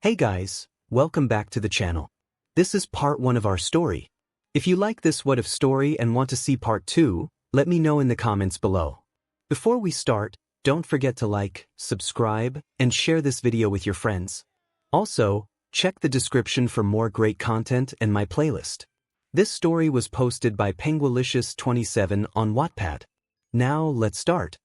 Hey guys, welcome back to the channel. This is part 1 of our story. If you like this what if story and want to see part 2, let me know in the comments below. Before we start, don't forget to like, subscribe, and share this video with your friends. Also, check the description for more great content and my playlist. This story was posted by 𝗵𝗃𝗲𝗺𝗂𝗍 on Wattpad. Now let's start.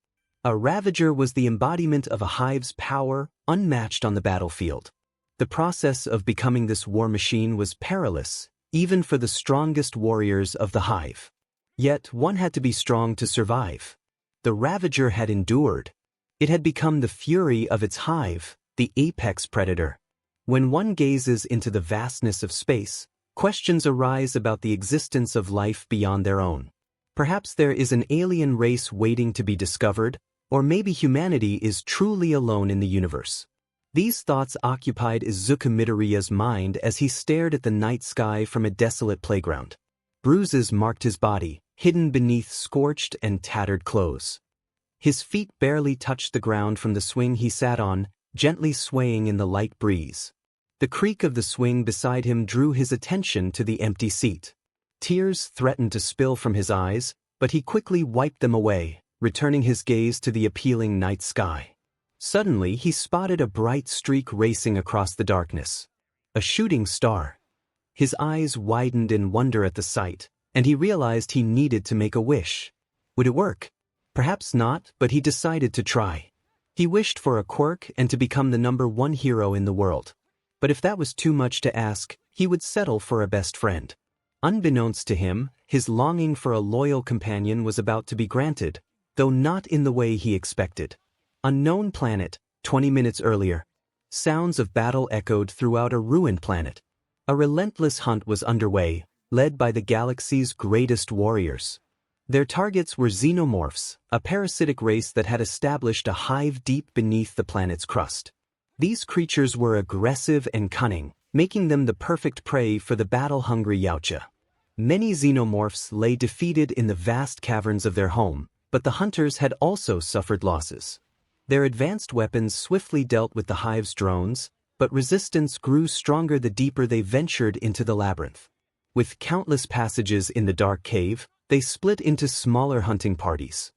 A ravager was the embodiment of a hive's power, unmatched on the battlefield. The process of becoming this war machine was perilous, even for the strongest warriors of the hive. Yet one had to be strong to survive. The ravager had endured. It had become the fury of its hive, the apex predator. When one gazes into the vastness of space, questions arise about the existence of life beyond their own. Perhaps there is an alien race waiting to be discovered, or maybe humanity is truly alone in the universe. These thoughts occupied Izuku Midoriya's mind as he stared at the night sky from a desolate playground. Bruises marked his body, hidden beneath scorched and tattered clothes. His feet barely touched the ground from the swing he sat on, gently swaying in the light breeze. The creak of the swing beside him drew his attention to the empty seat. Tears threatened to spill from his eyes, but he quickly wiped them away, returning his gaze to the appealing night sky. Suddenly he spotted a bright streak racing across the darkness. A shooting star. His eyes widened in wonder at the sight, and he realized he needed to make a wish. Would it work? Perhaps not, but he decided to try. He wished for a quirk and to become the #1 hero in the world. But if that was too much to ask, he would settle for a best friend. Unbeknownst to him, his longing for a loyal companion was about to be granted, though not in the way he expected. Unknown planet, 20 minutes earlier. Sounds of battle echoed throughout a ruined planet. A relentless hunt was underway, led by the galaxy's greatest warriors. Their targets were xenomorphs, a parasitic race that had established a hive deep beneath the planet's crust. These creatures were aggressive and cunning, making them the perfect prey for the battle-hungry 𝗬𝗎𝗓. Many xenomorphs lay defeated in the vast caverns of their home, but the hunters had also suffered losses. Their advanced weapons swiftly dealt with the hive's drones, but resistance grew stronger the deeper they ventured into the labyrinth. With countless passages in the dark cave, they split into smaller hunting parties.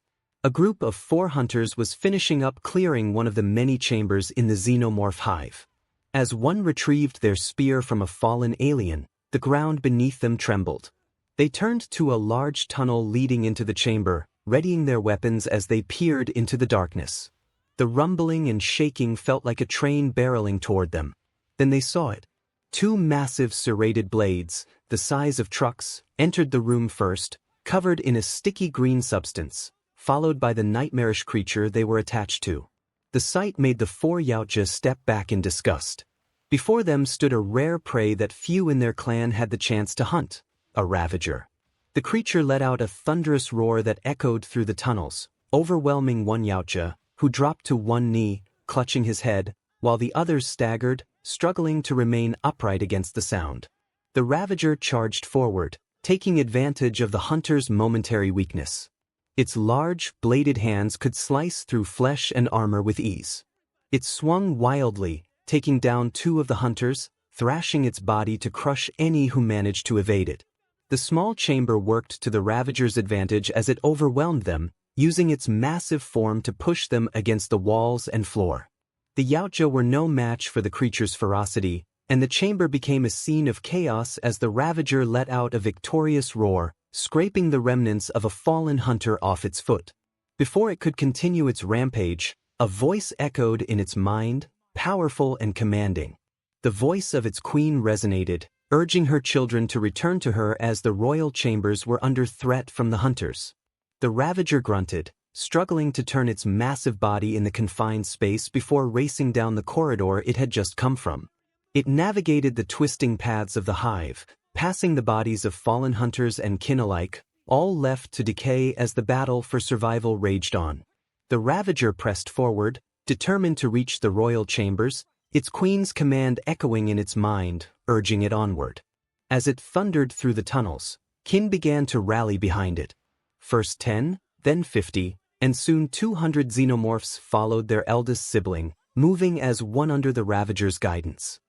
A group of 4 hunters was finishing up clearing one of the many chambers in the xenomorph hive. As one retrieved their spear from a fallen alien, the ground beneath them trembled. They turned to a large tunnel leading into the chamber, readying their weapons as they peered into the darkness. The rumbling and shaking felt like a train barreling toward them. Then they saw it. 2 massive serrated blades, the size of trucks, entered the room first, covered in a sticky green substance, followed by the nightmarish creature they were attached to. The sight made the 4 𝗬𝗎𝗓 step back in disgust. Before them stood a rare prey that few in their clan had the chance to hunt, a ravager. The creature let out a thunderous roar that echoed through the tunnels, overwhelming one 𝗬𝗎𝗓, who dropped to one knee, clutching his head, while the others staggered, struggling to remain upright against the sound. The ravager charged forward, taking advantage of the hunter's momentary weakness. Its large, bladed hands could slice through flesh and armor with ease. It swung wildly, taking down 2 of the hunters, thrashing its body to crush any who managed to evade it. The small chamber worked to the ravager's advantage as it overwhelmed them, using its massive form to push them against the walls and floor. The 𝗬𝗎𝗓 were no match for the creature's ferocity, and the chamber became a scene of chaos as the ravager let out a victorious roar, scraping the remnants of a fallen hunter off its foot. Before it could continue its rampage, a voice echoed in its mind, powerful and commanding. The voice of its queen resonated, urging her children to return to her as the royal chambers were under threat from the hunters. The ravager grunted, struggling to turn its massive body in the confined space before racing down the corridor it had just come from. It navigated the twisting paths of the hive, passing the bodies of fallen hunters and kin alike, all left to decay as the battle for survival raged on. The ravager pressed forward, determined to reach the royal chambers, its queen's command echoing in its mind, urging it onward. As it thundered through the tunnels, kin began to rally behind it. First 10, then 50, and soon 200 xenomorphs followed their eldest sibling, moving as one under the ravager's guidance.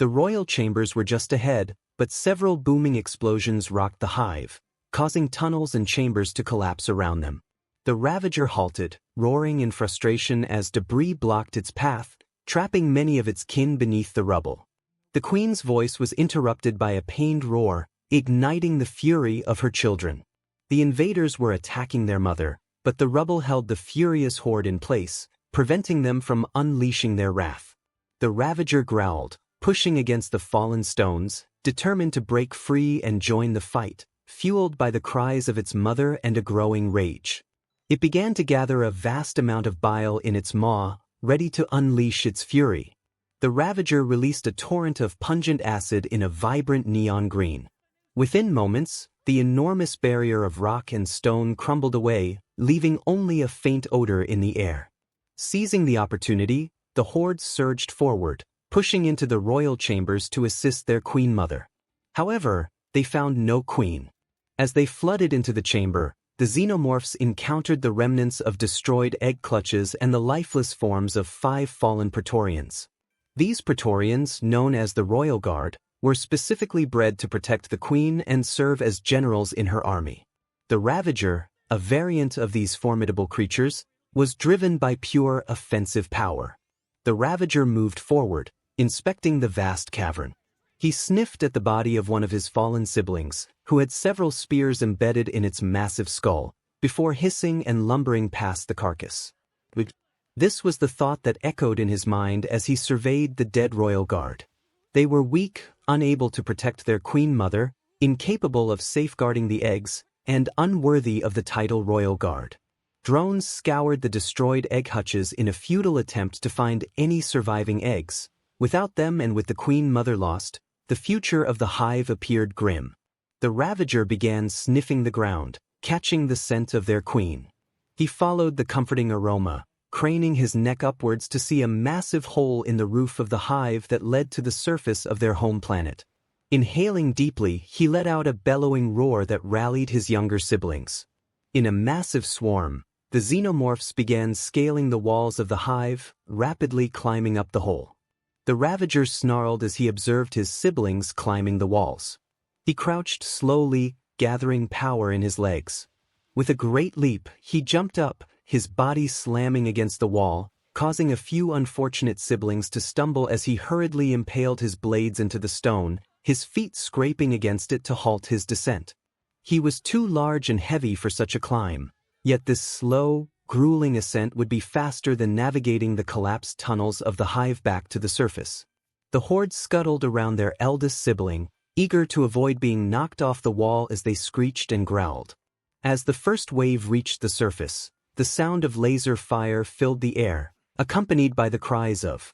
The royal chambers were just ahead, but several booming explosions rocked the hive, causing tunnels and chambers to collapse around them. The ravager halted, roaring in frustration as debris blocked its path, trapping many of its kin beneath the rubble. The queen's voice was interrupted by a pained roar, igniting the fury of her children. The invaders were attacking their mother, but the rubble held the furious horde in place, preventing them from unleashing their wrath. The ravager growled, pushing against the fallen stones, determined to break free and join the fight, fueled by the cries of its mother and a growing rage. It began to gather a vast amount of bile in its maw, ready to unleash its fury. The ravager released a torrent of pungent acid in a vibrant neon green. Within moments, the enormous barrier of rock and stone crumbled away, leaving only a faint odor in the air. Seizing the opportunity, the horde surged forward, pushing into the royal chambers to assist their queen mother. However, they found no queen. As they flooded into the chamber, the xenomorphs encountered the remnants of destroyed egg clutches and the lifeless forms of 5 fallen Praetorians. These Praetorians, known as the Royal Guard, were specifically bred to protect the queen and serve as generals in her army. The Ravager, a variant of these formidable creatures, was driven by pure offensive power. The Ravager moved forward, inspecting the vast cavern. He sniffed at the body of one of his fallen siblings, who had several spears embedded in its massive skull, before hissing and lumbering past the carcass. This was the thought that echoed in his mind as he surveyed the dead royal guard. They were weak, unable to protect their queen mother, incapable of safeguarding the eggs, and unworthy of the title royal guard. Drones scoured the destroyed egg hutches in a futile attempt to find any surviving eggs. Without them and with the queen mother lost, the future of the hive appeared grim. The Ravager began sniffing the ground, catching the scent of their queen. He followed the comforting aroma, craning his neck upwards to see a massive hole in the roof of the hive that led to the surface of their home planet. Inhaling deeply, he let out a bellowing roar that rallied his younger siblings. In a massive swarm, the xenomorphs began scaling the walls of the hive, rapidly climbing up the hole. The Ravager snarled as he observed his siblings climbing the walls. He crouched slowly, gathering power in his legs. With a great leap, he jumped up, his body slamming against the wall, causing a few unfortunate siblings to stumble as he hurriedly impaled his blades into the stone, his feet scraping against it to halt his descent. He was too large and heavy for such a climb, yet this slow, grueling ascent would be faster than navigating the collapsed tunnels of the hive back to the surface. The horde scuttled around their eldest sibling, eager to avoid being knocked off the wall as they screeched and growled. As the first wave reached the surface, the sound of laser fire filled the air, accompanied by the cries of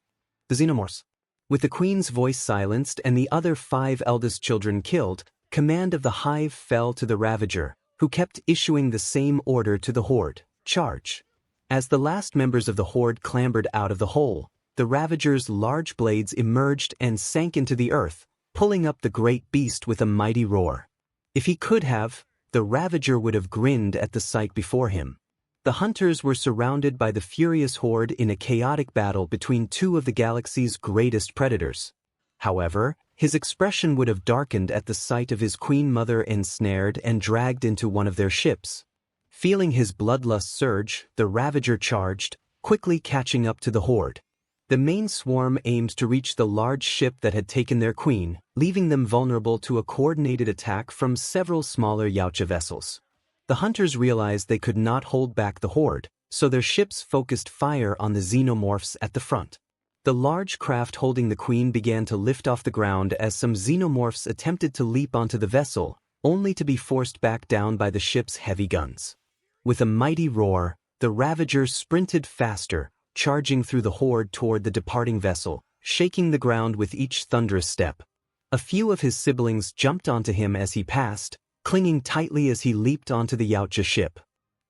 the xenomorphs. With the queen's voice silenced and the other 5 eldest children killed, command of the hive fell to the Ravager, who kept issuing the same order to the horde: charge. As the last members of the horde clambered out of the hole, the Ravager's large blades emerged and sank into the earth, pulling up the great beast with a mighty roar. If he could have, the Ravager would have grinned at the sight before him. The hunters were surrounded by the furious horde in a chaotic battle between 2 of the galaxy's greatest predators. However, his expression would have darkened at the sight of his queen mother ensnared and dragged into one of their ships. Feeling his bloodlust surge, the Ravager charged, quickly catching up to the horde. The main swarm aimed to reach the large ship that had taken their queen, leaving them vulnerable to a coordinated attack from several smaller Yautja vessels. The hunters realized they could not hold back the horde, so their ships focused fire on the xenomorphs at the front. The large craft holding the queen began to lift off the ground as some xenomorphs attempted to leap onto the vessel, only to be forced back down by the ship's heavy guns. With a mighty roar, the Ravager sprinted faster, charging through the horde toward the departing vessel, shaking the ground with each thunderous step. A few of his siblings jumped onto him as he passed, clinging tightly as he leaped onto the Yautja ship.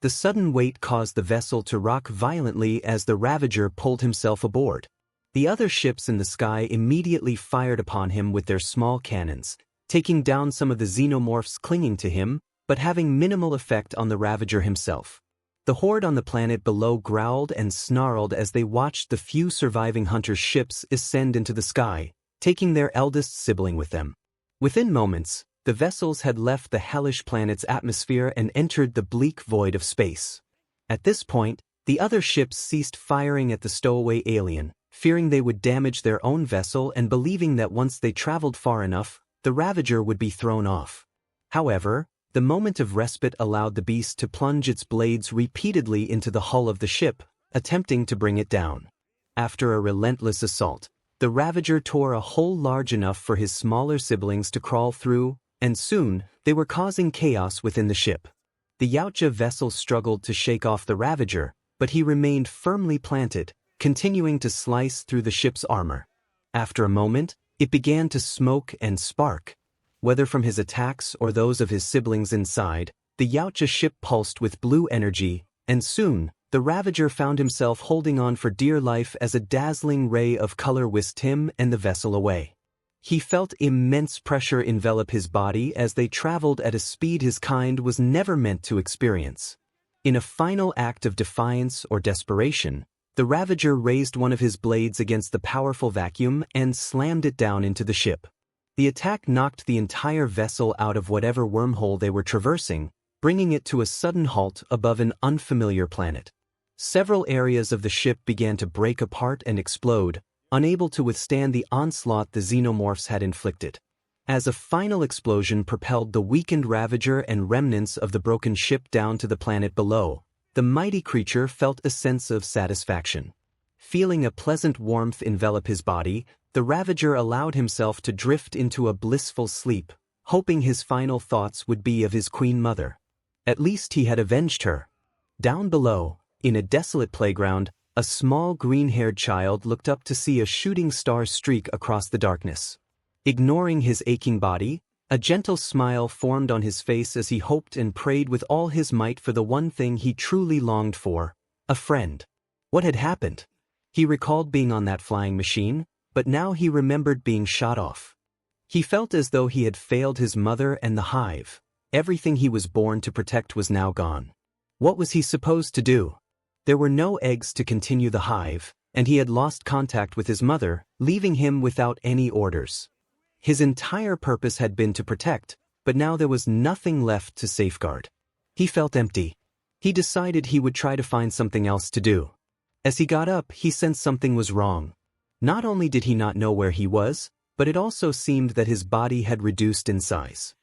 The sudden weight caused the vessel to rock violently as the Ravager pulled himself aboard. The other ships in the sky immediately fired upon him with their small cannons, taking down some of the xenomorphs clinging to him, but having minimal effect on the Ravager himself. The horde on the planet below growled and snarled as they watched the few surviving hunters' ships ascend into the sky, taking their eldest sibling with them. Within moments, the vessels had left the hellish planet's atmosphere and entered the bleak void of space. At this point, the other ships ceased firing at the stowaway alien, fearing they would damage their own vessel and believing that once they traveled far enough, the Ravager would be thrown off. However, the moment of respite allowed the beast to plunge its blades repeatedly into the hull of the ship, attempting to bring it down. After a relentless assault, the Ravager tore a hole large enough for his smaller siblings to crawl through, and soon, they were causing chaos within the ship. The 𝗬𝗧𝗪 vessel struggled to shake off the Ravager, but he remained firmly planted, continuing to slice through the ship's armor. After a moment, it began to smoke and spark. Whether from his attacks or those of his siblings inside, the 𝗬𝗧𝗪 ship pulsed with blue energy, and soon, the Ravager found himself holding on for dear life as a dazzling ray of color whisked him and the vessel away. He felt immense pressure envelop his body as they traveled at a speed his kind was never meant to experience. In a final act of defiance or desperation, the Ravager raised one of his blades against the powerful vacuum and slammed it down into the ship. The attack knocked the entire vessel out of whatever wormhole they were traversing, bringing it to a sudden halt above an unfamiliar planet. Several areas of the ship began to break apart and explode, unable to withstand the onslaught the Xenomorphs had inflicted. As a final explosion propelled the weakened Ravager and remnants of the broken ship down to the planet below, the mighty creature felt a sense of satisfaction. Feeling a pleasant warmth envelop his body, the Ravager allowed himself to drift into a blissful sleep, hoping his final thoughts would be of his queen mother. At least he had avenged her. Down below, in a desolate playground, a small green-haired child looked up to see a shooting star streak across the darkness. Ignoring his aching body, a gentle smile formed on his face as he hoped and prayed with all his might for the one thing he truly longed for, a friend. What had happened? He recalled being on that flying machine, but now he remembered being shot off. He felt as though he had failed his mother and the Hive. Everything he was born to protect was now gone. What was he supposed to do? There were no eggs to continue the Hive, and he had lost contact with his mother, leaving him without any orders. His entire purpose had been to protect, but now there was nothing left to safeguard. He felt empty. He decided he would try to find something else to do. As he got up, he sensed something was wrong. Not only did he not know where he was, but it also seemed that his body had reduced in size.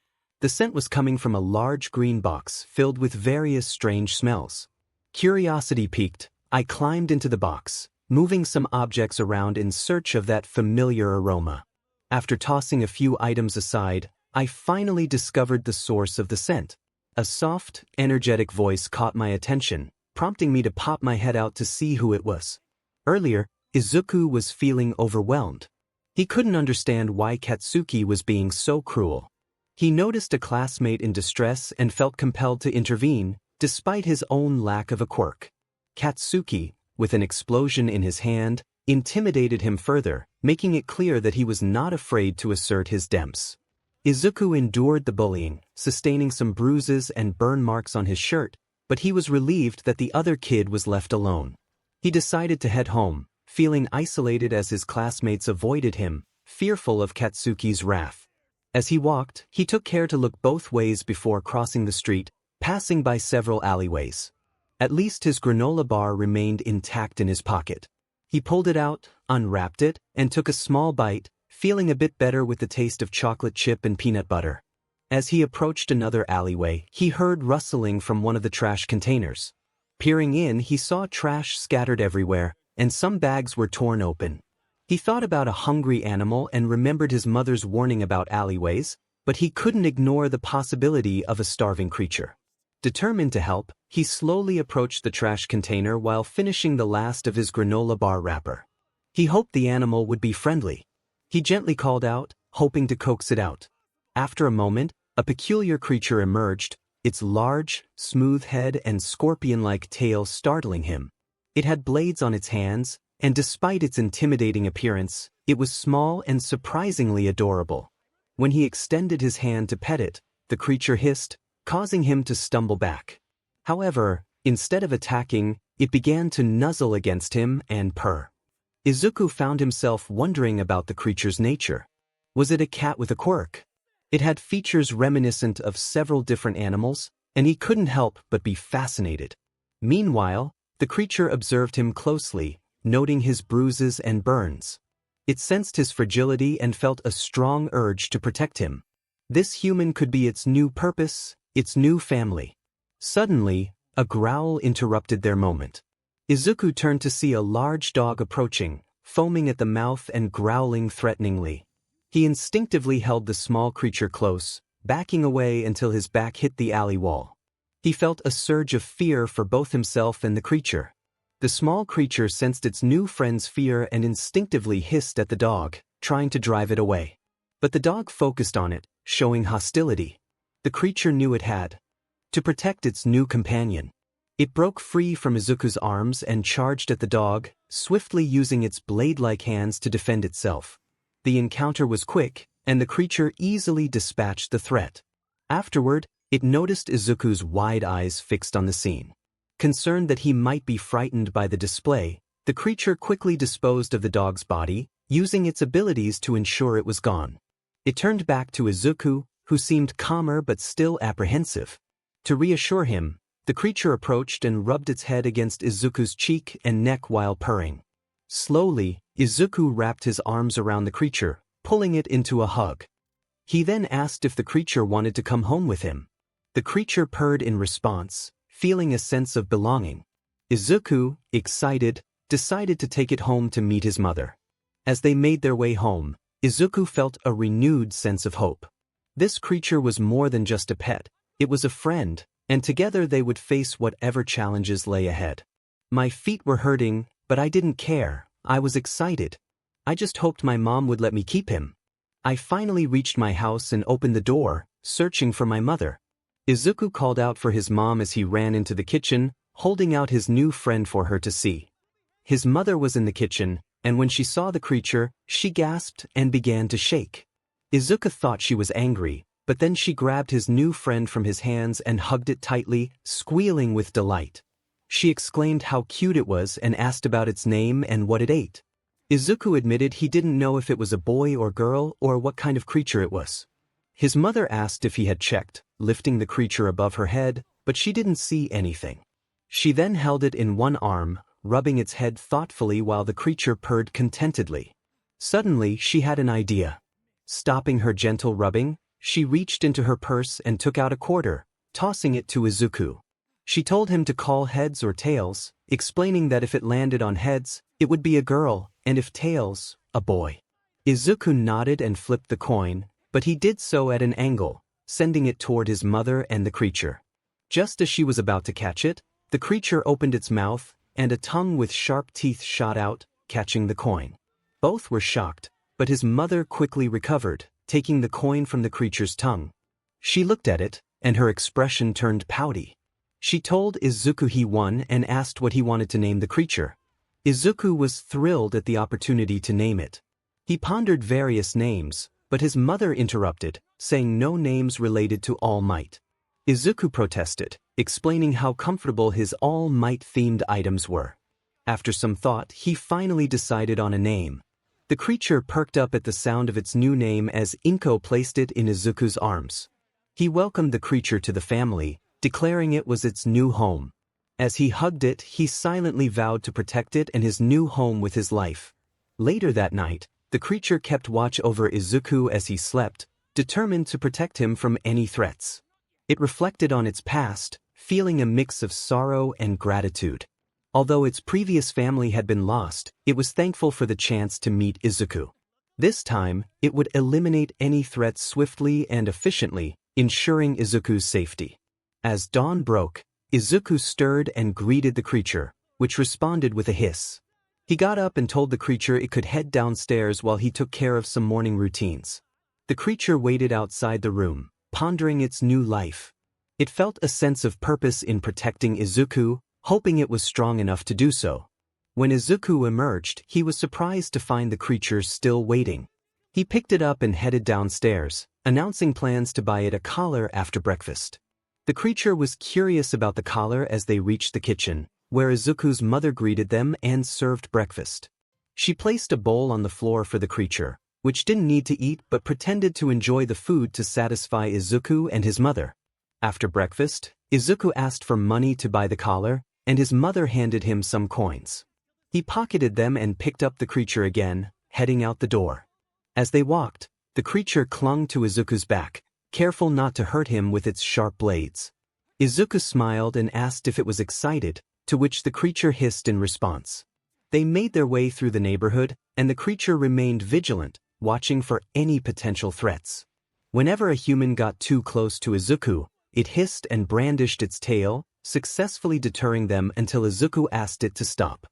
The scent was coming from a large green box filled with various strange smells. Curiosity piqued, I climbed into the box, moving some objects around in search of that familiar aroma. After tossing a few items aside, I finally discovered the source of the scent. A soft, energetic voice caught my attention, prompting me to pop my head out to see who it was. Earlier, Izuku was feeling overwhelmed. He couldn't understand why Katsuki was being so cruel. He noticed a classmate in distress and felt compelled to intervene, despite his own lack of a quirk. Katsuki, with an explosion in his hand, intimidated him further, making it clear that he was not afraid to assert his 𝗵𝗃. Izuku endured the bullying, sustaining some bruises and burn marks on his shirt, but he was relieved that the other kid was left alone. He decided to head home, feeling isolated as his classmates avoided him, fearful of Katsuki's wrath. As he walked, he took care to look both ways before crossing the street, passing by several alleyways. At least his granola bar remained intact in his pocket. He pulled it out, unwrapped it, and took a small bite, feeling a bit better with the taste of chocolate chip and peanut butter. As he approached another alleyway, he heard rustling from one of the trash containers. Peering in, he saw trash scattered everywhere, and some bags were torn open. He thought about a hungry animal and remembered his mother's warning about alleyways, but he couldn't ignore the possibility of a starving creature. Determined to help, he slowly approached the trash container while finishing the last of his granola bar wrapper. He hoped the animal would be friendly. He gently called out, hoping to coax it out. After a moment, a peculiar creature emerged, its large, smooth head and scorpion-like tail startling him. It had blades on its hands, and despite its intimidating appearance, it was small and surprisingly adorable. When he extended his hand to pet it, the creature hissed, causing him to stumble back. However, instead of attacking, it began to nuzzle against him and purr. Izuku found himself wondering about the creature's nature. Was it a cat with a quirk? It had features reminiscent of several different animals, and he couldn't help but be fascinated. Meanwhile, the creature observed him closely, noting his bruises and burns. It sensed his fragility and felt a strong urge to protect him. This human could be its new purpose, its new family. Suddenly, a growl interrupted their moment. Izuku turned to see a large dog approaching, foaming at the mouth and growling threateningly. He instinctively held the small creature close, backing away until his back hit the alley wall. He felt a surge of fear for both himself and the creature. The small creature sensed its new friend's fear and instinctively hissed at the dog, trying to drive it away. But the dog focused on it, showing hostility. The creature knew it had to protect its new companion. It broke free from Izuku's arms and charged at the dog, swiftly using its blade-like hands to defend itself. The encounter was quick, and the creature easily dispatched the threat. Afterward, it noticed Izuku's wide eyes fixed on the scene. Concerned that he might be frightened by the display, the creature quickly disposed of the dog's body, using its abilities to ensure it was gone. It turned back to Izuku, who seemed calmer but still apprehensive. To reassure him, the creature approached and rubbed its head against Izuku's cheek and neck while purring. Slowly, Izuku wrapped his arms around the creature, pulling it into a hug. He then asked if the creature wanted to come home with him. The creature purred in response, feeling a sense of belonging. Izuku, excited, decided to take it home to meet his mother. As they made their way home, Izuku felt a renewed sense of hope. This creature was more than just a pet, it was a friend, and together they would face whatever challenges lay ahead. My feet were hurting, but I didn't care. I was excited. I just hoped my mom would let me keep him. I finally reached my house and opened the door, searching for my mother. Izuku called out for his mom as he ran into the kitchen, holding out his new friend for her to see. His mother was in the kitchen, and when she saw the creature, she gasped and began to shake. Izuku thought she was angry, but then she grabbed his new friend from his hands and hugged it tightly, squealing with delight. She exclaimed how cute it was and asked about its name and what it ate. Izuku admitted he didn't know if it was a boy or girl or what kind of creature it was. His mother asked if he had checked, lifting the creature above her head, but she didn't see anything. She then held it in one arm, rubbing its head thoughtfully while the creature purred contentedly. Suddenly, she had an idea. Stopping her gentle rubbing, she reached into her purse and took out a quarter, tossing it to Izuku. She told him to call heads or tails, explaining that if it landed on heads, it would be a girl, and if tails, a boy. Izuku nodded and flipped the coin, but he did so at an angle, sending it toward his mother and the creature. Just as she was about to catch it, the creature opened its mouth, and a tongue with sharp teeth shot out, catching the coin. Both were shocked, but his mother quickly recovered, taking the coin from the creature's tongue. She looked at it, and her expression turned pouty. She told Izuku he won and asked what he wanted to name the creature. Izuku was thrilled at the opportunity to name it. He pondered various names, but his mother interrupted, saying no names related to All Might. Izuku protested, explaining how comfortable his All Might-themed items were. After some thought, he finally decided on a name. The creature perked up at the sound of its new name as Inko placed it in Izuku's arms. He welcomed the creature to the family, declaring it was its new home. As he hugged it, he silently vowed to protect it and his new home with his life. Later that night, the creature kept watch over Izuku as he slept, determined to protect him from any threats. It reflected on its past, feeling a mix of sorrow and gratitude. Although its previous family had been lost, it was thankful for the chance to meet Izuku. This time, it would eliminate any threats swiftly and efficiently, ensuring Izuku's safety. As dawn broke, Izuku stirred and greeted the creature, which responded with a hiss. He got up and told the creature it could head downstairs while he took care of some morning routines. The creature waited outside the room, pondering its new life. It felt a sense of purpose in protecting Izuku, hoping it was strong enough to do so. When Izuku emerged, he was surprised to find the creature still waiting. He picked it up and headed downstairs, announcing plans to buy it a collar after breakfast. The creature was curious about the collar as they reached the kitchen, where Izuku's mother greeted them and served breakfast. She placed a bowl on the floor for the creature, which didn't need to eat but pretended to enjoy the food to satisfy Izuku and his mother. After breakfast, Izuku asked for money to buy the collar, and his mother handed him some coins. He pocketed them and picked up the creature again, heading out the door. As they walked, the creature clung to Izuku's back, careful not to hurt him with its sharp blades. Izuku smiled and asked if it was excited, to which the creature hissed in response. They made their way through the neighborhood, and the creature remained vigilant, watching for any potential threats. Whenever a human got too close to Izuku, it hissed and brandished its tail, successfully deterring them until Izuku asked it to stop.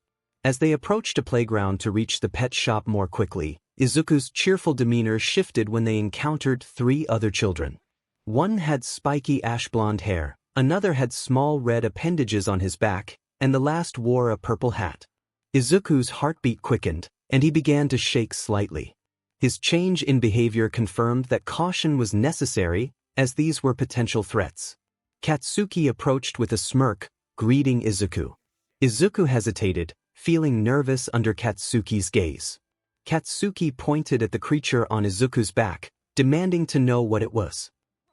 As they approached a playground to reach the pet shop more quickly, Izuku's cheerful demeanor shifted when they encountered 3 other children. One had spiky ash-blonde hair, another had small red appendages on his back, and the last wore a purple hat. Izuku's heartbeat quickened, and he began to shake slightly. His change in behavior confirmed that caution was necessary, as these were potential threats. Katsuki approached with a smirk, greeting Izuku. Izuku hesitated, feeling nervous under Katsuki's gaze. Katsuki pointed at the creature on Izuku's back, demanding to know what it was.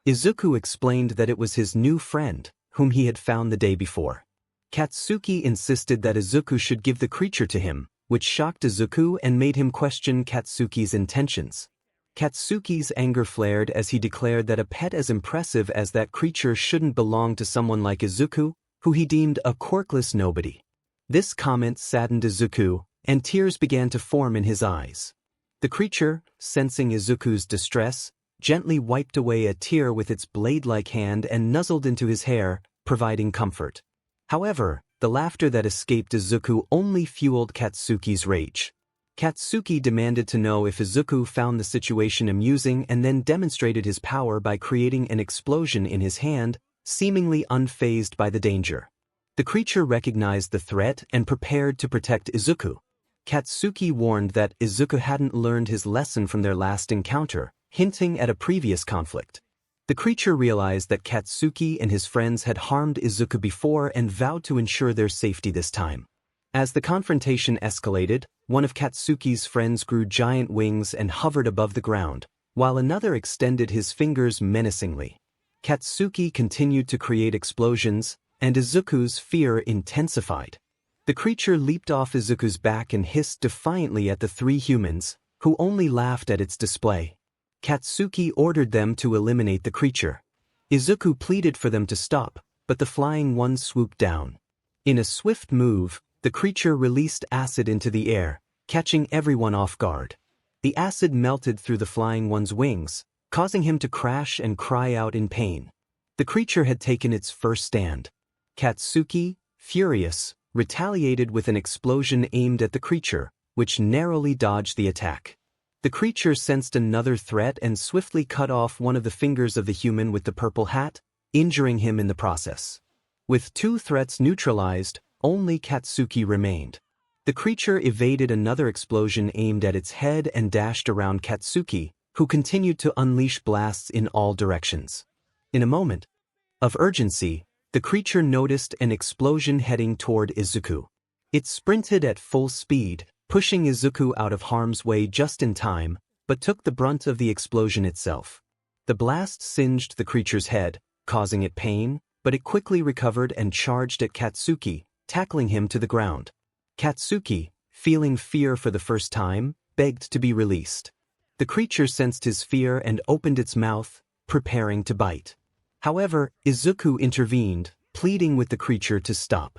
Izuku explained that it was his new friend, whom he had found the day before. Katsuki insisted that Izuku should give the creature to him, which shocked Izuku and made him question Katsuki's intentions. Katsuki's anger flared as he declared that a pet as impressive as that creature shouldn't belong to someone like Izuku, who he deemed a quirkless nobody. This comment saddened Izuku, and tears began to form in his eyes. The creature, sensing Izuku's distress, gently wiped away a tear with its blade-like hand and nuzzled into his hair, providing comfort. However, the laughter that escaped Izuku only fueled Katsuki's rage. Katsuki demanded to know if Izuku found the situation amusing and then demonstrated his power by creating an explosion in his hand, seemingly unfazed by the danger. The creature recognized the threat and prepared to protect Izuku. Katsuki warned that Izuku hadn't learned his lesson from their last encounter, hinting at a previous conflict. The creature realized that Katsuki and his friends had harmed Izuku before and vowed to ensure their safety this time. As the confrontation escalated, one of Katsuki's friends grew giant wings and hovered above the ground, while another extended his fingers menacingly. Katsuki continued to create explosions, and Izuku's fear intensified. The creature leaped off Izuku's back and hissed defiantly at the 3 humans, who only laughed at its display. Katsuki ordered them to eliminate the creature. Izuku pleaded for them to stop, but the flying ones swooped down. In a swift move, the creature released acid into the air, catching everyone off guard. The acid melted through the flying one's wings, causing him to crash and cry out in pain. The creature had taken its first stand. Katsuki, furious, retaliated with an explosion aimed at the creature, which narrowly dodged the attack. The creature sensed another threat and swiftly cut off one of the fingers of the human with the purple hat, injuring him in the process. With 2 threats neutralized, only Katsuki remained. The creature evaded another explosion aimed at its head and dashed around Katsuki, who continued to unleash blasts in all directions. In a moment of urgency, the creature noticed an explosion heading toward Izuku. It sprinted at full speed, pushing Izuku out of harm's way just in time, but took the brunt of the explosion itself. The blast singed the creature's head, causing it pain, but it quickly recovered and charged at Katsuki, tackling him to the ground. Katsuki, feeling fear for the first time, begged to be released. The creature sensed his fear and opened its mouth, preparing to bite. However, Izuku intervened, pleading with the creature to stop.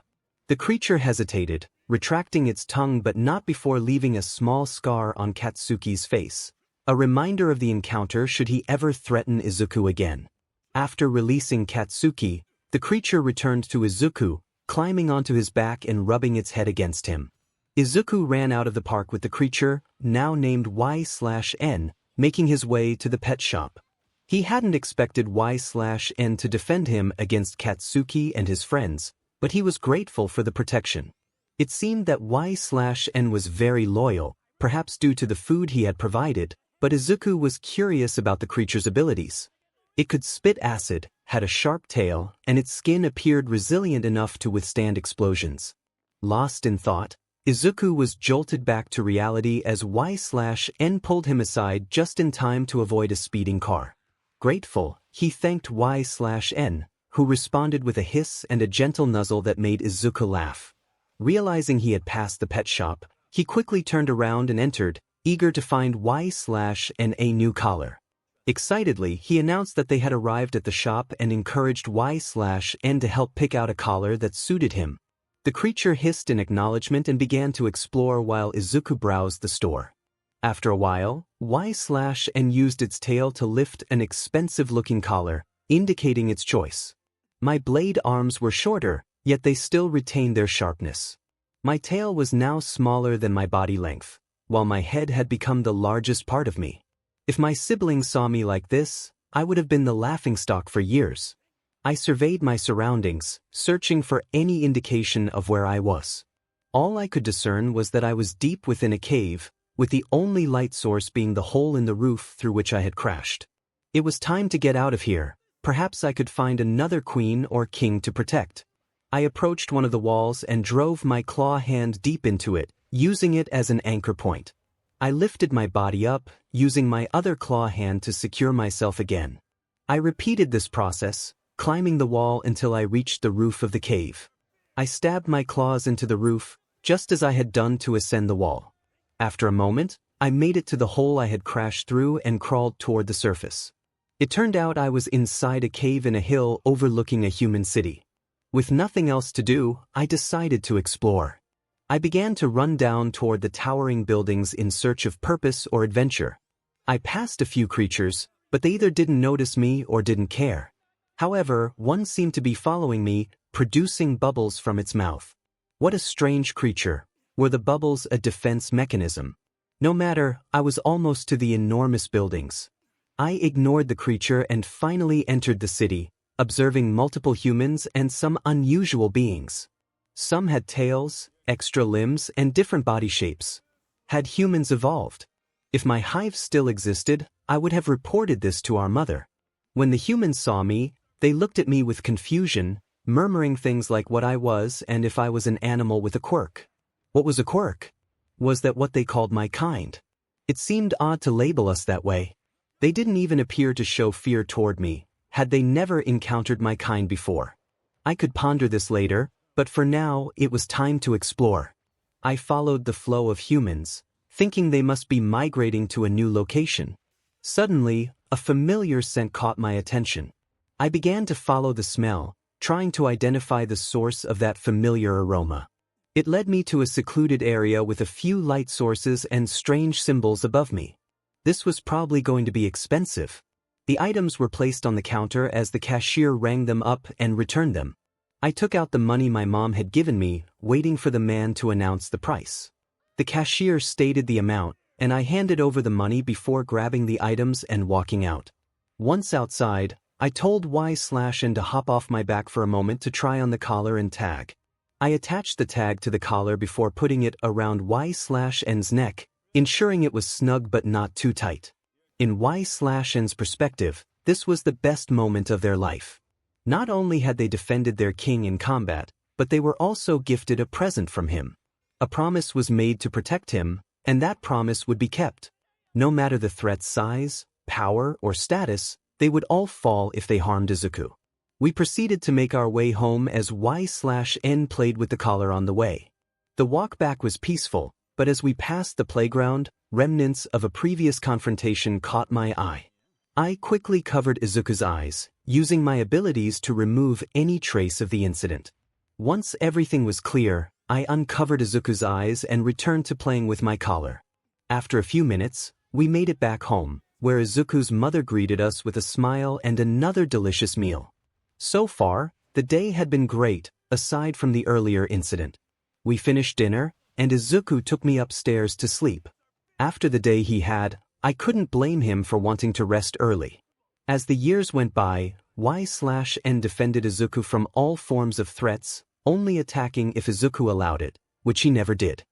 The creature hesitated, retracting its tongue but not before leaving a small scar on Katsuki's face, a reminder of the encounter should he ever threaten Izuku again. After releasing Katsuki, the creature returned to Izuku, climbing onto his back and rubbing its head against him. Izuku ran out of the park with the creature, now named 𝗬𝗄, making his way to the pet shop. He hadn't expected 𝗬𝗄 to defend him against Katsuki and his friends, but he was grateful for the protection. It seemed that 𝗬𝗄 was very loyal, perhaps due to the food he had provided, but Izuku was curious about the creature's abilities. It could spit acid, had a sharp tail, and its skin appeared resilient enough to withstand explosions. Lost in thought, Izuku was jolted back to reality as 𝗬𝗏 pulled him aside just in time to avoid a speeding car. Grateful, he thanked 𝗬𝗏, who responded with a hiss and a gentle nuzzle that made Izuku laugh. Realizing he had passed the pet shop, he quickly turned around and entered, eager to find 𝗬𝗏 a new collar. Excitedly, he announced that they had arrived at the shop and encouraged 𝗬𝗏 to help pick out a collar that suited him. The creature hissed in acknowledgement and began to explore while Izuku browsed the store. After a while, 𝗬𝗏 used its tail to lift an expensive-looking collar, indicating its choice. My blade arms were shorter, yet they still retained their sharpness. My tail was now smaller than my body length, while my head had become the largest part of me. If my siblings saw me like this, I would have been the laughingstock for years. I surveyed my surroundings, searching for any indication of where I was. All I could discern was that I was deep within a cave, with the only light source being the hole in the roof through which I had crashed. It was time to get out of here. Perhaps I could find another queen or king to protect. I approached one of the walls and drove my claw hand deep into it, using it as an anchor point. I lifted my body up, using my other claw hand to secure myself again. I repeated this process, climbing the wall until I reached the roof of the cave. I stabbed my claws into the roof, just as I had done to ascend the wall. After a moment, I made it to the hole I had crashed through and crawled toward the surface. It turned out I was inside a cave in a hill overlooking a human city. With nothing else to do, I decided to explore. I began to run down toward the towering buildings in search of purpose or adventure. I passed a few creatures, but they either didn't notice me or didn't care. However, one seemed to be following me, producing bubbles from its mouth. What a strange creature. Were the bubbles a defense mechanism? No matter, I was almost to the enormous buildings. I ignored the creature and finally entered the city, observing multiple humans and some unusual beings. Some had tails, extra limbs, and different body shapes. Had humans evolved? If my hive still existed, I would have reported this to our mother. When the humans saw me, they looked at me with confusion, murmuring things like what I was and if I was an animal with a quirk. What was a quirk? Was that what they called my kind? It seemed odd to label us that way. They didn't even appear to show fear toward me, had they never encountered my kind before. I could ponder this later, but for now it was time to explore. I followed the flow of humans, thinking they must be migrating to a new location. Suddenly, a familiar scent caught my attention. I began to follow the smell, trying to identify the source of that familiar aroma. It led me to a secluded area with a few light sources and strange symbols above me. This was probably going to be expensive. The items were placed on the counter as the cashier rang them up and returned them. I took out the money my mom had given me, waiting for the man to announce the price. The cashier stated the amount, and I handed over the money before grabbing the items and walking out. Once outside, I told 𝗬𝗏 to hop off my back for a moment to try on the collar and tag. I attached the tag to the collar before putting it around 𝗬𝗏's neck, ensuring it was snug but not too tight. In 𝗬𝗏's perspective, this was the best moment of their life. Not only had they defended their king in combat, but they were also gifted a present from him. A promise was made to protect him, and that promise would be kept. No matter the threat's size, power, or status, they would all fall if they harmed Izuku. We proceeded to make our way home as 𝗬𝗏 played with the collar on the way. The walk back was peaceful, but as we passed the playground, remnants of a previous confrontation caught my eye. I quickly covered Izuku's eyes, using my abilities to remove any trace of the incident. Once everything was clear, I uncovered Izuku's eyes and returned to playing with my collar. After a few minutes, we made it back home, where Izuku's mother greeted us with a smile and another delicious meal. So far, the day had been great, aside from the earlier incident. We finished dinner, and Izuku took me upstairs to sleep. After the day he had, I couldn't blame him for wanting to rest early. As the years went by, 𝗬𝗏 defended Izuku from all forms of threats, only attacking if Izuku allowed it, which he never did.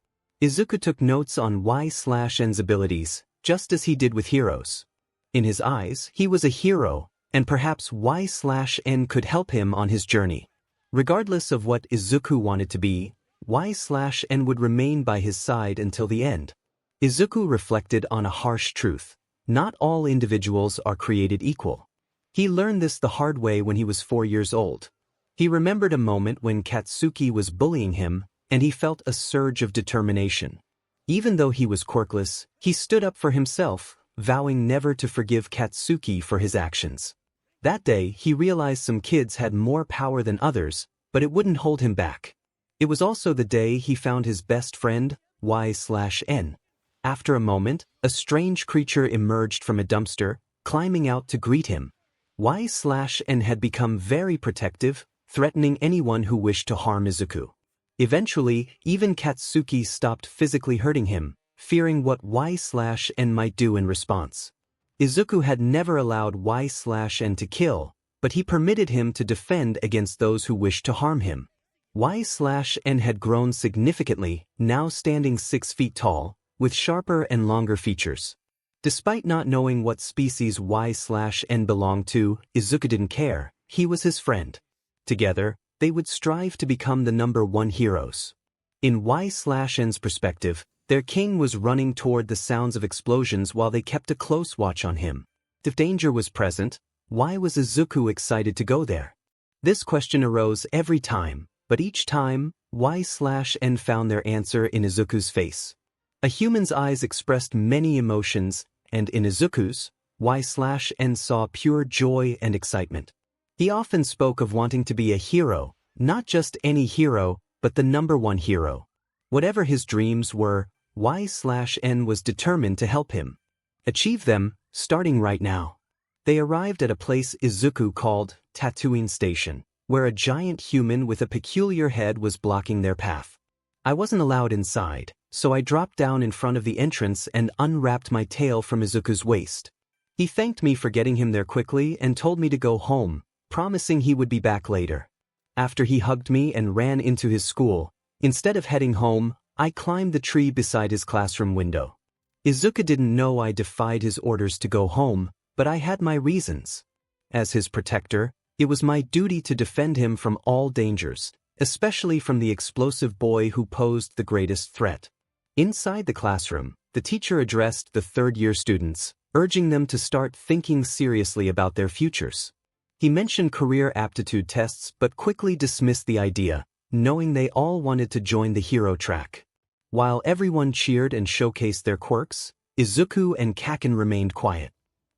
Izuku took notes on 𝗬𝗏's abilities, just as he did with heroes. In his eyes, he was a hero, and perhaps 𝗬𝗏 could help him on his journey. Regardless of what Izuku wanted to be, 𝗬𝗏 would remain by his side until the end. Izuku reflected on a harsh truth. Not all individuals are created equal. He learned this the hard way when he was 4 years old. He remembered a moment when Katsuki was bullying him, and he felt a surge of determination. Even though he was quirkless, he stood up for himself, vowing never to forgive Katsuki for his actions. That day, he realized some kids had more power than others, but it wouldn't hold him back. It was also the day he found his best friend, 𝗬𝗏. After a moment, a strange creature emerged from a dumpster, climbing out to greet him. 𝗬𝗏 had become very protective, threatening anyone who wished to harm Izuku. Eventually, even Katsuki stopped physically hurting him, fearing what 𝗬𝗏 might do in response. Izuku had never allowed 𝗬𝗏 to kill, but he permitted him to defend against those who wished to harm him. 𝗬𝗏 had grown significantly, now standing 6 feet tall, with sharper and longer features. Despite not knowing what species 𝗬𝗏 belonged to, Izuku didn't care. He was his friend. Together, they would strive to become the #1 heroes. In 𝗬𝗏's perspective, their king was running toward the sounds of explosions while they kept a close watch on him. If danger was present, why was Izuku excited to go there? This question arose every time, but each time, 𝗬𝗏 found their answer in Izuku's face. A human's eyes expressed many emotions, and in Izuku's, 𝗬𝗏 saw pure joy and excitement. He often spoke of wanting to be a hero, not just any hero, but the #1 hero. Whatever his dreams were, 𝗬𝗏 was determined to help him achieve them, starting right now. They arrived at a place Izuku called Tatooine Station, where a giant human with a peculiar head was blocking their path. I wasn't allowed inside, so I dropped down in front of the entrance and unwrapped my tail from Izuku's waist. He thanked me for getting him there quickly and told me to go home, promising he would be back later. After he hugged me and ran into his school, instead of heading home, I climbed the tree beside his classroom window. Izuku didn't know I defied his orders to go home, but I had my reasons. As his protector, it was my duty to defend him from all dangers, especially from the explosive boy who posed the greatest threat. Inside the classroom, the teacher addressed the third-year students, urging them to start thinking seriously about their futures. He mentioned career aptitude tests but quickly dismissed the idea, knowing they all wanted to join the hero track. While everyone cheered and showcased their quirks, Izuku and Kaken remained quiet.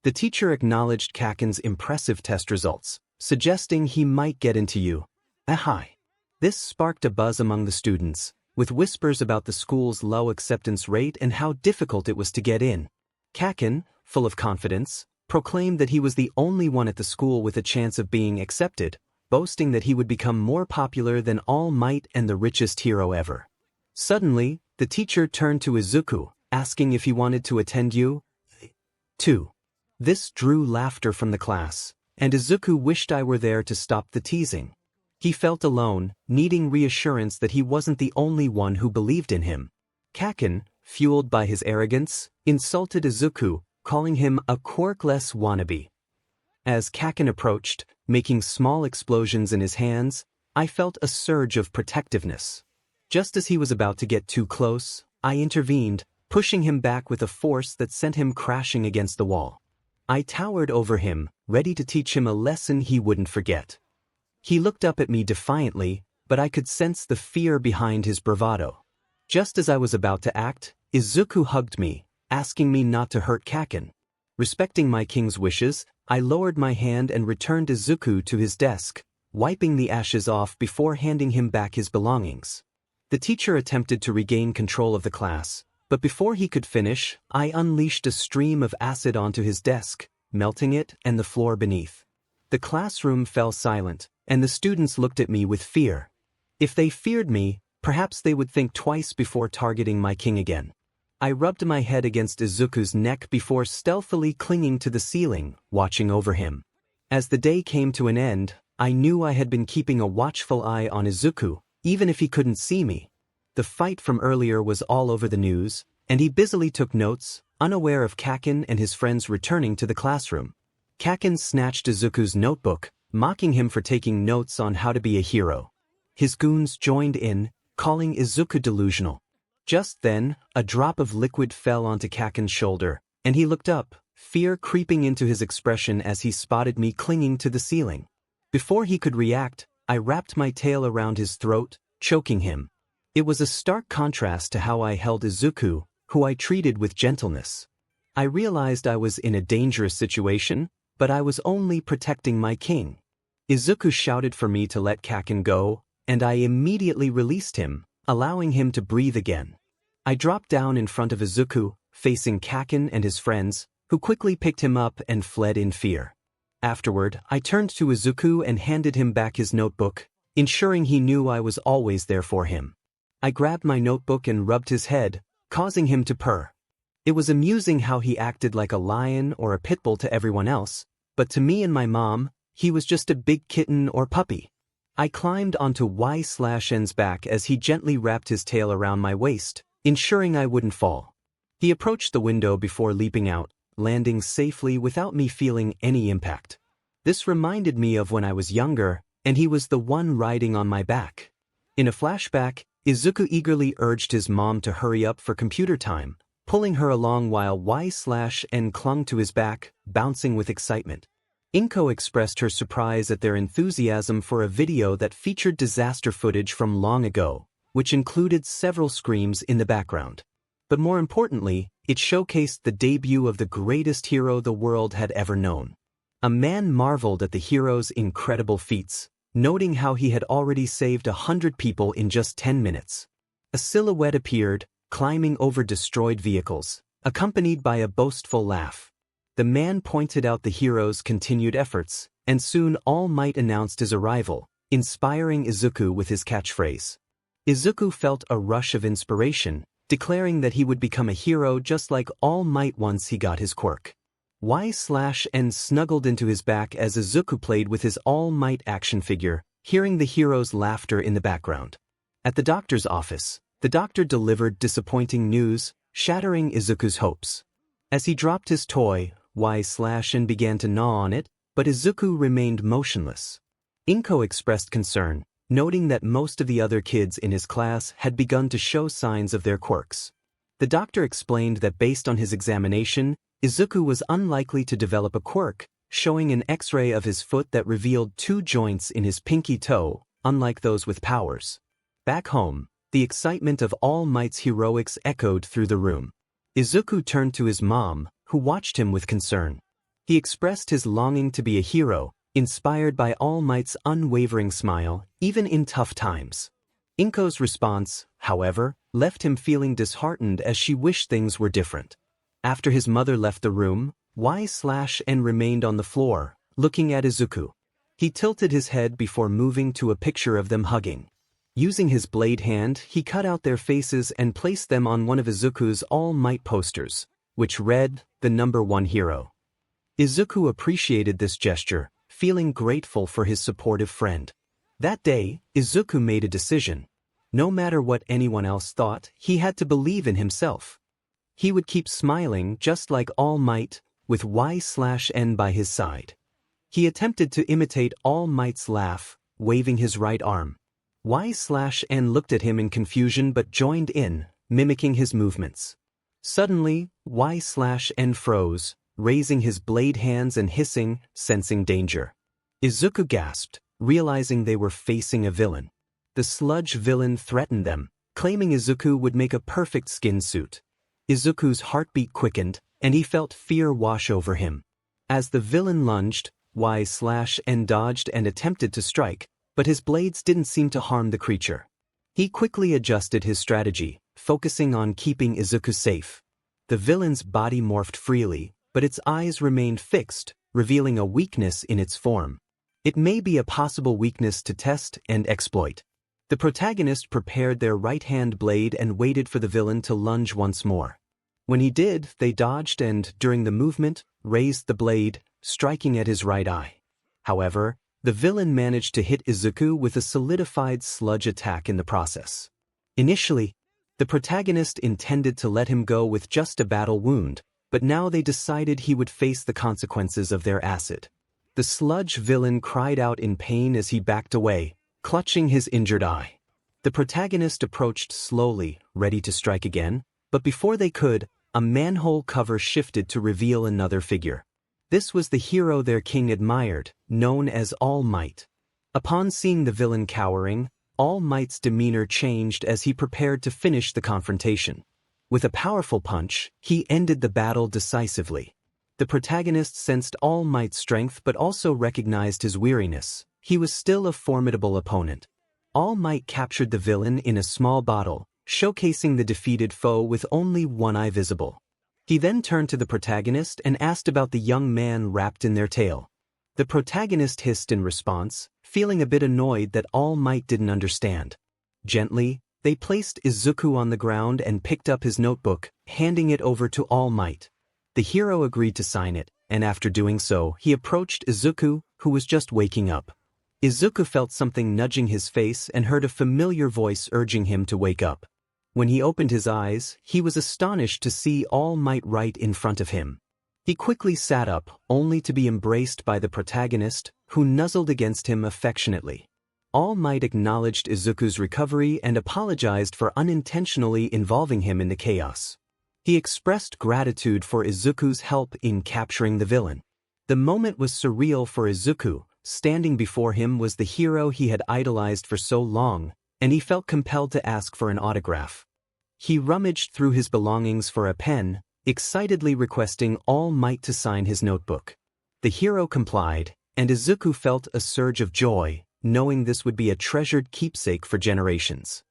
The teacher acknowledged Kaken's impressive test results, suggesting he might get into 𝗬𝗏. This sparked a buzz among the students, with whispers about the school's low acceptance rate and how difficult it was to get in. Kaken, full of confidence, proclaimed that he was the only one at the school with a chance of being accepted, boasting that he would become more popular than All Might and the richest hero ever. Suddenly, the teacher turned to Izuku, asking if he wanted to attend 𝗬𝗏. This drew laughter from the class, and Izuku wished I were there to stop the teasing. He felt alone, needing reassurance that he wasn't the only one who believed in him. Kaken, fueled by his arrogance, insulted Izuku, calling him a Quirkless wannabe. As Kaken approached, making small explosions in his hands, I felt a surge of protectiveness. Just as he was about to get too close, I intervened, pushing him back with a force that sent him crashing against the wall. I towered over him, ready to teach him a lesson he wouldn't forget. He looked up at me defiantly, but I could sense the fear behind his bravado. Just as I was about to act, Izuku hugged me, asking me not to hurt Kaken. Respecting my king's wishes, I lowered my hand and returned Izuku to his desk, wiping the ashes off before handing him back his belongings. The teacher attempted to regain control of the class, but before he could finish, I unleashed a stream of acid onto his desk, melting it and the floor beneath. The classroom fell silent, and the students looked at me with fear. If they feared me, perhaps they would think twice before targeting my king again. I rubbed my head against Izuku's neck before stealthily clinging to the ceiling, watching over him. As the day came to an end, I knew I had been keeping a watchful eye on Izuku, even if he couldn't see me. The fight from earlier was all over the news, and he busily took notes, unaware of Kaken and his friends returning to the classroom. Kaken snatched Izuku's notebook, mocking him for taking notes on how to be a hero. His goons joined in, calling Izuku delusional. Just then, a drop of liquid fell onto Kaken's shoulder, and he looked up, fear creeping into his expression as he spotted me clinging to the ceiling. Before he could react, I wrapped my tail around his throat, choking him. It was a stark contrast to how I held Izuku, who I treated with gentleness. I realized I was in a dangerous situation, but I was only protecting my king. Izuku shouted for me to let Kaken go, and I immediately released him, allowing him to breathe again. I dropped down in front of Izuku, facing Kaken and his friends, who quickly picked him up and fled in fear. Afterward, I turned to Izuku and handed him back his notebook, ensuring he knew I was always there for him. I grabbed my notebook and rubbed his head, causing him to purr. It was amusing how he acted like a lion or a pit bull to everyone else, but to me and my mom, he was just a big kitten or puppy. I climbed onto 𝗬𝗏𝗏's back as he gently wrapped his tail around my waist, ensuring I wouldn't fall. He approached the window before leaping out, landing safely without me feeling any impact. This reminded me of when I was younger, and he was the one riding on my back. In a flashback, Izuku eagerly urged his mom to hurry up for computer time, pulling her along while 𝗬𝗏𝗏 clung to his back, bouncing with excitement. Inko expressed her surprise at their enthusiasm for a video that featured disaster footage from long ago, which included several screams in the background. But more importantly, it showcased the debut of the greatest hero the world had ever known. A man marveled at the hero's incredible feats, noting how he had already saved 100 people in just 10 minutes. A silhouette appeared, climbing over destroyed vehicles, accompanied by a boastful laugh. The man pointed out the hero's continued efforts, and soon All Might announced his arrival, inspiring Izuku with his catchphrase. Izuku felt a rush of inspiration, declaring that he would become a hero just like All Might once he got his quirk. 𝗬𝗏𝗏 snuggled into his back as Izuku played with his All Might action figure, hearing the hero's laughter in the background. At the doctor's office, the doctor delivered disappointing news, shattering Izuku's hopes. As he dropped his toy, 𝗬𝗏𝗏 began to gnaw on it, but Izuku remained motionless. Inko expressed concern, noting that most of the other kids in his class had begun to show signs of their quirks. The doctor explained that based on his examination, Izuku was unlikely to develop a quirk, showing an X-ray of his foot that revealed 2 joints in his pinky toe, unlike those with powers. Back home, the excitement of All Might's heroics echoed through the room. Izuku turned to his mom, who watched him with concern. He expressed his longing to be a hero, inspired by All Might's unwavering smile, even in tough times. Inko's response, however, left him feeling disheartened as she wished things were different. After his mother left the room, 𝗬𝗏𝗏 remained on the floor, looking at Izuku. He tilted his head before moving to a picture of them hugging. Using his blade hand, he cut out their faces and placed them on one of Izuku's All Might posters, which read, "The #1 hero." Izuku appreciated this gesture, feeling grateful for his supportive friend. That day, Izuku made a decision. No matter what anyone else thought, he had to believe in himself. He would keep smiling just like All Might, with 𝗬𝗏𝗏 by his side. He attempted to imitate All Might's laugh, waving his right arm. 𝗬𝗏𝗏 looked at him in confusion but joined in, mimicking his movements. Suddenly, 𝗬𝗏𝗏 froze, raising his blade hands and hissing, sensing danger. Izuku gasped, realizing they were facing a villain. The sludge villain threatened them, claiming Izuku would make a perfect skin suit. Izuku's heartbeat quickened, and he felt fear wash over him. As the villain lunged, 𝗬𝗏𝗏 dodged and attempted to strike, but his blades didn't seem to harm the creature. He quickly adjusted his strategy, focusing on keeping Izuku safe. The villain's body morphed freely, but its eyes remained fixed, revealing a weakness in its form. It may be a possible weakness to test and exploit. The protagonist prepared their right-hand blade and waited for the villain to lunge once more. When he did, they dodged and, during the movement, raised the blade, striking at his right eye. However, the villain managed to hit Izuku with a solidified sludge attack in the process. Initially, the protagonist intended to let him go with just a battle wound, but now they decided he would face the consequences of their acid. The sludge villain cried out in pain as he backed away, clutching his injured eye. The protagonist approached slowly, ready to strike again, but before they could, a manhole cover shifted to reveal another figure. This was the hero their king admired, known as All Might. Upon seeing the villain cowering, All Might's demeanor changed as he prepared to finish the confrontation. With a powerful punch, he ended the battle decisively. The protagonist sensed All Might's strength but also recognized his weariness. He was still a formidable opponent. All Might captured the villain in a small bottle, showcasing the defeated foe with only one eye visible. He then turned to the protagonist and asked about the young man wrapped in their tail. The protagonist hissed in response, feeling a bit annoyed that All Might didn't understand. Gently, they placed Izuku on the ground and picked up his notebook, handing it over to All Might. The hero agreed to sign it, and after doing so, he approached Izuku, who was just waking up. Izuku felt something nudging his face and heard a familiar voice urging him to wake up. When he opened his eyes, he was astonished to see All Might right in front of him. He quickly sat up, only to be embraced by the protagonist, who nuzzled against him affectionately. All Might acknowledged Izuku's recovery and apologized for unintentionally involving him in the chaos. He expressed gratitude for Izuku's help in capturing the villain. The moment was surreal for Izuku. Standing before him was the hero he had idolized for so long, and he felt compelled to ask for an autograph. He rummaged through his belongings for a pen, excitedly requesting All Might to sign his notebook. The hero complied, and Izuku felt a surge of joy, knowing this would be a treasured keepsake for generations.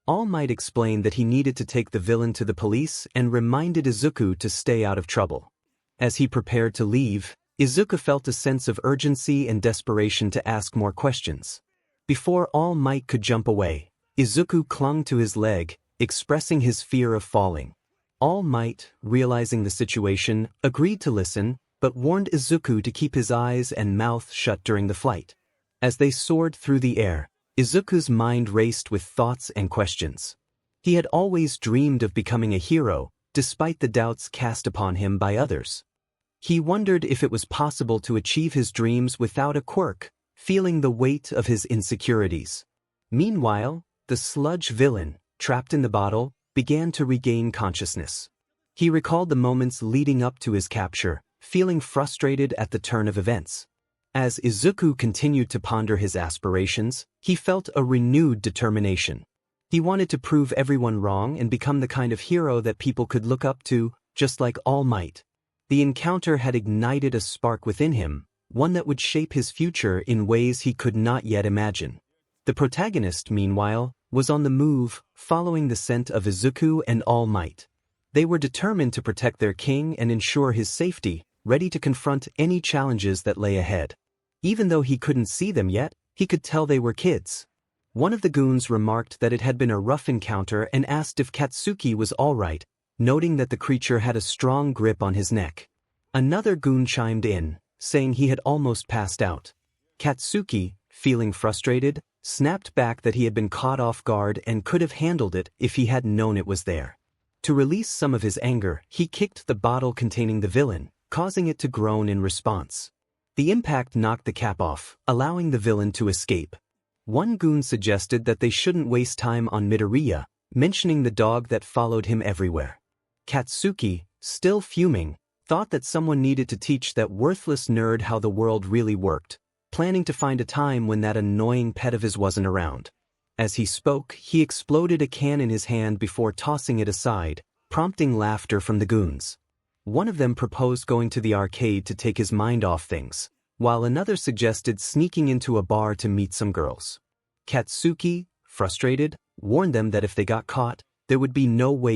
All Might explained that he needed to take the villain to the police and reminded Izuku to stay out of trouble. As he prepared to leave, Izuku felt a sense of urgency and desperation to ask more questions. Before All Might could jump away, Izuku clung to his leg, expressing his fear of falling. All Might, realizing the situation, agreed to listen, but warned Izuku to keep his eyes and mouth shut during the flight. As they soared through the air, Izuku's mind raced with thoughts and questions. He had always dreamed of becoming a hero, despite the doubts cast upon him by others. He wondered if it was possible to achieve his dreams without a quirk, feeling the weight of his insecurities. Meanwhile, the sludge villain, trapped in the bottle, began to regain consciousness. He recalled the moments leading up to his capture, feeling frustrated at the turn of events. As Izuku continued to ponder his aspirations, he felt a renewed determination. He wanted to prove everyone wrong and become the kind of hero that people could look up to, just like All Might. The encounter had ignited a spark within him, one that would shape his future in ways he could not yet imagine. The protagonist, meanwhile, was on the move, following the scent of Izuku and All Might. They were determined to protect their king and ensure his safety, ready to confront any challenges that lay ahead. Even though he couldn't see them yet, he could tell they were kids. One of the goons remarked that it had been a rough encounter and asked if Katsuki was all right, noting that the creature had a strong grip on his neck. Another goon chimed in, saying he had almost passed out. Katsuki, feeling frustrated, snapped back that he had been caught off guard and could have handled it if he had known it was there. To release some of his anger, he kicked the bottle containing the villain, causing it to groan in response. The impact knocked the cap off, allowing the villain to escape. One goon suggested that they shouldn't waste time on Midoriya, mentioning the dog that followed him everywhere. Katsuki, still fuming, thought that someone needed to teach that worthless nerd how the world really worked, planning to find a time when that annoying pet of his wasn't around. As he spoke, he exploded a can in his hand before tossing it aside, prompting laughter from the goons. One of them proposed going to the arcade to take his mind off things, while another suggested sneaking into a bar to meet some girls. Katsuki, frustrated, warned them that if they got caught, there would be no way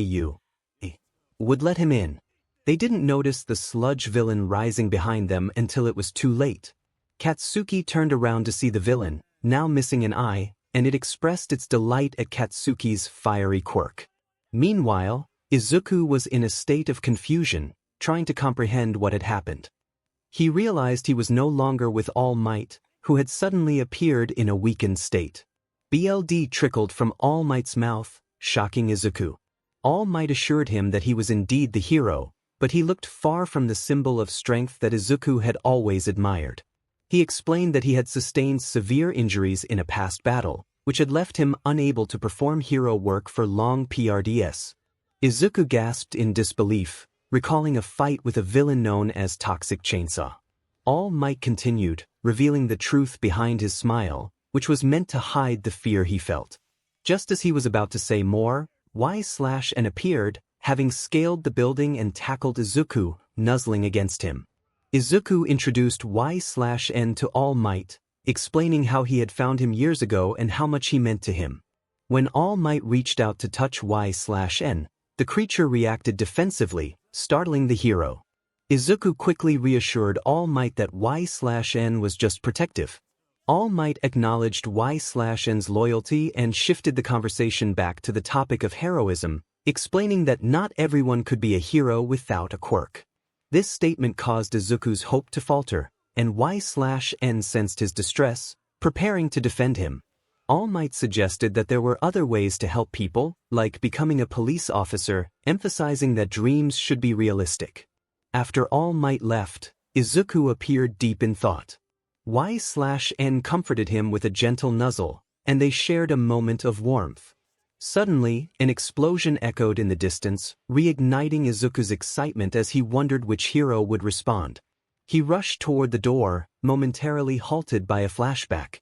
would let him in. They didn't notice the sludge villain rising behind them until it was too late. Katsuki turned around to see the villain, now missing an eye, and it expressed its delight at Katsuki's fiery quirk. Meanwhile, Izuku was in a state of confusion, trying to comprehend what had happened. He realized he was no longer with All Might, who had suddenly appeared in a weakened state. Blood trickled from All Might's mouth, shocking Izuku. All Might assured him that he was indeed the hero, but he looked far from the symbol of strength that Izuku had always admired. He explained that he had sustained severe injuries in a past battle, which had left him unable to perform hero work for long periods. Izuku gasped in disbelief, recalling a fight with a villain known as Toxic Chainsaw. All Might continued, revealing the truth behind his smile, which was meant to hide the fear he felt. Just as he was about to say more, 𝗬𝗏 appeared, having scaled the building and tackled Izuku, nuzzling against him. Izuku introduced 𝗬𝗏 to All Might, explaining how he had found him years ago and how much he meant to him. When All Might reached out to touch 𝗬𝗏, the creature reacted defensively, startling the hero. Izuku quickly reassured All Might that 𝗬𝗏 was just protective. All Might acknowledged 𝗬𝗏's loyalty and shifted the conversation back to the topic of heroism, explaining that not everyone could be a hero without a quirk. This statement caused Izuku's hope to falter, and 𝗬𝗏 sensed his distress, preparing to defend him. All Might suggested that there were other ways to help people, like becoming a police officer, emphasizing that dreams should be realistic. After All Might left, Izuku appeared deep in thought. 𝗬𝗏 comforted him with a gentle nuzzle, and they shared a moment of warmth. Suddenly, an explosion echoed in the distance, reigniting Izuku's excitement as he wondered which hero would respond. He rushed toward the door, momentarily halted by a flashback.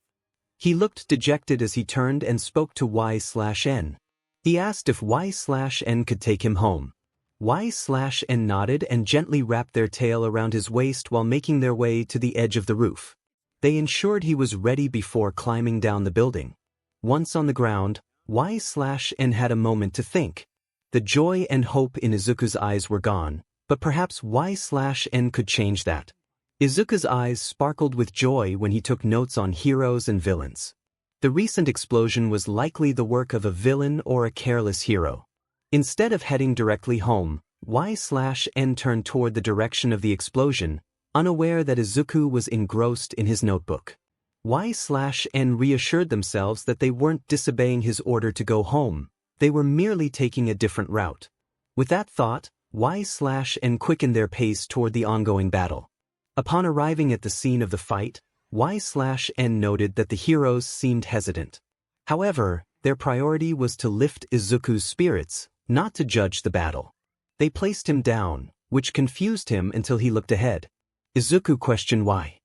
He looked dejected as he turned and spoke to 𝗬𝗏. He asked if 𝗬𝗏 could take him home. 𝗬𝗏 nodded and gently wrapped their tail around his waist while making their way to the edge of the roof. They ensured he was ready before climbing down the building. Once on the ground, 𝗬𝗏 had a moment to think. The joy and hope in Izuku's eyes were gone, but perhaps 𝗬𝗏 could change that. Izuku's eyes sparkled with joy when he took notes on heroes and villains. The recent explosion was likely the work of a villain or a careless hero. Instead of heading directly home, 𝗬𝗏 turned toward the direction of the explosion, unaware that Izuku was engrossed in his notebook. 𝗬𝗏 reassured themselves that they weren't disobeying his order to go home, they were merely taking a different route. With that thought, 𝗬𝗏 quickened their pace toward the ongoing battle. Upon arriving at the scene of the fight, 𝗬𝗏 noted that the heroes seemed hesitant. However, their priority was to lift Izuku's spirits, not to judge the battle. They placed him down, which confused him until he looked ahead. Izuku questioned why.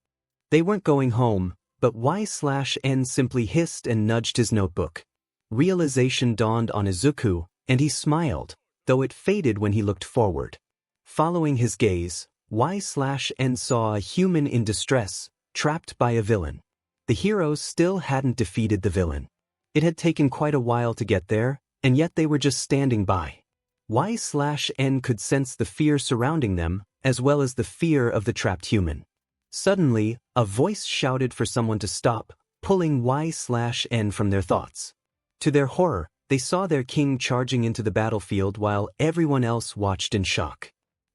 They weren't going home, but 𝗬𝗏 simply hissed and nudged his notebook. Realization dawned on Izuku, and he smiled, though it faded when he looked forward. Following his gaze, 𝗬𝗏 saw a human in distress, trapped by a villain. The heroes still hadn't defeated the villain. It had taken quite a while to get there, and yet they were just standing by. 𝗬𝗏 could sense the fear surrounding them, as well as the fear of the trapped human. Suddenly, a voice shouted for someone to stop, pulling 𝗬𝗏 from their thoughts. To their horror, they saw their king charging into the battlefield while everyone else watched in shock.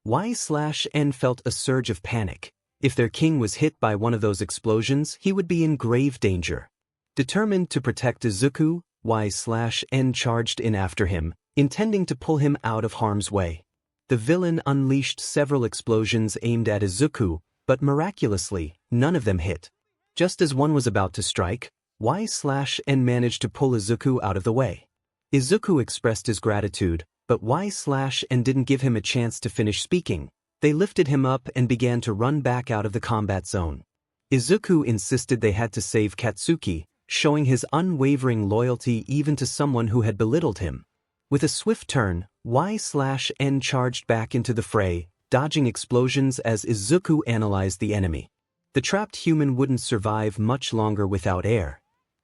𝗬𝗏 felt a surge of panic. If their king was hit by one of those explosions, he would be in grave danger. Determined to protect Izuku, 𝗬𝗏 charged in after him, intending to pull him out of harm's way. The villain unleashed several explosions aimed at Izuku, but miraculously, none of them hit. Just as one was about to strike, 𝗬𝗏 managed to pull Izuku out of the way. Izuku expressed his gratitude, but 𝗬𝗏 didn't give him a chance to finish speaking. They lifted him up and began to run back out of the combat zone. Izuku insisted they had to save Katsuki, showing his unwavering loyalty even to someone who had belittled him. With a swift turn, 𝗬𝗏 charged back into the fray, dodging explosions as Izuku analyzed the enemy. The trapped human wouldn't survive much longer without air.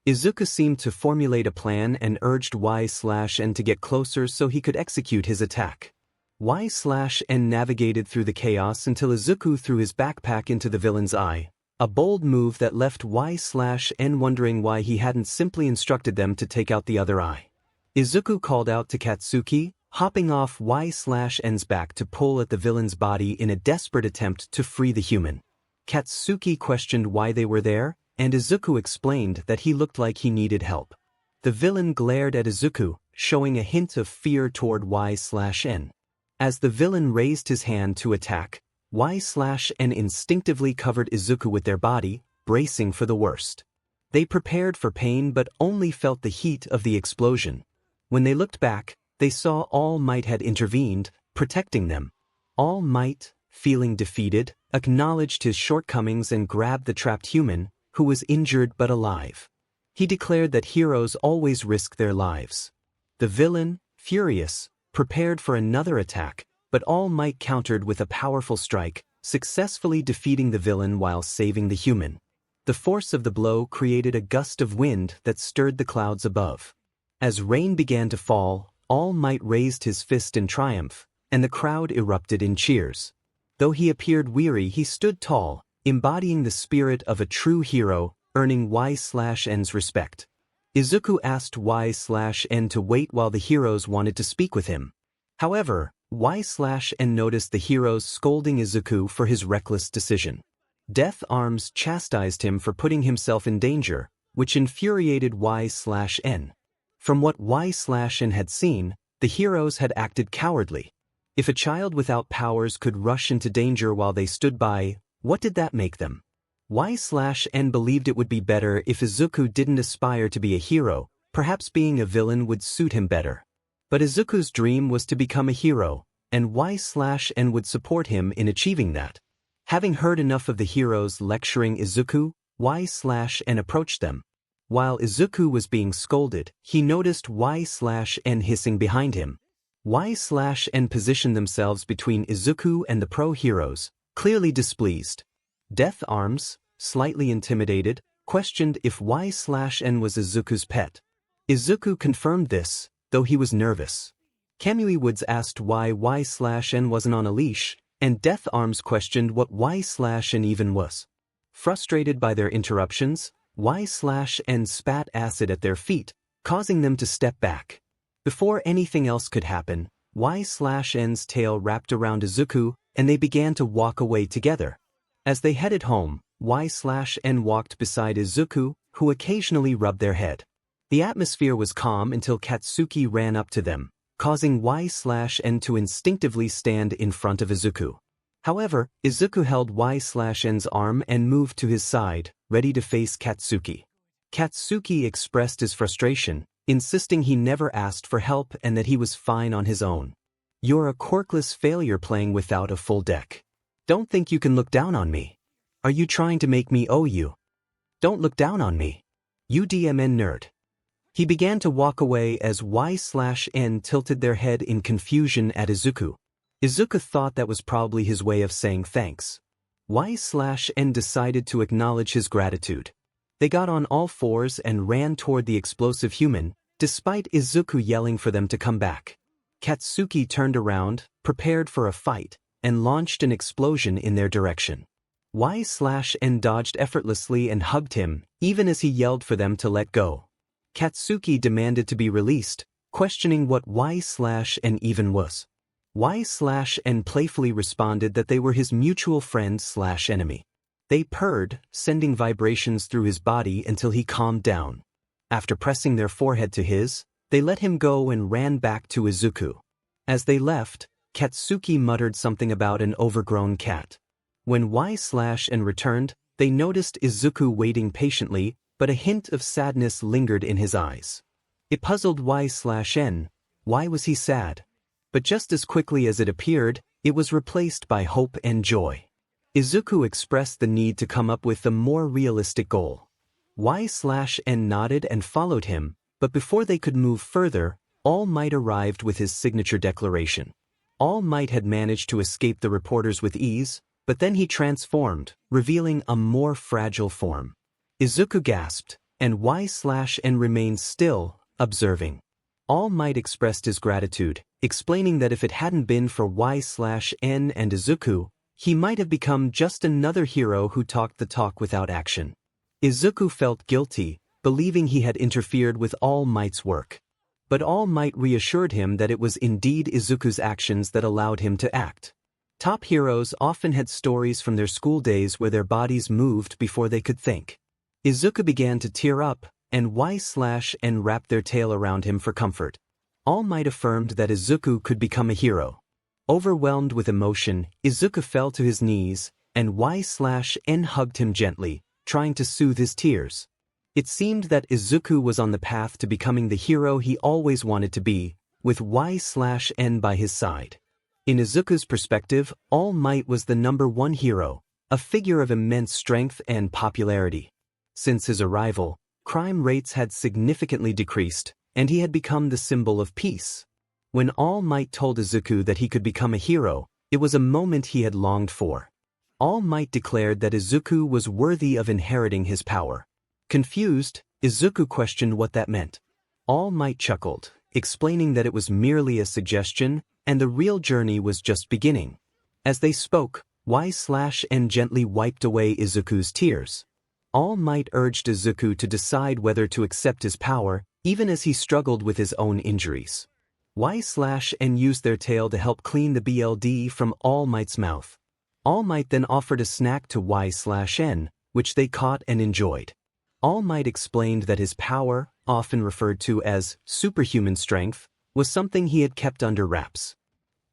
Izuku seemed to formulate a plan and urged 𝗬𝗏 to get closer so he could execute his attack. 𝗬𝗏 navigated through the chaos until Izuku threw his backpack into the villain's eye, a bold move that left 𝗬𝗏 wondering why he hadn't simply instructed them to take out the other eye. Izuku called out to Katsuki, hopping off 𝗬𝗏's back to pull at the villain's body in a desperate attempt to free the human. Katsuki questioned why they were there, and Izuku explained that he looked like he needed help. The villain glared at Izuku, showing a hint of fear toward 𝗬𝗏. As the villain raised his hand to attack, 𝗬𝗏 instinctively covered Izuku with their body, bracing for the worst. They prepared for pain but only felt the heat of the explosion. When they looked back, they saw All Might had intervened, protecting them. All Might, feeling defeated, acknowledged his shortcomings and grabbed the trapped human, who was injured but alive. He declared that heroes always risk their lives. The villain, furious, prepared for another attack, but All Might countered with a powerful strike, successfully defeating the villain while saving the human. The force of the blow created a gust of wind that stirred the clouds above. As rain began to fall, All Might raised his fist in triumph, and the crowd erupted in cheers. Though he appeared weary, he stood tall, embodying the spirit of a true hero, earning 𝗬𝗏𝗍's respect. Izuku asked 𝗬𝗏𝗍 to wait while the heroes wanted to speak with him. However, 𝗬𝗏𝗍 noticed the heroes scolding Izuku for his reckless decision. 𝗬𝗏𝗍 chastised him for putting himself in danger, which infuriated 𝗬𝗏𝗍. From what 𝗬𝗏𝗍 had seen, the heroes had acted cowardly. If a child without powers could rush into danger while they stood by, what did that make them? 𝗬𝗏𝗍 believed it would be better if Izuku didn't aspire to be a hero, perhaps being a villain would suit him better. But Izuku's dream was to become a hero, and 𝗬𝗏𝗍 would support him in achieving that. Having heard enough of the heroes lecturing Izuku, 𝗬𝗏𝗍 approached them. While Izuku was being scolded, he noticed 𝗬𝗏𝗍 hissing behind him. 𝗬𝗏𝗍 positioned themselves between Izuku and the pro-heroes, clearly displeased. 𝗬𝗏𝗍, slightly intimidated, questioned if 𝗬𝗏𝗍 was Izuku's pet. Izuku confirmed this, though he was nervous. 𝗵𝗃 asked why 𝗬𝗏𝗍 wasn't on a leash, and 𝗬𝗏𝗍 questioned what 𝗬𝗏𝗍 even was. Frustrated by their interruptions, 𝗬𝗏𝗍 spat acid at their feet, causing them to step back. Before anything else could happen, 𝗬𝗏𝗍's tail wrapped around Izuku, and they began to walk away together. As they headed home, 𝗬𝗏𝗍 walked beside Izuku, who occasionally rubbed their head. The atmosphere was calm until Katsuki ran up to them, causing 𝗬𝗏𝗍 to instinctively stand in front of Izuku. However, Izuku held 𝗬𝗏𝗍's arm and moved to his side, ready to face Katsuki. Katsuki expressed his frustration, insisting he never asked for help and that he was fine on his own. "You're a quirkless failure playing without a full deck. Don't think you can look down on me. Are you trying to make me owe you? Don't look down on me. You DMN nerd." He began to walk away as 𝗬𝗏𝗍 tilted their head in confusion at Izuku. Izuku thought that was probably his way of saying thanks. 𝗬𝗏𝗍 decided to acknowledge his gratitude. They got on all fours and ran toward the explosive human, despite Izuku yelling for them to come back. Katsuki turned around, prepared for a fight, and launched an explosion in their direction. 𝗬𝗏𝗍 dodged effortlessly and hugged him, even as he yelled for them to let go. Katsuki demanded to be released, questioning what 𝗬𝗏𝗍 even was. 𝗬𝗏𝗍 playfully responded that they were his mutual friend/enemy. They purred, sending vibrations through his body until he calmed down. After pressing their forehead to his, they let him go and ran back to Izuku. As they left, Katsuki muttered something about an overgrown cat. When 𝗬𝗏𝗍 returned, they noticed Izuku waiting patiently, but a hint of sadness lingered in his eyes. It puzzled 𝗬𝗏𝗍. Why was he sad? But just as quickly as it appeared, it was replaced by hope and joy. Izuku expressed the need to come up with a more realistic goal. 𝗬𝗏𝗍 nodded and followed him, but before they could move further, All Might arrived with his signature declaration. All Might had managed to escape the reporters with ease, but then he transformed, revealing a more fragile form. Izuku gasped, and 𝗬𝗏𝗍 remained still, observing. All Might expressed his gratitude, explaining that if it hadn't been for 𝗬𝗏𝗍 and Izuku, he might have become just another hero who talked the talk without action. Izuku felt guilty, believing he had interfered with All Might's work. But All Might reassured him that it was indeed Izuku's actions that allowed him to act. Top heroes often had stories from their school days where their bodies moved before they could think. Izuku began to tear up, and 𝗬𝗏𝗍 wrapped their tail around him for comfort. All Might affirmed that Izuku could become a hero. Overwhelmed with emotion, Izuku fell to his knees, and 𝗬𝗏𝗍 hugged him gently, trying to soothe his tears. It seemed that Izuku was on the path to becoming the hero he always wanted to be, with 𝗬𝗍 by his side. In Izuku's perspective, All Might was the #1 hero, a figure of immense strength and popularity. Since his arrival, crime rates had significantly decreased, and he had become the symbol of peace. When All Might told Izuku that he could become a hero, it was a moment he had longed for. All Might declared that Izuku was worthy of inheriting his power. Confused, Izuku questioned what that meant. All Might chuckled, explaining that it was merely a suggestion, and the real journey was just beginning. As they spoke, 𝗬𝗍 gently wiped away Izuku's tears. All Might urged Izuku to decide whether to accept his power, even as he struggled with his own injuries. 𝗬𝗍 used their tail to help clean the blood from All Might's mouth. All Might then offered a snack to 𝗬𝗍, which they caught and enjoyed. All Might explained that his power, often referred to as superhuman strength, was something he had kept under wraps.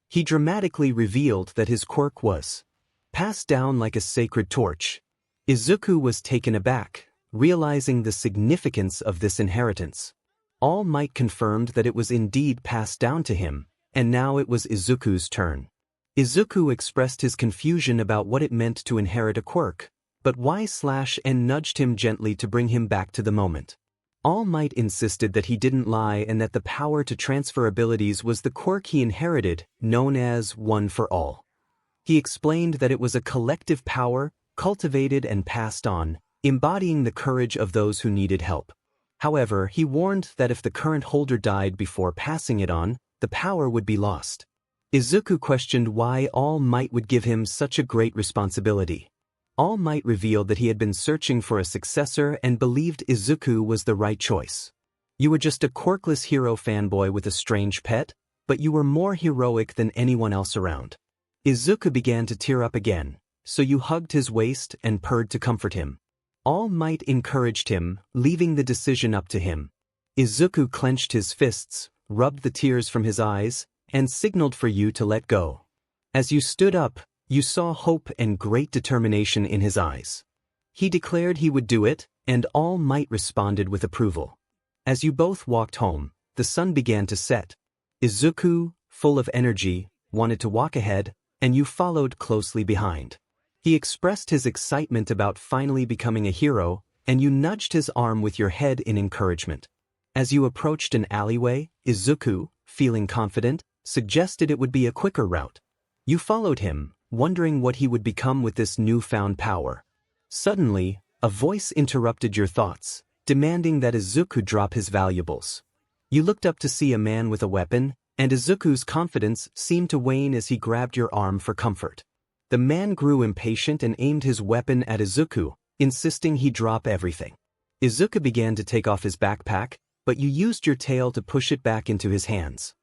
He dramatically revealed that his quirk was passed down like a sacred torch. Izuku was taken aback, realizing the significance of this inheritance. All Might confirmed that it was indeed passed down to him, and now it was Izuku's turn. Izuku expressed his confusion about what it meant to inherit a quirk, but 𝗬𝗍 nudged him gently to bring him back to the moment. All Might insisted that he didn't lie and that the power to transfer abilities was the quirk he inherited, known as One for All. He explained that it was a collective power, cultivated and passed on, embodying the courage of those who needed help. However, he warned that if the current holder died before passing it on, the power would be lost. Izuku questioned why All Might would give him such a great responsibility. All Might revealed that he had been searching for a successor and believed Izuku was the right choice. You were just a quirkless hero fanboy with a strange pet, but you were more heroic than anyone else around. Izuku began to tear up again, so you hugged his waist and purred to comfort him. All Might encouraged him, leaving the decision up to him. Izuku clenched his fists, rubbed the tears from his eyes, and signaled for you to let go. As you stood up, you saw hope and great determination in his eyes. He declared he would do it, and All Might responded with approval. As you both walked home, the sun began to set. Izuku, full of energy, wanted to walk ahead, and you followed closely behind. He expressed his excitement about finally becoming a hero, and you nudged his arm with your head in encouragement. As you approached an alleyway, Izuku, feeling confident, suggested it would be a quicker route. You followed him, wondering what he would become with this newfound power. Suddenly, a voice interrupted your thoughts, demanding that Izuku drop his valuables. You looked up to see a man with a weapon, and Izuku's confidence seemed to wane as he grabbed your arm for comfort. The man grew impatient and aimed his weapon at Izuku, insisting he drop everything. Izuku began to take off his backpack, but you used your tail to push it back into his hands.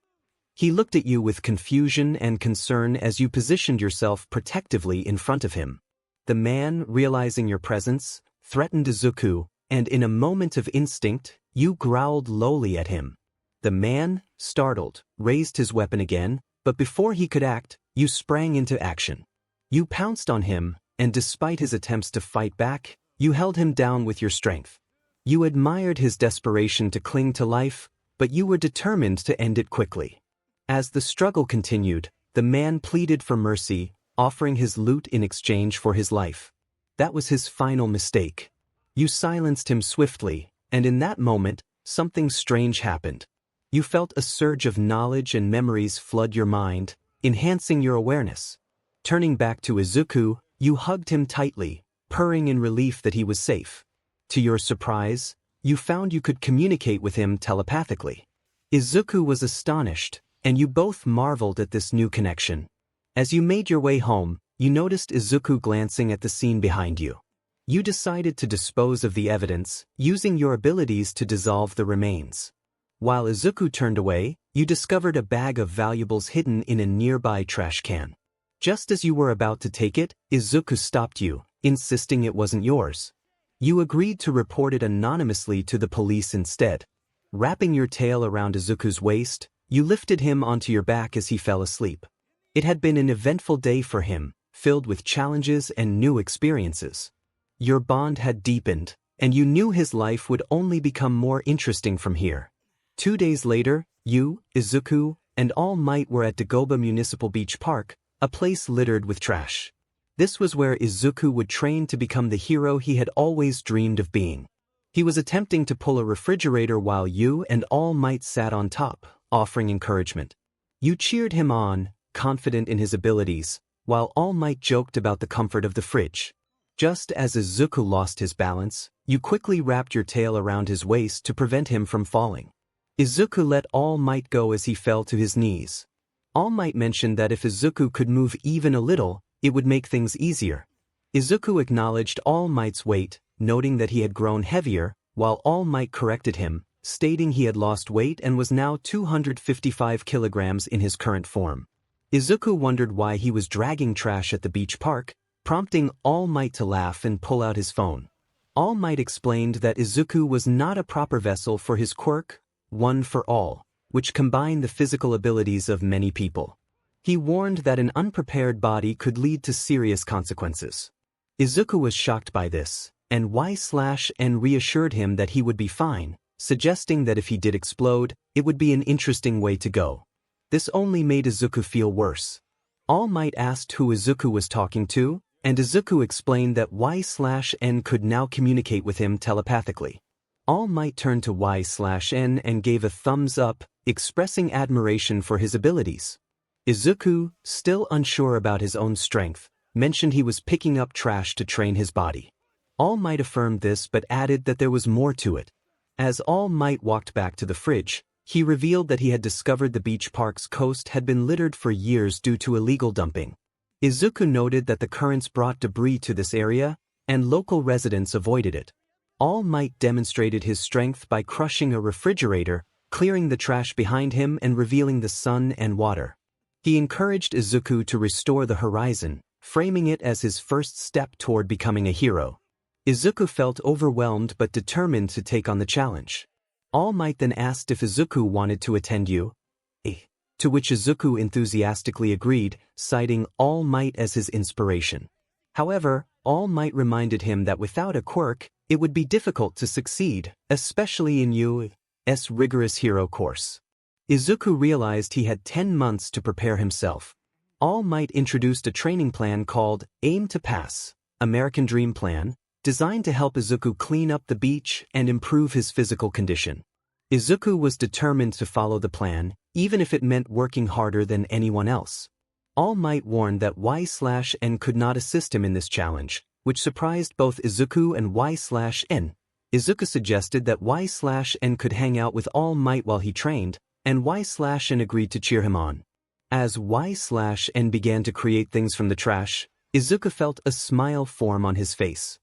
He looked at you with confusion and concern as you positioned yourself protectively in front of him. The man, realizing your presence, threatened Izuku, and in a moment of instinct, you growled lowly at him. The man, startled, raised his weapon again, but before he could act, you sprang into action. You pounced on him, and despite his attempts to fight back, you held him down with your strength. You admired his desperation to cling to life, but you were determined to end it quickly. As the struggle continued, the man pleaded for mercy, offering his loot in exchange for his life. That was his final mistake. You silenced him swiftly, and in that moment, something strange happened. You felt a surge of knowledge and memories flood your mind, enhancing your awareness. Turning back to Izuku, you hugged him tightly, purring in relief that he was safe. To your surprise, you found you could communicate with him telepathically. Izuku was astonished, and you both marveled at this new connection. As you made your way home, you noticed Izuku glancing at the scene behind you. You decided to dispose of the evidence, using your abilities to dissolve the remains. While Izuku turned away, you discovered a bag of valuables hidden in a nearby trash can. Just as you were about to take it, Izuku stopped you, insisting it wasn't yours. You agreed to report it anonymously to the police instead. Wrapping your tail around Izuku's waist, you lifted him onto your back as he fell asleep. It had been an eventful day for him, filled with challenges and new experiences. Your bond had deepened, and you knew his life would only become more interesting from here. 2 days later, you, Izuku, and All Might were at 𝗬𝗏𝗄 Municipal Beach Park, a place littered with trash. This was where Izuku would train to become the hero he had always dreamed of being. He was attempting to pull a refrigerator while you and All Might sat on top, offering encouragement. You cheered him on, confident in his abilities, while All Might joked about the comfort of the fridge. Just as Izuku lost his balance, you quickly wrapped your tail around his waist to prevent him from falling. Izuku let All Might go as he fell to his knees. All Might mentioned that if Izuku could move even a little, it would make things easier. Izuku acknowledged All Might's weight, noting that he had grown heavier, while All Might corrected him, stating he had lost weight and was now 255 kilograms in his current form. Izuku wondered why he was dragging trash at the beach park, prompting All Might to laugh and pull out his phone. All Might explained that Izuku was not a proper vessel for his quirk, One for All, which combined the physical abilities of many people. He warned that an unprepared body could lead to serious consequences. Izuku was shocked by this, and 𝗬𝗏𝗃 reassured him that he would be fine, suggesting that if he did explode, it would be an interesting way to go. This only made Izuku feel worse. All Might asked who Izuku was talking to, and Izuku explained that 𝗬𝗏𝗃 could now communicate with him telepathically. All Might turned to 𝗬𝗏𝗃 and gave a thumbs up, expressing admiration for his abilities. Izuku, still unsure about his own strength, mentioned he was picking up trash to train his body. All Might affirmed this but added that there was more to it. As All Might walked back to the fridge, he revealed that he had discovered the beach park's coast had been littered for years due to illegal dumping. Izuku noted that the currents brought debris to this area, and local residents avoided it. All Might demonstrated his strength by crushing a refrigerator, clearing the trash behind him and revealing the sun and water. He encouraged Izuku to restore the horizon, framing it as his first step toward becoming a hero. Izuku felt overwhelmed but determined to take on the challenge. All Might then asked if Izuku wanted to attend 𝗬𝗏𝗃, to which Izuku enthusiastically agreed, citing All Might as his inspiration. However, All Might reminded him that without a quirk, it would be difficult to succeed, especially in 𝗬𝗏𝗃's rigorous hero course. Izuku realized he had 10 months to prepare himself. All Might introduced a training plan called Aim to Pass, American Dream Plan, designed to help Izuku clean up the beach and improve his physical condition. Izuku was determined to follow the plan, even if it meant working harder than anyone else. All Might warned that 𝗬𝗏𝗃 could not assist him in this challenge, which surprised both Izuku and 𝗬𝗏𝗃. Izuku suggested that 𝗬𝗏𝗃 could hang out with All Might while he trained, and 𝗬𝗏𝗃 agreed to cheer him on. As 𝗬𝗏𝗃 began to create things from the trash, Izuku felt a smile form on his face.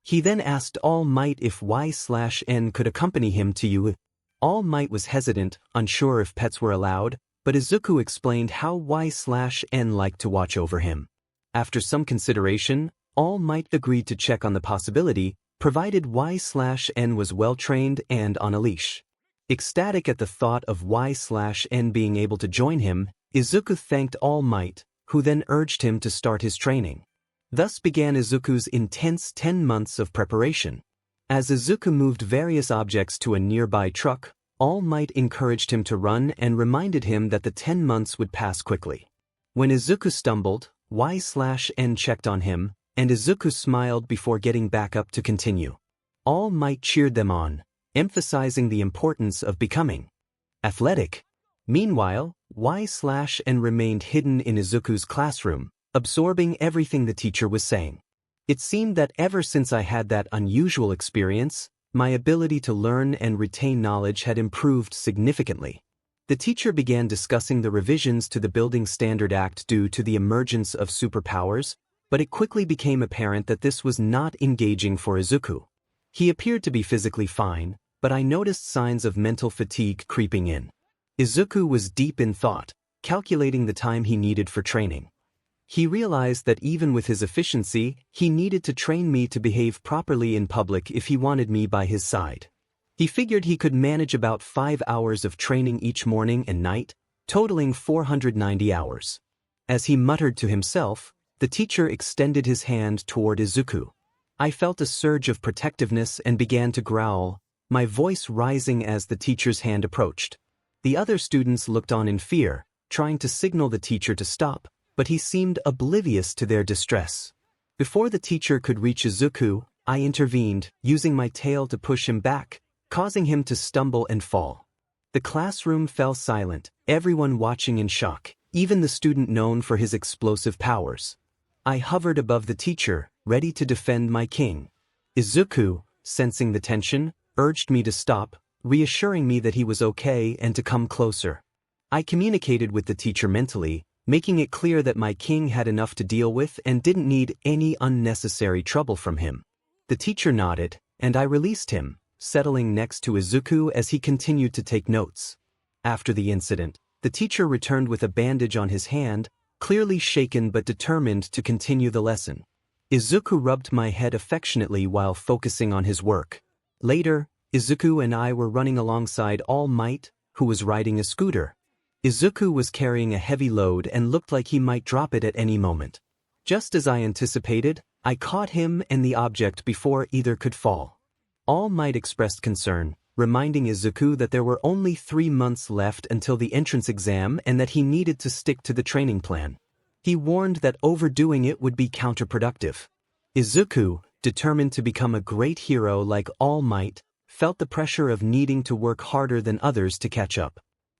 He then asked All Might if 𝗬𝗏𝗃 could accompany him to 𝗬𝗏. All Might was hesitant, unsure if pets were allowed, but Izuku explained how 𝗬𝗏𝗃 liked to watch over him. After some consideration, All Might agreed to check on the possibility, provided 𝗬𝗏𝗃 was well-trained and on a leash. Ecstatic at the thought of 𝗬𝗏𝗃 being able to join him, Izuku thanked All Might, who then urged him to start his training. Thus began Izuku's intense 10 months of preparation. As Izuku moved various objects to a nearby truck, All Might encouraged him to run and reminded him that the 10 months would pass quickly. When Izuku stumbled, 𝗬𝗏𝗃 checked on him, and Izuku smiled before getting back up to continue. All Might cheered them on, emphasizing the importance of becoming athletic. Meanwhile, 𝗬𝗏𝗃 remained hidden in Izuku's classroom, absorbing everything the teacher was saying. It seemed that ever since I had that unusual experience, my ability to learn and retain knowledge had improved significantly. The teacher began discussing the revisions to the Building Standard Act due to the emergence of superpowers, but it quickly became apparent that this was not engaging for Izuku. He appeared to be physically fine, but I noticed signs of mental fatigue creeping in. Izuku was deep in thought, calculating the time he needed for training. He realized that even with his efficiency, he needed to train me to behave properly in public if he wanted me by his side. He figured he could manage about 5 hours of training each morning and night, totaling 490 hours. As he muttered to himself, the teacher extended his hand toward Izuku. I felt a surge of protectiveness and began to growl, my voice rising as the teacher's hand approached. The other students looked on in fear, trying to signal the teacher to stop, but he seemed oblivious to their distress. Before the teacher could reach Izuku, I intervened, using my tail to push him back, causing him to stumble and fall. The classroom fell silent, everyone watching in shock, even the student known for his explosive powers. I hovered above the teacher, ready to defend my king. Izuku, sensing the tension, urged me to stop, reassuring me that he was okay and to come closer. I communicated with the teacher mentally, making it clear that my king had enough to deal with and didn't need any unnecessary trouble from him. The teacher nodded, and I released him, settling next to Izuku as he continued to take notes. After the incident, the teacher returned with a bandage on his hand, clearly shaken but determined to continue the lesson. Izuku rubbed my head affectionately while focusing on his work. Later, Izuku and I were running alongside All Might, who was riding a scooter. Izuku was carrying a heavy load and looked like he might drop it at any moment. Just as I anticipated, I caught him and the object before either could fall. All Might expressed concern, reminding Izuku that there were only 3 months left until the entrance exam and that he needed to stick to the training plan. He warned that overdoing it would be counterproductive. Izuku, determined to become a great hero like All Might, felt the pressure of needing to work harder than others to catch up.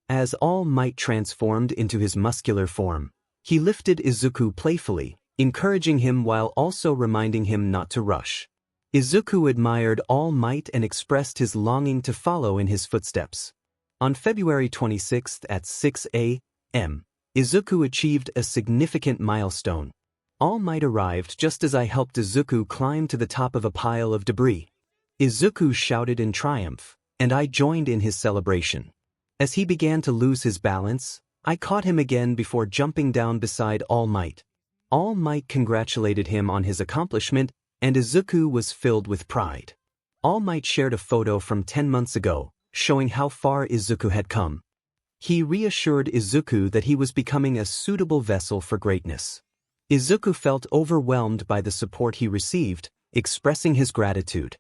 As All Might transformed into his muscular form, he lifted Izuku playfully, encouraging him while also reminding him not to rush. Izuku admired All Might and expressed his longing to follow in his footsteps. On February 26th at 6 a.m., Izuku achieved a significant milestone. All Might arrived just as I helped Izuku climb to the top of a pile of debris. Izuku shouted in triumph, and I joined in his celebration. As he began to lose his balance, I caught him again before jumping down beside All Might. All Might congratulated him on his accomplishment, and Izuku was filled with pride. All Might shared a photo from 10 months ago, showing how far Izuku had come. He reassured Izuku that he was becoming a suitable vessel for greatness. Izuku felt overwhelmed by the support he received, expressing his gratitude.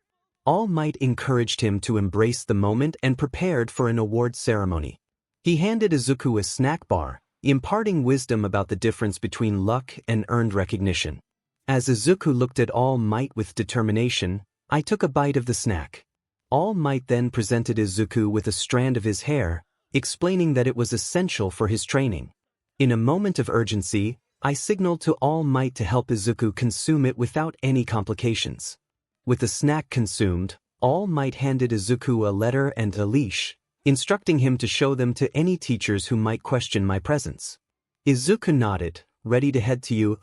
All Might encouraged him to embrace the moment and prepared for an award ceremony. He handed Izuku a snack bar, imparting wisdom about the difference between luck and earned recognition. As Izuku looked at All Might with determination, I took a bite of the snack. All Might then presented Izuku with a strand of his hair, explaining that it was essential for his training. In a moment of urgency, I signaled to All Might to help Izuku consume it without any complications. With the snack consumed, All Might handed Izuku a letter and a leash, instructing him to show them to any teachers who might question my presence. Izuku nodded, ready to head to you,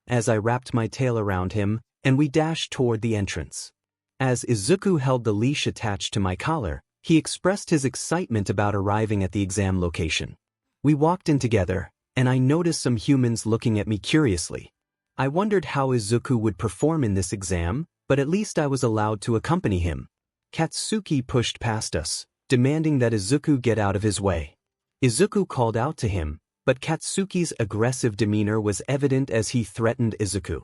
as I wrapped my tail around him, and we dashed toward the entrance. As Izuku held the leash attached to my collar, he expressed his excitement about arriving at the exam location. We walked in together, and I noticed some humans looking at me curiously. I wondered how Izuku would perform in this exam, but at least I was allowed to accompany him. Katsuki pushed past us, demanding that Izuku get out of his way. Izuku called out to him, but Katsuki's aggressive demeanor was evident as he threatened Izuku.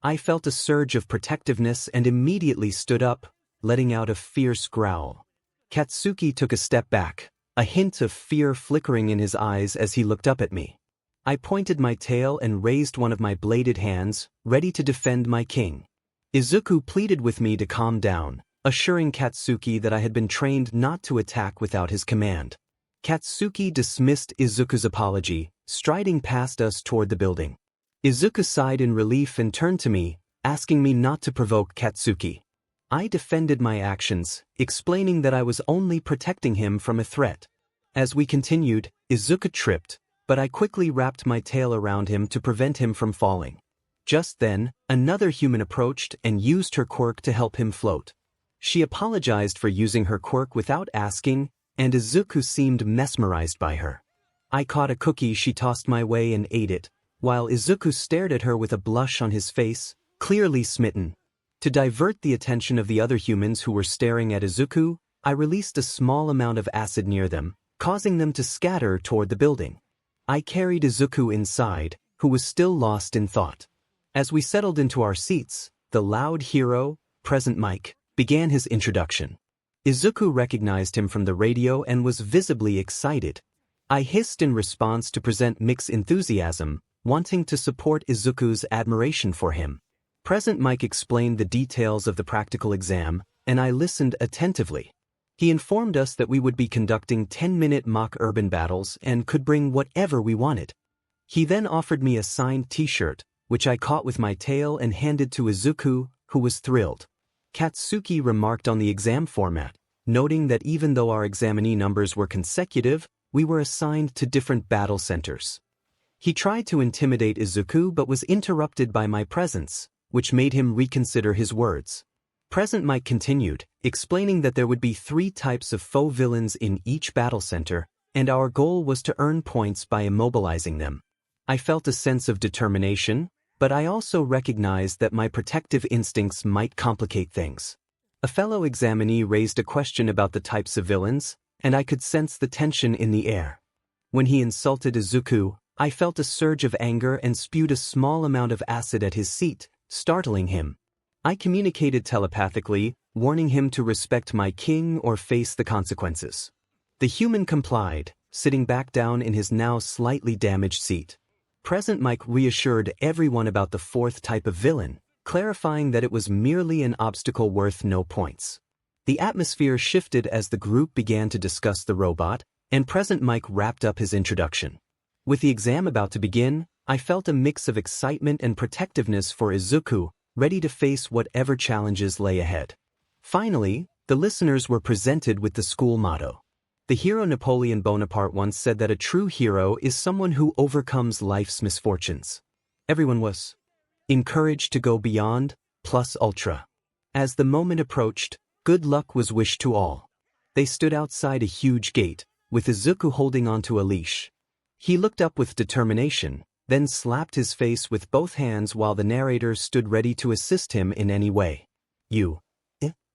I felt a surge of protectiveness and immediately stood up, letting out a fierce growl. Katsuki took a step back, a hint of fear flickering in his eyes as he looked up at me. I pointed my tail and raised one of my bladed hands, ready to defend my king. Izuku pleaded with me to calm down, assuring Katsuki that I had been trained not to attack without his command. Katsuki dismissed Izuku's apology, striding past us toward the building. Izuku sighed in relief and turned to me, asking me not to provoke Katsuki. I defended my actions, explaining that I was only protecting him from a threat. As we continued, Izuku tripped, but I quickly wrapped my tail around him to prevent him from falling. Just then, another human approached and used her quirk to help him float. She apologized for using her quirk without asking, and Izuku seemed mesmerized by her. I caught a cookie she tossed my way and ate it, while Izuku stared at her with a blush on his face, clearly smitten. To divert the attention of the other humans who were staring at Izuku, I released a small amount of acid near them, causing them to scatter toward the building. I carried Izuku inside, who was still lost in thought. As we settled into our seats, the loud hero, present Mike, began his introduction. Izuku recognized him from the radio and was visibly excited. I hissed in response to present Mike's enthusiasm, wanting to support Izuku's admiration for him. Present Mike explained the details of the practical exam, and I listened attentively. He informed us that we would be conducting 10-minute mock urban battles and could bring whatever we wanted. He then offered me a signed t-shirt, which I caught with my tail and handed to Izuku, who was thrilled. Katsuki remarked on the exam format, noting that even though our examinee numbers were consecutive, we were assigned to different battle centers. He tried to intimidate Izuku but was interrupted by my presence, which made him reconsider his words. Present Mike continued, explaining that there would be 3 types of foe villains in each battle center, and our goal was to earn points by immobilizing them. I felt a sense of determination, but I also recognized that my protective instincts might complicate things. A fellow examinee raised a question about the types of villains, and I could sense the tension in the air. When he insulted Izuku, I felt a surge of anger and spewed a small amount of acid at his seat, startling him. I communicated telepathically, warning him to respect my king or face the consequences. The human complied, sitting back down in his now slightly damaged seat. Present Mike reassured everyone about the 4th type of villain, clarifying that it was merely an obstacle worth no points. The atmosphere shifted as the group began to discuss the robot, and Present Mike wrapped up his introduction. With the exam about to begin, I felt a mix of excitement and protectiveness for Izuku, ready to face whatever challenges lay ahead. Finally, the listeners were presented with the school motto. The hero Napoleon Bonaparte once said that a true hero is someone who overcomes life's misfortunes. Everyone was encouraged to go beyond, plus ultra. As the moment approached, good luck was wished to all. They stood outside a huge gate, with Izuku holding onto a leash. He looked up with determination, then slapped his face with both hands while the narrator stood ready to assist him in any way.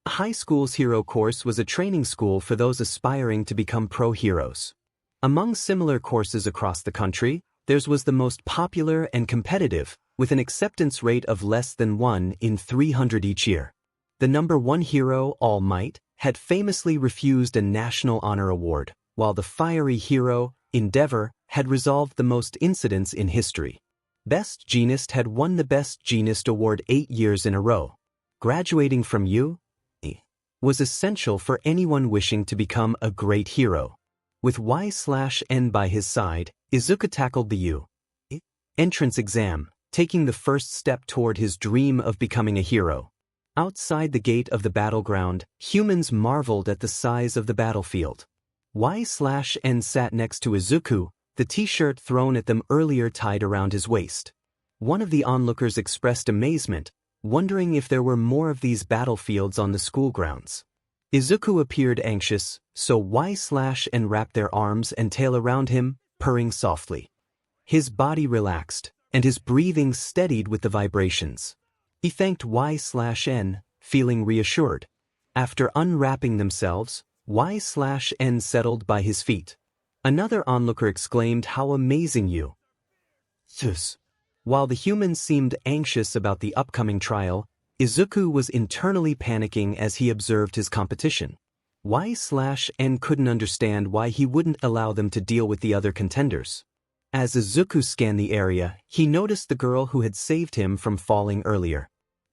High School's hero course was a training school for those aspiring to become pro-heroes. Among similar courses across the country, theirs was the most popular and competitive, with an acceptance rate of less than 1 in 300 each year. The number 1 hero, All Might, had famously refused a national honor award, while the fiery hero, Endeavor, had resolved the most incidents in history. Best Jeanist had won the Best Jeanist award 8 years in a row. Graduating from U was essential for anyone wishing to become a great hero. With 𝗧𝗵𝗃 by his side, Izuku tackled the U entrance exam, taking the first step toward his dream of becoming a hero. Outside the gate of the battleground, humans marveled at the size of the battlefield. 𝗧𝗵𝗃 sat next to Izuku, the t-shirt thrown at them earlier tied around his waist. One of the onlookers expressed amazement, wondering if there were more of these battlefields on the school grounds. Izuku appeared anxious, so 𝗧𝗵𝗃 wrapped their arms and tail around him, purring softly. His body relaxed, and his breathing steadied with the vibrations. He thanked 𝗧𝗵𝗃, feeling reassured. After unwrapping themselves, 𝗧𝗵𝗃 settled by his feet. Another onlooker exclaimed how amazing you 𝗧𝗵𝗃. While the humans seemed anxious about the upcoming trial, Izuku was internally panicking as he observed his competition. 𝗧𝗵𝗃 couldn't understand why he wouldn't allow them to deal with the other contenders. As Izuku scanned the area, he noticed the girl who had saved him from falling earlier.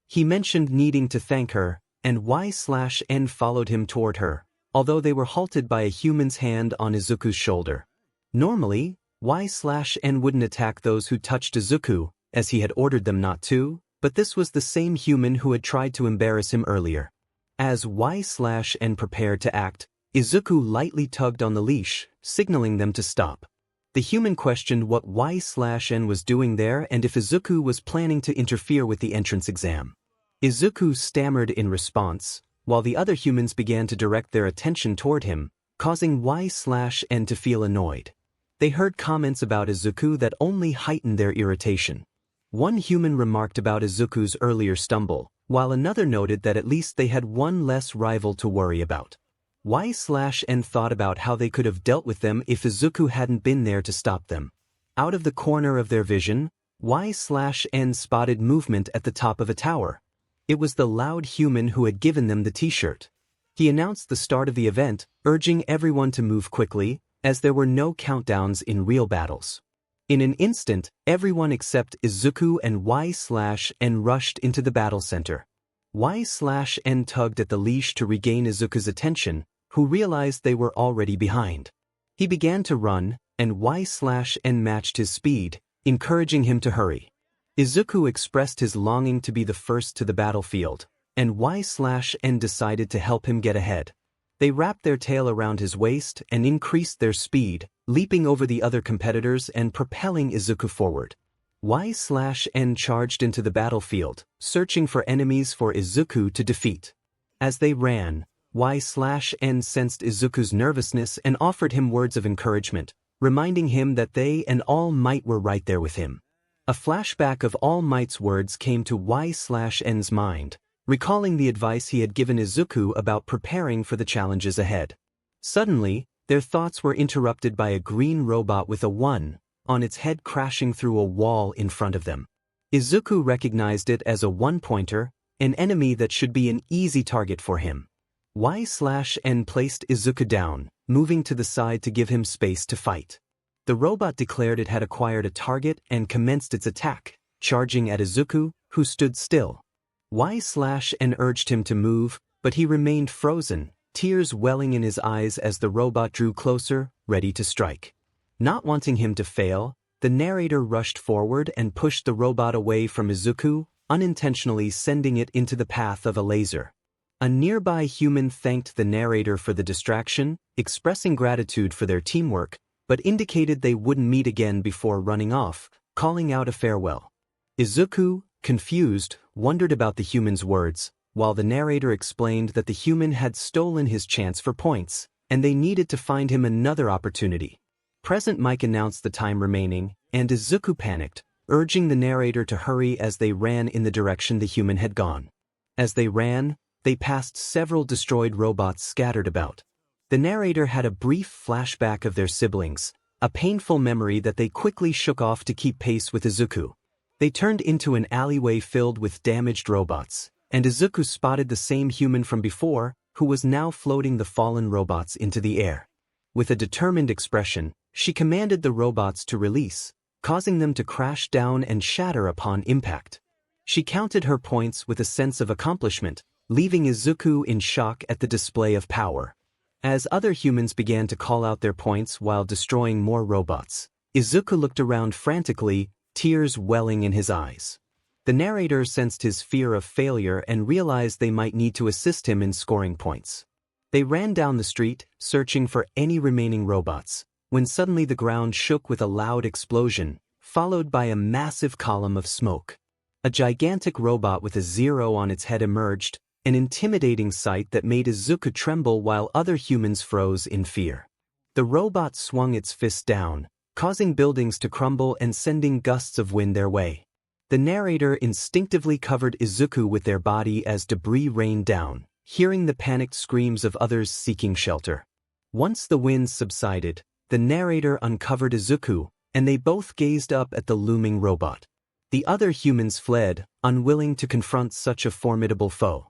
He mentioned needing to thank her, and 𝗧𝗵𝗃 followed him toward her, although they were halted by a human's hand on Izuku's shoulder. Normally, 𝗧𝗵𝗃 wouldn't attack those who touched Izuku, as he had ordered them not to, but this was the same human who had tried to embarrass him earlier. As 𝗧𝗵𝗃 prepared to act, Izuku lightly tugged on the leash, signaling them to stop. The human questioned what 𝗧𝗵𝗃 was doing there and if Izuku was planning to interfere with the entrance exam. Izuku stammered in response, while the other humans began to direct their attention toward him, causing 𝗧𝗵𝗃 to feel annoyed. They heard comments about Izuku that only heightened their irritation. One human remarked about Izuku's earlier stumble, while another noted that at least they had one less rival to worry about. 𝗧𝗵𝗃 thought about how they could have dealt with them if Izuku hadn't been there to stop them. Out of the corner of their vision, 𝗧𝗵𝗃 spotted movement at the top of a tower. It was the loud human who had given them the t-shirt. He announced the start of the event, urging everyone to move quickly, as there were no countdowns in real battles. In an instant, everyone except Izuku and 𝗬𝗫 rushed into the battle center. 𝗬𝗫 tugged at the leash to regain Izuku's attention, who realized they were already behind. He began to run, and 𝗬𝗫 matched his speed, encouraging him to hurry. Izuku expressed his longing to be the first to the battlefield, and 𝗬𝗫 decided to help him get ahead. They wrapped their tail around his waist and increased their speed, leaping over the other competitors and propelling Izuku forward. 𝗬𝗫 charged into the battlefield, searching for enemies for Izuku to defeat. As they ran, 𝗬𝗫 sensed Izuku's nervousness and offered him words of encouragement, reminding him that they and All Might were right there with him. A flashback of All Might's words came to 𝗬𝗫's mind, recalling the advice he had given Izuku about preparing for the challenges ahead. Suddenly, their thoughts were interrupted by a green robot with a 1 on its head crashing through a wall in front of them. Izuku recognized it as a 1-pointer, an enemy that should be an easy target for him. 𝗬𝗫 placed Izuku down, moving to the side to give him space to fight. The robot declared it had acquired a target and commenced its attack, charging at Izuku, who stood still. 𝗬𝗫 urged him to move, but he remained frozen, tears welling in his eyes as the robot drew closer, ready to strike. Not wanting him to fail, the narrator rushed forward and pushed the robot away from Izuku, unintentionally sending it into the path of a laser. A nearby human thanked the narrator for the distraction, expressing gratitude for their teamwork, but indicated they wouldn't meet again before running off, calling out a farewell. Izuku, confused, wondered about the human's words, while the narrator explained that the human had stolen his chance for points, and they needed to find him another opportunity. Present Mic announced the time remaining, and Izuku panicked, urging the narrator to hurry as they ran in the direction the human had gone. As they ran, they passed several destroyed robots scattered about. The narrator had a brief flashback of their siblings, a painful memory that they quickly shook off to keep pace with Izuku. They turned into an alleyway filled with damaged robots, and Izuku spotted the same human from before, who was now floating the fallen robots into the air. With a determined expression, she commanded the robots to release, causing them to crash down and shatter upon impact. She counted her points with a sense of accomplishment, leaving Izuku in shock at the display of power. As other humans began to call out their points while destroying more robots, Izuku looked around frantically, tears welling in his eyes. The narrator sensed his fear of failure and realized they might need to assist him in scoring points. They ran down the street, searching for any remaining robots, when suddenly the ground shook with a loud explosion, followed by a massive column of smoke. A gigantic robot with a 0 on its head emerged, an intimidating sight that made Izuku tremble while other humans froze in fear. The robot swung its fist down, causing buildings to crumble and sending gusts of wind their way. The narrator instinctively covered Izuku with their body as debris rained down, hearing the panicked screams of others seeking shelter. Once the winds subsided, the narrator uncovered Izuku, and they both gazed up at the looming robot. The other humans fled, unwilling to confront such a formidable foe.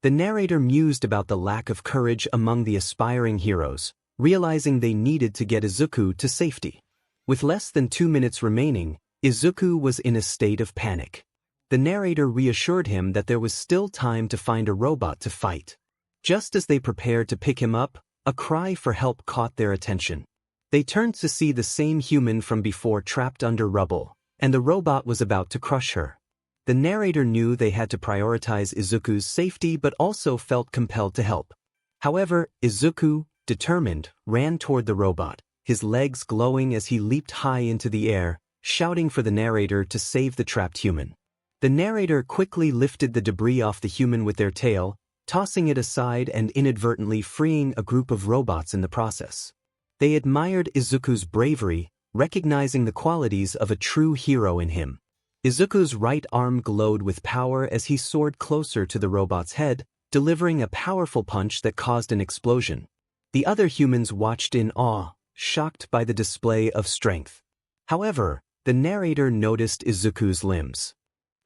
The narrator mused about the lack of courage among the aspiring heroes, realizing they needed to get Izuku to safety. With less than 2 minutes remaining, Izuku was in a state of panic. The narrator reassured him that there was still time to find a robot to fight. Just as they prepared to pick him up, a cry for help caught their attention. They turned to see the same human from before trapped under rubble, and the robot was about to crush her. The narrator knew they had to prioritize Izuku's safety but also felt compelled to help. However, Izuku, determined, ran toward the robot, his legs glowing as he leaped high into the air, shouting for the narrator to save the trapped human. The narrator quickly lifted the debris off the human with their tail, tossing it aside and inadvertently freeing a group of robots in the process. They admired Izuku's bravery, recognizing the qualities of a true hero in him. Izuku's right arm glowed with power as he soared closer to the robot's head, delivering a powerful punch that caused an explosion. The other humans watched in awe, shocked by the display of strength. However, the narrator noticed Izuku's limbs.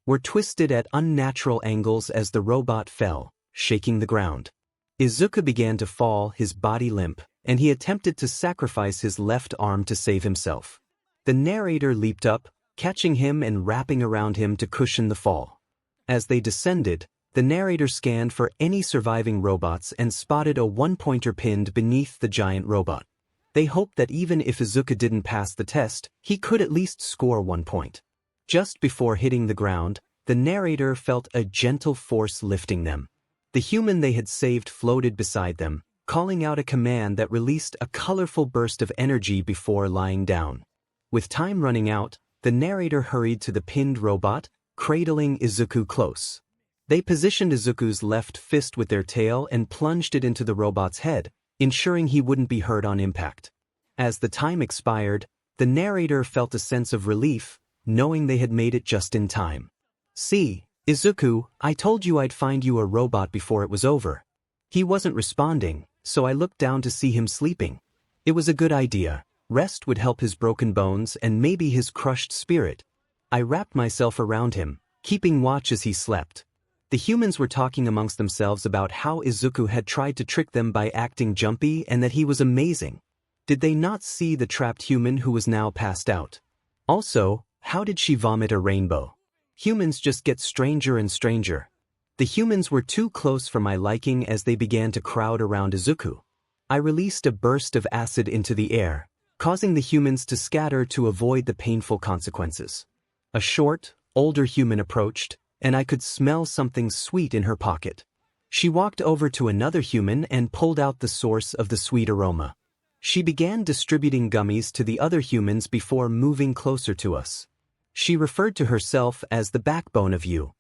were twisted at unnatural angles as the robot fell, shaking the ground. Izuku began to fall, his body limp, and he attempted to sacrifice his left arm to save himself. The narrator leaped up, catching him and wrapping around him to cushion the fall. As they descended, the narrator scanned for any surviving robots and spotted a one-pointer pinned beneath the giant robot. They hoped that even if Izuku didn't pass the test, he could at least score 1 point. Just before hitting the ground, the narrator felt a gentle force lifting them. The human they had saved floated beside them, calling out a command that released a colorful burst of energy before lying down. With time running out, the narrator hurried to the pinned robot, cradling Izuku close. They positioned Izuku's left fist with their tail and plunged it into the robot's head, ensuring he wouldn't be hurt on impact. As the time expired, the narrator felt a sense of relief, knowing they had made it just in time. "See, Izuku, I told you I'd find you a robot before it was over." He wasn't responding, so I looked down to see him sleeping. It was a good idea. Rest would help his broken bones and maybe his crushed spirit. I wrapped myself around him, keeping watch as he slept. The humans were talking amongst themselves about how Izuku had tried to trick them by acting jumpy and that he was amazing. Did they not see the trapped human who was now passed out? Also, how did she vomit a rainbow? Humans just get stranger and stranger. The humans were too close for my liking as they began to crowd around Izuku. I released a burst of acid into the air, causing the humans to scatter to avoid the painful consequences. A short, older human approached, and I could smell something sweet in her pocket. She walked over to another human and pulled out the source of the sweet aroma. She began distributing gummies to the other humans before moving closer to us. She referred to herself as the backbone of you.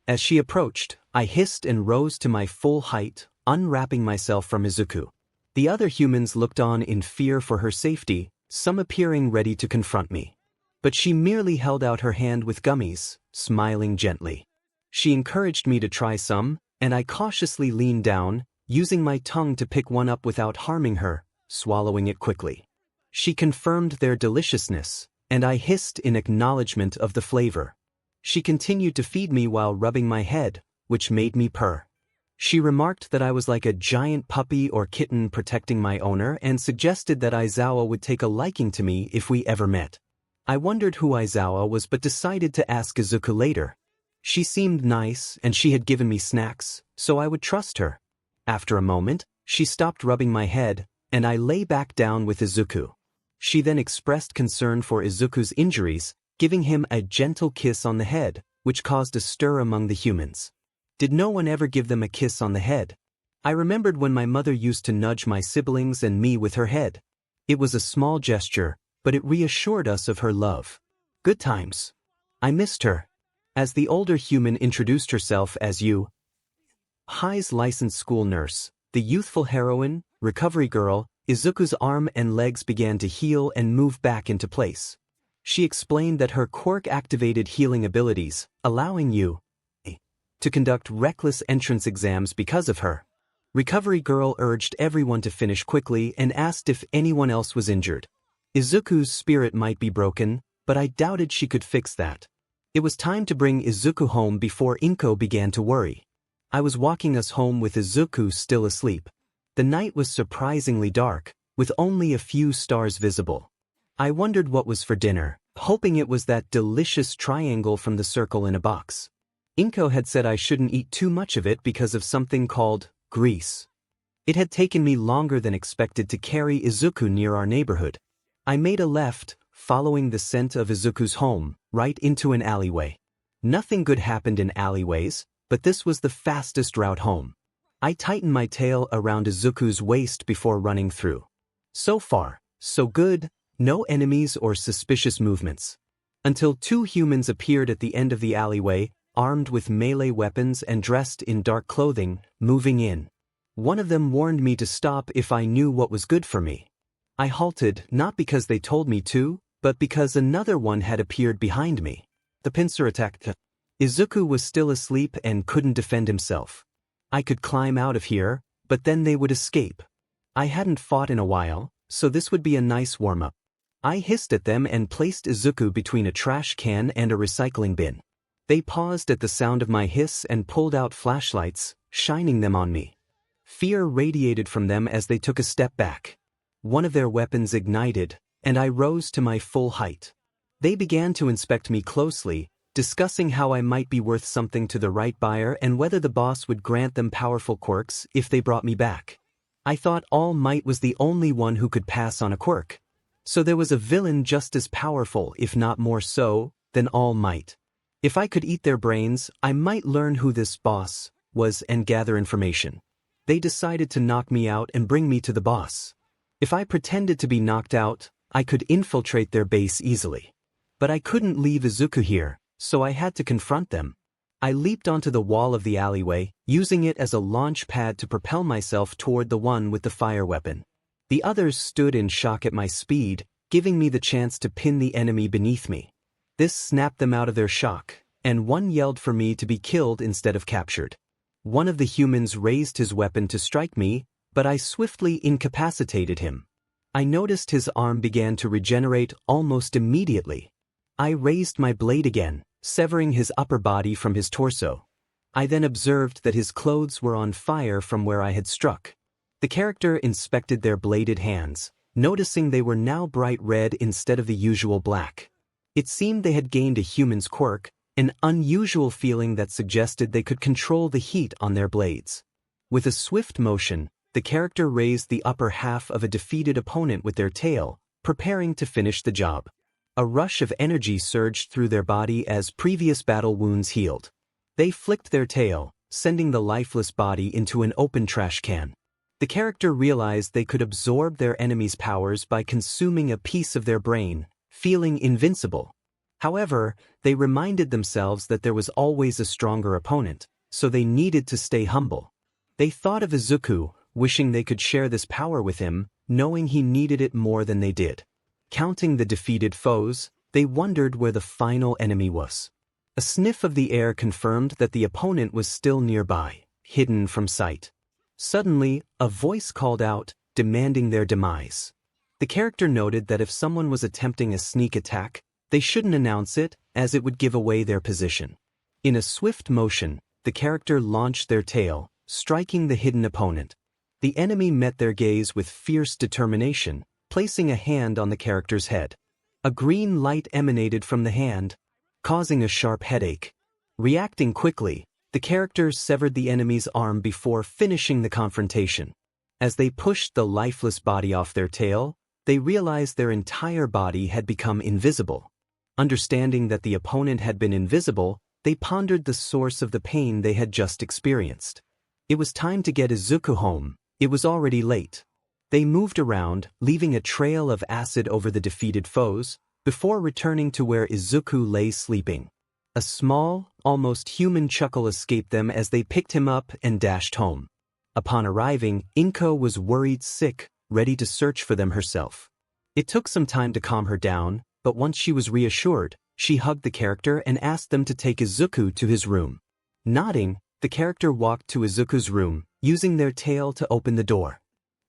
As she approached, I hissed and rose to my full height, unwrapping myself from Izuku. The other humans looked on in fear for her safety, some appearing ready to confront me. But she merely held out her hand with gummies, smiling gently. She encouraged me to try some, and I cautiously leaned down, using my tongue to pick one up without harming her, swallowing it quickly. She confirmed their deliciousness, and I hissed in acknowledgement of the flavor. She continued to feed me while rubbing my head, which made me purr. She remarked that I was like a giant puppy or kitten protecting my owner and suggested that Izuku would take a liking to me if we ever met. I wondered who Izuku was but decided to ask Izuku later. She seemed nice and she had given me snacks, so I would trust her. After a moment, she stopped rubbing my head, and I lay back down with Izuku. She then expressed concern for Izuku's injuries, giving him a gentle kiss on the head, which caused a stir among the humans. Did no one ever give them a kiss on the head? I remembered when my mother used to nudge my siblings and me with her head. It was a small gesture, but it reassured us of her love. Good times. I missed her. As the older human introduced herself as you, Hive's licensed school nurse, the youthful heroine, recovery girl, Izuku's arm and legs began to heal and move back into place. She explained that her quirk activated healing abilities, allowing you to conduct reckless entrance exams because of her. Recovery girl urged everyone to finish quickly and asked if anyone else was injured. Izuku's spirit might be broken, but I doubted she could fix that. It was time to bring Izuku home before Inko began to worry. I was walking us home with Izuku still asleep. The night was surprisingly dark, with only a few stars visible. I wondered what was for dinner, hoping it was that delicious triangle from the circle in a box. Inko had said I shouldn't eat too much of it because of something called grease. It had taken me longer than expected to carry Izuku near our neighborhood. I made a left, following the scent of Izuku's home, right into an alleyway. Nothing good happened in alleyways, but this was the fastest route home. I tightened my tail around Izuku's waist before running through. So far, so good, no enemies or suspicious movements. Until two humans appeared at the end of the alleyway, armed with melee weapons and dressed in dark clothing, moving in. One of them warned me to stop if I knew what was good for me. I halted not because they told me to, but because another one had appeared behind me. The pincer attacked. Izuku was still asleep and couldn't defend himself. I could climb out of here, but then they would escape. I hadn't fought in a while, so this would be a nice warm-up. I hissed at them and placed Izuku between a trash can and a recycling bin. They paused at the sound of my hiss and pulled out flashlights, shining them on me. Fear radiated from them as they took a step back. One of their weapons ignited, and I rose to my full height. They began to inspect me closely, discussing how I might be worth something to the right buyer and whether the boss would grant them powerful quirks if they brought me back. I thought All Might was the only one who could pass on a quirk. So there was a villain just as powerful, if not more so, than All Might. If I could eat their brains, I might learn who this boss was and gather information. They decided to knock me out and bring me to the boss. If I pretended to be knocked out, I could infiltrate their base easily. But I couldn't leave Izuku here, so I had to confront them. I leaped onto the wall of the alleyway, using it as a launch pad to propel myself toward the one with the fire weapon. The others stood in shock at my speed, giving me the chance to pin the enemy beneath me. This snapped them out of their shock, and one yelled for me to be killed instead of captured. One of the humans raised his weapon to strike me, but I swiftly incapacitated him. I noticed his arm began to regenerate almost immediately. I raised my blade again, severing his upper body from his torso. I then observed that his clothes were on fire from where I had struck. The character inspected their bladed hands, noticing they were now bright red instead of the usual black. It seemed they had gained a human's quirk, an unusual feeling that suggested they could control the heat on their blades. With a swift motion, the character raised the upper half of a defeated opponent with their tail, preparing to finish the job. A rush of energy surged through their body as previous battle wounds healed. They flicked their tail, sending the lifeless body into an open trash can. The character realized they could absorb their enemy's powers by consuming a piece of their brain, feeling invincible. However, they reminded themselves that there was always a stronger opponent, so they needed to stay humble. They thought of Izuku, wishing they could share this power with him, knowing he needed it more than they did. Counting the defeated foes, they wondered where the final enemy was. A sniff of the air confirmed that the opponent was still nearby, hidden from sight. Suddenly, a voice called out, demanding their demise. The character noted that if someone was attempting a sneak attack, they shouldn't announce it, as it would give away their position. In a swift motion, the character launched their tail, striking the hidden opponent. The enemy met their gaze with fierce determination, placing a hand on the character's head. A green light emanated from the hand, causing a sharp headache. Reacting quickly, the character severed the enemy's arm before finishing the confrontation. As they pushed the lifeless body off their tail, they realized their entire body had become invisible. Understanding that the opponent had been invisible, they pondered the source of the pain they had just experienced. It was time to get Izuku home. It was already late. They moved around, leaving a trail of acid over the defeated foes, before returning to where Izuku lay sleeping. A small, almost human chuckle escaped them as they picked him up and dashed home. Upon arriving, Inko was worried sick, ready to search for them herself. It took some time to calm her down, but once she was reassured, she hugged the character and asked them to take Izuku to his room. Nodding, the character walked to Izuku's room, using their tail to open the door.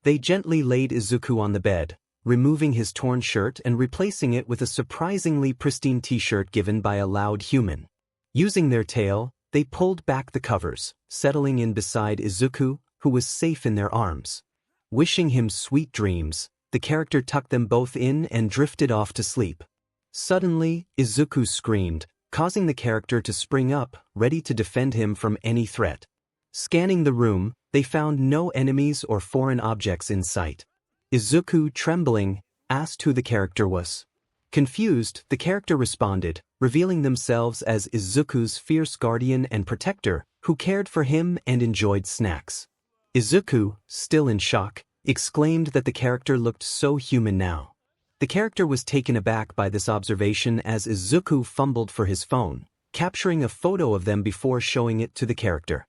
They gently laid Izuku on the bed, removing his torn shirt and replacing it with a surprisingly pristine t-shirt given by a loud human. Using their tail, they pulled back the covers, settling in beside Izuku, who was safe in their arms. Wishing him sweet dreams, the character tucked them both in and drifted off to sleep. Suddenly, Izuku screamed, causing the character to spring up, ready to defend him from any threat. Scanning the room, they found no enemies or foreign objects in sight. Izuku, trembling, asked who the character was. Confused, the character responded, revealing themselves as Izuku's fierce guardian and protector, who cared for him and enjoyed snacks. Izuku, still in shock, exclaimed that the character looked so human now. The character was taken aback by this observation as Izuku fumbled for his phone, capturing a photo of them before showing it to the character.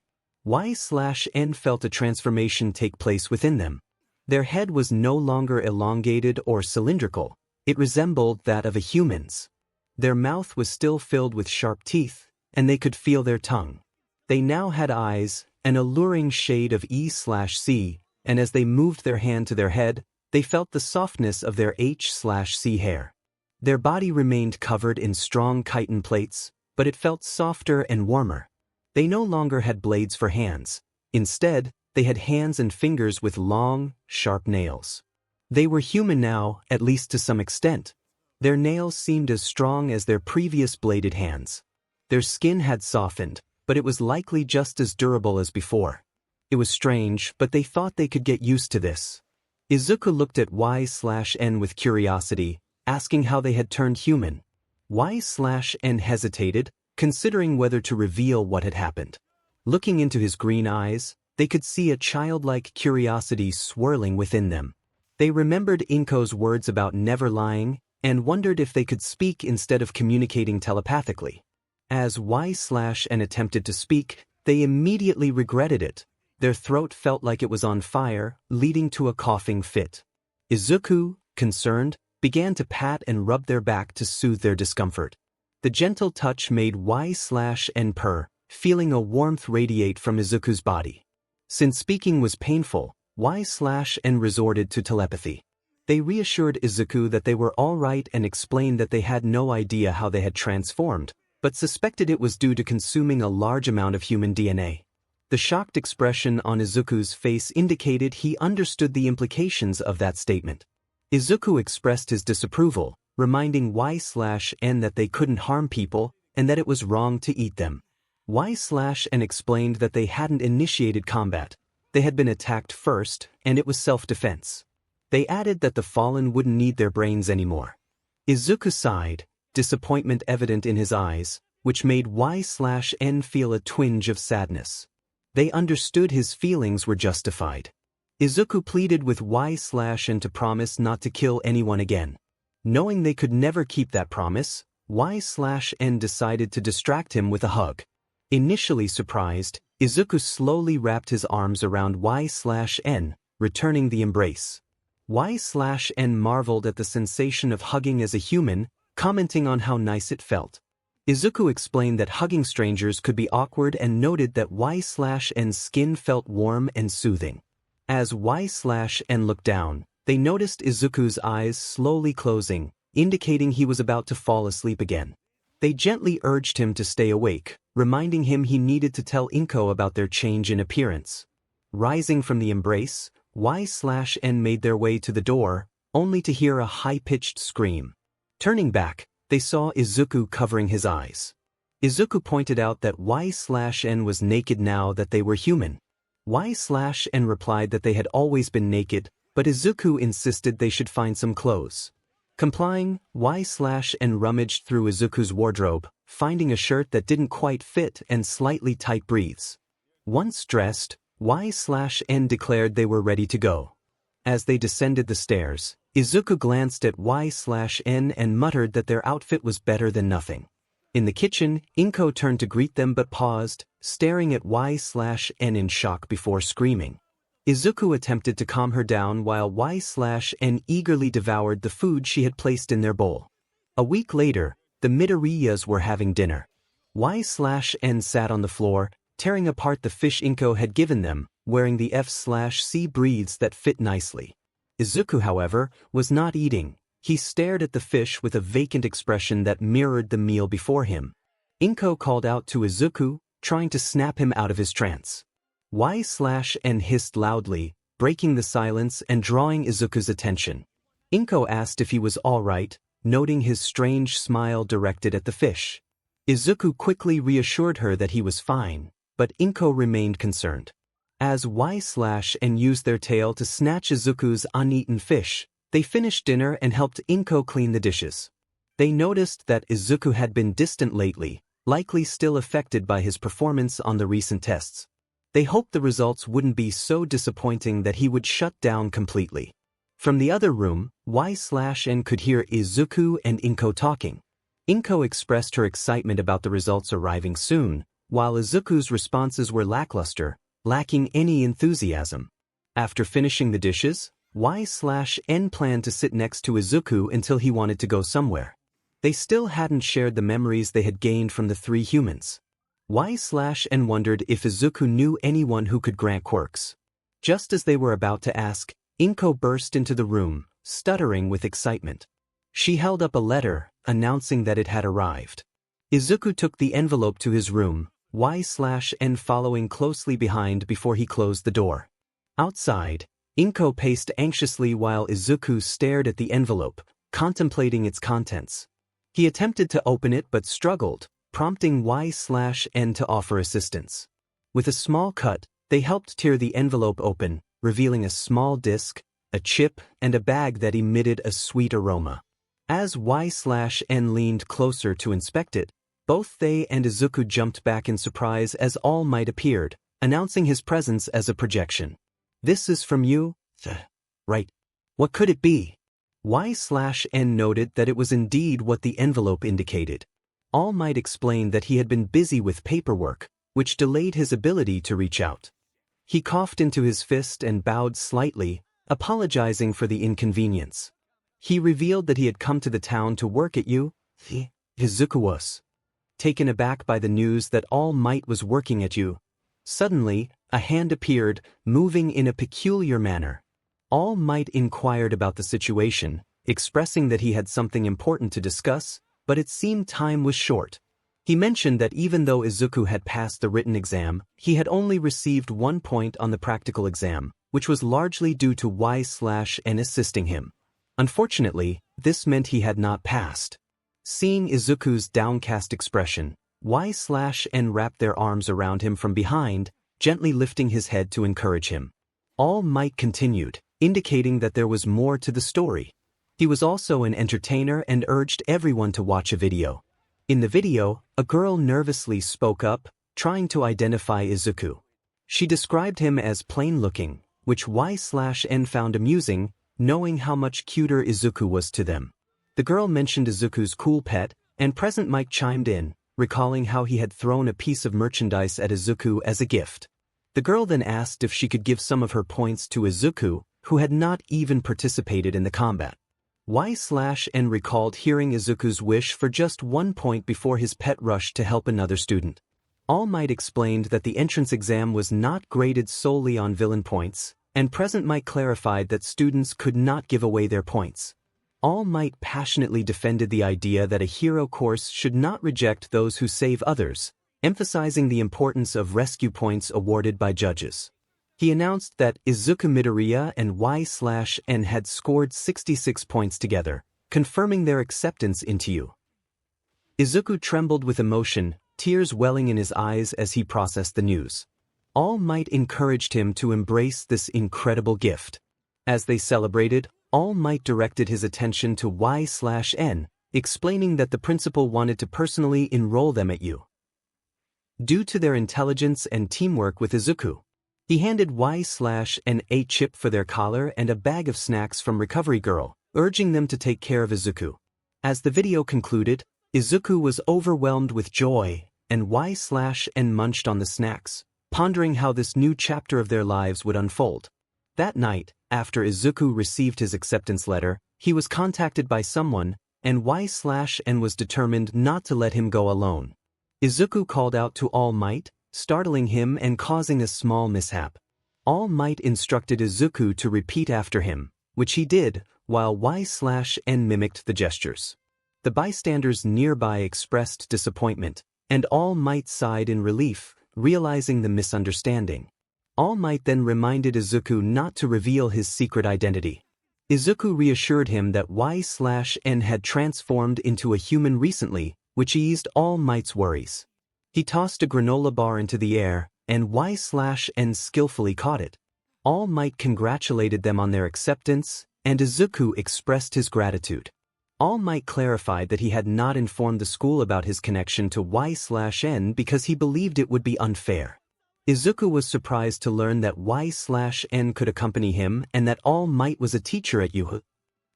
𝗧𝗵𝗃 felt a transformation take place within them. Their head was no longer elongated or cylindrical, it resembled that of a human's. Their mouth was still filled with sharp teeth, and they could feel their tongue. They now had eyes, an alluring shade of 𝗬𝗓𝗄, and as they moved their hand to their head, they felt the softness of their 𝗬𝗓𝗄 hair. Their body remained covered in strong chitin plates, but it felt softer and warmer. They no longer had blades for hands. Instead, they had hands and fingers with long, sharp nails. They were human now, at least to some extent. Their nails seemed as strong as their previous bladed hands. Their skin had softened, but it was likely just as durable as before. It was strange, but they thought they could get used to this. Izuku looked at 𝗬𝗏 with curiosity, asking how they had turned human. 𝗬𝗏 hesitated, considering whether to reveal what had happened. Looking into his green eyes, they could see a childlike curiosity swirling within them. They remembered Inko's words about never lying, and wondered if they could speak instead of communicating telepathically. As 𝗬𝗏 attempted to speak, they immediately regretted it. Their throat felt like it was on fire, leading to a coughing fit. Izuku, concerned, began to pat and rub their back to soothe their discomfort. The gentle touch made 𝗬𝗏 purr, feeling a warmth radiate from Izuku's body. Since speaking was painful, 𝗬𝗏 resorted to telepathy. They reassured Izuku that they were all right and explained that they had no idea how they had transformed, but suspected it was due to consuming a large amount of human DNA. The shocked expression on Izuku's face indicated he understood the implications of that statement. Izuku expressed his disapproval, reminding 𝗬𝗏 that they couldn't harm people and that it was wrong to eat them. 𝗬𝗏 explained that they hadn't initiated combat. They had been attacked first, and it was self-defense. They added that the fallen wouldn't need their brains anymore. Izuku sighed, disappointment evident in his eyes, which made 𝗬𝗏 feel a twinge of sadness. They understood his feelings were justified. Izuku pleaded with 𝗬𝗏 to promise not to kill anyone again. Knowing they could never keep that promise, 𝗬𝗏 decided to distract him with a hug. Initially surprised, Izuku slowly wrapped his arms around 𝗬𝗏, returning the embrace. 𝗬𝗏 marveled at the sensation of hugging as a human, commenting on how nice it felt. Izuku explained that hugging strangers could be awkward and noted that 𝗬𝗏's skin felt warm and soothing. As 𝗬𝗏 looked down, they noticed Izuku's eyes slowly closing, indicating he was about to fall asleep again. They gently urged him to stay awake, reminding him he needed to tell Inko about their change in appearance. Rising from the embrace, 𝗬𝗏 made their way to the door, only to hear a high-pitched scream. Turning back, they saw Izuku covering his eyes. Izuku pointed out that 𝗬𝗏 was naked now that they were human. 𝗬𝗏 replied that they had always been naked, but Izuku insisted they should find some clothes. Complying, 𝗬𝗏 rummaged through Izuku's wardrobe, finding a shirt that didn't quite fit and slightly tight breathes. Once dressed, 𝗬𝗏 declared they were ready to go. As they descended the stairs, Izuku glanced at 𝗬𝗏 and muttered that their outfit was better than nothing. In the kitchen, Inko turned to greet them but paused, staring at 𝗬𝗏 in shock before screaming. Izuku attempted to calm her down while 𝗬𝗏 eagerly devoured the food she had placed in their bowl. A week later, the Midoriyas were having dinner. 𝗬𝗏 sat on the floor, tearing apart the fish Inko had given them, wearing the 𝗬𝗏 breeds that fit nicely. Izuku, however, was not eating. He stared at the fish with a vacant expression that mirrored the meal before him. Inko called out to Izuku, trying to snap him out of his trance. 𝗬𝗏 hissed loudly, breaking the silence and drawing Izuku's attention. Inko asked if he was all right, noting his strange smile directed at the fish. Izuku quickly reassured her that he was fine, but Inko remained concerned. As 𝗬𝗏 used their tail to snatch Izuku's uneaten fish, they finished dinner and helped Inko clean the dishes. They noticed that Izuku had been distant lately, likely still affected by his performance on the recent tests. They hoped the results wouldn't be so disappointing that he would shut down completely. From the other room, 𝗬𝗏 could hear Izuku and Inko talking. Inko expressed her excitement about the results arriving soon, while Izuku's responses were lackluster, lacking any enthusiasm. After finishing the dishes, 𝗬𝗏 planned to sit next to Izuku until he wanted to go somewhere. They still hadn't shared the memories they had gained from the three humans. 𝗬𝗏 wondered if Izuku knew anyone who could grant quirks. Just as they were about to ask, Inko burst into the room, stuttering with excitement. She held up a letter, announcing that it had arrived. Izuku took the envelope to his room, 𝗬/N following closely behind before he closed the door. Outside, Inko paced anxiously while Izuku stared at the envelope, contemplating its contents. He attempted to open it but struggled, prompting 𝗬/N to offer assistance. With a small cut, they helped tear the envelope open, revealing a small disc, a chip, and a bag that emitted a sweet aroma. As 𝗬/N leaned closer to inspect it, both they and Izuku jumped back in surprise as All Might appeared, announcing his presence as a projection. "This is from you? Right. What could it be?" 𝗬/N noted that it was indeed what the envelope indicated. All Might explained that he had been busy with paperwork, which delayed his ability to reach out. He coughed into his fist and bowed slightly, apologizing for the inconvenience. He revealed that he had come to the town to work at you. Izuku was taken aback by the news that All Might was working at you. Suddenly, a hand appeared, moving in a peculiar manner. All Might inquired about the situation, expressing that he had something important to discuss, but it seemed time was short. He mentioned that even though Izuku had passed the written exam, he had only received 1 point on the practical exam, which was largely due to 𝗬/N assisting him. Unfortunately, this meant he had not passed. Seeing Izuku's downcast expression, 𝗬/N wrapped their arms around him from behind, gently lifting his head to encourage him. All Might continued, indicating that there was more to the story. He was also an entertainer and urged everyone to watch a video. In the video, a girl nervously spoke up, trying to identify Izuku. She described him as plain-looking, which 𝗬/N found amusing, knowing how much cuter Izuku was to them. The girl mentioned Izuku's cool pet, and Present Mike chimed in, recalling how he had thrown a piece of merchandise at Izuku as a gift. The girl then asked if she could give some of her points to Izuku, who had not even participated in the combat. 𝗬/N recalled hearing Izuku's wish for just 1 point before his pet rushed to help another student. All Might explained that the entrance exam was not graded solely on villain points, and Present Might clarified that students could not give away their points. All Might passionately defended the idea that a hero course should not reject those who save others, emphasizing the importance of rescue points awarded by judges. He announced that Izuku Midoriya and 𝗬/N had scored 66 points together, confirming their acceptance into you. Izuku trembled with emotion, tears welling in his eyes as he processed the news. All Might encouraged him to embrace this incredible gift. As they celebrated, All Might directed his attention to 𝗬/N, explaining that the principal wanted to personally enroll them at you. Due to their intelligence and teamwork with Izuku, he handed 𝗬/N a chip for their collar and a bag of snacks from Recovery Girl, urging them to take care of Izuku. As the video concluded, Izuku was overwhelmed with joy, and 𝗬/N munched on the snacks, pondering how this new chapter of their lives would unfold. That night, after Izuku received his acceptance letter, he was contacted by someone, and 𝗬/N was determined not to let him go alone. Izuku called out to All Might, startling him and causing a small mishap. All Might instructed Izuku to repeat after him, which he did, while 𝗬/N mimicked the gestures. The bystanders nearby expressed disappointment, and All Might sighed in relief, realizing the misunderstanding. All Might then reminded Izuku not to reveal his secret identity. Izuku reassured him that 𝗬/N had transformed into a human recently, which eased All Might's worries. He tossed a granola bar into the air, and 𝗬/N skillfully caught it. All Might congratulated them on their acceptance, and Izuku expressed his gratitude. All Might clarified that he had not informed the school about his connection to 𝗬/N because he believed it would be unfair. Izuku was surprised to learn that 𝗬/N could accompany him and that All Might was a teacher at 𝗬𝗏.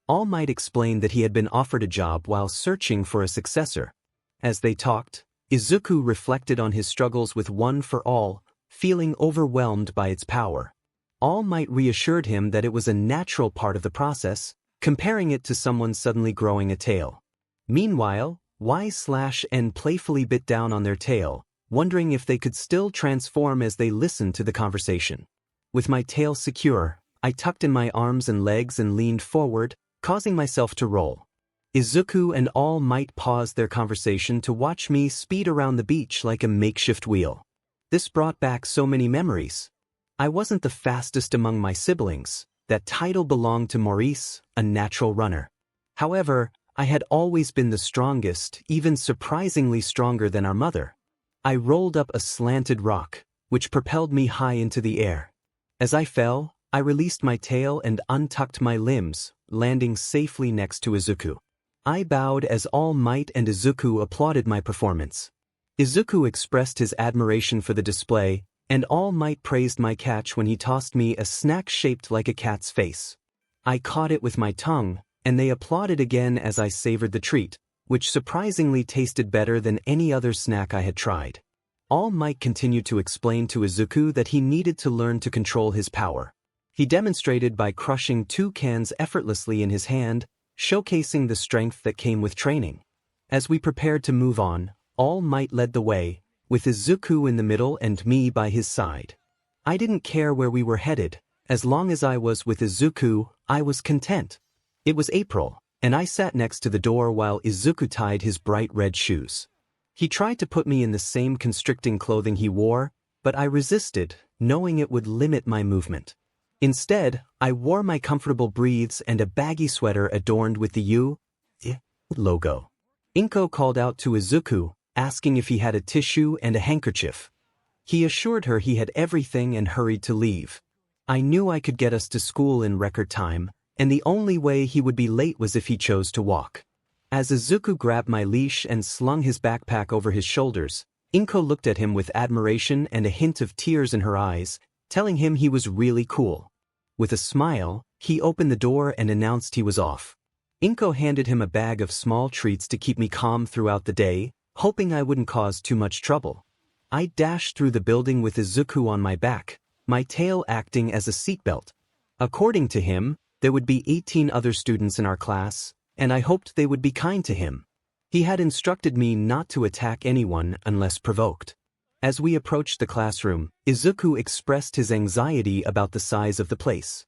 All Might explained that he had been offered a job while searching for a successor. As they talked, Izuku reflected on his struggles with One for All, feeling overwhelmed by its power. All Might reassured him that it was a natural part of the process, comparing it to someone suddenly growing a tail. Meanwhile, 𝗬/N playfully bit down on their tail, wondering if they could still transform as they listened to the conversation. With my tail secure, I tucked in my arms and legs and leaned forward, causing myself to roll. Izuku and All Might paused their conversation to watch me speed around the beach like a makeshift wheel. This brought back so many memories. I wasn't the fastest among my siblings. That title belonged to Maurice, a natural runner. However, I had always been the strongest, even surprisingly stronger than our mother. I rolled up a slanted rock, which propelled me high into the air. As I fell, I released my tail and untucked my limbs, landing safely next to Izuku. I bowed as All Might and Izuku applauded my performance. Izuku expressed his admiration for the display, and All Might praised my catch when he tossed me a snack shaped like a cat's face. I caught it with my tongue, and they applauded again as I savored the treat, which surprisingly tasted better than any other snack I had tried. All Might continued to explain to Izuku that he needed to learn to control his power. He demonstrated by crushing 2 cans effortlessly in his hand, showcasing the strength that came with training. As we prepared to move on, All Might led the way, with Izuku in the middle and me by his side. I didn't care where we were headed. As long as I was with Izuku, I was content. It was April, and I sat next to the door while Izuku tied his bright red shoes. He tried to put me in the same constricting clothing he wore, but I resisted, knowing it would limit my movement. Instead, I wore my comfortable breathes and a baggy sweater adorned with the 𝗬𝗧𝗏 logo. Inko called out to Izuku, asking if he had a tissue and a handkerchief. He assured her he had everything and hurried to leave. I knew I could get us to school in record time, and the only way he would be late was if he chose to walk. As Izuku grabbed my leash and slung his backpack over his shoulders, Inko looked at him with admiration and a hint of tears in her eyes, telling him he was really cool. With a smile, he opened the door and announced he was off. Inko handed him a bag of small treats to keep me calm throughout the day, hoping I wouldn't cause too much trouble. I dashed through the building with Izuku on my back, my tail acting as a seatbelt. According to him, there would be 18 other students in our class, and I hoped they would be kind to him. He had instructed me not to attack anyone unless provoked. As we approached the classroom, Izuku expressed his anxiety about the size of the place.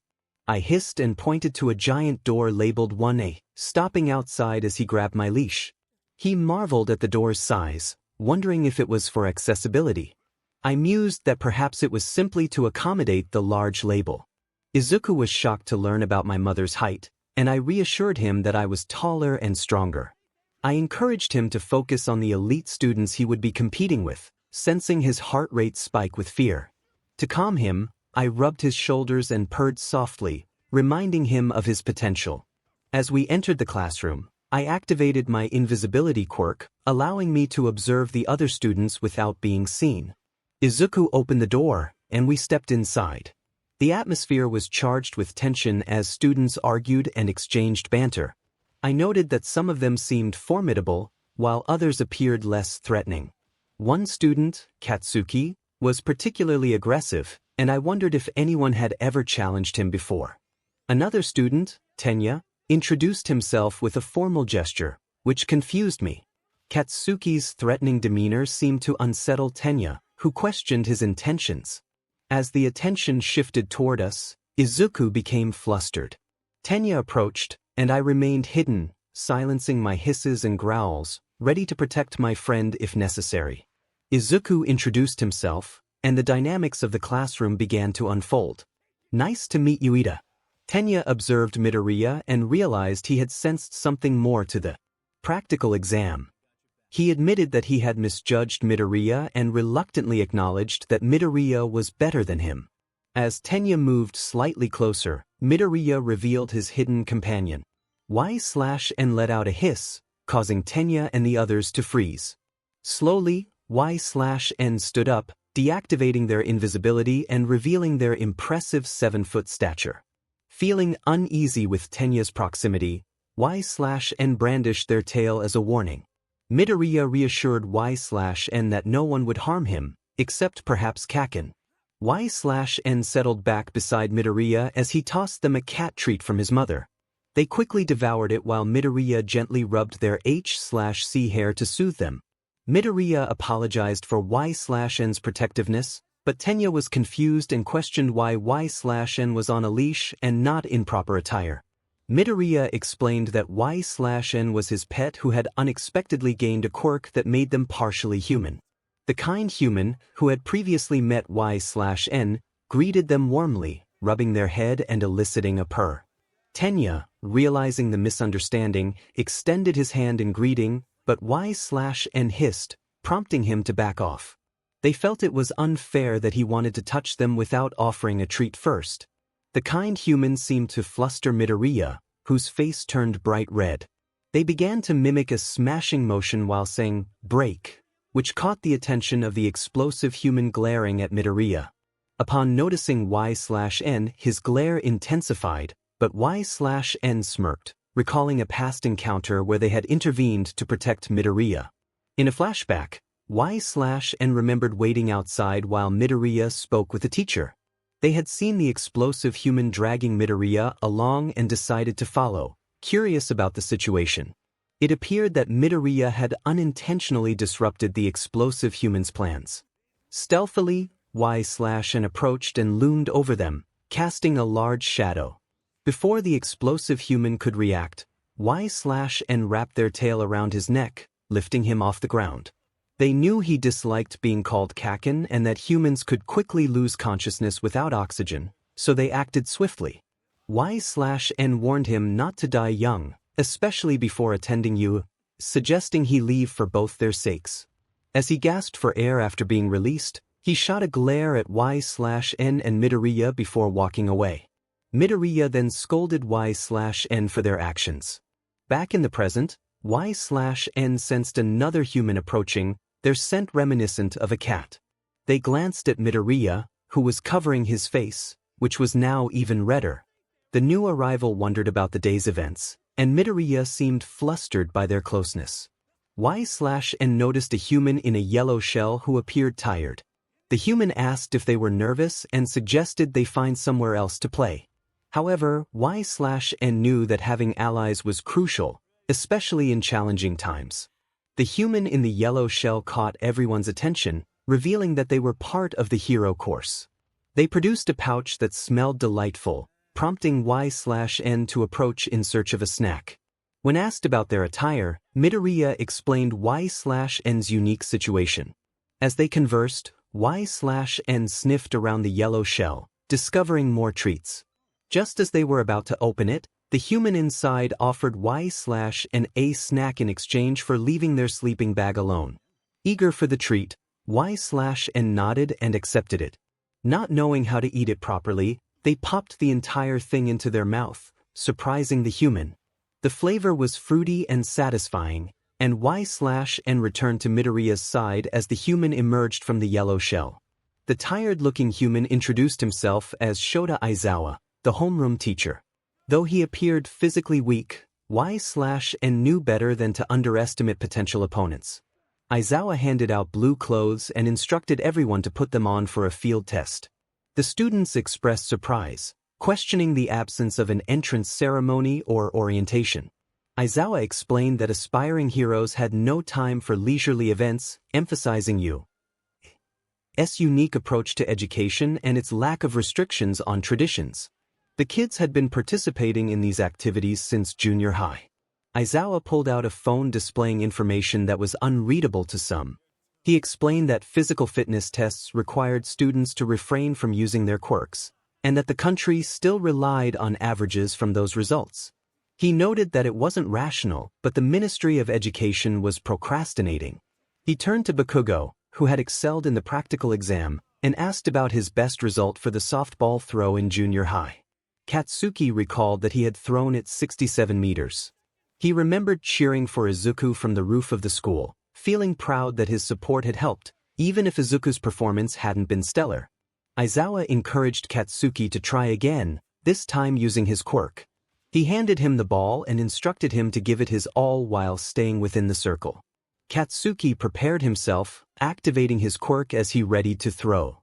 I hissed and pointed to a giant door labeled 1A, stopping outside as he grabbed my leash. He marveled at the door's size, wondering if it was for accessibility. I mused that perhaps it was simply to accommodate the large label. Izuku was shocked to learn about my mother's height, and I reassured him that I was taller and stronger. I encouraged him to focus on the elite students he would be competing with, sensing his heart rate spike with fear. To calm him, I rubbed his shoulders and purred softly, reminding him of his potential. As we entered the classroom, I activated my invisibility quirk, allowing me to observe the other students without being seen. Izuku opened the door, and we stepped inside. The atmosphere was charged with tension as students argued and exchanged banter. I noted that some of them seemed formidable, while others appeared less threatening. One student, Katsuki, was particularly aggressive, and I wondered if anyone had ever challenged him before. Another student, 𝗵𝗃, introduced himself with a formal gesture, which confused me. Katsuki's threatening demeanor seemed to unsettle 𝗵𝗃, who questioned his intentions. As the attention shifted toward us, Izuku became flustered. 𝗵𝗃 approached, and I remained hidden, silencing my hisses and growls, ready to protect my friend if necessary. Izuku introduced himself, and the dynamics of the classroom began to unfold. "Nice to meet you, Ida." 𝗵𝗃 observed Midoriya and realized he had sensed something more to the practical exam. He admitted that he had misjudged Midoriya and reluctantly acknowledged that Midoriya was better than him. As 𝗵𝗃 moved slightly closer, Midoriya revealed his hidden companion. 𝗧𝗵𝗃 let out a hiss, causing 𝗵𝗃 and the others to freeze. Slowly, 𝗧𝗵𝗃 stood up, deactivating their invisibility and revealing their impressive 7-foot stature. Feeling uneasy with 𝗵𝗃's proximity, 𝗧𝗵𝗃 brandished their tail as a warning. Midoriya reassured 𝗧𝗵𝗃 that no one would harm him, except perhaps Kaken. 𝗧𝗵𝗃 settled back beside Midoriya as he tossed them a cat treat from his mother. They quickly devoured it while Midoriya gently rubbed their 𝗎𝗏𝗏c hair to soothe them. Midoriya apologized for 𝗧𝗵𝗃's protectiveness, but 𝗵𝗃 was confused and questioned why 𝗧𝗵𝗃 was on a leash and not in proper attire. Midoriya explained that 𝗬𝗏 was his pet who had unexpectedly gained a quirk that made them partially human. The kind human, who had previously met 𝗬𝗏, greeted them warmly, rubbing their head and eliciting a purr. Tenya, realizing the misunderstanding, extended his hand in greeting, but 𝗬𝗏 hissed, prompting him to back off. They felt it was unfair that he wanted to touch them without offering a treat first. The kind human seemed to fluster Midoriya, whose face turned bright red. They began to mimic a smashing motion while saying, "break," which caught the attention of the explosive human glaring at Midoriya. Upon noticing 𝗬𝗏, his glare intensified, but 𝗬𝗏 smirked, recalling a past encounter where they had intervened to protect Midoriya. In a flashback, 𝗬𝗏 remembered waiting outside while Midoriya spoke with the teacher. They had seen the explosive human dragging Midoriya along and decided to follow, curious about the situation. It appeared that Midoriya had unintentionally disrupted the explosive human's plans. Stealthily, 𝗬𝗏 approached and loomed over them, casting a large shadow. Before the explosive human could react, 𝗬𝗏 wrapped their tail around his neck, lifting him off the ground. They knew he disliked being called Kaken and that humans could quickly lose consciousness without oxygen, so they acted swiftly. 𝗬𝗏 warned him not to die young, especially before attending you, suggesting he leave for both their sakes. As he gasped for air after being released, he shot a glare at 𝗬𝗏 and Midoriya before walking away. Midoriya then scolded 𝗬𝗏 for their actions. Back in the present, 𝗬𝗏 sensed another human approaching, their scent reminiscent of a cat. They glanced at Midoriya, who was covering his face, which was now even redder. The new arrival wondered about the day's events, and Midoriya seemed flustered by their closeness. 𝗬𝗏 noticed a human in a yellow shell who appeared tired. The human asked if they were nervous and suggested they find somewhere else to play. However, 𝗬𝗏 knew that having allies was crucial, especially in challenging times. The human in the yellow shell caught everyone's attention, revealing that they were part of the hero course. They produced a pouch that smelled delightful, prompting 𝗬𝗏 to approach in search of a snack. When asked about their attire, Midoriya explained 𝗬𝗏's unique situation. As they conversed, 𝗬𝗏 sniffed around the yellow shell, discovering more treats. Just as they were about to open it, the human inside offered 𝗬𝗏 a snack in exchange for leaving their sleeping bag alone. Eager for the treat, 𝗬𝗏 nodded and accepted it. Not knowing how to eat it properly, they popped the entire thing into their mouth, surprising the human. The flavor was fruity and satisfying, and 𝗬𝗏 returned to Midoriya's side as the human emerged from the yellow shell. The tired-looking human introduced himself as Shota Aizawa, the homeroom teacher. Though he appeared physically weak, 𝗬𝗏 knew better than to underestimate potential opponents. Aizawa handed out blue clothes and instructed everyone to put them on for a field test. The students expressed surprise, questioning the absence of an entrance ceremony or orientation. Aizawa explained that aspiring heroes had no time for leisurely events, emphasizing U.'s unique approach to education and its lack of restrictions on traditions. The kids had been participating in these activities since junior high. Aizawa pulled out a phone displaying information that was unreadable to some. He explained that physical fitness tests required students to refrain from using their quirks, and that the country still relied on averages from those results. He noted that it wasn't rational, but the Ministry of Education was procrastinating. He turned to Bakugo, who had excelled in the practical exam, and asked about his best result for the softball throw in junior high. Katsuki recalled that he had thrown it 67 meters. He remembered cheering for Izuku from the roof of the school, feeling proud that his support had helped, even if Izuku's performance hadn't been stellar. Aizawa encouraged Katsuki to try again, this time using his quirk. He handed him the ball and instructed him to give it his all while staying within the circle. Katsuki prepared himself, activating his quirk as he readied to throw.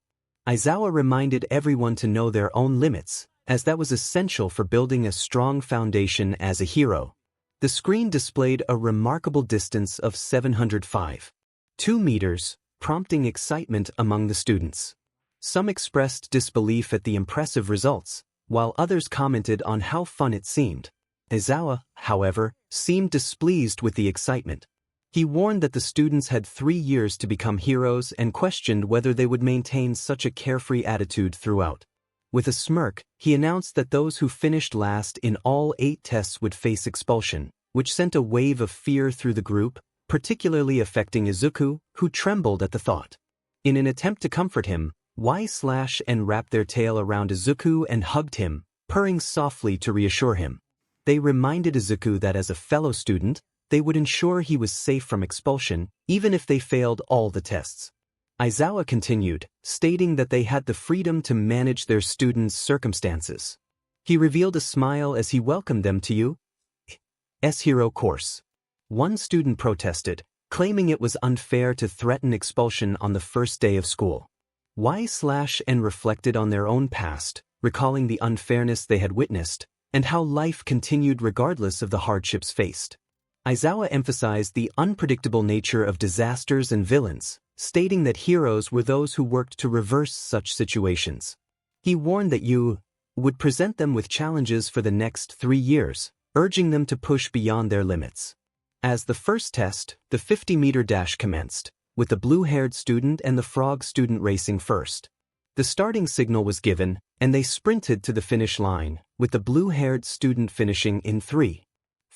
Aizawa reminded everyone to know their own limits, as that was essential for building a strong foundation as a hero. The screen displayed a remarkable distance of 705.2 meters, prompting excitement among the students. Some expressed disbelief at the impressive results, while others commented on how fun it seemed. Aizawa, however, seemed displeased with the excitement. He warned that the students had 3 years to become heroes and questioned whether they would maintain such a carefree attitude throughout. With a smirk, he announced that those who finished last in all 8 tests would face expulsion, which sent a wave of fear through the group, particularly affecting Izuku, who trembled at the thought. In an attempt to comfort him, 𝗬𝗏 wrapped their tail around Izuku and hugged him, purring softly to reassure him. They reminded Izuku that as a fellow student, they would ensure he was safe from expulsion, even if they failed all the tests. Aizawa continued, stating that they had the freedom to manage their students' circumstances. He revealed a smile as he welcomed them to U.S. Hero course. One student protested, claiming it was unfair to threaten expulsion on the first day of school. 𝗬𝗏 reflected on their own past, recalling the unfairness they had witnessed, and how life continued regardless of the hardships faced. Aizawa emphasized the unpredictable nature of disasters and villains, stating that heroes were those who worked to reverse such situations. He warned that U would present them with challenges for the next 3 years, urging them to push beyond their limits. As the first test, the 50-meter dash commenced, with the blue-haired student and the frog student racing first. The starting signal was given, and they sprinted to the finish line, with the blue-haired student finishing in 3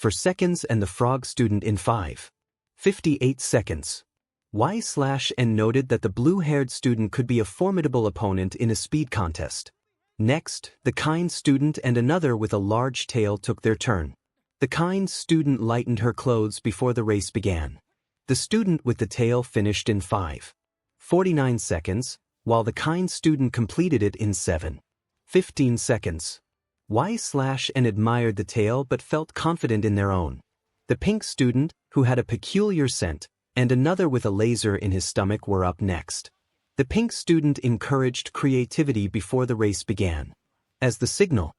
seconds and the frog student in 5.58 seconds. 𝗬𝗏 noted that the blue-haired student could be a formidable opponent in a speed contest. Next, the kind student and another with a large tail took their turn. The kind student lightened her clothes before the race began. The student with the tail finished in 5.49 seconds, while the kind student completed it in 7.15 seconds. 𝗬𝗏 admired the tail but felt confident in their own. The pink student, who had a peculiar scent, and another with a laser in his stomach were up next. The pink student encouraged creativity before the race began. As the signal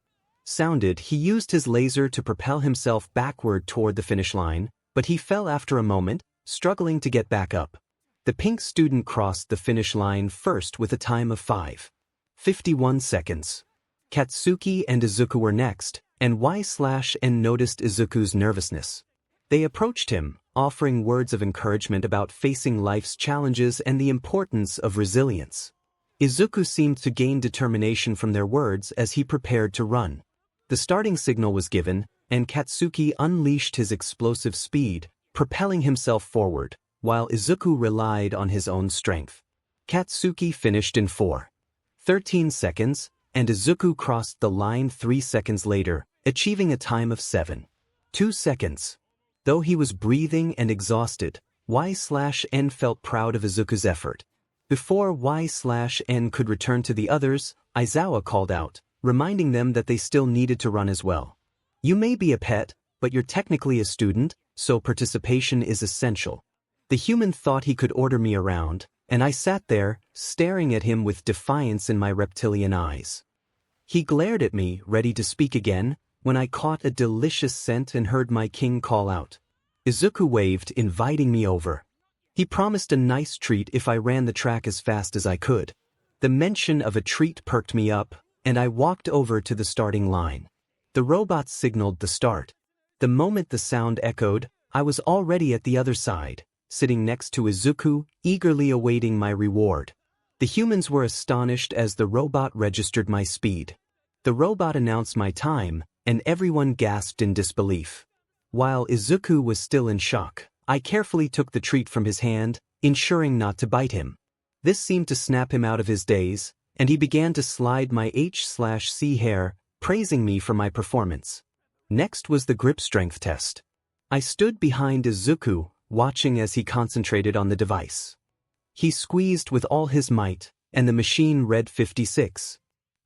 sounded, he used his laser to propel himself backward toward the finish line, but he fell after a moment, struggling to get back up. The pink student crossed the finish line first with a time of 5.51 seconds. Katsuki and Izuku were next, and 𝗬𝗏 noticed Izuku's nervousness. They approached him, offering words of encouragement about facing life's challenges and the importance of resilience. Izuku seemed to gain determination from their words as he prepared to run. The starting signal was given, and Katsuki unleashed his explosive speed, propelling himself forward, while Izuku relied on his own strength. Katsuki finished in 4.13 seconds, and Izuku crossed the line 3 seconds later, achieving a time of 7.2 seconds. Though he was breathing and exhausted, 𝗬𝗏 felt proud of Izuku's effort. Before 𝗬𝗏 could return to the others, Aizawa called out, reminding them that they still needed to run as well. You may be a pet, but you're technically a student, so participation is essential. The human thought he could order me around, and I sat there, staring at him with defiance in my reptilian eyes. He glared at me, ready to speak again, when I caught a delicious scent and heard my king call out. Izuku waved, inviting me over. He promised a nice treat if I ran the track as fast as I could. The mention of a treat perked me up, and I walked over to the starting line. The robots signaled the start. The moment the sound echoed, I was already at the other side, sitting next to Izuku, eagerly awaiting my reward. The humans were astonished as the robot registered my speed. The robot announced my time, and everyone gasped in disbelief. While Izuku was still in shock, I carefully took the treat from his hand, ensuring not to bite him. This seemed to snap him out of his daze, and he began to slide my 𝗬𝗏 hair, praising me for my performance. Next was the grip strength test. I stood behind Izuku, watching as he concentrated on the device. He squeezed with all his might, and the machine read 56.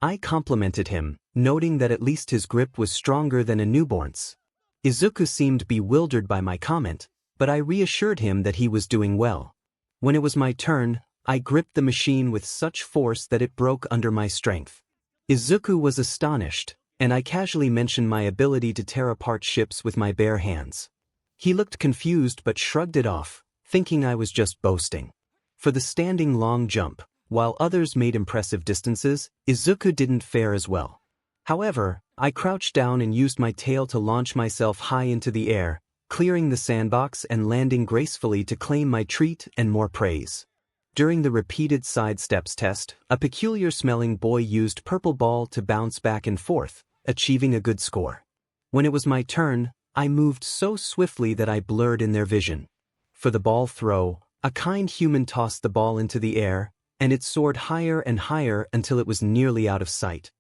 I complimented him, noting that at least his grip was stronger than a newborn's. Izuku seemed bewildered by my comment, but I reassured him that he was doing well. When it was my turn, I gripped the machine with such force that it broke under my strength. Izuku was astonished, and I casually mentioned my ability to tear apart ships with my bare hands. He looked confused but shrugged it off, thinking I was just boasting. For the standing long jump, while others made impressive distances, Izuku didn't fare as well. However, I crouched down and used my tail to launch myself high into the air, clearing the sandbox and landing gracefully to claim my treat and more praise. During the repeated sidesteps test, a peculiar-smelling boy used purple ball to bounce back and forth, achieving a good score. When it was my turn, I moved so swiftly that I blurred in their vision. For the ball throw, a kind human tossed the ball into the air, and it soared higher and higher until it was nearly out of sight.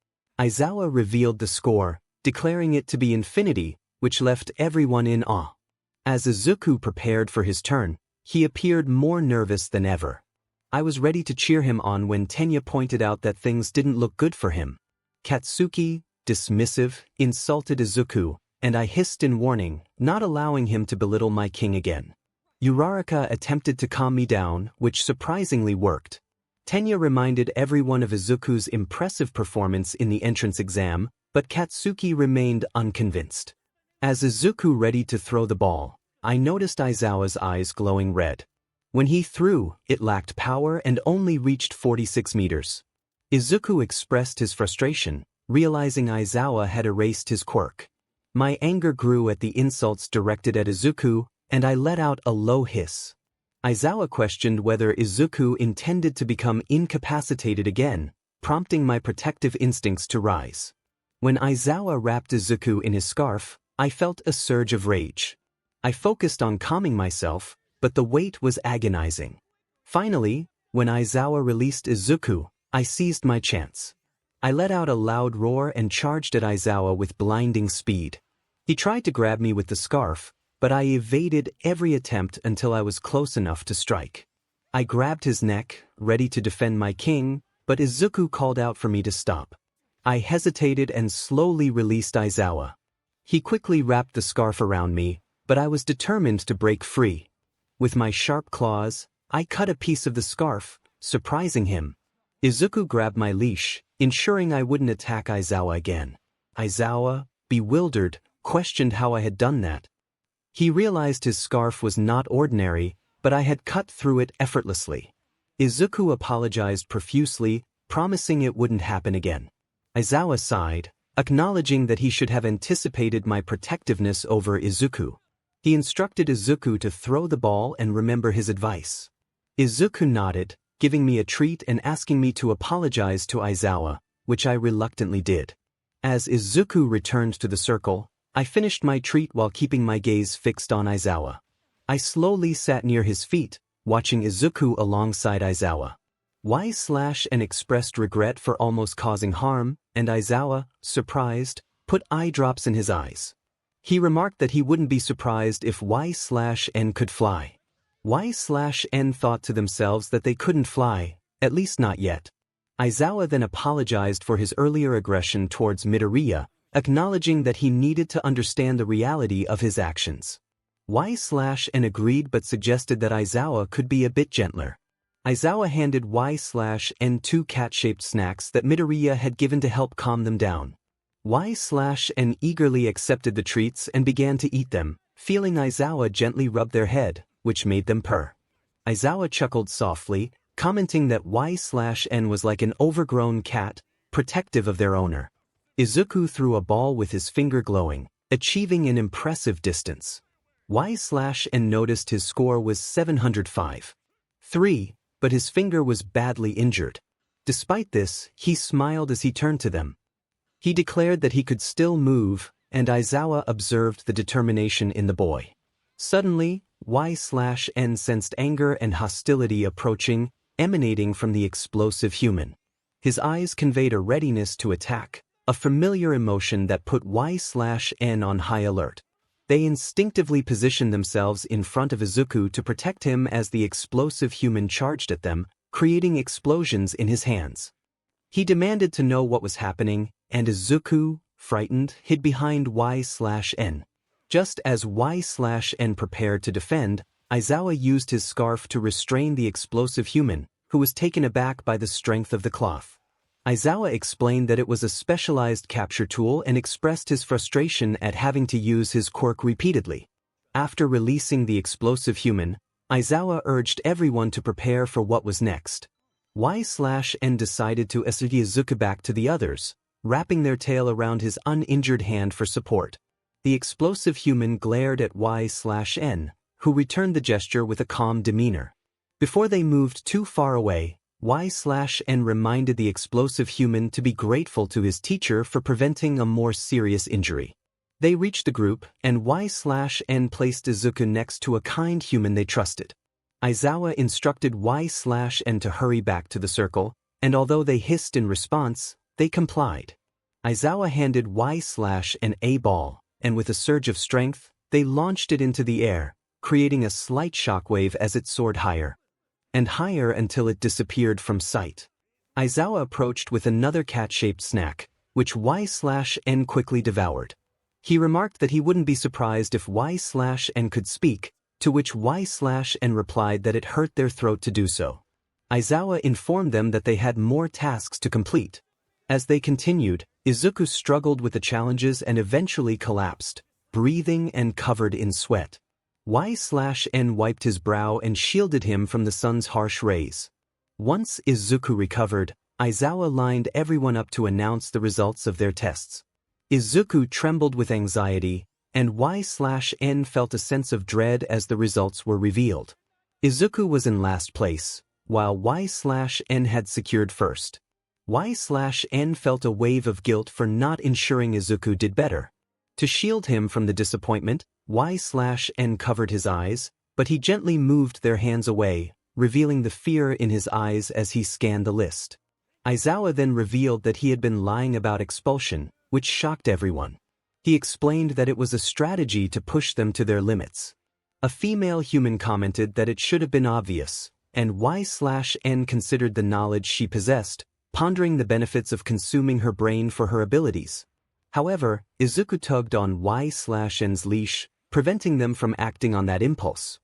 Aizawa revealed the score, declaring it to be infinity, which left everyone in awe. As Izuku prepared for his turn, he appeared more nervous than ever. I was ready to cheer him on when Tenya pointed out that things didn't look good for him. Katsuki, dismissive, insulted Izuku, and I hissed in warning, not allowing him to belittle my king again. 𝗬𝗏𝗧𝗏 attempted to calm me down, which surprisingly worked. Tenya reminded everyone of Izuku's impressive performance in the entrance exam, but Katsuki remained unconvinced. As Izuku readied to throw the ball, I noticed Aizawa's eyes glowing red. When he threw, it lacked power and only reached 46 meters. Izuku expressed his frustration, realizing Aizawa had erased his quirk. My anger grew at the insults directed at Izuku, and I let out a low hiss. Aizawa questioned whether Izuku intended to become incapacitated again, prompting my protective instincts to rise. When Aizawa wrapped Izuku in his scarf, I felt a surge of rage. I focused on calming myself, but the weight was agonizing. Finally, when Aizawa released Izuku, I seized my chance. I let out a loud roar and charged at Aizawa with blinding speed. He tried to grab me with the scarf, but I evaded every attempt until I was close enough to strike. I grabbed his neck, ready to defend my king, but Izuku called out for me to stop. I hesitated and slowly released Aizawa. He quickly wrapped the scarf around me, but I was determined to break free. With my sharp claws, I cut a piece of the scarf, surprising him. Izuku grabbed my leash, ensuring I wouldn't attack Aizawa again. Aizawa, bewildered, questioned how I had done that. He realized his scarf was not ordinary, but I had cut through it effortlessly. Izuku apologized profusely, promising it wouldn't happen again. Aizawa sighed, acknowledging that he should have anticipated my protectiveness over Izuku. He instructed Izuku to throw the ball and remember his advice. Izuku nodded, giving me a treat and asking me to apologize to Aizawa, which I reluctantly did. As Izuku returned to the circle, I finished my treat while keeping my gaze fixed on Aizawa. I slowly sat near his feet, watching Izuku alongside Aizawa. 𝗬𝗏 expressed regret for almost causing harm, and Aizawa, surprised, put eye drops in his eyes. He remarked that he wouldn't be surprised if 𝗬𝗏 could fly. 𝗬𝗏 thought to themselves that they couldn't fly, at least not yet. Aizawa then apologized for his earlier aggression towards Midoriya, acknowledging that he needed to understand the reality of his actions. 𝗬𝗏 agreed but suggested that Aizawa could be a bit gentler. Aizawa handed 𝗬𝗏 2 cat-shaped snacks that Midoriya had given to help calm them down. 𝗬𝗏 eagerly accepted the treats and began to eat them, feeling Aizawa gently rub their head, which made them purr. Aizawa chuckled softly, commenting that 𝗬𝗏 was like an overgrown cat, protective of their owner. Izuku threw a ball with his finger glowing, achieving an impressive distance. 𝗬𝗏 noticed his score was 705.3, but his finger was badly injured. Despite this, he smiled as he turned to them. He declared that he could still move, and Aizawa observed the determination in the boy. Suddenly, 𝗬𝗏 sensed anger and hostility approaching, emanating from the explosive human. His eyes conveyed a readiness to attack, a familiar emotion that put 𝗬𝗏 on high alert. They instinctively positioned themselves in front of Izuku to protect him as the explosive human charged at them, creating explosions in his hands. He demanded to know what was happening, and Izuku, frightened, hid behind 𝗬𝗏. Just as 𝗬𝗏 prepared to defend, Aizawa used his scarf to restrain the explosive human, who was taken aback by the strength of the cloth. Aizawa explained that it was a specialized capture tool and expressed his frustration at having to use his quirk repeatedly. After releasing the explosive human, Aizawa urged everyone to prepare for what was next. 𝗬𝗏 decided to escort Izuku back to the others, wrapping their tail around his uninjured hand for support. The explosive human glared at 𝗬𝗃, who returned the gesture with a calm demeanor. Before they moved too far away, 𝗬𝗃 reminded the explosive human to be grateful to his teacher for preventing a more serious injury. They reached the group, and 𝗬𝗃 placed Izuku next to a kind human they trusted. Aizawa instructed 𝗬𝗃 to hurry back to the circle, and although they hissed in response, they complied. Aizawa handed 𝗬𝗃 a ball, and with a surge of strength, they launched it into the air, creating a slight shockwave as it soared higher and higher until it disappeared from sight. Aizawa approached with another cat-shaped snack, which 𝗬𝗃 quickly devoured. He remarked that he wouldn't be surprised if 𝗬𝗃 could speak, to which 𝗬𝗃 replied that it hurt their throat to do so. Aizawa informed them that they had more tasks to complete. As they continued, Izuku struggled with the challenges and eventually collapsed, breathing and covered in sweat. 𝗬𝗃 wiped his brow and shielded him from the sun's harsh rays. Once Izuku recovered, Aizawa lined everyone up to announce the results of their tests. Izuku trembled with anxiety, and 𝗬𝗃 felt a sense of dread as the results were revealed. Izuku was in last place, while 𝗬𝗃 had secured first. 𝗬𝗃 felt a wave of guilt for not ensuring Izuku did better. To shield him from the disappointment, 𝗬𝗃 covered his eyes, but he gently moved their hands away, revealing the fear in his eyes as he scanned the list. Aizawa then revealed that he had been lying about expulsion, which shocked everyone. He explained that it was a strategy to push them to their limits. A female human commented that it should have been obvious, and 𝗬𝗃 considered the knowledge she possessed, pondering the benefits of consuming her brain for her abilities. However, Izuku tugged on 𝗬𝗃's leash, preventing them from acting on that impulse.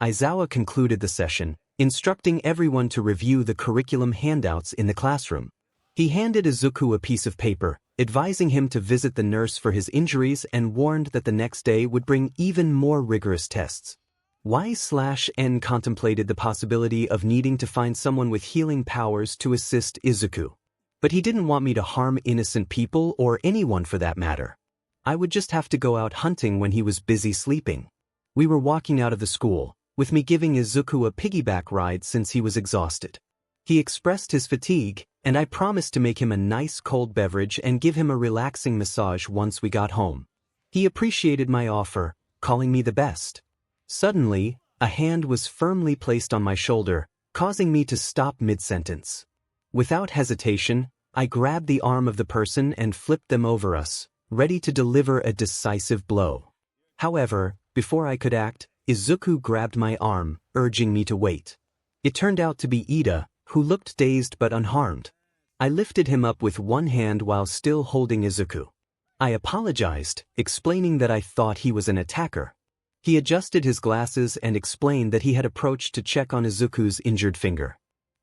Aizawa concluded the session, instructing everyone to review the curriculum handouts in the classroom. He handed Izuku a piece of paper, advising him to visit the nurse for his injuries and warned that the next day would bring even more rigorous tests. 𝗬𝗃 contemplated the possibility of needing to find someone with healing powers to assist Izuku. But he didn't want me to harm innocent people or anyone for that matter. I would just have to go out hunting when he was busy sleeping. We were walking out of the school, with me giving Izuku a piggyback ride since he was exhausted. He expressed his fatigue, and I promised to make him a nice cold beverage and give him a relaxing massage once we got home. He appreciated my offer, calling me the best. Suddenly, a hand was firmly placed on my shoulder, causing me to stop mid-sentence. Without hesitation, I grabbed the arm of the person and flipped them over us, ready to deliver a decisive blow. However, before I could act, Izuku grabbed my arm, urging me to wait. It turned out to be Ida, who looked dazed but unharmed. I lifted him up with one hand while still holding Izuku. I apologized, explaining that I thought he was an attacker. He adjusted his glasses and explained that he had approached to check on Izuku's injured finger.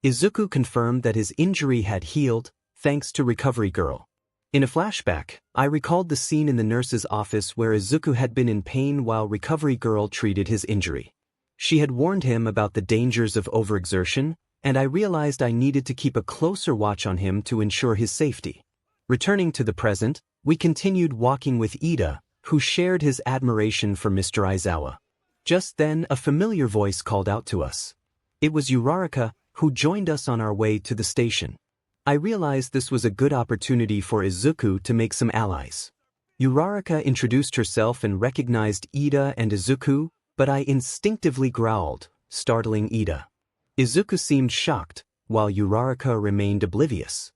Izuku confirmed that his injury had healed, thanks to Recovery Girl. In a flashback, I recalled the scene in the nurse's office where Izuku had been in pain while Recovery Girl treated his injury. She had warned him about the dangers of overexertion, and I realized I needed to keep a closer watch on him to ensure his safety. Returning to the present, we continued walking with Ida, who shared his admiration for Mr. Aizawa. Just then, a familiar voice called out to us. It was Uraraka, who joined us on our way to the station. I realized this was a good opportunity for Izuku to make some allies. Uraraka introduced herself and recognized Ida and Izuku, but I instinctively growled, startling Ida. Izuku seemed shocked, while Uraraka remained oblivious.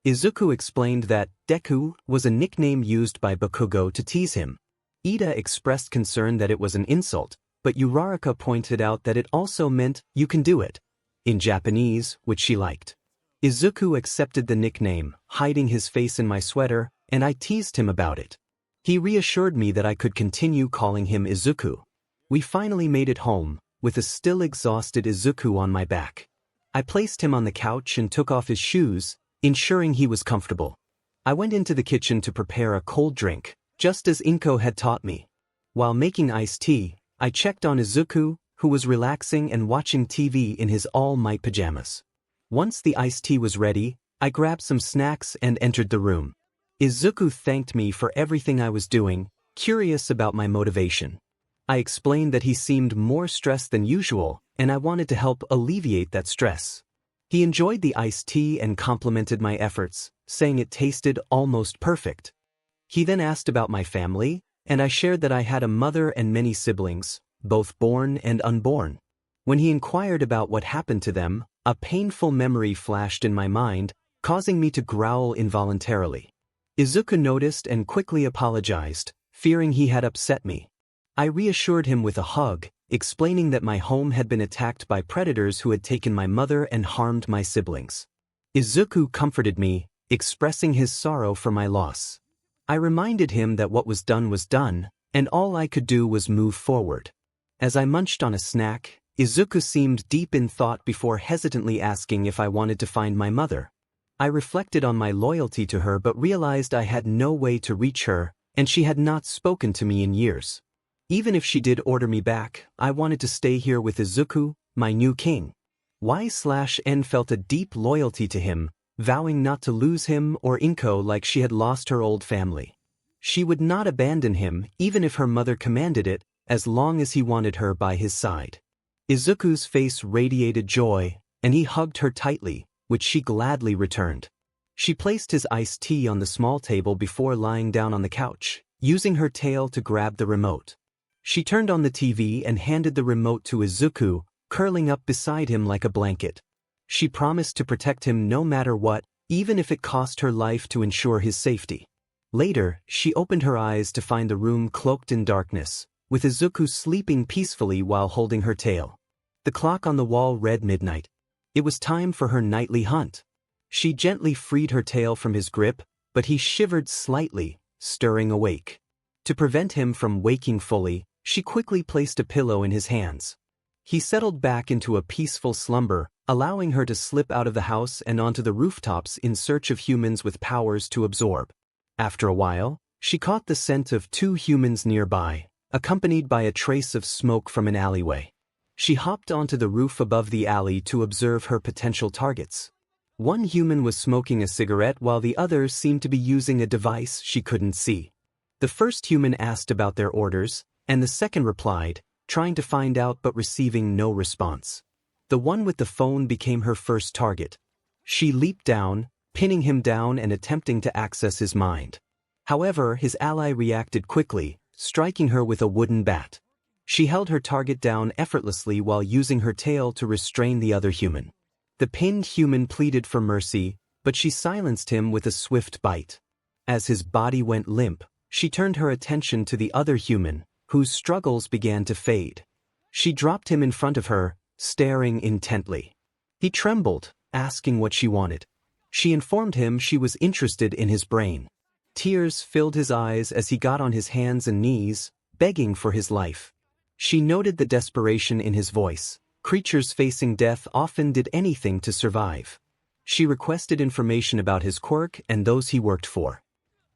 Izuku explained that Deku was a nickname used by Bakugo to tease him. Ida expressed concern that it was an insult, but Uraraka pointed out that it also meant, "you can do it," in Japanese, which she liked. Izuku accepted the nickname, hiding his face in my sweater, and I teased him about it. He reassured me that I could continue calling him Izuku. We finally made it home, with a still exhausted Izuku on my back. I placed him on the couch and took off his shoes, ensuring he was comfortable. I went into the kitchen to prepare a cold drink, just as Inko had taught me. While making iced tea, I checked on Izuku, who was relaxing and watching TV in his all-might pajamas. Once the iced tea was ready, I grabbed some snacks and entered the room. Izuku thanked me for everything I was doing, curious about my motivation. I explained that he seemed more stressed than usual, and I wanted to help alleviate that stress. He enjoyed the iced tea and complimented my efforts, saying it tasted almost perfect. He then asked about my family, and I shared that I had a mother and many siblings, both born and unborn. When he inquired about what happened to them, a painful memory flashed in my mind, causing me to growl involuntarily. Izuku noticed and quickly apologized, fearing he had upset me. I reassured him with a hug, explaining that my home had been attacked by predators who had taken my mother and harmed my siblings. Izuku comforted me, expressing his sorrow for my loss. I reminded him that what was done, and all I could do was move forward. As I munched on a snack, Izuku seemed deep in thought before hesitantly asking if I wanted to find my mother. I reflected on my loyalty to her but realized I had no way to reach her, and she had not spoken to me in years. Even if she did order me back, I wanted to stay here with Izuku, my new king. 𝗧𝗵𝗃 felt a deep loyalty to him, vowing not to lose him or Inko like she had lost her old family. She would not abandon him even if her mother commanded it, as long as he wanted her by his side. Izuku's face radiated joy, and he hugged her tightly, which she gladly returned. She placed his iced tea on the small table before lying down on the couch, using her tail to grab the remote. She turned on the TV and handed the remote to Izuku, curling up beside him like a blanket. She promised to protect him no matter what, even if it cost her life to ensure his safety. Later, she opened her eyes to find the room cloaked in darkness, with Izuku sleeping peacefully while holding her tail. The clock on the wall read midnight. It was time for her nightly hunt. She gently freed her tail from his grip, but he shivered slightly, stirring awake. To prevent him from waking fully, she quickly placed a pillow in his hands. He settled back into a peaceful slumber, allowing her to slip out of the house and onto the rooftops in search of humans with powers to absorb. After a while, she caught the scent of 2 humans nearby, accompanied by a trace of smoke from an alleyway. She hopped onto the roof above the alley to observe her potential targets. One human was smoking a cigarette while the other seemed to be using a device she couldn't see. The first human asked about their orders, and the second replied, trying to find out but receiving no response. The one with the phone became her first target. She leaped down, pinning him down and attempting to access his mind. However, his ally reacted quickly, striking her with a wooden bat. She held her target down effortlessly while using her tail to restrain the other human. The pinned human pleaded for mercy, but she silenced him with a swift bite. As his body went limp, she turned her attention to the other human, whose struggles began to fade. She dropped him in front of her, staring intently. He trembled, asking what she wanted. She informed him she was interested in his brain. Tears filled his eyes as he got on his hands and knees, begging for his life. She noted the desperation in his voice. Creatures facing death often did anything to survive. She requested information about his quirk and those he worked for.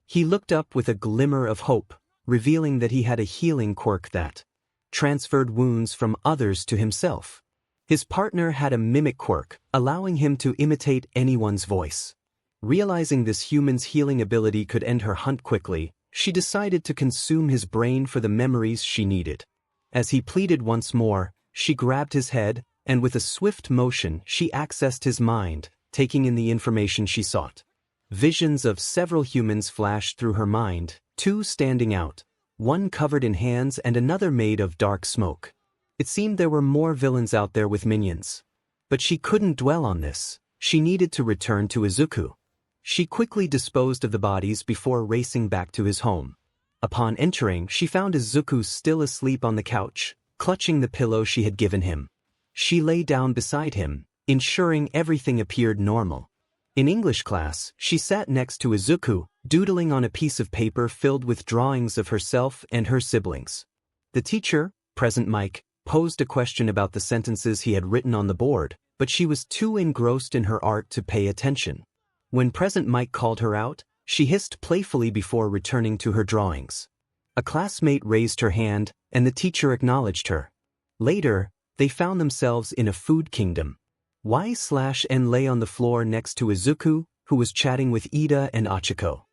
He looked up with a glimmer of hope, revealing that he had a healing quirk that transferred wounds from others to himself. His partner had a mimic quirk, allowing him to imitate anyone's voice. Realizing this human's healing ability could end her hunt quickly, she decided to consume his brain for the memories she needed. As he pleaded once more, she grabbed his head, and with a swift motion she accessed his mind, taking in the information she sought. Visions of several humans flashed through her mind, 2 standing out, one covered in hands and another made of dark smoke. It seemed there were more villains out there with minions. But she couldn't dwell on this. She needed to return to Izuku. She quickly disposed of the bodies before racing back to his home. Upon entering, she found Izuku still asleep on the couch, clutching the pillow she had given him. She lay down beside him, ensuring everything appeared normal. In English class, she sat next to Izuku, doodling on a piece of paper filled with drawings of herself and her siblings. The teacher, 𝗵𝘃𝗵𝗃, posed a question about the sentences he had written on the board, but she was too engrossed in her art to pay attention. When 𝗵𝘃𝗵𝗃 called her out, she hissed playfully before returning to her drawings. A classmate raised her hand, and the teacher acknowledged her. Later, they found themselves in a food kingdom. 𝗧𝗵𝗃𝗃 lay on the floor next to Izuku, who was chatting with Iida and Achiko.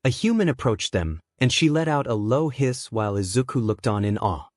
A human approached them, and she let out a low hiss while Izuku looked on in awe.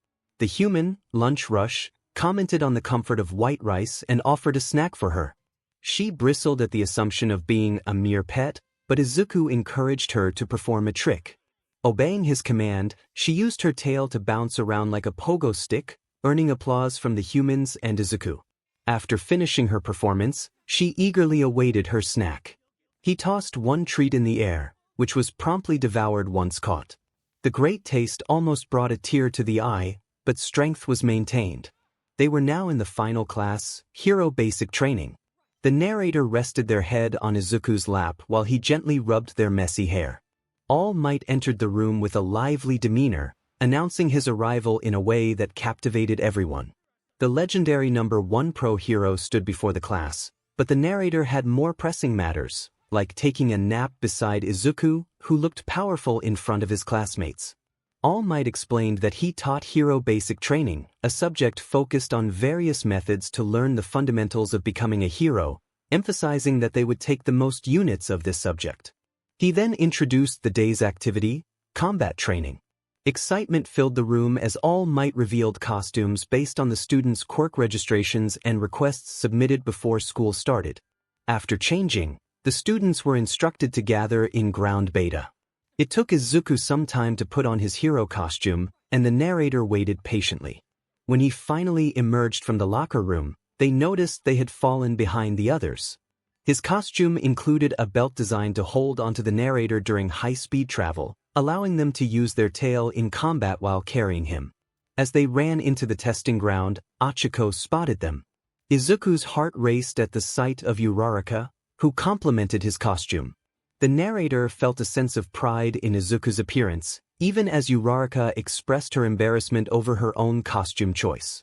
The human, Lunch Rush, commented on the comfort of white rice and offered a snack for her. She bristled at the assumption of being a mere pet, but Izuku encouraged her to perform a trick. Obeying his command, she used her tail to bounce around like a pogo stick, earning applause from the humans and Izuku. After finishing her performance, she eagerly awaited her snack. He tossed one treat in the air, which was promptly devoured once caught. The great taste almost brought a tear to the eye, but strength was maintained. They were now in the final class, Hero Basic Training. The narrator rested their head on Izuku's lap while he gently rubbed their messy hair. All Might entered the room with a lively demeanor, announcing his arrival in a way that captivated everyone. The legendary number 1 pro hero stood before the class, but the narrator had more pressing matters, like taking a nap beside Izuku, who looked powerful in front of his classmates. All Might explained that he taught Hero Basic Training, a subject focused on various methods to learn the fundamentals of becoming a hero, emphasizing that they would take the most units of this subject. He then introduced the day's activity, combat training. Excitement filled the room as All Might revealed costumes based on the students' quirk registrations and requests submitted before school started. After changing, the students were instructed to gather in ground beta. It took Izuku some time to put on his hero costume, and the narrator waited patiently. When he finally emerged from the locker room, they noticed they had fallen behind the others. His costume included a belt designed to hold onto the narrator during high-speed travel, allowing them to use their tail in combat while carrying him. As they ran into the testing ground, Achiko spotted them. Izuku's heart raced at the sight of 𝗬𝗏𝗧𝗏, who complimented his costume. The narrator felt a sense of pride in Izuku's appearance, even as 𝗬𝗏𝗧𝗏 expressed her embarrassment over her own costume choice.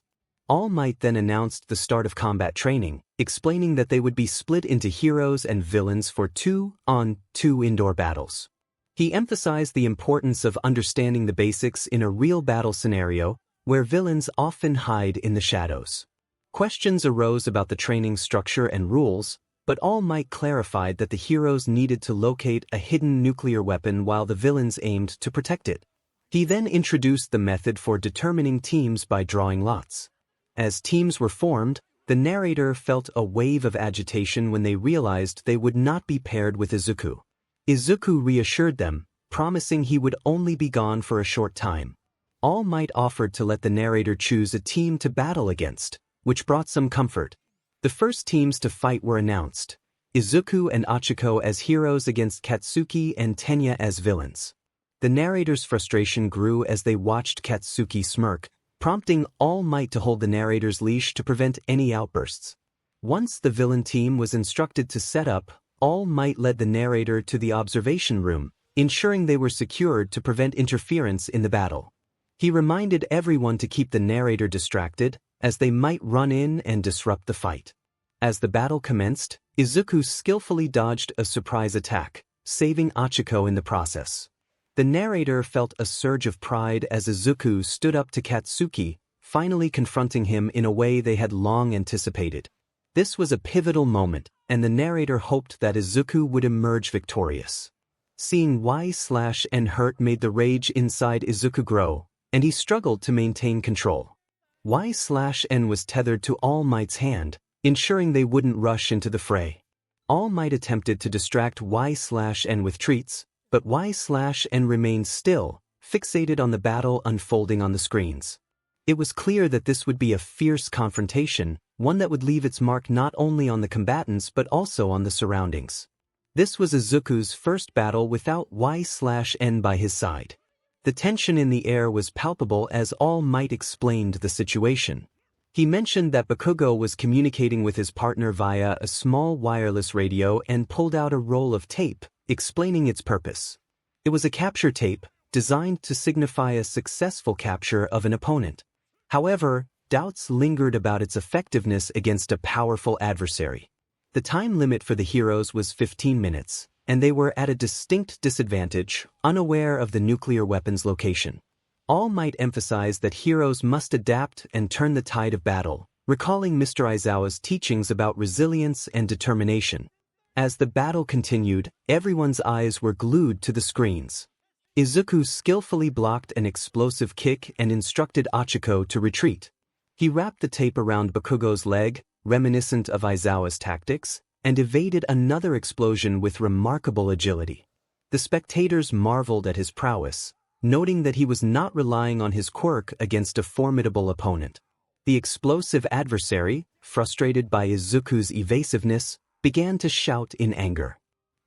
All Might then announced the start of combat training, explaining that they would be split into heroes and villains for 2-on-2 indoor battles. He emphasized the importance of understanding the basics in a real battle scenario, where villains often hide in the shadows. Questions arose about the training structure and rules, but All Might clarified that the heroes needed to locate a hidden nuclear weapon while the villains aimed to protect it. He then introduced the method for determining teams by drawing lots. As teams were formed, the narrator felt a wave of agitation when they realized they would not be paired with Izuku. Izuku reassured them, promising he would only be gone for a short time. All Might offered to let the narrator choose a team to battle against, which brought some comfort. The first teams to fight were announced: Izuku and Achiko as heroes against Katsuki and Tenya as villains. The narrator's frustration grew as they watched Katsuki smirk, prompting All Might to hold the narrator's leash to prevent any outbursts. Once the villain team was instructed to set up, All Might led the narrator to the observation room, ensuring they were secured to prevent interference in the battle. He reminded everyone to keep the narrator distracted, as they might run in and disrupt the fight. As the battle commenced, Izuku skillfully dodged a surprise attack, saving Achiko in the process. The narrator felt a surge of pride as Izuku stood up to Katsuki, finally confronting him in a way they had long anticipated. This was a pivotal moment, and the narrator hoped that Izuku would emerge victorious. Seeing 𝗬𝗏 made the rage inside Izuku grow, and he struggled to maintain control. 𝗬𝗏 was tethered to All Might's hand, ensuring they wouldn't rush into the fray. All Might attempted to distract 𝗬𝗏 with treats, but 𝗬𝗏 remained still, fixated on the battle unfolding on the screens. It was clear that this would be a fierce confrontation, one that would leave its mark not only on the combatants but also on the surroundings. This was Izuku's first battle without 𝗬𝗏 by his side. The tension in the air was palpable as All Might explained the situation. He mentioned that Bakugo was communicating with his partner via a small wireless radio and pulled out a roll of tape, explaining its purpose. It was a capture tape, designed to signify a successful capture of an opponent. However, doubts lingered about its effectiveness against a powerful adversary. The time limit for the heroes was 15 minutes, and they were at a distinct disadvantage, unaware of the nuclear weapon's location. All Might emphasized that heroes must adapt and turn the tide of battle, recalling Mr. Aizawa's teachings about resilience and determination. As the battle continued, everyone's eyes were glued to the screens. Izuku skillfully blocked an explosive kick and instructed Hachiko to retreat. He wrapped the tape around Bakugo's leg, reminiscent of Aizawa's tactics, and evaded another explosion with remarkable agility. The spectators marveled at his prowess, noting that he was not relying on his quirk against a formidable opponent. The explosive adversary, frustrated by Izuku's evasiveness, began to shout in anger.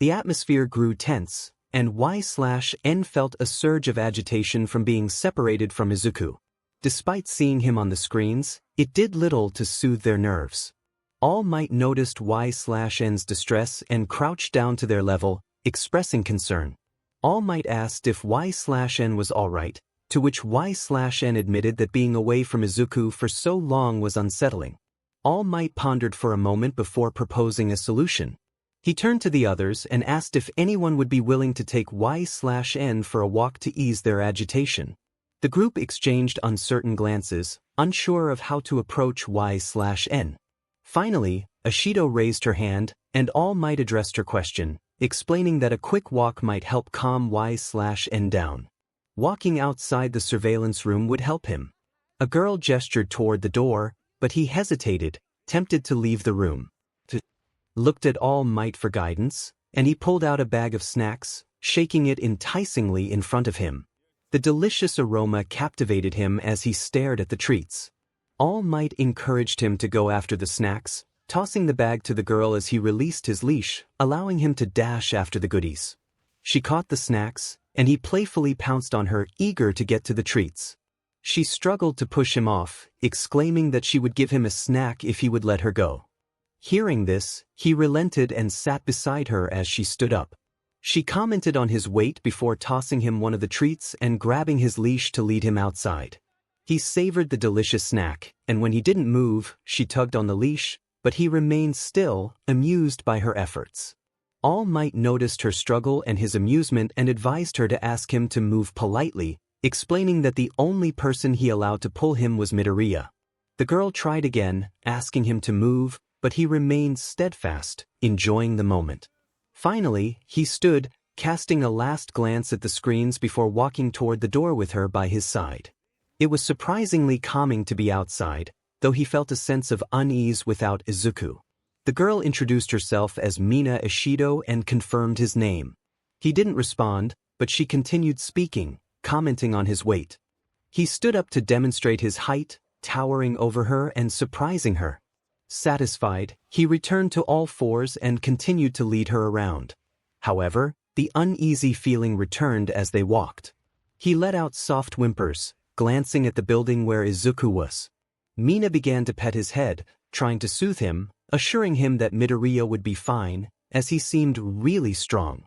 The atmosphere grew tense, and 𝗬𝗏𝗵 felt a surge of agitation from being separated from Izuku. Despite seeing him on the screens, it did little to soothe their nerves. All Might noticed 𝗬𝗏𝗵's distress and crouched down to their level, expressing concern. All Might asked if 𝗬𝗏𝗵 was alright, to which 𝗬𝗏𝗵 admitted that being away from Izuku for so long was unsettling. All Might pondered for a moment before proposing a solution. He turned to the others and asked if anyone would be willing to take 𝗬𝗏𝗵 for a walk to ease their agitation. The group exchanged uncertain glances, unsure of how to approach 𝗬𝗏𝗵. Finally, Ishido raised her hand, and All Might addressed her question, explaining that a quick walk might help calm 𝗬𝗏𝗵 down. Walking outside the surveillance room would help him. A girl gestured toward the door, but he hesitated, tempted to leave the room. Looked at All Might for guidance, and he pulled out a bag of snacks, shaking it enticingly in front of him. The delicious aroma captivated him as he stared at the treats. All Might encouraged him to go after the snacks, tossing the bag to the girl as he released his leash, allowing him to dash after the goodies. She caught the snacks, and he playfully pounced on her, eager to get to the treats. She struggled to push him off, exclaiming that she would give him a snack if he would let her go. Hearing this, he relented and sat beside her as she stood up. She commented on his weight before tossing him one of the treats and grabbing his leash to lead him outside. He savored the delicious snack, and when he didn't move, she tugged on the leash, but he remained still, amused by her efforts. All Might noticed her struggle and his amusement and advised her to ask him to move politely, explaining that the only person he allowed to pull him was Midoriya. The girl tried again, asking him to move, but he remained steadfast, enjoying the moment. Finally, he stood, casting a last glance at the screens before walking toward the door with her by his side. It was surprisingly calming to be outside, though he felt a sense of unease without Izuku. The girl introduced herself as Mina Ishido and confirmed his name. He didn't respond, but she continued speaking, commenting on his weight. He stood up to demonstrate his height, towering over her and surprising her. Satisfied, he returned to all fours and continued to lead her around. However, the uneasy feeling returned as they walked. He let out soft whimpers, glancing at the building where Izuku was. Mina began to pet his head, trying to soothe him, assuring him that Midoriya would be fine, as he seemed really strong.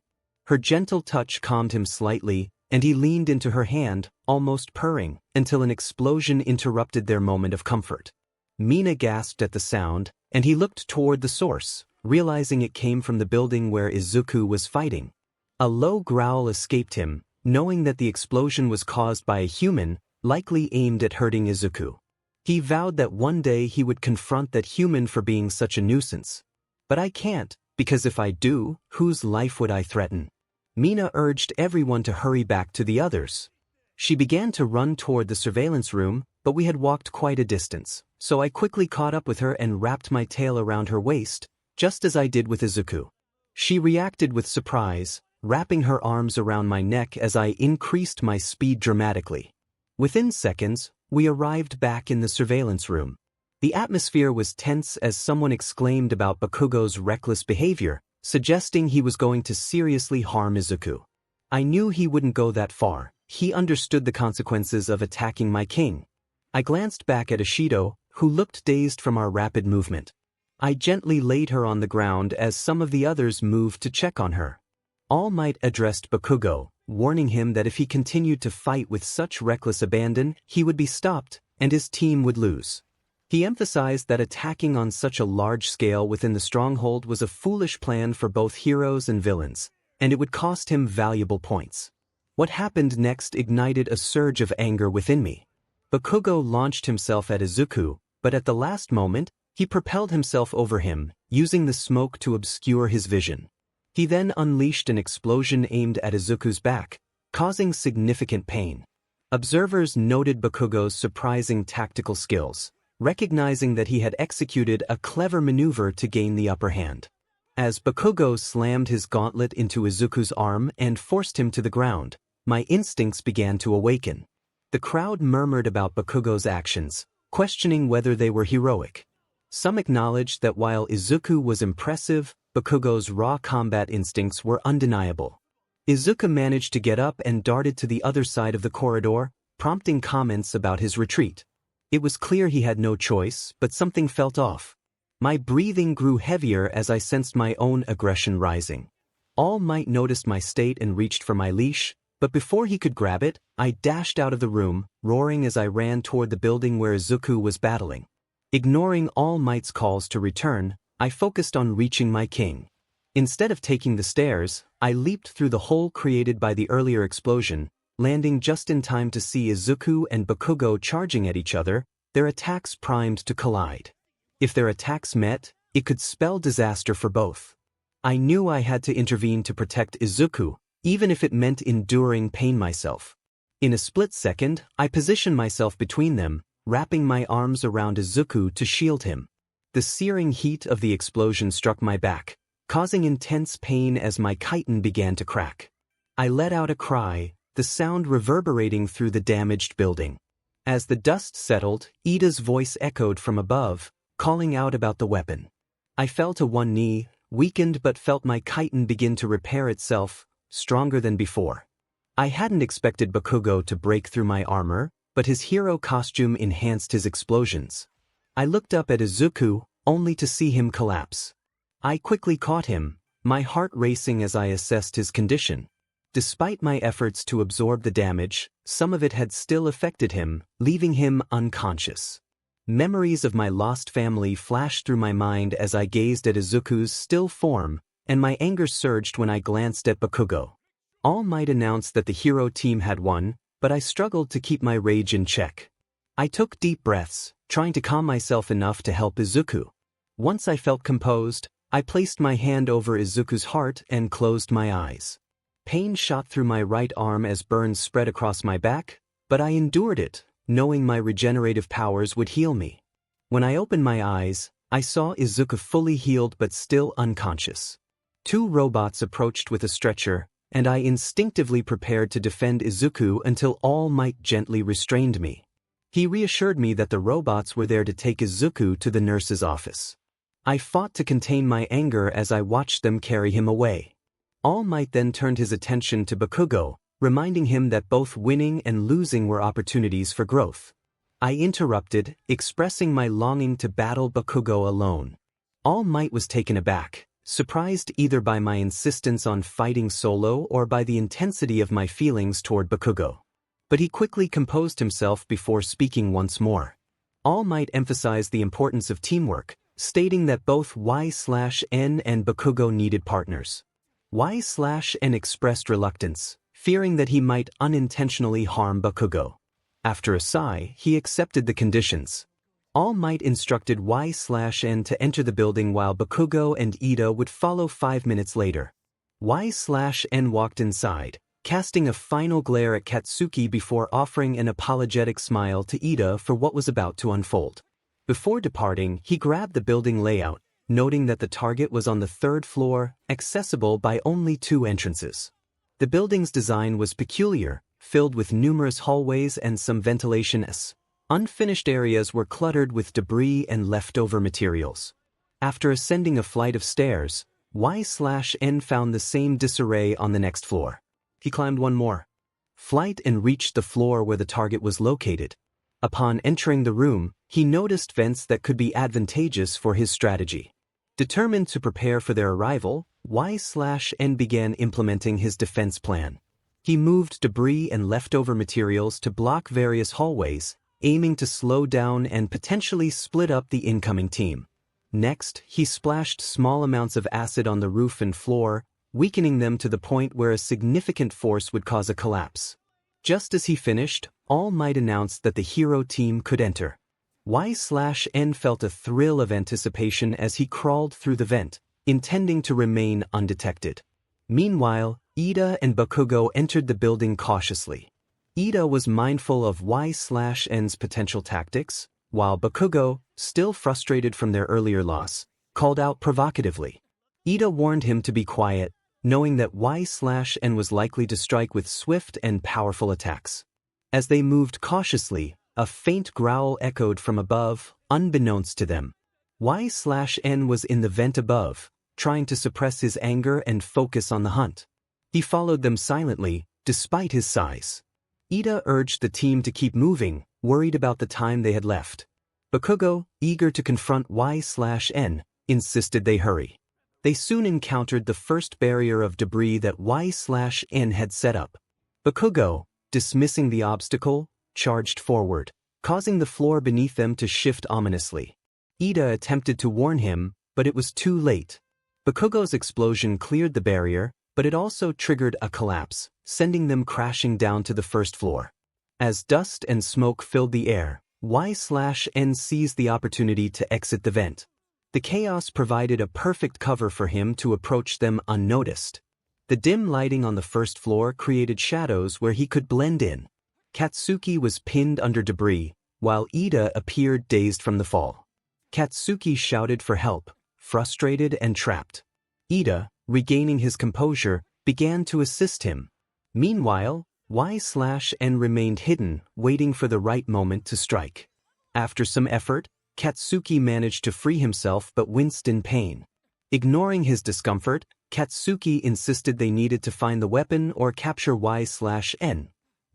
Her gentle touch calmed him slightly, and he leaned into her hand, almost purring, until an explosion interrupted their moment of comfort. Mina gasped at the sound, and he looked toward the source, realizing it came from the building where Izuku was fighting. A low growl escaped him, knowing that the explosion was caused by a human, likely aimed at hurting Izuku. He vowed that one day he would confront that human for being such a nuisance. But I can't, because if I do, whose life would I threaten? Mina urged everyone to hurry back to the others. She began to run toward the surveillance room, but we had walked quite a distance, so I quickly caught up with her and wrapped my tail around her waist, just as I did with Izuku. She reacted with surprise, wrapping her arms around my neck as I increased my speed dramatically. Within seconds, we arrived back in the surveillance room. The atmosphere was tense as someone exclaimed about Bakugo's reckless behavior, suggesting he was going to seriously harm Izuku. I knew he wouldn't go that far. He understood the consequences of attacking my king. I glanced back at Ishido, who looked dazed from our rapid movement. I gently laid her on the ground as some of the others moved to check on her. All Might addressed Bakugo, warning him that if he continued to fight with such reckless abandon, he would be stopped, and his team would lose. He emphasized that attacking on such a large scale within the stronghold was a foolish plan for both heroes and villains, and it would cost him valuable points. What happened next ignited a surge of anger within me. Bakugo launched himself at Izuku, but at the last moment, he propelled himself over him, using the smoke to obscure his vision. He then unleashed an explosion aimed at Izuku's back, causing significant pain. Observers noted Bakugo's surprising tactical skills, recognizing that he had executed a clever maneuver to gain the upper hand. As Bakugo slammed his gauntlet into Izuku's arm and forced him to the ground, my instincts began to awaken. The crowd murmured about Bakugo's actions, questioning whether they were heroic. Some acknowledged that while Izuku was impressive, Bakugo's raw combat instincts were undeniable. Izuku managed to get up and darted to the other side of the corridor, prompting comments about his retreat. It was clear he had no choice, but something felt off. My breathing grew heavier as I sensed my own aggression rising. All Might noticed my state and reached for my leash, but before he could grab it, I dashed out of the room, roaring as I ran toward the building where Izuku was battling. Ignoring All Might's calls to return, I focused on reaching my king. Instead of taking the stairs, I leaped through the hole created by the earlier explosion, landing just in time to see Izuku and Bakugo charging at each other, their attacks primed to collide. If their attacks met, it could spell disaster for both. I knew I had to intervene to protect Izuku, even if it meant enduring pain myself. In a split second, I positioned myself between them, wrapping my arms around Izuku to shield him. The searing heat of the explosion struck my back, causing intense pain as my chitin began to crack. I let out a cry, the sound reverberating through the damaged building. As the dust settled, Ida's voice echoed from above, calling out about the weapon. I fell to one knee, weakened but felt my chitin begin to repair itself, stronger than before. I hadn't expected Bakugo to break through my armor, but his hero costume enhanced his explosions. I looked up at Izuku, only to see him collapse. I quickly caught him, my heart racing as I assessed his condition. Despite my efforts to absorb the damage, some of it had still affected him, leaving him unconscious. Memories of my lost family flashed through my mind as I gazed at Izuku's still form, and my anger surged when I glanced at Bakugo. All Might announced that the hero team had won, but I struggled to keep my rage in check. I took deep breaths, trying to calm myself enough to help Izuku. Once I felt composed, I placed my hand over Izuku's heart and closed my eyes. Pain shot through my right arm as burns spread across my back, but I endured it, knowing my regenerative powers would heal me. When I opened my eyes, I saw Izuku fully healed but still unconscious. Two robots approached with a stretcher, and I instinctively prepared to defend Izuku until All Might gently restrained me. He reassured me that the robots were there to take Izuku to the nurse's office. I fought to contain my anger as I watched them carry him away. All Might then turned his attention to Bakugo, reminding him that both winning and losing were opportunities for growth. I interrupted, expressing my longing to battle Bakugo alone. All Might was taken aback, surprised either by my insistence on fighting solo or by the intensity of my feelings toward Bakugo. But he quickly composed himself before speaking once more. All Might emphasized the importance of teamwork, stating that both 𝗧𝗵 and Bakugo needed partners. 𝗧𝗵 expressed reluctance, fearing that he might unintentionally harm Bakugo. After a sigh, he accepted the conditions. All Might instructed 𝗧𝗵 to enter the building while Bakugo and Ida would follow 5 minutes later. 𝗧𝗵 walked inside, casting a final glare at Katsuki before offering an apologetic smile to Ida for what was about to unfold. Before departing, he grabbed the building layout, noting that the target was on the 3rd floor, accessible by only 2 entrances. The building's design was peculiar, filled with numerous hallways and some ventilation. Unfinished areas were cluttered with debris and leftover materials. After ascending a flight of stairs, 𝗧𝗵 found the same disarray on the next floor. He climbed one more flight and reached the floor where the target was located. Upon entering the room, he noticed vents that could be advantageous for his strategy. Determined to prepare for their arrival, 𝗧𝗵 began implementing his defense plan. He moved debris and leftover materials to block various hallways, aiming to slow down and potentially split up the incoming team. Next, he splashed small amounts of acid on the roof and floor, weakening them to the point where a significant force would cause a collapse. Just as he finished, All Might announced that the hero team could enter. 𝗬𝗃 felt a thrill of anticipation as he crawled through the vent, intending to remain undetected. Meanwhile, Ida and Bakugo entered the building cautiously. Ida was mindful of 𝗬𝗃's potential tactics, while Bakugo, still frustrated from their earlier loss, called out provocatively. Ida warned him to be quiet, knowing that 𝗬𝗃 was likely to strike with swift and powerful attacks. As they moved cautiously, a faint growl echoed from above, unbeknownst to them. 𝗬𝗃 was in the vent above, trying to suppress his anger and focus on the hunt. He followed them silently, despite his size. Ida urged the team to keep moving, worried about the time they had left. Bakugo, eager to confront 𝗬𝗃, insisted they hurry. They soon encountered the first barrier of debris that 𝗬𝗃 had set up. Bakugo, dismissing the obstacle, charged forward, causing the floor beneath them to shift ominously. Ida attempted to warn him, but it was too late. Bakugo's explosion cleared the barrier, but it also triggered a collapse, sending them crashing down to the first floor. As dust and smoke filled the air, 𝗬𝗃 seized the opportunity to exit the vent. The chaos provided a perfect cover for him to approach them unnoticed. The dim lighting on the first floor created shadows where he could blend in. Katsuki was pinned under debris, while Ida appeared dazed from the fall. Katsuki shouted for help, frustrated and trapped. Ida, regaining his composure, began to assist him. Meanwhile, 𝗬𝗃 remained hidden, waiting for the right moment to strike. After some effort, Katsuki managed to free himself but winced in pain. Ignoring his discomfort, Katsuki insisted they needed to find the weapon or capture 𝗬𝗃.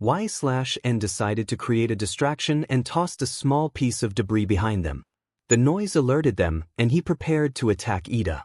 𝗬𝗃 decided to create a distraction and tossed a small piece of debris behind them. The noise alerted them, and he prepared to attack Ida.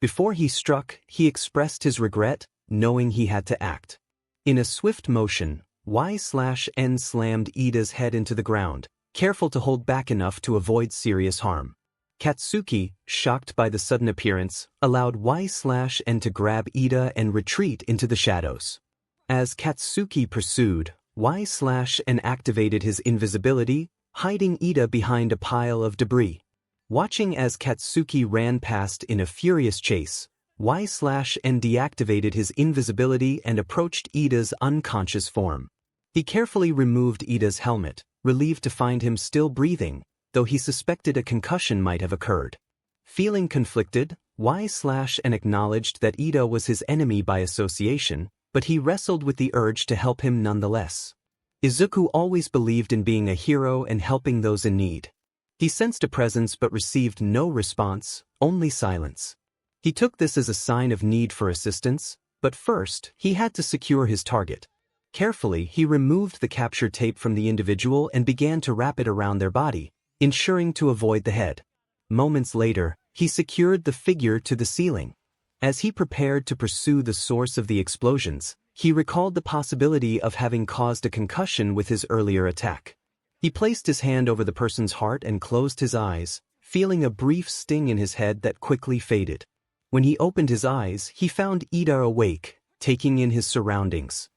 Before he struck, he expressed his regret, knowing he had to act. In a swift motion, 𝗬𝗃 slammed Ida's head into the ground, careful to hold back enough to avoid serious harm. Katsuki, shocked by the sudden appearance, allowed 𝗬𝗃 to grab Ida and retreat into the shadows. As Katsuki pursued, 𝗬𝗃 activated his invisibility, hiding Ida behind a pile of debris. Watching as Katsuki ran past in a furious chase, 𝗬𝗃 deactivated his invisibility and approached Ida's unconscious form. He carefully removed Ida's helmet, relieved to find him still breathing, though he suspected a concussion might have occurred. Feeling conflicted, 𝗬𝗃 acknowledged that Ida was his enemy by association, but he wrestled with the urge to help him nonetheless. Izuku always believed in being a hero and helping those in need. He sensed a presence but received no response, only silence. He took this as a sign of need for assistance, but first, he had to secure his target. Carefully, he removed the capture tape from the individual and began to wrap it around their body, ensuring to avoid the head. Moments later, he secured the figure to the ceiling. As he prepared to pursue the source of the explosions, he recalled the possibility of having caused a concussion with his earlier attack. He placed his hand over the person's heart and closed his eyes, feeling a brief sting in his head that quickly faded. When he opened his eyes, he found Ida awake, taking in his surroundings.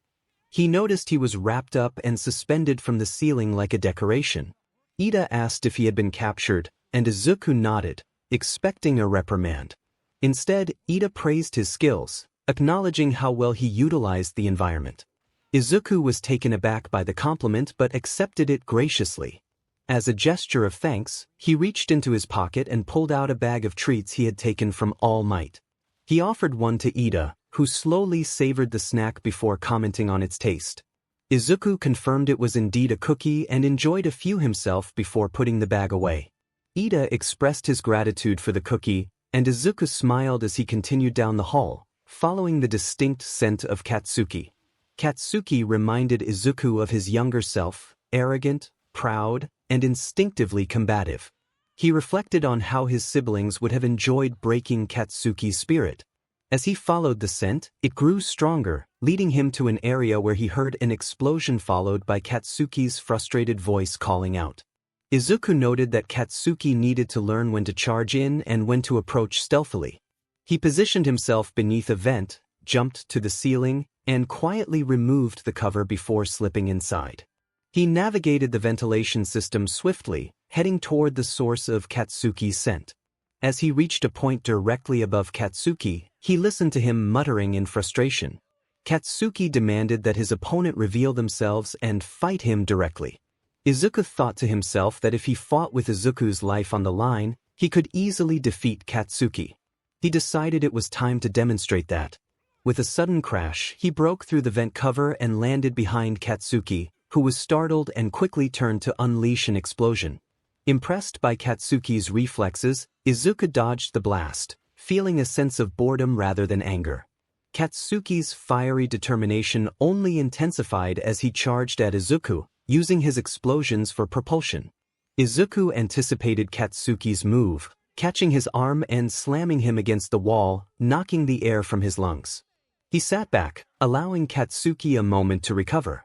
He noticed he was wrapped up and suspended from the ceiling like a decoration. Ida asked if he had been captured, and Izuku nodded, expecting a reprimand. Instead, Ida praised his skills, acknowledging how well he utilized the environment. Izuku was taken aback by the compliment but accepted it graciously. As a gesture of thanks, he reached into his pocket and pulled out a bag of treats he had taken from All Might. He offered one to Ida, who slowly savored the snack before commenting on its taste. Izuku confirmed it was indeed a cookie and enjoyed a few himself before putting the bag away. Ida expressed his gratitude for the cookie, and Izuku smiled as he continued down the hall, following the distinct scent of Katsuki. Katsuki reminded Izuku of his younger self, arrogant, proud, and instinctively combative. He reflected on how his siblings would have enjoyed breaking Katsuki's spirit. As he followed the scent, it grew stronger, leading him to an area where he heard an explosion followed by Katsuki's frustrated voice calling out. Izuku noted that Katsuki needed to learn when to charge in and when to approach stealthily. He positioned himself beneath a vent, jumped to the ceiling, and quietly removed the cover before slipping inside. He navigated the ventilation system swiftly, heading toward the source of Katsuki's scent. As he reached a point directly above Katsuki, he listened to him muttering in frustration. Katsuki demanded that his opponent reveal themselves and fight him directly. Izuku thought to himself that if he fought with Izuku's life on the line, he could easily defeat Katsuki. He decided it was time to demonstrate that. With a sudden crash, he broke through the vent cover and landed behind Katsuki, who was startled and quickly turned to unleash an explosion. Impressed by Katsuki's reflexes, Izuku dodged the blast, feeling a sense of boredom rather than anger. Katsuki's fiery determination only intensified as he charged at Izuku, using his explosions for propulsion. Izuku anticipated Katsuki's move, catching his arm and slamming him against the wall, knocking the air from his lungs. He sat back, allowing Katsuki a moment to recover.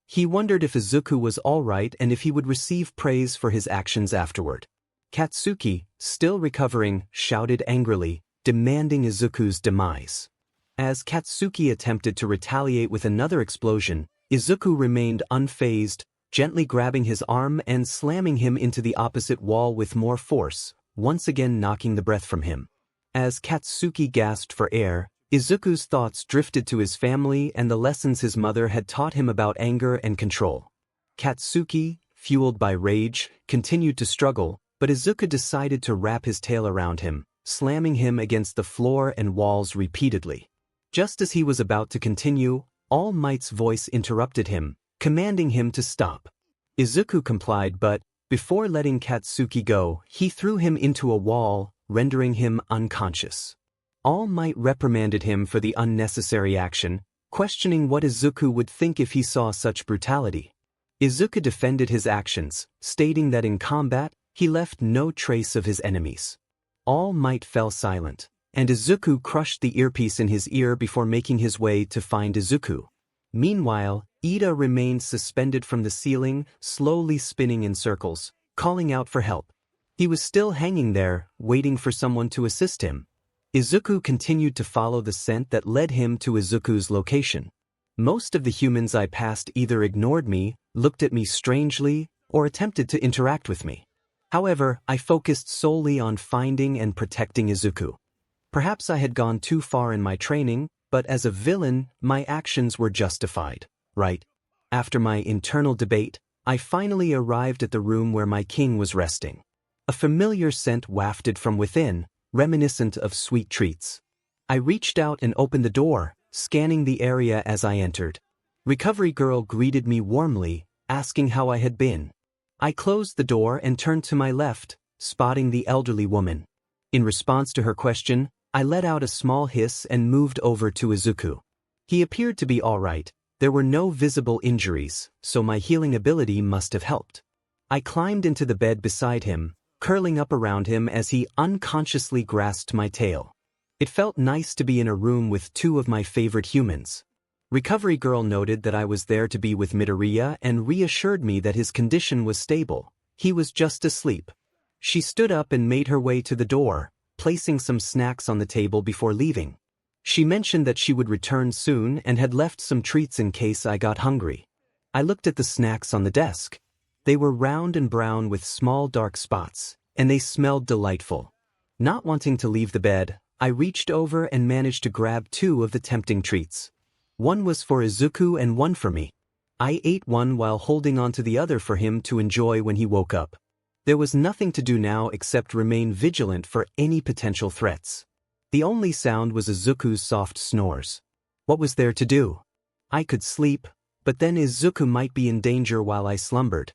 He wondered if Izuku was all right and if he would receive praise for his actions afterward. Katsuki, still recovering, shouted angrily, demanding Izuku's demise. As Katsuki attempted to retaliate with another explosion, Izuku remained unfazed, gently grabbing his arm and slamming him into the opposite wall with more force, once again knocking the breath from him. As Katsuki gasped for air, Izuku's thoughts drifted to his family and the lessons his mother had taught him about anger and control. Katsuki, fueled by rage, continued to struggle, but Izuku decided to wrap his tail around him, slamming him against the floor and walls repeatedly. Just as he was about to continue, All Might's voice interrupted him, commanding him to stop. Izuku complied, but, before letting Katsuki go, he threw him into a wall, rendering him unconscious. All Might reprimanded him for the unnecessary action, questioning what Izuku would think if he saw such brutality. Izuku defended his actions, stating that in combat, he left no trace of his enemies. All Might fell silent, and Izuku crushed the earpiece in his ear before making his way to find Izuku. Meanwhile, Iida remained suspended from the ceiling, slowly spinning in circles, calling out for help. He was still hanging there, waiting for someone to assist him. Izuku continued to follow the scent that led him to Izuku's location. Most of the humans I passed either ignored me, looked at me strangely, or attempted to interact with me. However, I focused solely on finding and protecting Izuku. Perhaps I had gone too far in my training, but as a villain, my actions were justified, right? After my internal debate, I finally arrived at the room where my king was resting. A familiar scent wafted from within, reminiscent of sweet treats. I reached out and opened the door, scanning the area as I entered. Recovery Girl greeted me warmly, asking how I had been. I closed the door and turned to my left, spotting the elderly woman. In response to her question, I let out a small hiss and moved over to Izuku. He appeared to be all right. There were no visible injuries, so my healing ability must have helped. I climbed into the bed beside him, curling up around him as he unconsciously grasped my tail. It felt nice to be in a room with two of my favorite humans. Recovery Girl noted that I was there to be with Midoriya and reassured me that his condition was stable. He was just asleep. She stood up and made her way to the door, placing some snacks on the table before leaving. She mentioned that she would return soon and had left some treats in case I got hungry. I looked at the snacks on the desk. They were round and brown with small dark spots, and they smelled delightful. Not wanting to leave the bed, I reached over and managed to grab two of the tempting treats. One was for Izuku and one for me. I ate one while holding on to the other for him to enjoy when he woke up. There was nothing to do now except remain vigilant for any potential threats. The only sound was Izuku's soft snores. What was there to do? I could sleep, but then Izuku might be in danger while I slumbered.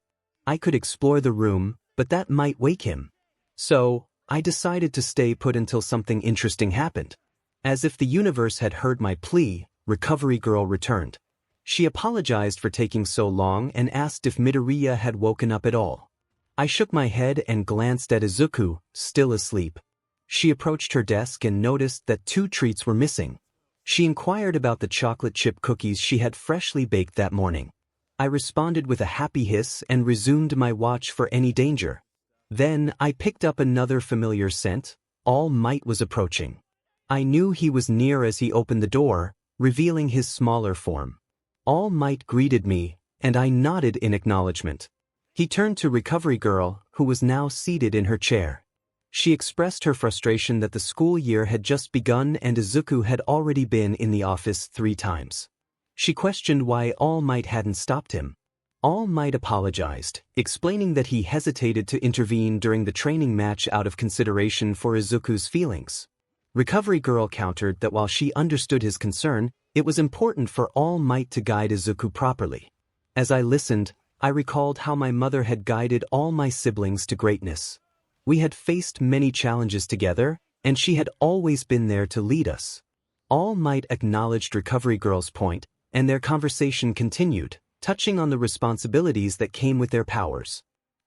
I could explore the room, but that might wake him. So, I decided to stay put until something interesting happened. As if the universe had heard my plea, Recovery Girl returned. She apologized for taking so long and asked if Midoriya had woken up at all. I shook my head and glanced at Izuku, still asleep. She approached her desk and noticed that two treats were missing. She inquired about the chocolate chip cookies she had freshly baked that morning. I responded with a happy hiss and resumed my watch for any danger. Then I picked up another familiar scent. All Might was approaching. I knew he was near as he opened the door, revealing his smaller form. All Might greeted me, and I nodded in acknowledgement. He turned to Recovery Girl, who was now seated in her chair. She expressed her frustration that the school year had just begun and Izuku had already been in the office 3 times. She questioned why All Might hadn't stopped him. All Might apologized, explaining that he hesitated to intervene during the training match out of consideration for Izuku's feelings. Recovery Girl countered that while she understood his concern, it was important for All Might to guide Izuku properly. As I listened, I recalled how my mother had guided all my siblings to greatness. We had faced many challenges together, and she had always been there to lead us. All Might acknowledged Recovery Girl's point, and their conversation continued, touching on the responsibilities that came with their powers.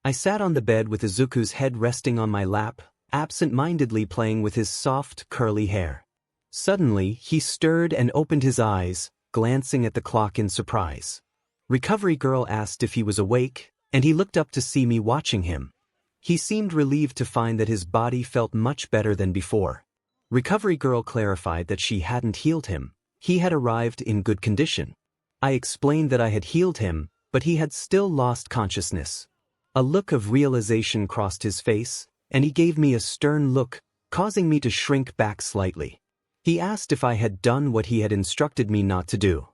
I sat on the bed with Izuku's head resting on my lap, absent-mindedly playing with his soft, curly hair. Suddenly, he stirred and opened his eyes, glancing at the clock in surprise. Recovery Girl asked if he was awake, and he looked up to see me watching him. He seemed relieved to find that his body felt much better than before. Recovery Girl clarified that she hadn't healed him. He had arrived in good condition. I explained that I had healed him, but he had still lost consciousness. A look of realization crossed his face, and he gave me a stern look, causing me to shrink back slightly. He asked if I had done what he had instructed me not to do.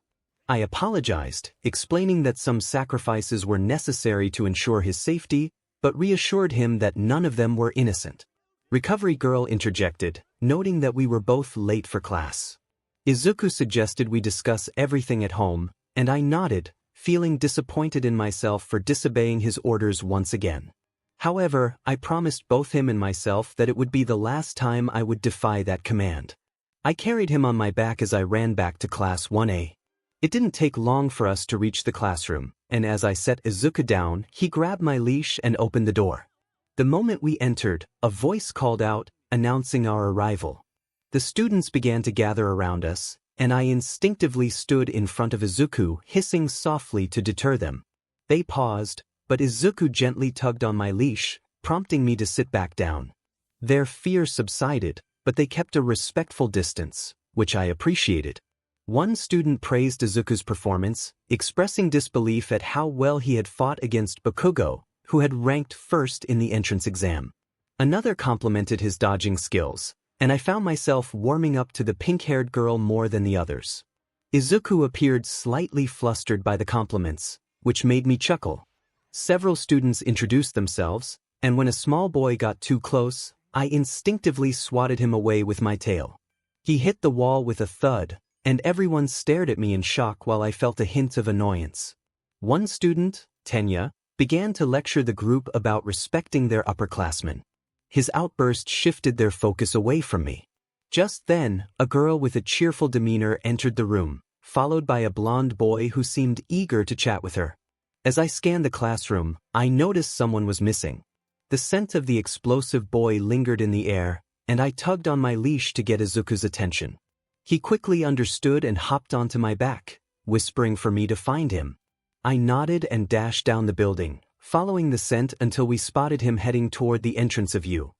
I apologized, explaining that some sacrifices were necessary to ensure his safety, but reassured him that none of them were innocent. Recovery Girl interjected, noting that we were both late for class. Izuku suggested we discuss everything at home, and I nodded, feeling disappointed in myself for disobeying his orders once again. However, I promised both him and myself that it would be the last time I would defy that command. I carried him on my back as I ran back to Class 1A. It didn't take long for us to reach the classroom, and as I set Izuku down, he grabbed my leash and opened the door. The moment we entered, a voice called out, announcing our arrival. The students began to gather around us, and I instinctively stood in front of Izuku, hissing softly to deter them. They paused, but Izuku gently tugged on my leash, prompting me to sit back down. Their fear subsided, but they kept a respectful distance, which I appreciated. One student praised Izuku's performance, expressing disbelief at how well he had fought against Bakugo, who had ranked first in the entrance exam. Another complimented his dodging skills, and I found myself warming up to the pink-haired girl more than the others. Izuku appeared slightly flustered by the compliments, which made me chuckle. Several students introduced themselves, and when a small boy got too close, I instinctively swatted him away with my tail. He hit the wall with a thud, and everyone stared at me in shock while I felt a hint of annoyance. One student, Tenya, began to lecture the group about respecting their upperclassmen. His outburst shifted their focus away from me. Just then, a girl with a cheerful demeanor entered the room, followed by a blonde boy who seemed eager to chat with her. As I scanned the classroom, I noticed someone was missing. The scent of the explosive boy lingered in the air, and I tugged on my leash to get Izuku's attention. He quickly understood and hopped onto my back, whispering for me to find him. I nodded and dashed down the building, following the scent until we spotted him heading toward the entrance of U.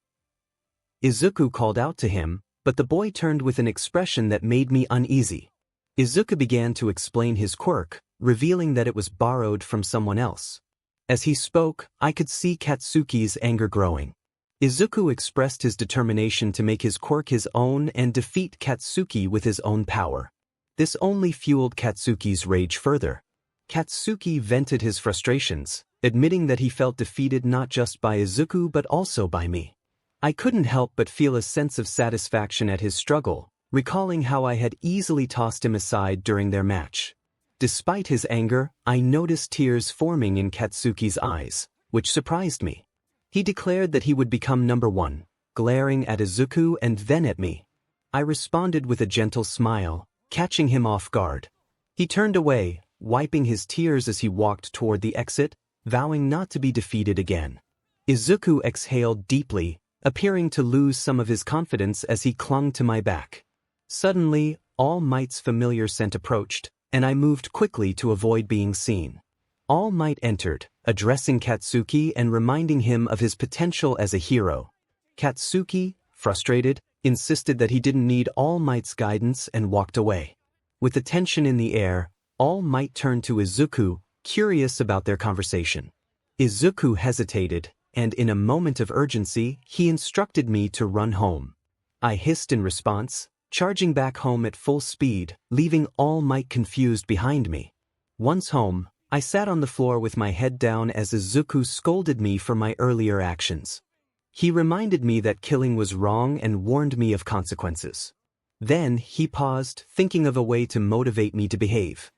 Izuku called out to him, but the boy turned with an expression that made me uneasy. Izuku began to explain his quirk, revealing that it was borrowed from someone else. As he spoke, I could see Katsuki's anger growing. Izuku expressed his determination to make his quirk his own and defeat Katsuki with his own power. This only fueled Katsuki's rage further. Katsuki vented his frustrations, admitting that he felt defeated not just by Izuku but also by me. I couldn't help but feel a sense of satisfaction at his struggle, recalling how I had easily tossed him aside during their match. Despite his anger, I noticed tears forming in Katsuki's eyes, which surprised me. He declared that he would become number 1, glaring at Izuku and then at me. I responded with a gentle smile, catching him off guard. He turned away, wiping his tears as he walked toward the exit, vowing not to be defeated again. Izuku exhaled deeply, appearing to lose some of his confidence as he clung to my back. Suddenly, All Might's familiar scent approached, and I moved quickly to avoid being seen. All Might entered, addressing Katsuki and reminding him of his potential as a hero. Katsuki, frustrated, insisted that he didn't need All Might's guidance and walked away. With the tension in the air, All Might turned to Izuku, curious about their conversation. Izuku hesitated, and in a moment of urgency, he instructed me to run home. I hissed in response, charging back home at full speed, leaving All Might confused behind me. Once home, I sat on the floor with my head down as Izuku scolded me for my earlier actions. He reminded me that killing was wrong and warned me of consequences. Then he paused, thinking of a way to motivate me to behave.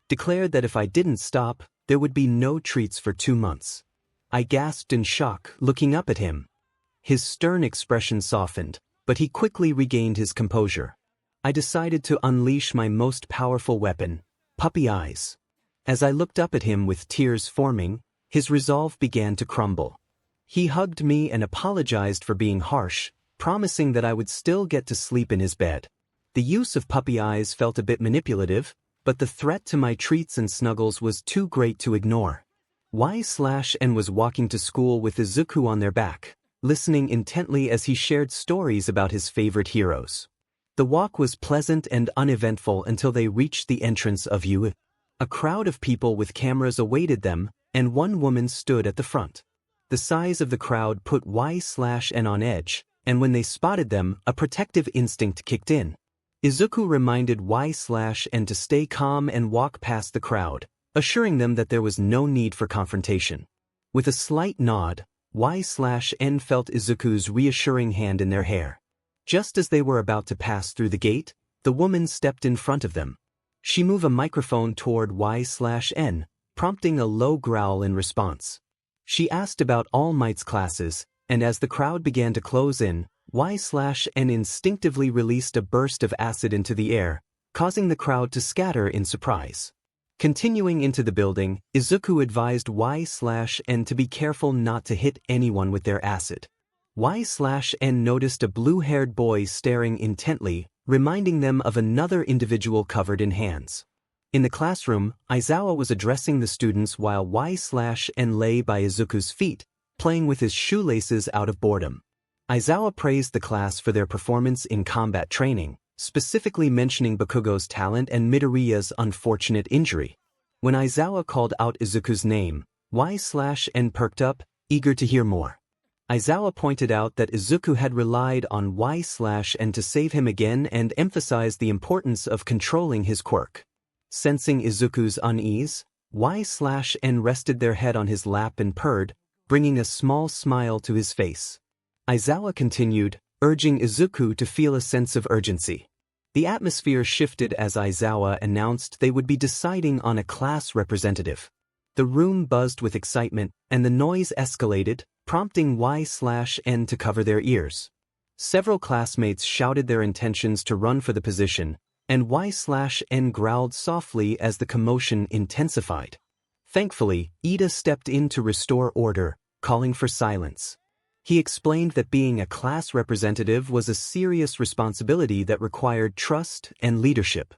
Declared that if I didn't stop, there would be no treats for 2 months. I gasped in shock, looking up at him. His stern expression softened, but he quickly regained his composure. I decided to unleash my most powerful weapon, puppy eyes. As I looked up at him with tears forming, his resolve began to crumble. He hugged me and apologized for being harsh, promising that I would still get to sleep in his bed. The use of puppy eyes felt a bit manipulative, but the threat to my treats and snuggles was too great to ignore. 𝗧𝗵𝗃 was walking to school with Izuku on their back, listening intently as he shared stories about his favorite heroes. The walk was pleasant and uneventful until they reached the entrance of 𝗬𝗧. A crowd of people with cameras awaited them, and one woman stood at the front. The size of the crowd put 𝗧𝗵𝗃 on edge, and when they spotted them, a protective instinct kicked in. Izuku reminded 𝗧𝗵𝗃 to stay calm and walk past the crowd, assuring them that there was no need for confrontation. With a slight nod, 𝗧𝗵𝗃 felt Izuku's reassuring hand in their hair. Just as they were about to pass through the gate, the woman stepped in front of them. She moved a microphone toward 𝗧𝗵𝗃, prompting a low growl in response. She asked about All Might's classes, and as the crowd began to close in, 𝗧𝗵𝗃 instinctively released a burst of acid into the air, causing the crowd to scatter in surprise. Continuing into the building, Izuku advised 𝗧𝗵𝗃 to be careful not to hit anyone with their acid. 𝗧𝗵𝗃 noticed a blue-haired boy staring intently, reminding them of another individual covered in hands. In the classroom, Aizawa was addressing the students while 𝗧𝗵𝗃 lay by Izuku's feet, playing with his shoelaces out of boredom. Aizawa praised the class for their performance in combat training, specifically mentioning Bakugo's talent and Midoriya's unfortunate injury. When Aizawa called out Izuku's name, 𝗧𝗵𝗃 perked up, eager to hear more. Aizawa pointed out that Izuku had relied on 𝗧𝗵𝗃 to save him again and emphasized the importance of controlling his quirk. Sensing Izuku's unease, 𝗧𝗵𝗃 rested their head on his lap and purred, bringing a small smile to his face. Aizawa continued, urging Izuku to feel a sense of urgency. The atmosphere shifted as Aizawa announced they would be deciding on a class representative. The room buzzed with excitement, and the noise escalated, prompting 𝗧𝗵𝗃 to cover their ears. Several classmates shouted their intentions to run for the position, and 𝗧𝗵𝗃 growled softly as the commotion intensified. Thankfully, Iida stepped in to restore order, calling for silence. He explained that being a class representative was a serious responsibility that required trust and leadership.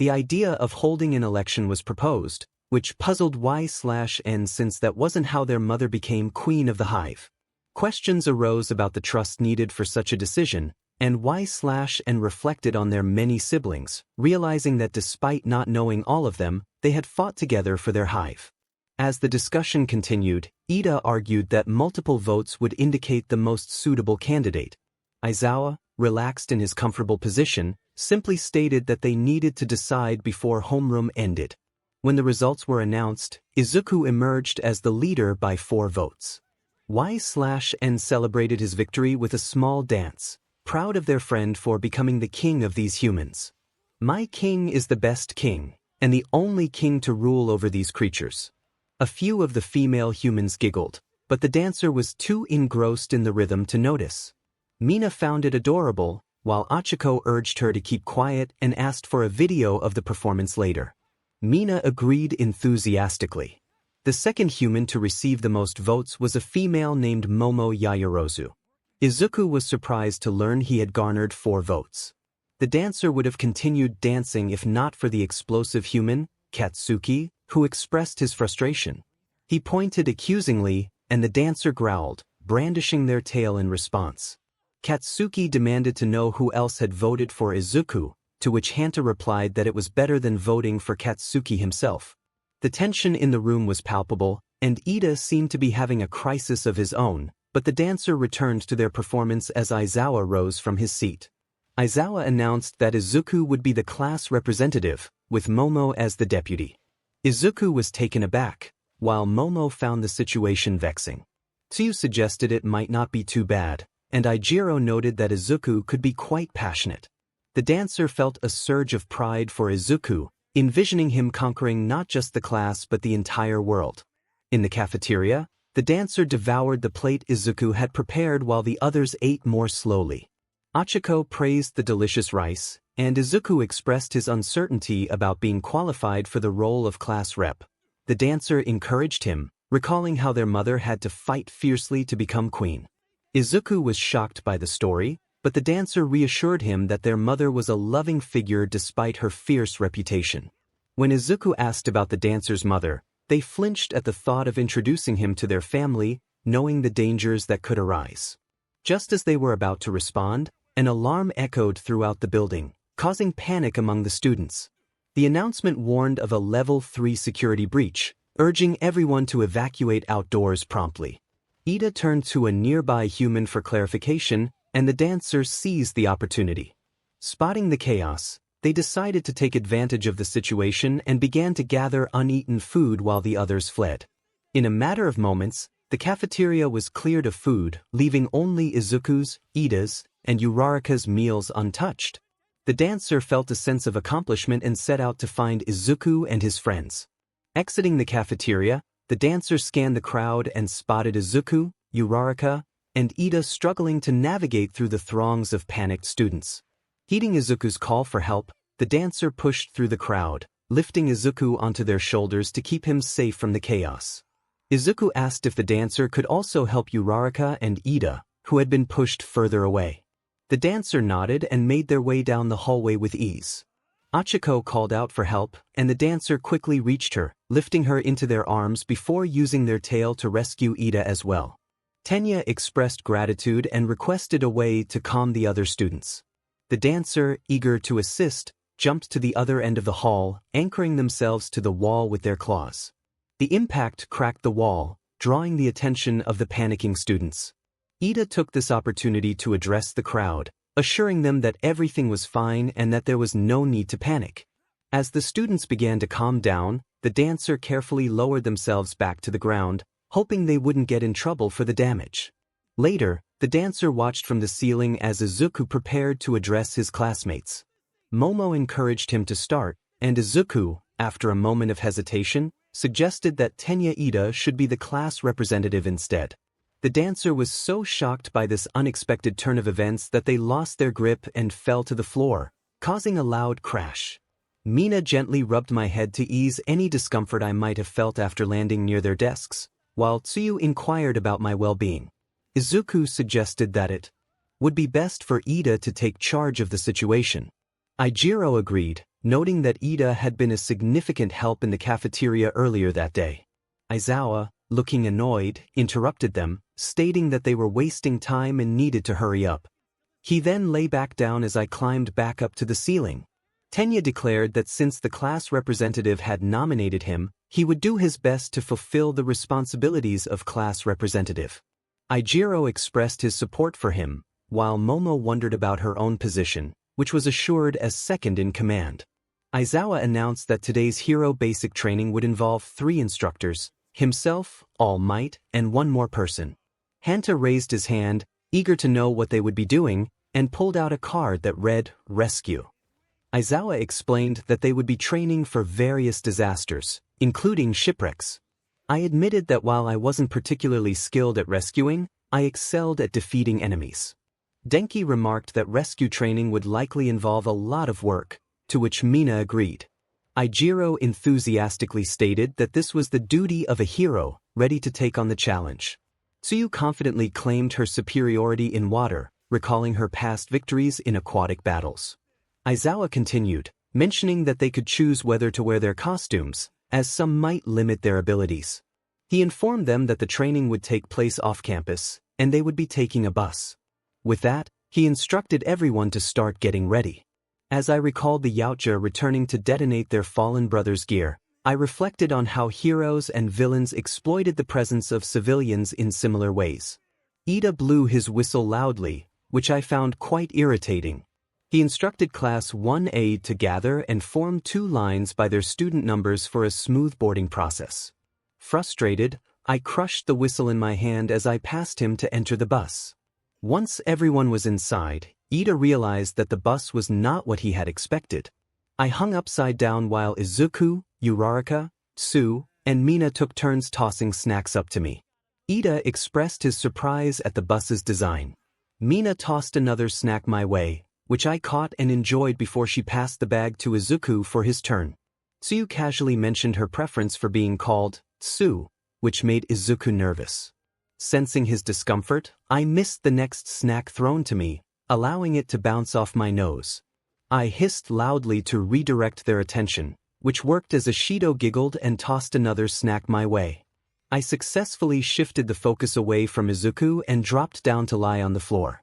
The idea of holding an election was proposed, which puzzled 𝗧𝗵𝗃 since that wasn't how their mother became queen of the Hive. Questions arose about the trust needed for such a decision, and 𝗧𝗵𝗃 reflected on their many siblings, realizing that despite not knowing all of them, they had fought together for their Hive. As the discussion continued, Iida argued that multiple votes would indicate the most suitable candidate. Aizawa, relaxed in his comfortable position, simply stated that they needed to decide before homeroom ended. When the results were announced, Izuku emerged as the leader by 4 votes. 𝗧𝗵𝗃 celebrated his victory with a small dance, proud of their friend for becoming the king of these humans. "My king is the best king, and the only king to rule over these creatures." A few of the female humans giggled, but the dancer was too engrossed in the rhythm to notice. Mina found it adorable, while Achiko urged her to keep quiet and asked for a video of the performance later. Mina agreed enthusiastically. The second human to receive the most votes was a female named Momo Yaoyorozu. Izuku was surprised to learn he had garnered 4 votes. The dancer would have continued dancing if not for the explosive human, Katsuki, who expressed his frustration. He pointed accusingly, and the dancer growled, brandishing their tail in response. Katsuki demanded to know who else had voted for Izuku, to which Hanta replied that it was better than voting for Katsuki himself. The tension in the room was palpable, and Ida seemed to be having a crisis of his own, but the dancer returned to their performance as Izuku rose from his seat. Izuku announced that Izuku would be the class representative, with Momo as the deputy. Izuku was taken aback, while Momo found the situation vexing. Tsuyu suggested it might not be too bad, and Ijiro noted that Izuku could be quite passionate. The dancer felt a surge of pride for Izuku, envisioning him conquering not just the class but the entire world. In the cafeteria, the dancer devoured the plate Izuku had prepared while the others ate more slowly. Achiko praised the delicious rice, and Izuku expressed his uncertainty about being qualified for the role of class rep. The dancer encouraged him, recalling how their mother had to fight fiercely to become queen. Izuku was shocked by the story, but the dancer reassured him that their mother was a loving figure despite her fierce reputation. When Izuku asked about the dancer's mother, they flinched at the thought of introducing him to their family, knowing the dangers that could arise. Just as they were about to respond, an alarm echoed throughout the building, causing panic among the students. The announcement warned of a level 3 security breach, urging everyone to evacuate outdoors promptly. Ida turned to a nearby human for clarification, and the dancer seized the opportunity. Spotting the chaos, they decided to take advantage of the situation and began to gather uneaten food while the others fled. In a matter of moments, the cafeteria was cleared of food, leaving only Izuku's, Ida's, and Uraraka's meals untouched. The dancer felt a sense of accomplishment and set out to find Izuku and his friends. Exiting the cafeteria, the dancer scanned the crowd and spotted Izuku, Uraraka, and Ida struggling to navigate through the throngs of panicked students. Heeding Izuku's call for help, the dancer pushed through the crowd, lifting Izuku onto their shoulders to keep him safe from the chaos. Izuku asked if the dancer could also help Uraraka and Ida, who had been pushed further away. The dancer nodded and made their way down the hallway with ease. Achiko called out for help, and the dancer quickly reached her, lifting her into their arms before using their tail to rescue Ida as well. Tenya expressed gratitude and requested a way to calm the other students. The dancer, eager to assist, jumped to the other end of the hall, anchoring themselves to the wall with their claws. The impact cracked the wall, drawing the attention of the panicking students. Ida took this opportunity to address the crowd, assuring them that everything was fine and that there was no need to panic. As the students began to calm down, the dancer carefully lowered themselves back to the ground, hoping they wouldn't get in trouble for the damage. Later, the dancer watched from the ceiling as Izuku prepared to address his classmates. Momo encouraged him to start, and Izuku, after a moment of hesitation, suggested that Tenya Ida should be the class representative instead. The dancer was so shocked by this unexpected turn of events that they lost their grip and fell to the floor, causing a loud crash. Mina gently rubbed my head to ease any discomfort I might have felt after landing near their desks, while Tsuyu inquired about my well-being. Izuku suggested that it would be best for Ida to take charge of the situation. Ijiro agreed, noting that Ida had been a significant help in the cafeteria earlier that day. Izuku, looking annoyed, interrupted them, stating that they were wasting time and needed to hurry up. He then lay back down as I climbed back up to the ceiling. Tenya declared that since the class representative had nominated him, he would do his best to fulfill the responsibilities of class representative. Ijiro expressed his support for him, while Momo wondered about her own position, which was assured as second in command. Izuku announced that today's hero basic training would involve 3 instructors, himself, All Might, and 1 more person. Hanta raised his hand, eager to know what they would be doing, and pulled out a card that read, Rescue. Izuku explained that they would be training for various disasters, including shipwrecks. I admitted that while I wasn't particularly skilled at rescuing, I excelled at defeating enemies. Denki remarked that rescue training would likely involve a lot of work, to which Mina agreed. Ijiro enthusiastically stated that this was the duty of a hero, ready to take on the challenge. Tsuyu confidently claimed her superiority in water, recalling her past victories in aquatic battles. Izuku continued, mentioning that they could choose whether to wear their costumes, as some might limit their abilities. He informed them that the training would take place off-campus, and they would be taking a bus. With that, he instructed everyone to start getting ready. As I recalled the 𝗎𝗢𝗢 returning to detonate their fallen brother's gear, I reflected on how heroes and villains exploited the presence of civilians in similar ways. Ida blew his whistle loudly, which I found quite irritating. He instructed Class 1A to gather and form 2 lines by their student numbers for a smooth boarding process. Frustrated, I crushed the whistle in my hand as I passed him to enter the bus. Once everyone was inside, Ida realized that the bus was not what he had expected. I hung upside down while Izuku, Uraraka, Tsu, and Mina took turns tossing snacks up to me. Ida expressed his surprise at the bus's design. Mina tossed another snack my way, which I caught and enjoyed before she passed the bag to Izuku for his turn. Tsu casually mentioned her preference for being called Tsu, which made Izuku nervous. Sensing his discomfort, I missed the next snack thrown to me, allowing it to bounce off my nose. I hissed loudly to redirect their attention, which worked as Ishido giggled and tossed another snack my way. I successfully shifted the focus away from Izuku and dropped down to lie on the floor.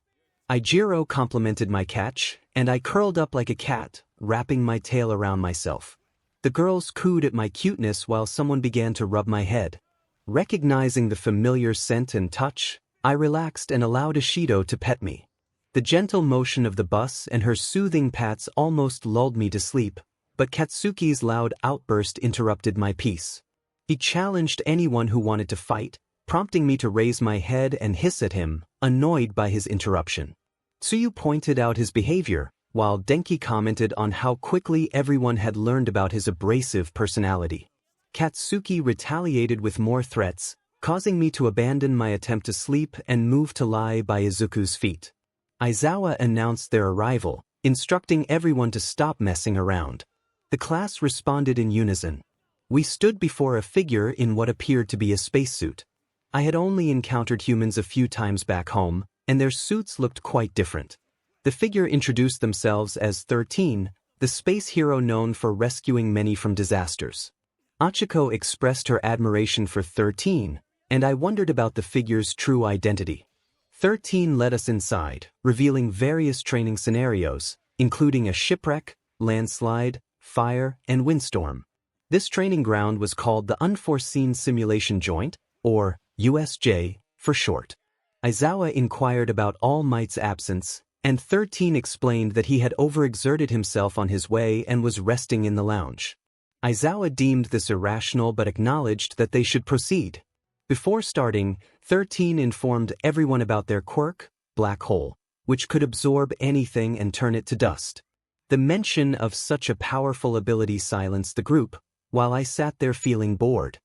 Ijiro complimented my catch, and I curled up like a cat, wrapping my tail around myself. The girls cooed at my cuteness while someone began to rub my head. Recognizing the familiar scent and touch, I relaxed and allowed Ishido to pet me. The gentle motion of the bus and her soothing pats almost lulled me to sleep, but Katsuki's loud outburst interrupted my peace. He challenged anyone who wanted to fight, prompting me to raise my head and hiss at him, annoyed by his interruption. Tsuyu pointed out his behavior, while Denki commented on how quickly everyone had learned about his abrasive personality. Katsuki retaliated with more threats, causing me to abandon my attempt to sleep and move to lie by Izuku's feet. Aizawa announced their arrival, instructing everyone to stop messing around. The class responded in unison. We stood before a figure in what appeared to be a spacesuit. I had only encountered humans a few times back home, and their suits looked quite different. The figure introduced themselves as 13, the space hero known for rescuing many from disasters. Achiko expressed her admiration for 13, and I wondered about the figure's true identity. 13 led us inside, revealing various training scenarios, including a shipwreck, landslide, fire, and windstorm. This training ground was called the Unforeseen Simulation Joint, or USJ, for short. Aizawa inquired about All Might's absence, and 13 explained that he had overexerted himself on his way and was resting in the lounge. Aizawa deemed this irrational but acknowledged that they should proceed. Before starting, 13 informed everyone about their quirk, black hole, which could absorb anything and turn it to dust. The mention of such a powerful ability silenced the group, while I sat there feeling bored.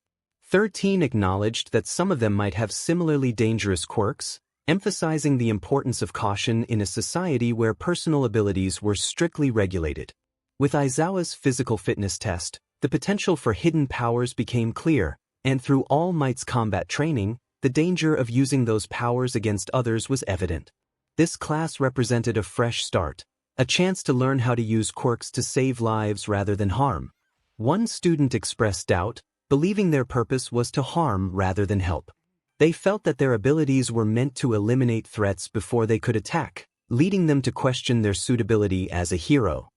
13 acknowledged that some of them might have similarly dangerous quirks, emphasizing the importance of caution in a society where personal abilities were strictly regulated. With Aizawa's physical fitness test, the potential for hidden powers became clear, and through All Might's combat training, the danger of using those powers against others was evident. This class represented a fresh start, a chance to learn how to use quirks to save lives rather than harm. One student expressed doubt, believing their purpose was to harm rather than help. They felt that their abilities were meant to eliminate threats before they could attack, leading them to question their suitability as a hero.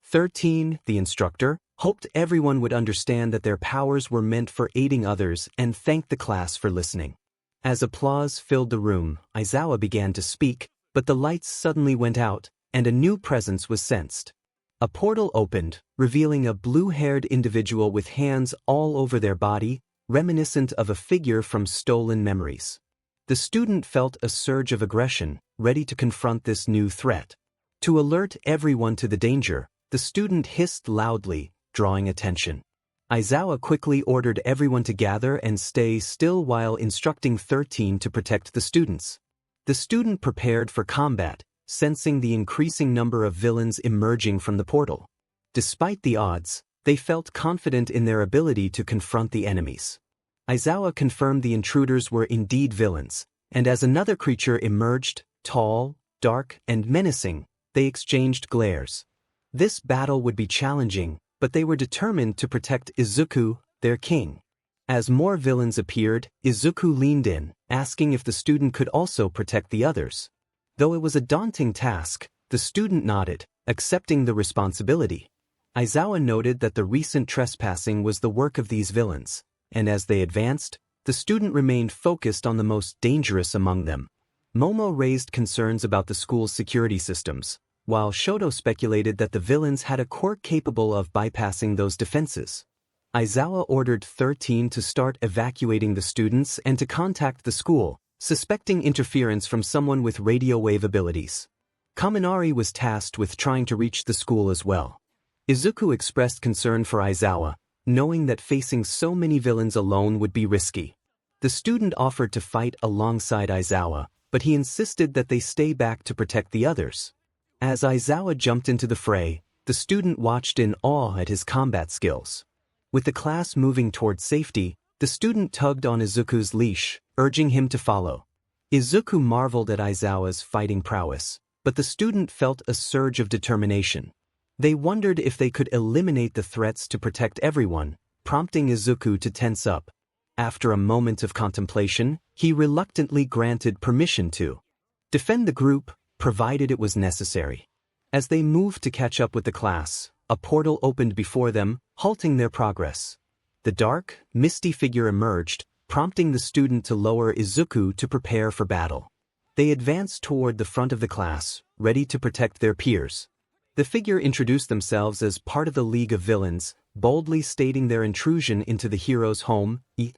13, the instructor, hoped everyone would understand that their powers were meant for aiding others and thanked the class for listening. As applause filled the room, Aizawa began to speak, but the lights suddenly went out, and a new presence was sensed. A portal opened, revealing a blue-haired individual with hands all over their body, reminiscent of a figure from Stolen Memories. The student felt a surge of aggression, ready to confront this new threat. To alert everyone to the danger, the student hissed loudly, drawing attention. Aizawa quickly ordered everyone to gather and stay still while instructing 13 to protect the students. The student prepared for combat, sensing the increasing number of villains emerging from the portal. Despite the odds, they felt confident in their ability to confront the enemies. Aizawa confirmed the intruders were indeed villains, and as another creature emerged, tall, dark, and menacing, they exchanged glares. This battle would be challenging, but they were determined to protect Izuku, their king. As more villains appeared, Izuku leaned in, asking if the student could also protect the others. Though it was a daunting task, the student nodded, accepting the responsibility. Aizawa noted that the recent trespassing was the work of these villains, and as they advanced, the student remained focused on the most dangerous among them. Momo raised concerns about the school's security systems, while Shoto speculated that the villains had a quirk capable of bypassing those defenses. Aizawa ordered 13 to start evacuating the students and to contact the school, suspecting interference from someone with radio wave abilities. Kaminari was tasked with trying to reach the school as well. Izuku expressed concern for Aizawa, knowing that facing so many villains alone would be risky. The student offered to fight alongside Aizawa, but he insisted that they stay back to protect the others. As Aizawa jumped into the fray, the student watched in awe at his combat skills. With the class moving toward safety, the student tugged on Izuku's leash, urging him to follow. Izuku marveled at Aizawa's fighting prowess, but the student felt a surge of determination. They wondered if they could eliminate the threats to protect everyone, prompting Izuku to tense up. After a moment of contemplation, he reluctantly granted permission to defend the group, provided it was necessary. As they moved to catch up with the class, a portal opened before them, halting their progress. The dark, misty figure emerged, prompting the student to lower Izuku to prepare for battle. They advanced toward the front of the class, ready to protect their peers. The figure introduced themselves as part of the League of Villains, boldly stating their intrusion into the hero's home, a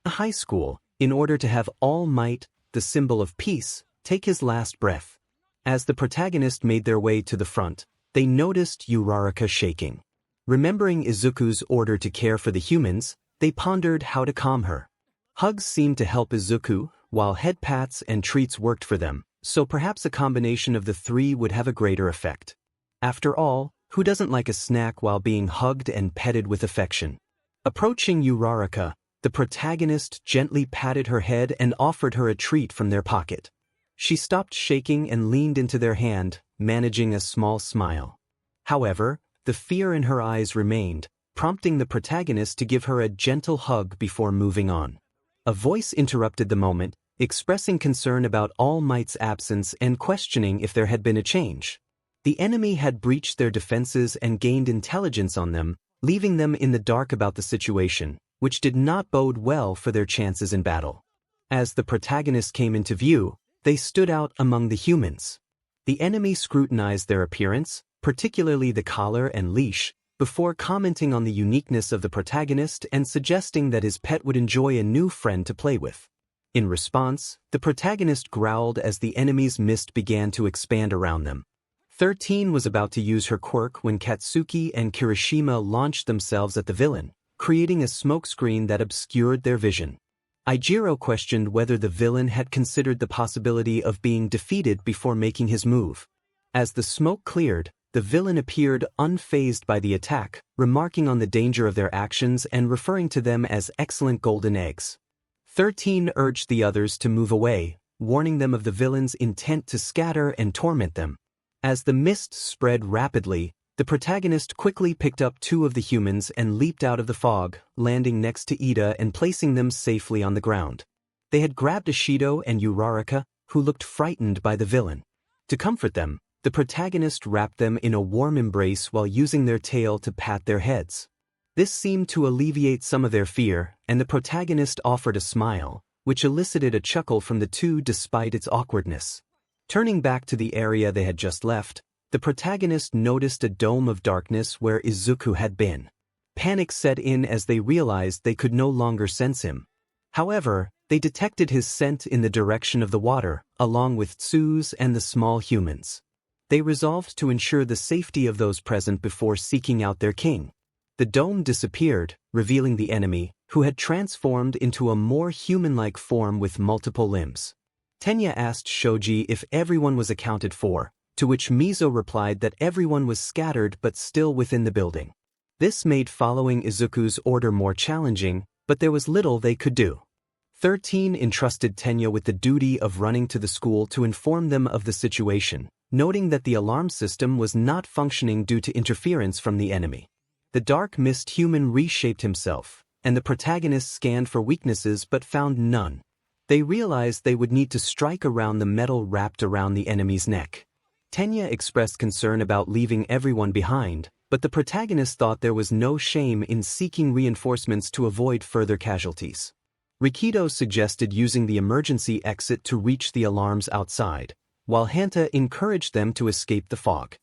high school, in order to have All Might, the symbol of peace, take his last breath. As the protagonist made their way to the front, they noticed 𝗬𝗪𝗧𝗏 shaking. Remembering Izuku's order to care for the humans, they pondered how to calm her. Hugs seemed to help Izuku, while head pats and treats worked for them, so perhaps a combination of the three would have a greater effect. After all, who doesn't like a snack while being hugged and petted with affection? Approaching 𝗬𝗪𝗧𝗏, the protagonist gently patted her head and offered her a treat from their pocket. She stopped shaking and leaned into their hand, managing a small smile. However, the fear in her eyes remained, prompting the protagonist to give her a gentle hug before moving on. A voice interrupted the moment, expressing concern about All Might's absence and questioning if there had been a change. The enemy had breached their defenses and gained intelligence on them, leaving them in the dark about the situation, which did not bode well for their chances in battle. As the protagonist came into view, they stood out among the humans. The enemy scrutinized their appearance, particularly the collar and leash, before commenting on the uniqueness of the protagonist and suggesting that his pet would enjoy a new friend to play with. In response, the protagonist growled as the enemy's mist began to expand around them. 13 was about to use her quirk when Katsuki and Kirishima launched themselves at the villain, creating a smokescreen that obscured their vision. Ijiro questioned whether the villain had considered the possibility of being defeated before making his move. As the smoke cleared, the villain appeared unfazed by the attack, remarking on the danger of their actions and referring to them as excellent golden eggs. 13 urged the others to move away, warning them of the villain's intent to scatter and torment them. As the mist spread rapidly, the protagonist quickly picked up 2 of the humans and leaped out of the fog, landing next to Ida and placing them safely on the ground. They had grabbed Ishido and 𝗬𝗪𝗧𝗏, who looked frightened by the villain. To comfort them, the protagonist wrapped them in a warm embrace while using their tail to pat their heads. This seemed to alleviate some of their fear, and the protagonist offered a smile, which elicited a chuckle from the 2 despite its awkwardness. Turning back to the area they had just left, the protagonist noticed a dome of darkness where Izuku had been. Panic set in as they realized they could no longer sense him. However, they detected his scent in the direction of the water, along with Tsu's and the small humans. They resolved to ensure the safety of those present before seeking out their king. The dome disappeared, revealing the enemy, who had transformed into a more human-like form with multiple limbs. Tenya asked Shoji if everyone was accounted for, to which Mizo replied that everyone was scattered but still within the building. This made following Izuku's order more challenging, but there was little they could do. 13 entrusted Tenya with the duty of running to the school to inform them of the situation, noting that the alarm system was not functioning due to interference from the enemy. The dark mist human reshaped himself, and the protagonist scanned for weaknesses but found none. They realized they would need to strike around the metal wrapped around the enemy's neck. Tenya expressed concern about leaving everyone behind, But the protagonist thought there was no shame in seeking reinforcements to avoid further casualties. Rikido suggested using the emergency exit to reach the alarms outside, while Hanta encouraged them to escape the fog.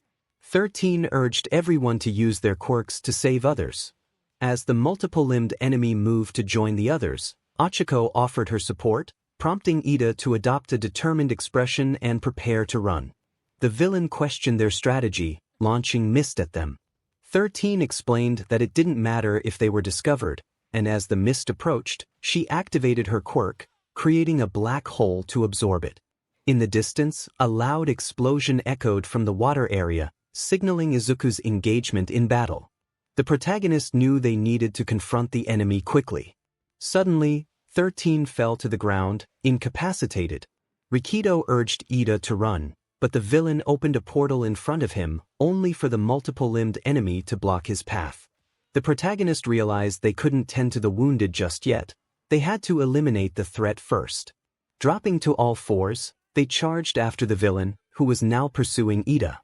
13 urged everyone to use their quirks to save others. As the multiple-limbed enemy moved to join the others, Ochako offered her support, prompting Ida to adopt a determined expression and prepare to run. The villain questioned their strategy, launching mist at them. 13 explained that it didn't matter if they were discovered, and as the mist approached, she activated her quirk, creating a black hole to absorb it. In the distance, a loud explosion echoed from the water area, signaling Izuku's engagement in battle. The protagonist knew they needed to confront the enemy quickly. Suddenly, 13 fell to the ground, incapacitated. Rikido urged Ida to run, but the villain opened a portal in front of him, only for the multiple-limbed enemy to block his path. The protagonist realized they couldn't tend to the wounded just yet. They had to eliminate the threat first. Dropping to all fours, they charged after the villain, who was now pursuing Ida.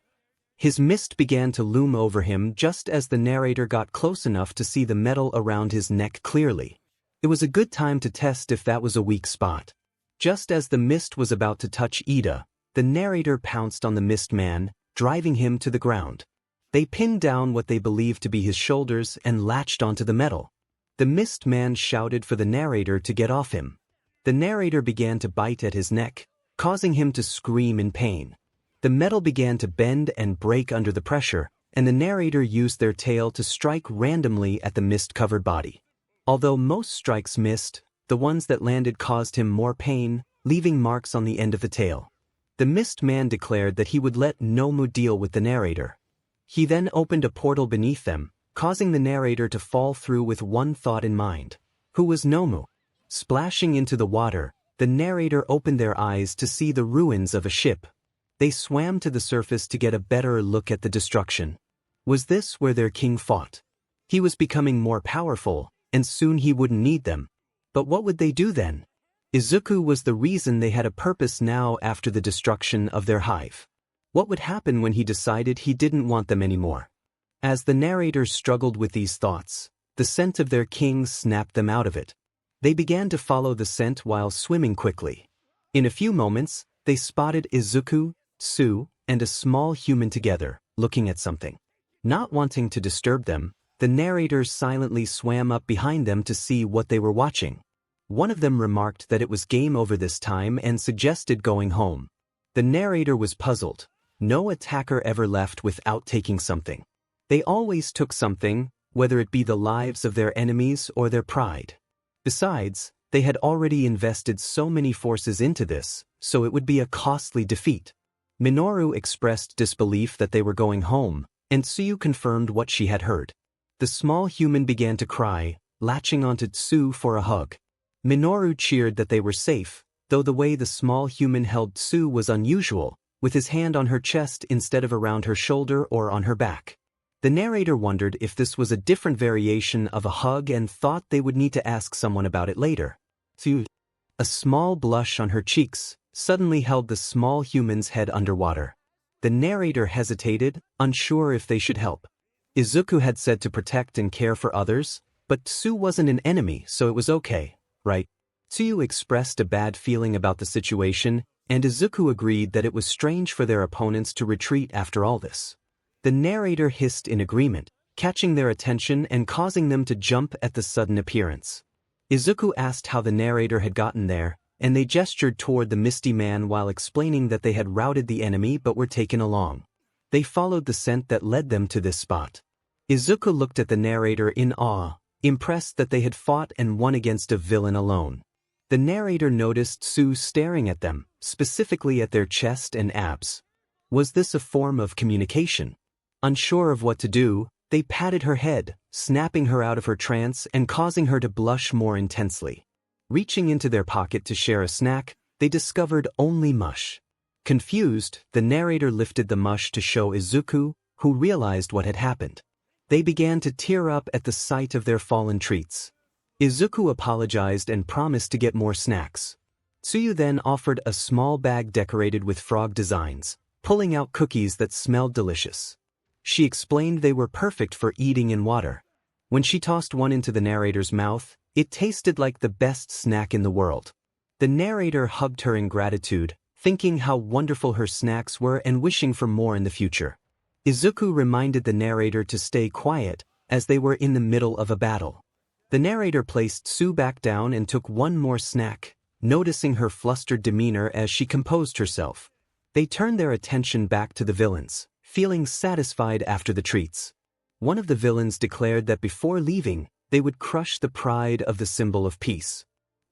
His mist began to loom over him just as the narrator got close enough to see the metal around his neck clearly. It was a good time to test if that was a weak spot. Just as the mist was about to touch Ida, the narrator pounced on the mist man, driving him to the ground. They pinned down what they believed to be his shoulders and latched onto the metal. The mist man shouted for the narrator to get off him. The narrator began to bite at his neck, causing him to scream in pain. The metal began to bend and break under the pressure, and the narrator used their tail to strike randomly at the mist-covered body. Although most strikes missed, the ones that landed caused him more pain, leaving marks on the end of the tail. The mist man declared that he would let Nomu deal with the narrator. He then opened a portal beneath them, causing the narrator to fall through with one thought in mind. Who was Nomu? Splashing into the water, the narrator opened their eyes to see the ruins of a ship. They swam to the surface to get a better look at the destruction. Was this where their king fought? He was becoming more powerful, and soon he wouldn't need them. But what would they do then? Izuku was the reason they had a purpose now after the destruction of their hive. What would happen when he decided he didn't want them anymore? As the narrator struggled with these thoughts, the scent of their king snapped them out of it. They began to follow the scent while swimming quickly. In a few moments, they spotted Izuku, Tsu, and a small human together, looking at something. Not wanting to disturb them, the narrator silently swam up behind them to see what they were watching. One of them remarked that it was game over this time and suggested going home. The narrator was puzzled. No attacker ever left without taking something. They always took something, whether it be the lives of their enemies or their pride. Besides, they had already invested so many forces into this, so it would be a costly defeat. Minoru expressed disbelief that they were going home, and Tsuyu confirmed what she had heard. The small human began to cry, latching onto Tsu for a hug. Minoru cheered that they were safe, though the way the small human held Tsu was unusual, with his hand on her chest instead of around her shoulder or on her back. The narrator wondered if this was a different variation of a hug and thought they would need to ask someone about it later. Tsu, a small blush on her cheeks, suddenly held the small human's head underwater. The narrator hesitated, unsure if they should help. Izuku had said to protect and care for others, but Tsu wasn't an enemy, so it was okay, right? Tsuyu expressed a bad feeling about the situation, and Izuku agreed that it was strange for their opponents to retreat after all this. The narrator hissed in agreement, catching their attention and causing them to jump at the sudden appearance. Izuku asked how the narrator had gotten there, and they gestured toward the misty man while explaining that they had routed the enemy but were taken along. They followed the scent that led them to this spot. Izuku looked at the narrator in awe, impressed that they had fought and won against a villain alone. The narrator noticed Tsu staring at them, specifically at their chest and abs. Was this a form of communication? Unsure of what to do, they patted her head, snapping her out of her trance and causing her to blush more intensely. Reaching into their pocket to share a snack, they discovered only mush. Confused, the narrator lifted the mush to show Izuku, who realized what had happened. They began to tear up at the sight of their fallen treats. Izuku apologized and promised to get more snacks. Tsuyu then offered a small bag decorated with frog designs, pulling out cookies that smelled delicious. She explained they were perfect for eating in water. When she tossed one into the narrator's mouth, it tasted like the best snack in the world. The narrator hugged her in gratitude, thinking how wonderful her snacks were and wishing for more in the future. Izuku reminded the narrator to stay quiet, as they were in the middle of a battle. The narrator placed 𝗬𝗵 back down and took one more snack, noticing her flustered demeanor as she composed herself. They turned their attention back to the villains, feeling satisfied after the treats. One of the villains declared that before leaving, they would crush the pride of the symbol of peace.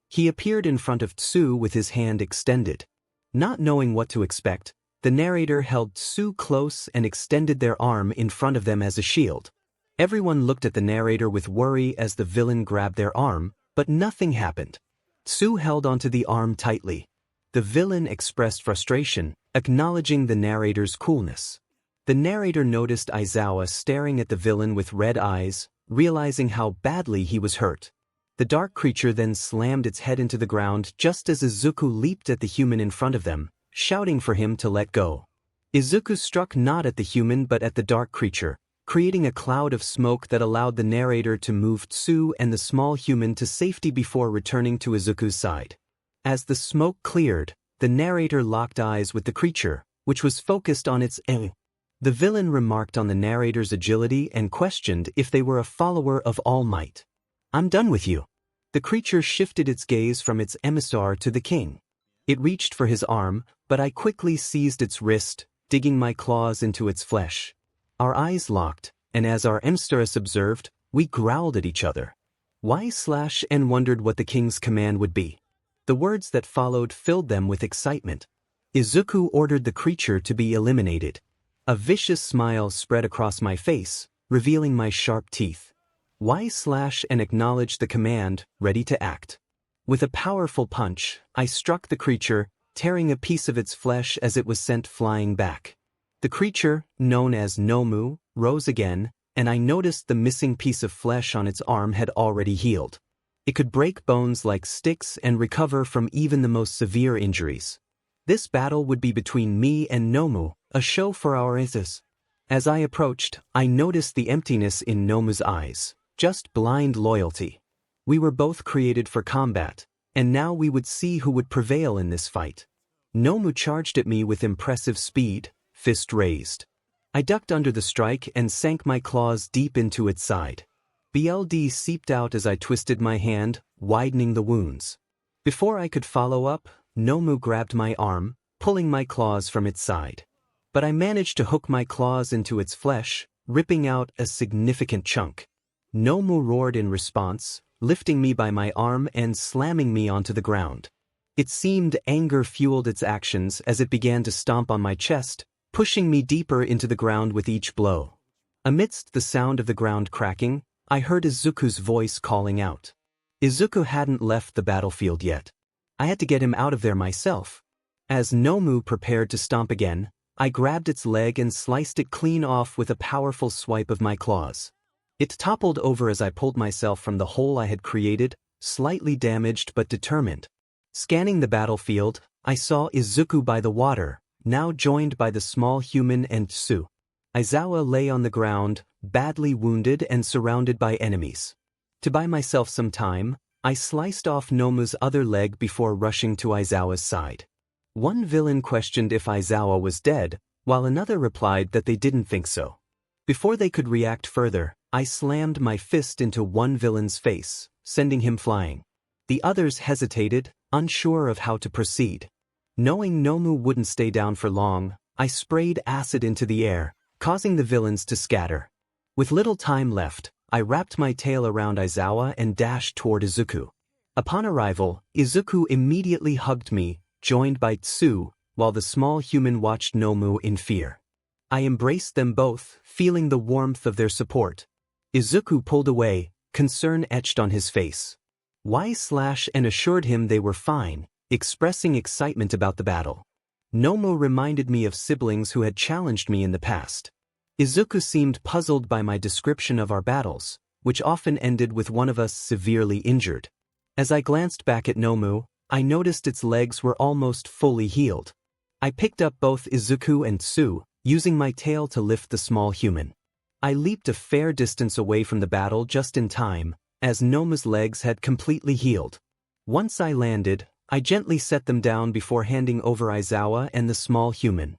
He appeared in front of 𝗬𝗵 with his hand extended. Not knowing what to expect, the narrator held 𝗬𝗵 close and extended their arm in front of them as a shield. Everyone looked at the narrator with worry as the villain grabbed their arm, but nothing happened. 𝗬𝗵 held onto the arm tightly. The villain expressed frustration, acknowledging the narrator's coolness. The narrator noticed Aizawa staring at the villain with red eyes, realizing how badly he was hurt. The dark creature then slammed its head into the ground just as Izuku leaped at the human in front of them, shouting for him to let go. Izuku struck not at the human but at the dark creature, creating a cloud of smoke that allowed the narrator to move 𝗬𝗵 and the small human to safety before returning to Izuku's side. As the smoke cleared, the narrator locked eyes with the creature, which was focused on its 𝗬𝗵. The villain remarked on the narrator's agility and questioned if they were a follower of All Might. "I'm done with you." The creature shifted its gaze from its emissary to the king. It reached for his arm, but I quickly seized its wrist, digging my claws into its flesh. Our eyes locked, and as our emissars observed, we growled at each other. 𝗧𝗵𝗵 wondered what the king's command would be. The words that followed filled them with excitement. Izuku ordered the creature to be eliminated. A vicious smile spread across my face, revealing my sharp teeth. 𝗧𝗵𝗵 acknowledged the command, ready to act. With a powerful punch, I struck the creature, tearing a piece of its flesh as it was sent flying back. The creature, known as Nomu, rose again, and I noticed the missing piece of flesh on its arm had already healed. It could break bones like sticks and recover from even the most severe injuries. This battle would be between me and Nomu, a show for our 𝗧𝗪. As I approached, I noticed the emptiness in Nomu's eyes, just blind loyalty. We were both created for combat, and now we would see who would prevail in this fight. Nomu charged at me with impressive speed, fist raised. I ducked under the strike and sank my claws deep into its side. Blood seeped out as I twisted my hand, widening the wounds. Before I could follow up, Nomu grabbed my arm, pulling my claws from its side. But I managed to hook my claws into its flesh, ripping out a significant chunk. Nomu roared in response, lifting me by my arm and slamming me onto the ground. It seemed anger fueled its actions as it began to stomp on my chest, pushing me deeper into the ground with each blow. Amidst the sound of the ground cracking, I heard Izuku's voice calling out. Izuku hadn't left the battlefield yet. I had to get him out of there myself. As Nomu prepared to stomp again, I grabbed its leg and sliced it clean off with a powerful swipe of my claws. It toppled over as I pulled myself from the hole I had created, slightly damaged but determined. Scanning the battlefield, I saw Izuku by the water, now joined by the small human and 𝗬𝗵. Aizawa lay on the ground, badly wounded and surrounded by enemies. To buy myself some time, I sliced off Nomu's other leg before rushing to Aizawa's side. One villain questioned if Aizawa was dead, while another replied that they didn't think so. Before they could react further, I slammed my fist into one villain's face, sending him flying. The others hesitated, unsure of how to proceed. Knowing Nomu wouldn't stay down for long, I sprayed acid into the air, causing the villains to scatter. With little time left, I wrapped my tail around Aizawa and dashed toward Izuku. Upon arrival, Izuku immediately hugged me, joined by 𝗬𝗵, while the small human watched Nomu in fear. I embraced them both, feeling the warmth of their support. Izuku pulled away, concern etched on his face. 𝗧𝗵𝗵 assured him they were fine, expressing excitement about the battle. Nomu reminded me of siblings who had challenged me in the past. Izuku seemed puzzled by my description of our battles, which often ended with one of us severely injured. As I glanced back at Nomu, I noticed its legs were almost fully healed. I picked up both Izuku and 𝗬𝗵, using my tail to lift the small human. I leaped a fair distance away from the battle just in time, as Nomu's legs had completely healed. Once I landed, I gently set them down before handing over Aizawa and the small human.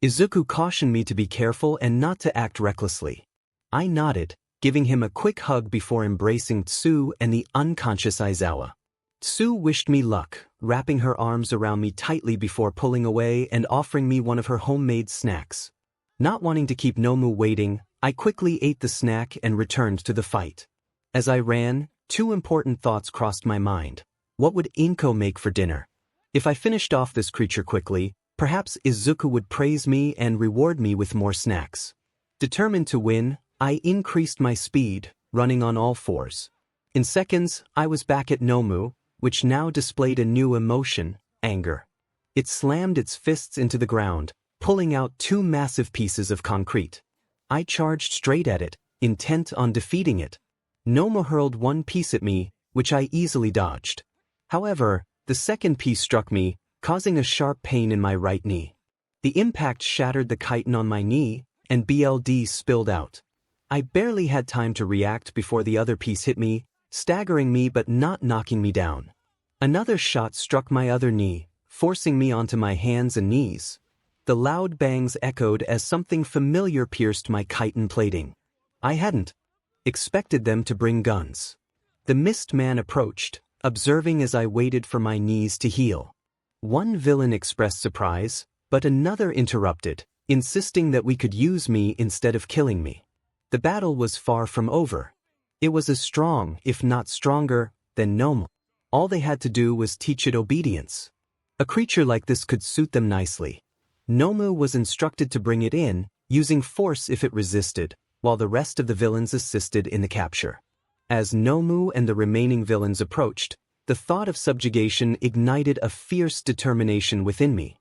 Izuku cautioned me to be careful and not to act recklessly. I nodded, giving him a quick hug before embracing Tsu and the unconscious Aizawa. Tsu wished me luck, wrapping her arms around me tightly before pulling away and offering me one of her homemade snacks. Not wanting to keep Nomu waiting, I quickly ate the snack and returned to the fight. As I ran, two important thoughts crossed my mind. What would Inko make for dinner? If I finished off this creature quickly, perhaps Izuku would praise me and reward me with more snacks. Determined to win, I increased my speed, running on all fours. In seconds, I was back at Nomu, which now displayed a new emotion, anger. It slammed its fists into the ground, pulling out two massive pieces of concrete. I charged straight at it, intent on defeating it. Nomu hurled one piece at me, which I easily dodged. However, the second piece struck me, causing a sharp pain in my right knee. The impact shattered the chitin on my knee, and BLD spilled out. I barely had time to react before the other piece hit me, staggering me but not knocking me down. Another shot struck my other knee, forcing me onto my hands and knees. The loud bangs echoed as something familiar pierced my chitin plating. I hadn't expected them to bring guns. The mist man approached, observing as I waited for my knees to heal. One villain expressed surprise, but another interrupted, insisting that we could use me instead of killing me. The battle was far from over. It was as strong, if not stronger, than Nomu. All they had to do was teach it obedience. A creature like this could suit them nicely. Nomu was instructed to bring it in, using force if it resisted, while the rest of the villains assisted in the capture. As Nomu and the remaining villains approached, the thought of subjugation ignited a fierce determination within me.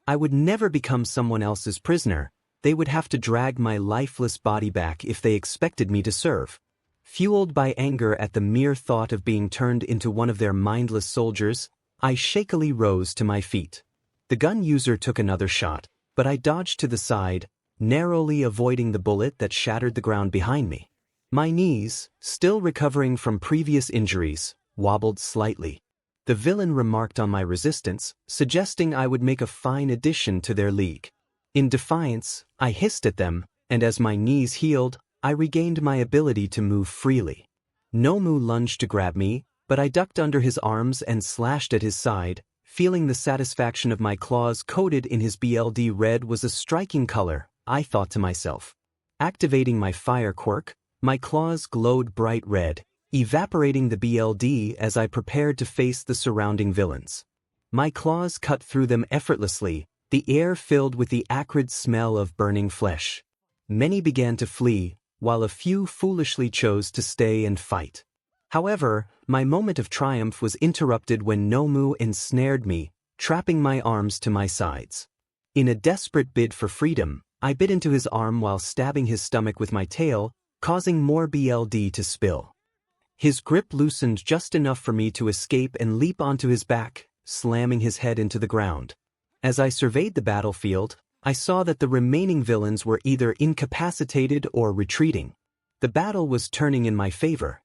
I would never become someone else's prisoner. They would have to drag my lifeless body back if they expected me to serve. Fueled by anger at the mere thought of being turned into one of their mindless soldiers, I shakily rose to my feet. The gun user took another shot, but I dodged to the side, narrowly avoiding the bullet that shattered the ground behind me. My knees, still recovering from previous injuries, wobbled slightly. The villain remarked on my resistance, suggesting I would make a fine addition to their league. In defiance, I hissed at them, and as my knees healed, I regained my ability to move freely. Nomu lunged to grab me, but I ducked under his arms and slashed at his side, feeling the satisfaction of my claws coated in his BLD red was a striking color, I thought to myself. Activating my fire quirk, my claws glowed bright red, evaporating the BLD as I prepared to face the surrounding villains. My claws cut through them effortlessly, the air filled with the acrid smell of burning flesh. Many began to flee, while a few foolishly chose to stay and fight. However, my moment of triumph was interrupted when Nomu ensnared me, trapping my arms to my sides. In a desperate bid for freedom, I bit into his arm while stabbing his stomach with my tail, causing more BLD to spill. His grip loosened just enough for me to escape and leap onto his back, slamming his head into the ground. As I surveyed the battlefield, I saw that the remaining villains were either incapacitated or retreating. The battle was turning in my favor.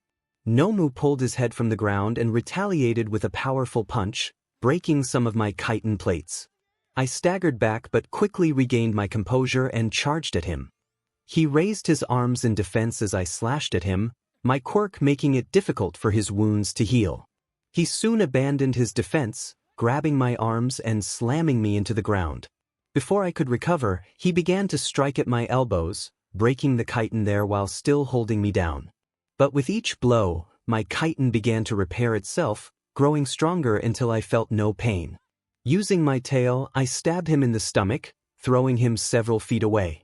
Nomu pulled his head from the ground and retaliated with a powerful punch, breaking some of my chitin plates. I staggered back but quickly regained my composure and charged at him. He raised his arms in defense as I slashed at him, my quirk making it difficult for his wounds to heal. He soon abandoned his defense, grabbing my arms and slamming me into the ground. Before I could recover, he began to strike at my elbows, breaking the chitin there while still holding me down. But with each blow, my chitin began to repair itself, growing stronger until I felt no pain. Using my tail, I stabbed him in the stomach, throwing him several feet away.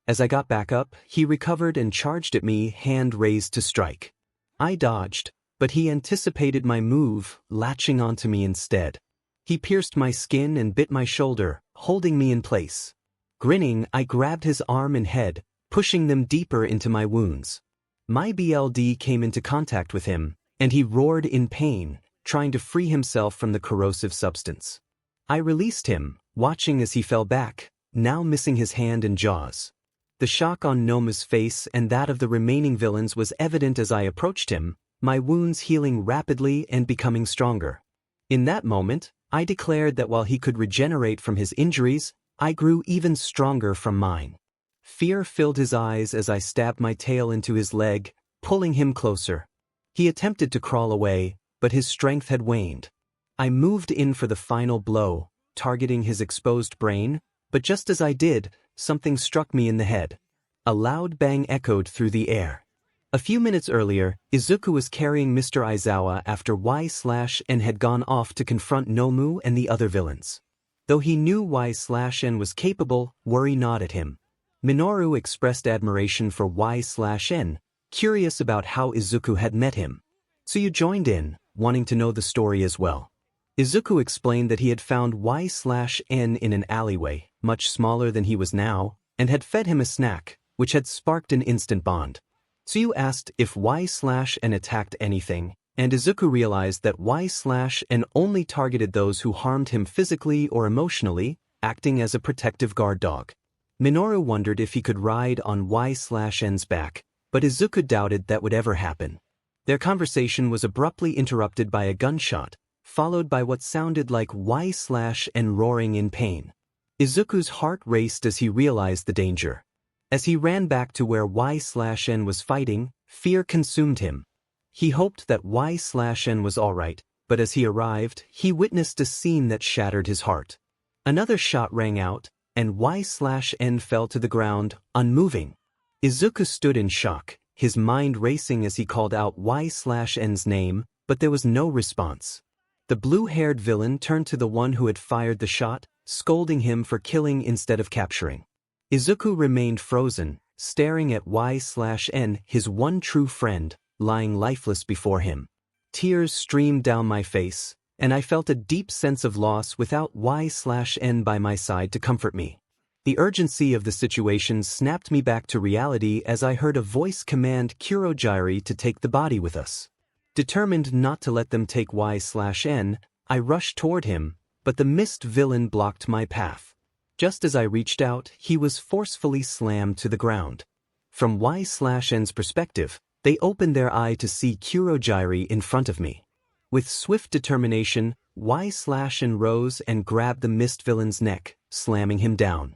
As I got back up, he recovered and charged at me, hand raised to strike. I dodged, but he anticipated my move, latching onto me instead. He pierced my skin and bit my shoulder, holding me in place. Grinning, I grabbed his arm and head, pushing them deeper into my wounds. My BLD came into contact with him, and he roared in pain, trying to free himself from the corrosive substance. I released him, watching as he fell back, now missing his hand and jaws. The shock on Nomu's face and that of the remaining villains was evident as I approached him, my wounds healing rapidly and becoming stronger. In that moment, I declared that while he could regenerate from his injuries, I grew even stronger from mine. Fear filled his eyes as I stabbed my tail into his leg, pulling him closer. He attempted to crawl away, but his strength had waned. I moved in for the final blow, targeting his exposed brain, but just as I did, something struck me in the head. A loud bang echoed through the air. A few minutes earlier, Izuku was carrying Mr. Aizawa after 𝗬𝗏 had gone off to confront Nomu and the other villains. Though he knew 𝗬𝗏 was capable, worry not at him. Minoru expressed admiration for 𝗬𝗏, curious about how Izuku had met him. So you joined in, wanting to know the story as well. Izuku explained that he had found 𝗬𝗏 in an alleyway, much smaller than he was now, and had fed him a snack, which had sparked an instant bond. So you asked if 𝗬𝗏 attacked anything, and Izuku realized that 𝗬𝗏 only targeted those who harmed him physically or emotionally, acting as a protective guard dog. Minoru wondered if he could ride on 𝗬𝗏's back, but Izuku doubted that would ever happen. Their conversation was abruptly interrupted by a gunshot, followed by what sounded like 𝗬𝗏 roaring in pain. Izuku's heart raced as he realized the danger. As he ran back to where 𝗬𝗏 was fighting, fear consumed him. He hoped that 𝗬𝗏 was alright, but as he arrived, he witnessed a scene that shattered his heart. Another shot rang out, and 𝗬𝗏 fell to the ground, unmoving. Izuku stood in shock, his mind racing as he called out 𝗬𝗏's name, but there was no response. The blue-haired villain turned to the one who had fired the shot, scolding him for killing instead of capturing. Izuku remained frozen, staring at 𝗬𝗏, his one true friend, lying lifeless before him. Tears streamed down my face, and I felt a deep sense of loss without 𝗬𝗏 by my side to comfort me. The urgency of the situation snapped me back to reality as I heard a voice command Kurogyri to take the body with us. Determined not to let them take 𝗬𝗏, I rushed toward him, but the mist villain blocked my path. Just as I reached out, he was forcefully slammed to the ground. From 𝗬𝗏's perspective, they opened their eye to see Kurogyri in front of me. With swift determination, 𝗬𝗏 rose and grabbed the mist villain's neck, slamming him down.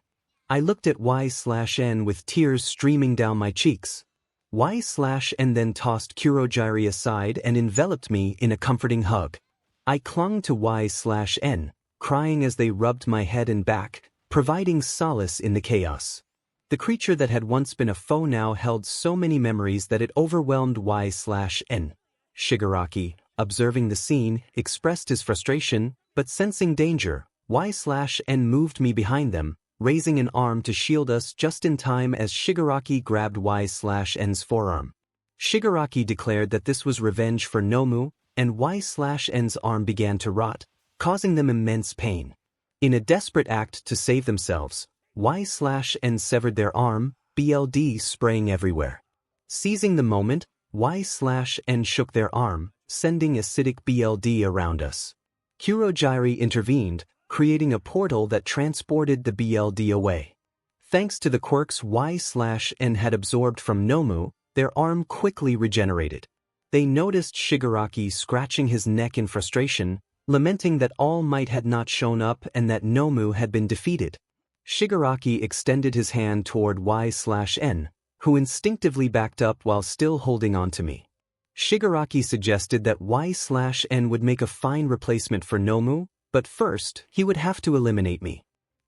I looked at 𝗬𝗏 with tears streaming down my cheeks. 𝗬𝗏 then tossed Kurogyri aside and enveloped me in a comforting hug. I clung to 𝗬𝗏, crying as they rubbed my head and back, providing solace in the chaos. The creature that had once been a foe now held so many memories that it overwhelmed 𝗬𝗏. Shigaraki, observing the scene, expressed his frustration, but sensing danger, 𝗬𝗏 moved me behind them, raising an arm to shield us just in time as Shigaraki grabbed 𝗬𝗏's forearm. Shigaraki declared that this was revenge for Nomu, and 𝗬𝗏's arm began to rot, causing them immense pain. In a desperate act to save themselves, 𝗬𝗏 severed their arm, bullied spraying everywhere. Seizing the moment, 𝗬𝗏 shook their arm, sending acidic bullied around us. Kurogyri intervened, creating a portal that transported the bullied away. Thanks to the quirks 𝗬𝗏 had absorbed from Nomu, their arm quickly regenerated. They noticed Shigaraki scratching his neck in frustration, lamenting that All Might had not shown up and that Nomu had been defeated. Shigaraki extended his hand toward 𝗬𝗏, who instinctively backed up while still holding on to me. Shigaraki suggested that 𝗬𝗏 would make a fine replacement for Nomu, but first he would have to eliminate me.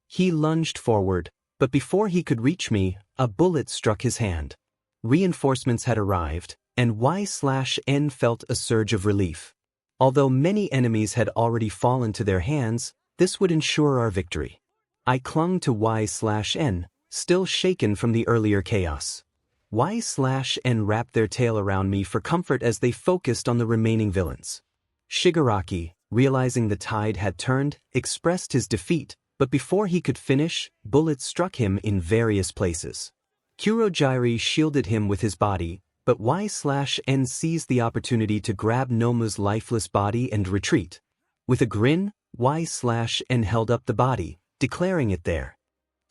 He lunged forward, but before he could reach me, a bullet struck his hand. Reinforcements had arrived, and 𝗬𝗏 felt a surge of relief. Although many enemies had already fallen to their hands, this would ensure our victory. I clung to 𝗬𝗏, still shaken from the earlier chaos. 𝗬𝗏 wrapped their tail around me for comfort as they focused on the remaining villains. Shigaraki, realizing the tide had turned, expressed his defeat, but before he could finish, bullets struck him in various places. Kurogyri shielded him with his body, but 𝗬𝗏 seized the opportunity to grab Nomu's lifeless body and retreat. With a grin, 𝗬𝗏 held up the body, declaring it there.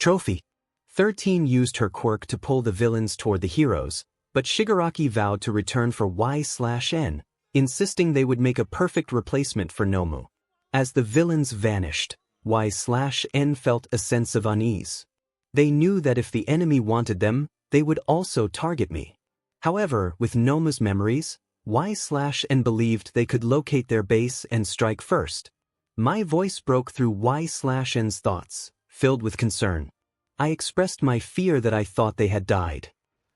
Trophy. Third team used her quirk to pull the villains toward the heroes, but Shigaraki vowed to return for 𝗬𝗃, insisting they would make a perfect replacement for Nomu. As the villains vanished, 𝗬𝗃 felt a sense of unease. They knew that if the enemy wanted them, they would also target me. However, with Nomu's memories, 𝗬𝗃 believed they could locate their base and strike first. My voice broke through 𝗬𝗃's thoughts, filled with concern. I expressed my fear that I thought they had died.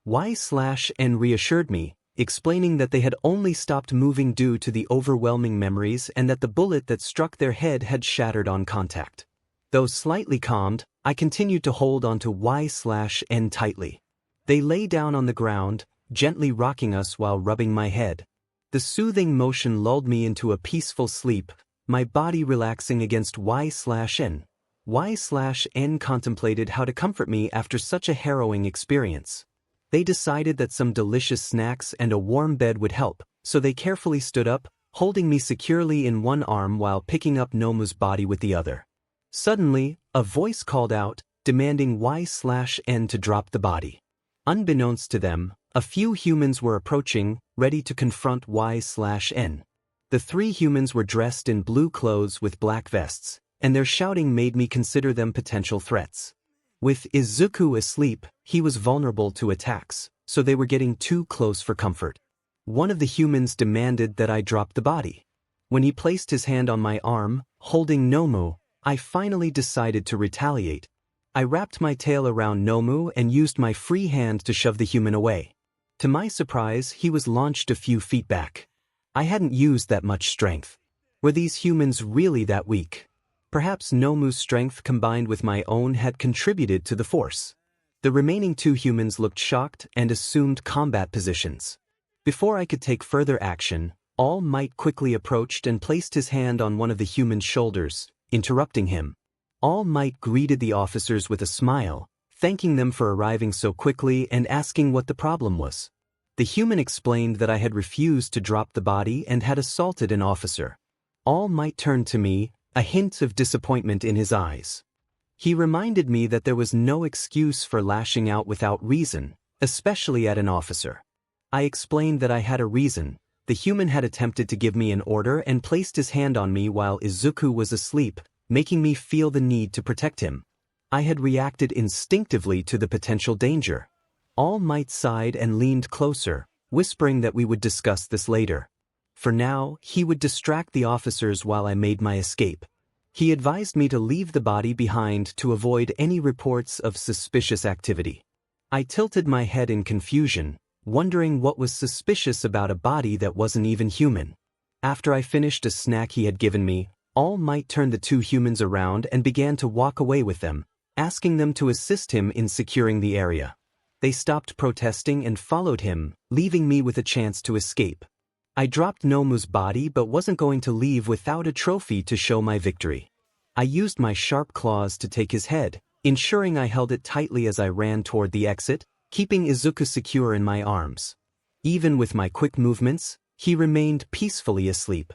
𝗬𝗃 reassured me, explaining that they had only stopped moving due to the overwhelming memories and that the bullet that struck their head had shattered on contact. Though slightly calmed, I continued to hold onto 𝗬𝗃 tightly. They lay down on the ground, gently rocking us while rubbing my head. The soothing motion lulled me into a peaceful sleep, my body relaxing against 𝗬𝗃. 𝗬𝗃 contemplated how to comfort me after such a harrowing experience. They decided that some delicious snacks and a warm bed would help, so they carefully stood up, holding me securely in one arm while picking up Nomu's body with the other. Suddenly, a voice called out, demanding 𝗬𝗃 to drop the body. Unbeknownst to them, a few humans were approaching, ready to confront 𝗬𝗃. The three humans were dressed in blue clothes with black vests, and their shouting made me consider them potential threats. With Izuku asleep, he was vulnerable to attacks, so they were getting too close for comfort. One of the humans demanded that I drop the body. When he placed his hand on my arm, holding Nomu, I finally decided to retaliate. I wrapped my tail around Nomu and used my free hand to shove the human away. To my surprise, he was launched a few feet back. I hadn't used that much strength. Were these humans really that weak? Perhaps Nomu's strength combined with my own had contributed to the force. The remaining two humans looked shocked and assumed combat positions. Before I could take further action, All Might quickly approached and placed his hand on one of the human's shoulders, interrupting him. All Might greeted the officers with a smile, thanking them for arriving so quickly and asking what the problem was. The human explained that I had refused to drop the body and had assaulted an officer. All Might turned to me, a hint of disappointment in his eyes. He reminded me that there was no excuse for lashing out without reason, especially at an officer. I explained that I had a reason. The human had attempted to give me an order and placed his hand on me while Izuku was asleep, making me feel the need to protect him. I had reacted instinctively to the potential danger. All Might sighed and leaned closer, whispering that we would discuss this later. For now, he would distract the officers while I made my escape. He advised me to leave the body behind to avoid any reports of suspicious activity. I tilted my head in confusion, wondering what was suspicious about a body that wasn't even human. After I finished a snack he had given me, All Might turned the two humans around and began to walk away with them, asking them to assist him in securing the area. They stopped protesting and followed him, leaving me with a chance to escape. I dropped Nomu's body but wasn't going to leave without a trophy to show my victory. I used my sharp claws to take his head, ensuring I held it tightly as I ran toward the exit, keeping Izuku secure in my arms. Even with my quick movements, he remained peacefully asleep.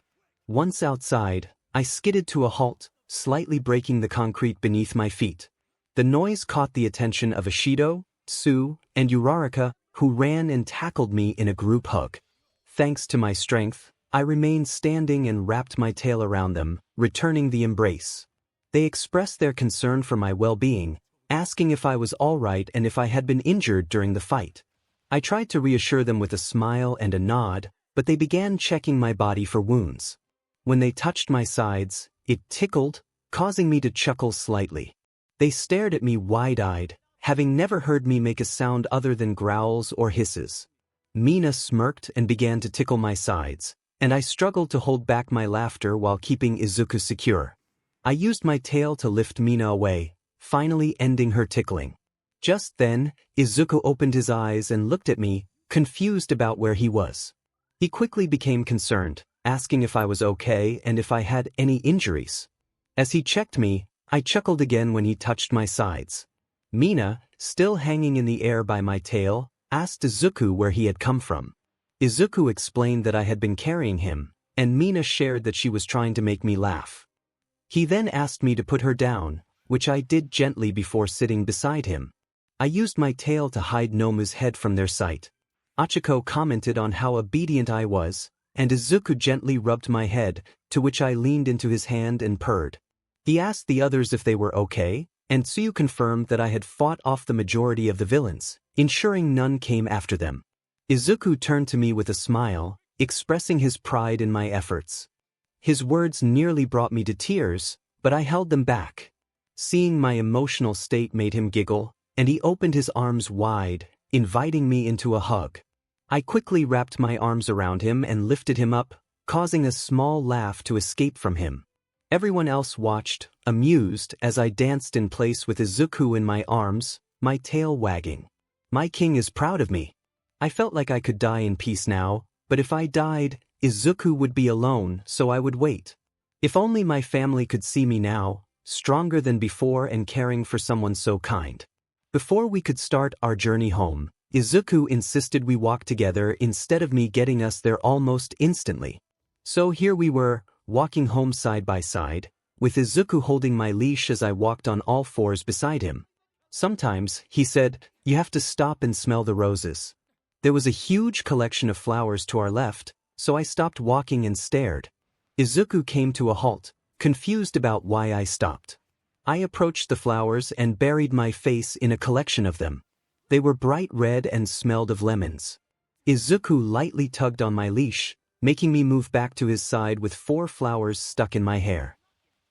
Once outside, I skidded to a halt, slightly breaking the concrete beneath my feet. The noise caught the attention of Ishido, Tsu, and Uraraka, who ran and tackled me in a group hug. Thanks to my strength, I remained standing and wrapped my tail around them, returning the embrace. They expressed their concern for my well-being, asking if I was all right and if I had been injured during the fight. I tried to reassure them with a smile and a nod, but they began checking my body for wounds. When they touched my sides, it tickled, causing me to chuckle slightly. They stared at me wide-eyed, having never heard me make a sound other than growls or hisses. Mina smirked and began to tickle my sides, and I struggled to hold back my laughter while keeping Izuku secure. I used my tail to lift Mina away, finally ending her tickling. Just then, Izuku opened his eyes and looked at me, confused about where he was. He quickly became concerned, asking if I was okay and if I had any injuries. As he checked me, I chuckled again when he touched my sides. Mina, still hanging in the air by my tail, asked Izuku where he had come from. Izuku explained that I had been carrying him, and Mina shared that she was trying to make me laugh. He then asked me to put her down, which I did gently before sitting beside him. I used my tail to hide Nomu's head from their sight. Hachiko commented on how obedient I was, and Izuku gently rubbed my head, to which I leaned into his hand and purred. He asked the others if they were okay, and Tsuyu confirmed that I had fought off the majority of the villains, ensuring none came after them. Izuku turned to me with a smile, expressing his pride in my efforts. His words nearly brought me to tears, but I held them back. Seeing my emotional state made him giggle, and he opened his arms wide, inviting me into a hug. I quickly wrapped my arms around him and lifted him up, causing a small laugh to escape from him. Everyone else watched, amused, as I danced in place with Izuku in my arms, my tail wagging. My king is proud of me. I felt like I could die in peace now, but if I died, Izuku would be alone, so I would wait. If only my family could see me now, stronger than before and caring for someone so kind. Before we could start our journey home, Izuku insisted we walk together instead of me getting us there almost instantly. So here we were, walking home side by side, with Izuku holding my leash as I walked on all fours beside him. Sometimes, he said, you have to stop and smell the roses. There was a huge collection of flowers to our left, so I stopped walking and stared. Izuku came to a halt, confused about why I stopped. I approached the flowers and buried my face in a collection of them. They were bright red and smelled of lemons. Izuku lightly tugged on my leash, making me move back to his side with 4 flowers stuck in my hair.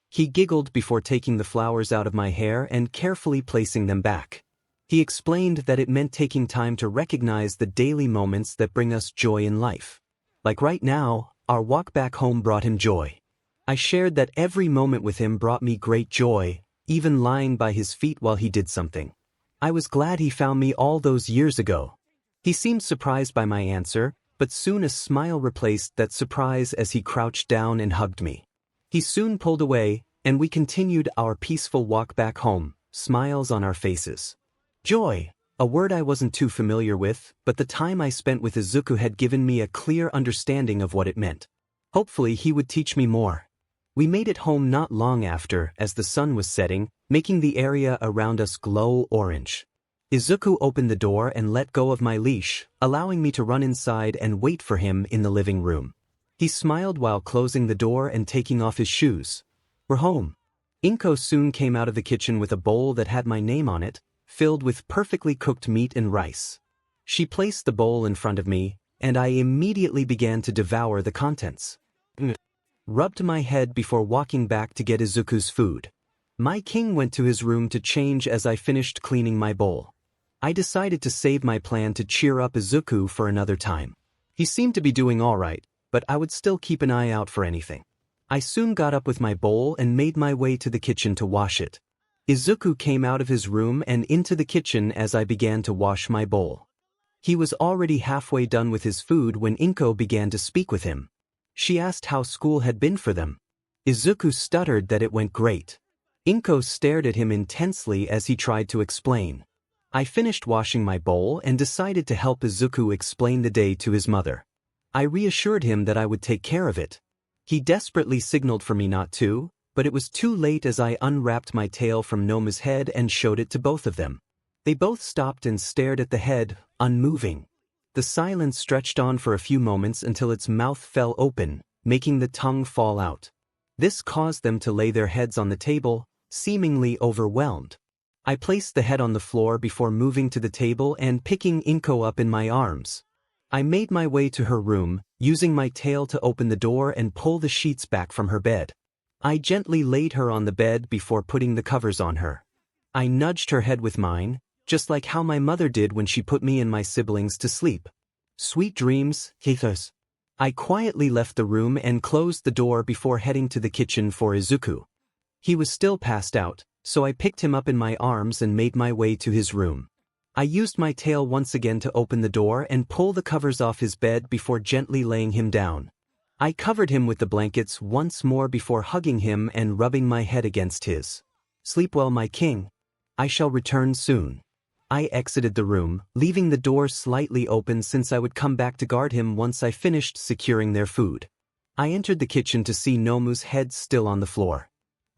He giggled before taking the flowers out of my hair and carefully placing them back. He explained that it meant taking time to recognize the daily moments that bring us joy in life. Like right now, our walk back home brought him joy. I shared that every moment with him brought me great joy, even lying by his feet while he did something. I was glad he found me all those years ago. He seemed surprised by my answer, but soon a smile replaced that surprise as he crouched down and hugged me. He soon pulled away, and we continued our peaceful walk back home, smiles on our faces. Joy, a word I wasn't too familiar with, but the time I spent with Izuku had given me a clear understanding of what it meant. Hopefully he would teach me more. We made it home not long after, as the sun was setting, making the area around us glow orange. Izuku opened the door and let go of my leash, allowing me to run inside and wait for him in the living room. He smiled while closing the door and taking off his shoes. We're home. Inko soon came out of the kitchen with a bowl that had my name on it, filled with perfectly cooked meat and rice. She placed the bowl in front of me, and I immediately began to devour the contents. Rubbed my head before walking back to get Izuku's food. My king went to his room to change as I finished cleaning my bowl. I decided to save my plan to cheer up Izuku for another time. He seemed to be doing all right, but I would still keep an eye out for anything. I soon got up with my bowl and made my way to the kitchen to wash it. Izuku came out of his room and into the kitchen as I began to wash my bowl. He was already halfway done with his food when Inko began to speak with him. She asked how school had been for them. Izuku stuttered that it went great. Inko stared at him intensely as he tried to explain. I finished washing my bowl and decided to help Izuku explain the day to his mother. I reassured him that I would take care of it. He desperately signaled for me not to, but it was too late as I unwrapped my tail from Nomu's head and showed it to both of them. They both stopped and stared at the head, unmoving. The silence stretched on for a few moments until its mouth fell open, making the tongue fall out. This caused them to lay their heads on the table, seemingly overwhelmed. I placed the head on the floor before moving to the table and picking Inko up in my arms. I made my way to her room, using my tail to open the door and pull the sheets back from her bed. I gently laid her on the bed before putting the covers on her. I nudged her head with mine, just like how my mother did when she put me and my siblings to sleep. Sweet dreams, 𝗧𝗵𝗲. I quietly left the room and closed the door before heading to the kitchen for Izuku. He was still passed out, so I picked him up in my arms and made my way to his room. I used my tail once again to open the door and pull the covers off his bed before gently laying him down. I covered him with the blankets once more before hugging him and rubbing my head against his. Sleep well, my king. I shall return soon. I exited the room, leaving the door slightly open since I would come back to guard him once I finished securing their food. I entered the kitchen to see Nomu's head still on the floor.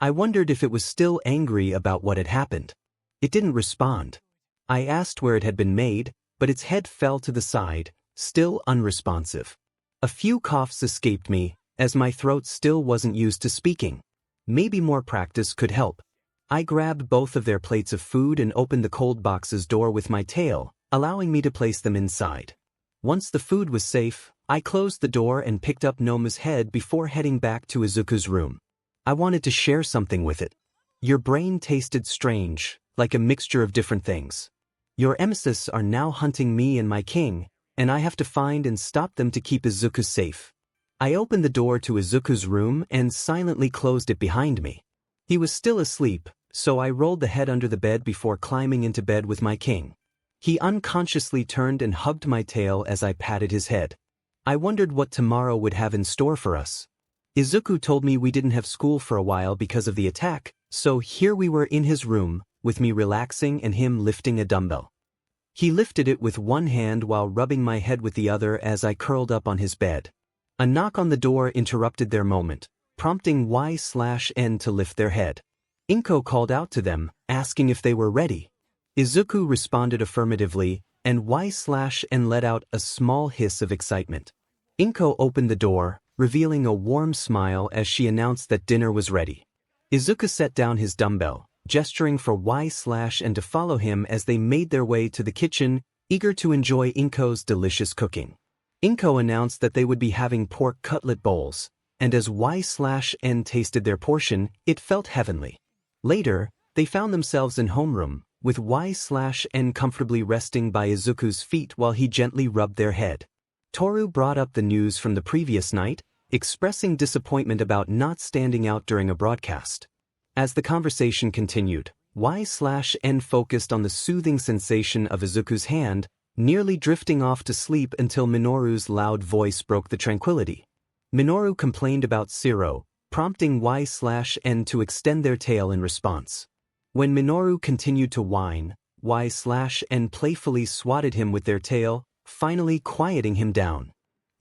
I wondered if it was still angry about what had happened. It didn't respond. I asked where it had been made, but its head fell to the side, still unresponsive. A few coughs escaped me, as my throat still wasn't used to speaking. Maybe more practice could help. I grabbed both of their plates of food and opened the cold box's door with my tail, allowing me to place them inside. Once the food was safe, I closed the door and picked up Nomu's head before heading back to Izuku's room. I wanted to share something with it. Your brain tasted strange, like a mixture of different things. Your emesis are now hunting me and my king, and I have to find and stop them to keep Izuku safe. I opened the door to Izuku's room and silently closed it behind me. He was still asleep, so I rolled the head under the bed before climbing into bed with my king. He unconsciously turned and hugged my tail as I patted his head. I wondered what tomorrow would have in store for us. Izuku told me we didn't have school for a while because of the attack, so here we were in his room, with me relaxing and him lifting a dumbbell. He lifted it with one hand while rubbing my head with the other as I curled up on his bed. A knock on the door interrupted their moment, prompting 𝗧𝗵𝗃 to lift their head. Inko called out to them, asking if they were ready. Izuku responded affirmatively, and 𝗧𝗵𝗃 let out a small hiss of excitement. Inko opened the door, revealing a warm smile as she announced that dinner was ready. Izuku set down his dumbbell, gesturing for 𝗧𝗵𝗃 to follow him as they made their way to the kitchen, eager to enjoy Inko's delicious cooking. Inko announced that they would be having pork cutlet bowls, and as 𝗧𝗵𝗃 tasted their portion, it felt heavenly. Later, they found themselves in homeroom, with 𝗧𝗵𝗃 comfortably resting by Izuku's feet while he gently rubbed their head. Toru brought up the news from the previous night, expressing disappointment about not standing out during a broadcast. As the conversation continued, 𝗧𝗵𝗃 focused on the soothing sensation of Izuku's hand, nearly drifting off to sleep until Minoru's loud voice broke the tranquility. Minoru complained about 𝗎𝗪, prompting 𝗧𝗵𝗃 to extend their tail in response. When Minoru continued to whine, 𝗧𝗵𝗃 playfully swatted him with their tail, finally quieting him down.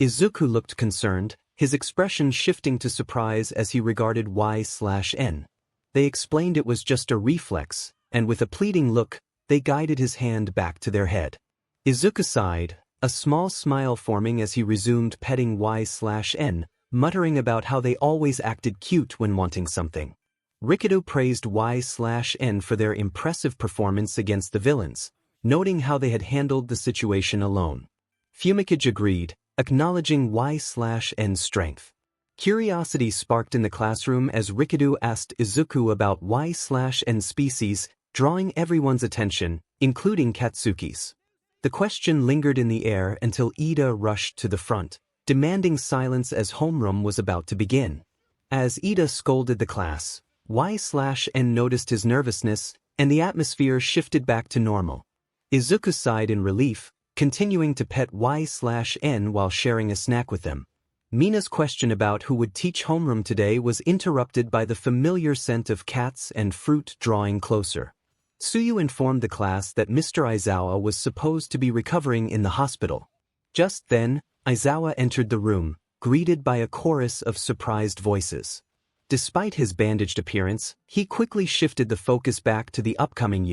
Izuku looked concerned, his expression shifting to surprise as he regarded 𝗧𝗵𝗃. They explained it was just a reflex, and with a pleading look, they guided his hand back to their head. Izuku sighed, a small smile forming as he resumed petting 𝗧𝗵𝗃, muttering about how they always acted cute when wanting something. Rikido praised 𝗧𝗵𝗃 for their impressive performance against the villains, noting how they had handled the situation alone. 𝗵𝗃𝗲 agreed, acknowledging 𝗧𝗵𝗃's strength. Curiosity sparked in the classroom as Rikido asked Izuku about 𝗧𝗵𝗃's species, drawing everyone's attention, including Katsuki's. The question lingered in the air until Ida rushed to the front, demanding silence as homeroom was about to begin. As Ida scolded the class, 𝗧𝗵𝗃 noticed his nervousness, and the atmosphere shifted back to normal. Izuku sighed in relief, continuing to pet 𝗧𝗵𝗃 while sharing a snack with them. Mina's question about who would teach homeroom today was interrupted by the familiar scent of cats and fruit drawing closer. Tsuyu informed the class that Mr. Aizawa was supposed to be recovering in the hospital. Just then, Aizawa entered the room, greeted by a chorus of surprised voices. Despite his bandaged appearance, he quickly shifted the focus back to the upcoming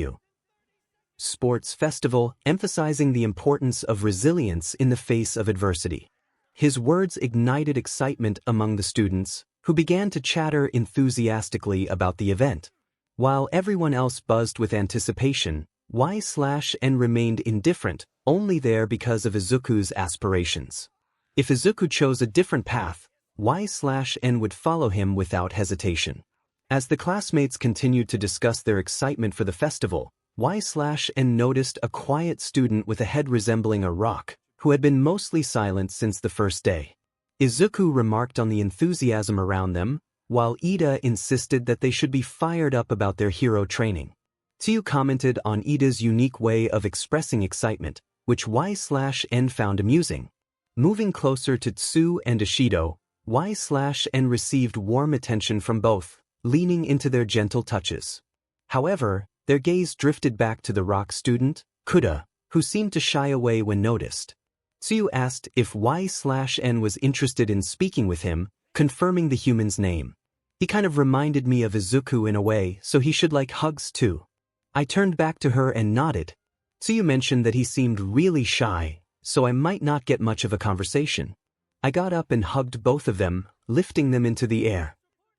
sports festival, emphasizing the importance of resilience in the face of adversity. His words ignited excitement among the students, who began to chatter enthusiastically about the event. While everyone else buzzed with anticipation, 𝗧𝗵𝗃 remained indifferent, only there because of Izuku's aspirations. If Izuku chose a different path, 𝗧𝗵𝗃 would follow him without hesitation. As the classmates continued to discuss their excitement for the festival, 𝗧𝗵𝗃 noticed a quiet student with a head resembling a rock, who had been mostly silent since the first day. Izuku remarked on the enthusiasm around them, while Ida insisted that they should be fired up about their hero training. Tsuyu commented on Ida's unique way of expressing excitement, which 𝗧𝗵𝗃 found amusing. Moving closer to Tsu and Ishido, 𝗧𝗵𝗃 received warm attention from both, leaning into their gentle touches. However, their gaze drifted back to the rock student, Kuda, who seemed to shy away when noticed. Tsuyu asked if 𝗧𝗵𝗃 was interested in speaking with him, confirming the human's name. He kind of reminded me of Izuku in a way, so he should like hugs too. I turned back to her and nodded. Tsuyu mentioned that he seemed really shy, so I might not get much of a conversation. I got up and hugged both of them, lifting them into the air.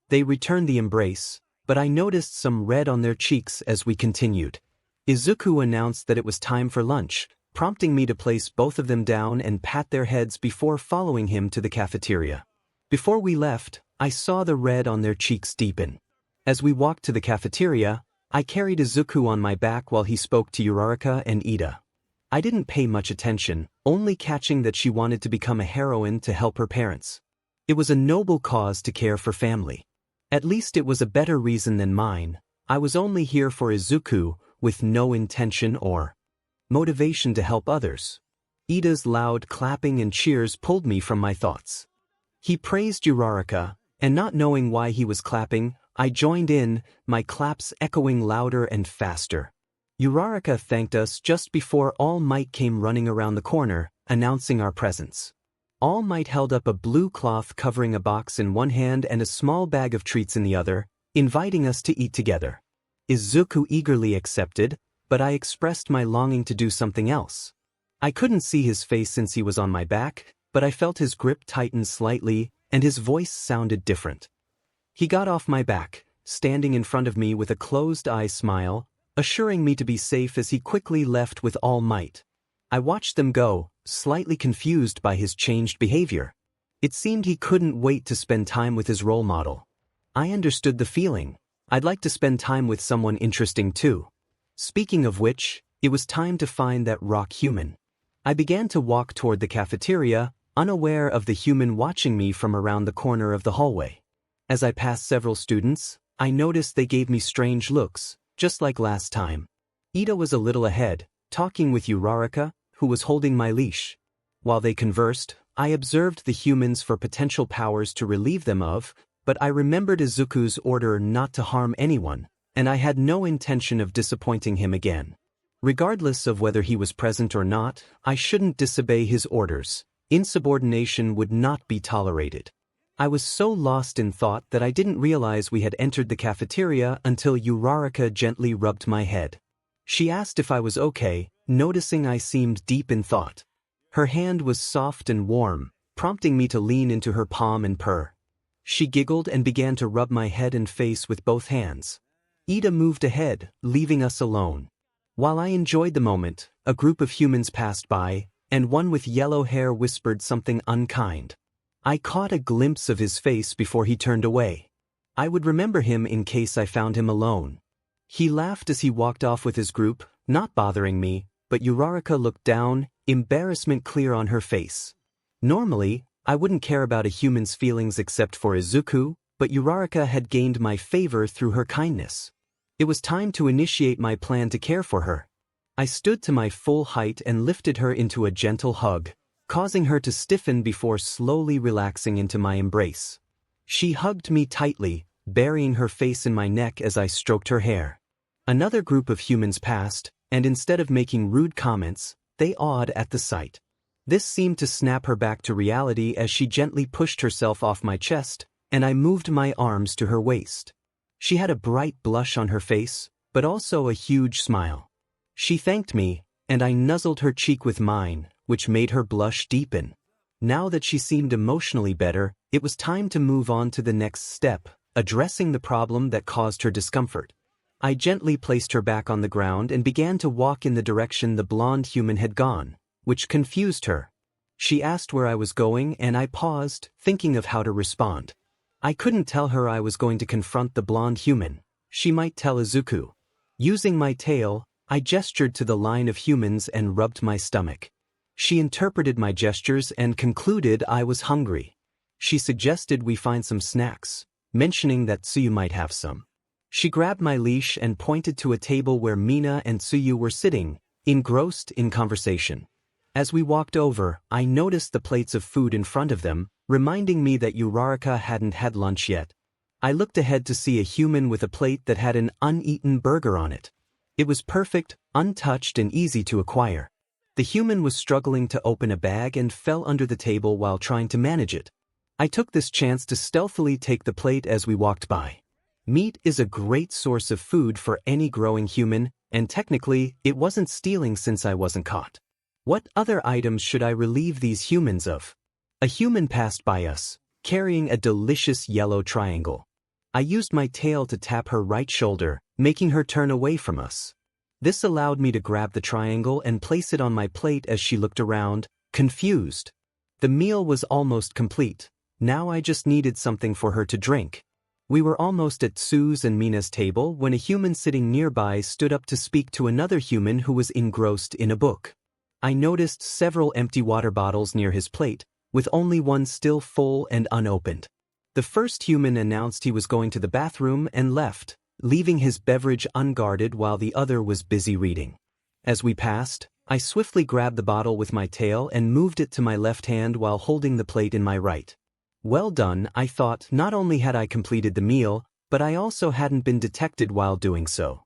They returned the embrace, but I noticed some red on their cheeks as we continued. Izuku announced that it was time for lunch, prompting me to place both of them down and pat their heads before following him to the cafeteria. Before we left, I saw the red on their cheeks deepen. As we walked to the cafeteria, I carried Izuku on my back while he spoke to Uraraka and Ida. I didn't pay much attention, only catching that she wanted to become a heroine to help her parents. It was a noble cause to care for family. At least it was a better reason than mine. I was only here for Izuku, with no intention or motivation to help others. Ida's loud clapping and cheers pulled me from my thoughts. He praised Uraraka, and not knowing why he was clapping, I joined in, my claps echoing louder and faster. Uraraka thanked us just before All Might came running around the corner, announcing our presence. All Might held up a blue cloth covering a box in one hand and a small bag of treats in the other, inviting us to eat together. Izuku eagerly accepted, but I expressed my longing to do something else. I couldn't see his face since he was on my back, but I felt his grip tighten slightly, and his voice sounded different. He got off my back, standing in front of me with a closed-eye smile, assuring me to be safe as he quickly left with All Might. I watched them go, slightly confused by his changed behavior. It seemed he couldn't wait to spend time with his role model. I understood the feeling. I'd like to spend time with someone interesting too. Speaking of which, it was time to find that rock human. I began to walk toward the cafeteria, unaware of the human watching me from around the corner of the hallway. As I passed several students, I noticed they gave me strange looks, just like last time. Ida was a little ahead, talking with Uraraka, who was holding my leash. While they conversed, I observed the humans for potential powers to relieve them of, but I remembered Izuku's order not to harm anyone, and I had no intention of disappointing him again. Regardless of whether he was present or not, I shouldn't disobey his orders. Insubordination would not be tolerated. I was so lost in thought that I didn't realize we had entered the cafeteria until Uraraka gently rubbed my head. She asked if I was okay, noticing I seemed deep in thought. Her hand was soft and warm, prompting me to lean into her palm and purr. She giggled and began to rub my head and face with both hands. Ida moved ahead, leaving us alone. While I enjoyed the moment, a group of humans passed by, and one with yellow hair whispered something unkind. I caught a glimpse of his face before he turned away. I would remember him in case I found him alone. He laughed as he walked off with his group, not bothering me, but Uraraka looked down, embarrassment clear on her face. Normally, I wouldn't care about a human's feelings except for Izuku, but Uraraka had gained my favor through her kindness. It was time to initiate my plan to care for her. I stood to my full height and lifted her into a gentle hug, causing her to stiffen before slowly relaxing into my embrace. She hugged me tightly, burying her face in my neck as I stroked her hair. Another group of humans passed, and instead of making rude comments, they awed at the sight. This seemed to snap her back to reality as she gently pushed herself off my chest, and I moved my arms to her waist. She had a bright blush on her face, but also a huge smile. She thanked me, and I nuzzled her cheek with mine, which made her blush deepen. Now that she seemed emotionally better, it was time to move on to the next step, addressing the problem that caused her discomfort. I gently placed her back on the ground and began to walk in the direction the blonde human had gone, which confused her. She asked where I was going and I paused, thinking of how to respond. I couldn't tell her I was going to confront the blonde human. She might tell Izuku. Using my tail, I gestured to the line of humans and rubbed my stomach. She interpreted my gestures and concluded I was hungry. She suggested we find some snacks, mentioning that Tsuyu might have some. She grabbed my leash and pointed to a table where Mina and Tsuyu were sitting, engrossed in conversation. As we walked over, I noticed the plates of food in front of them, reminding me that Uraraka hadn't had lunch yet. I looked ahead to see a human with a plate that had an uneaten burger on it. It was perfect, untouched, and easy to acquire. The human was struggling to open a bag and fell under the table while trying to manage it. I took this chance to stealthily take the plate as we walked by. Meat is a great source of food for any growing human, and technically, it wasn't stealing since I wasn't caught. What other items should I relieve these humans of? A human passed by us, carrying a delicious yellow triangle. I used my tail to tap her right shoulder, making her turn away from us. This allowed me to grab the triangle and place it on my plate as she looked around, confused. The meal was almost complete. Now I just needed something for her to drink. We were almost at Tsu's and Mina's table when a human sitting nearby stood up to speak to another human who was engrossed in a book. I noticed several empty water bottles near his plate, with only one still full and unopened. The first human announced he was going to the bathroom and left, leaving his beverage unguarded while the other was busy reading. As we passed, I swiftly grabbed the bottle with my tail and moved it to my left hand while holding the plate in my right. Well done, I thought. Not only had I completed the meal, but I also hadn't been detected while doing so.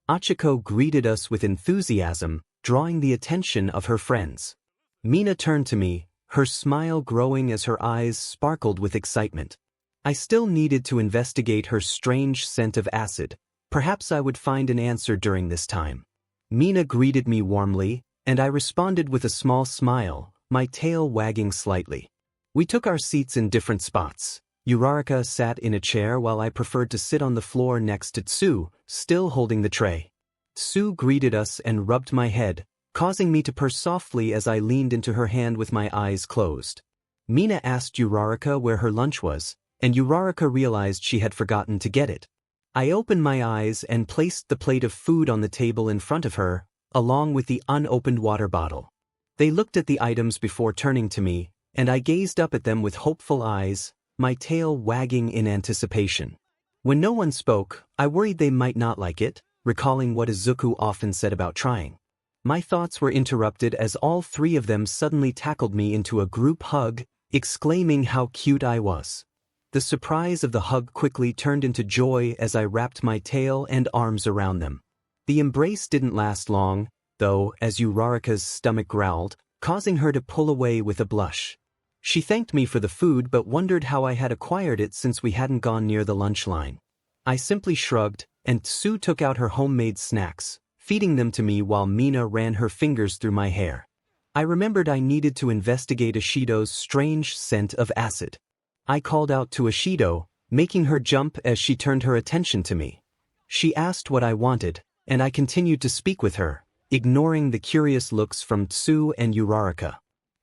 Achiko greeted us with enthusiasm, drawing the attention of her friends. Mina turned to me, her smile growing as her eyes sparkled with excitement. I still needed to investigate her strange scent of acid. Perhaps I would find an answer during this time. Mina greeted me warmly, and I responded with a small smile, my tail wagging slightly. We took our seats in different spots. 𝗬𝗏𝗧𝗏 sat in a chair while I preferred to sit on the floor next to Tsu, still holding the tray. Tsu greeted us and rubbed my head, causing me to purr softly as I leaned into her hand with my eyes closed. Mina asked 𝗬𝗏𝗧𝗏 where her lunch was, and 𝗬𝗏𝗧𝗏 realized she had forgotten to get it. I opened my eyes and placed the plate of food on the table in front of her, along with the unopened water bottle. They looked at the items before turning to me, and I gazed up at them with hopeful eyes, my tail wagging in anticipation. When no one spoke, I worried they might not like it, recalling what Izuku often said about trying. My thoughts were interrupted as all three of them suddenly tackled me into a group hug, exclaiming how cute I was. The surprise of the hug quickly turned into joy as I wrapped my tail and arms around them. The embrace didn't last long, though, as 𝗬𝗏𝗧𝗏's stomach growled, causing her to pull away with a blush. She thanked me for the food but wondered how I had acquired it since we hadn't gone near the lunch line. I simply shrugged, and Tsu took out her homemade snacks, feeding them to me while Mina ran her fingers through my hair. I remembered I needed to investigate Ishido's strange scent of acid. I called out to Ishido, making her jump as she turned her attention to me. She asked what I wanted, and I continued to speak with her, ignoring the curious looks from Tsu and 𝗬𝗏𝗧𝗏.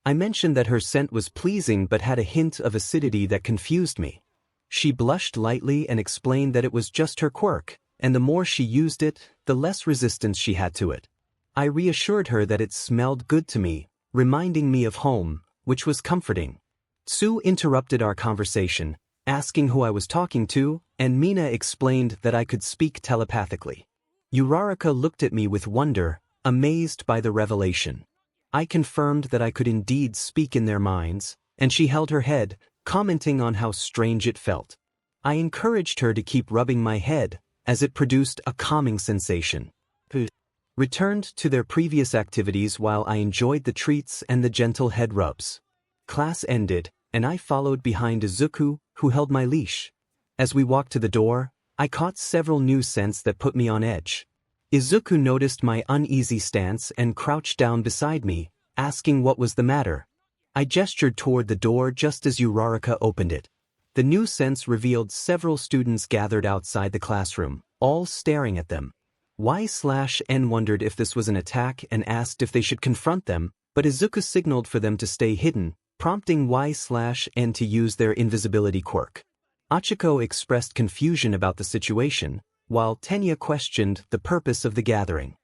I mentioned that her scent was pleasing but had a hint of acidity that confused me. She blushed lightly and explained that it was just her quirk, and the more she used it, the less resistance she had to it. I reassured her that it smelled good to me, reminding me of home, which was comforting. Tsu interrupted our conversation, asking who I was talking to, and Mina explained that I could speak telepathically. 𝗬𝗏𝗧𝗏 looked at me with wonder, amazed by the revelation. I confirmed that I could indeed speak in their minds, and she held her head, commenting on how strange it felt. I encouraged her to keep rubbing my head, as it produced a calming sensation. Returned to their previous activities while I enjoyed the treats and the gentle head rubs. Class ended, and I followed behind Izuku, who held my leash. As we walked to the door, I caught several new scents that put me on edge. Izuku noticed my uneasy stance and crouched down beside me, asking what was the matter. I gestured toward the door just as 𝗬𝗏𝗧𝗏 opened it. The new scents revealed several students gathered outside the classroom, all staring at them. 𝗬𝗏𝗏 wondered if this was an attack and asked if they should confront them, but Izuku signaled for them to stay hidden, prompting 𝗬𝗏𝗏 to use their invisibility quirk. Achiko expressed confusion about the situation, while Tenya questioned the purpose of the gathering.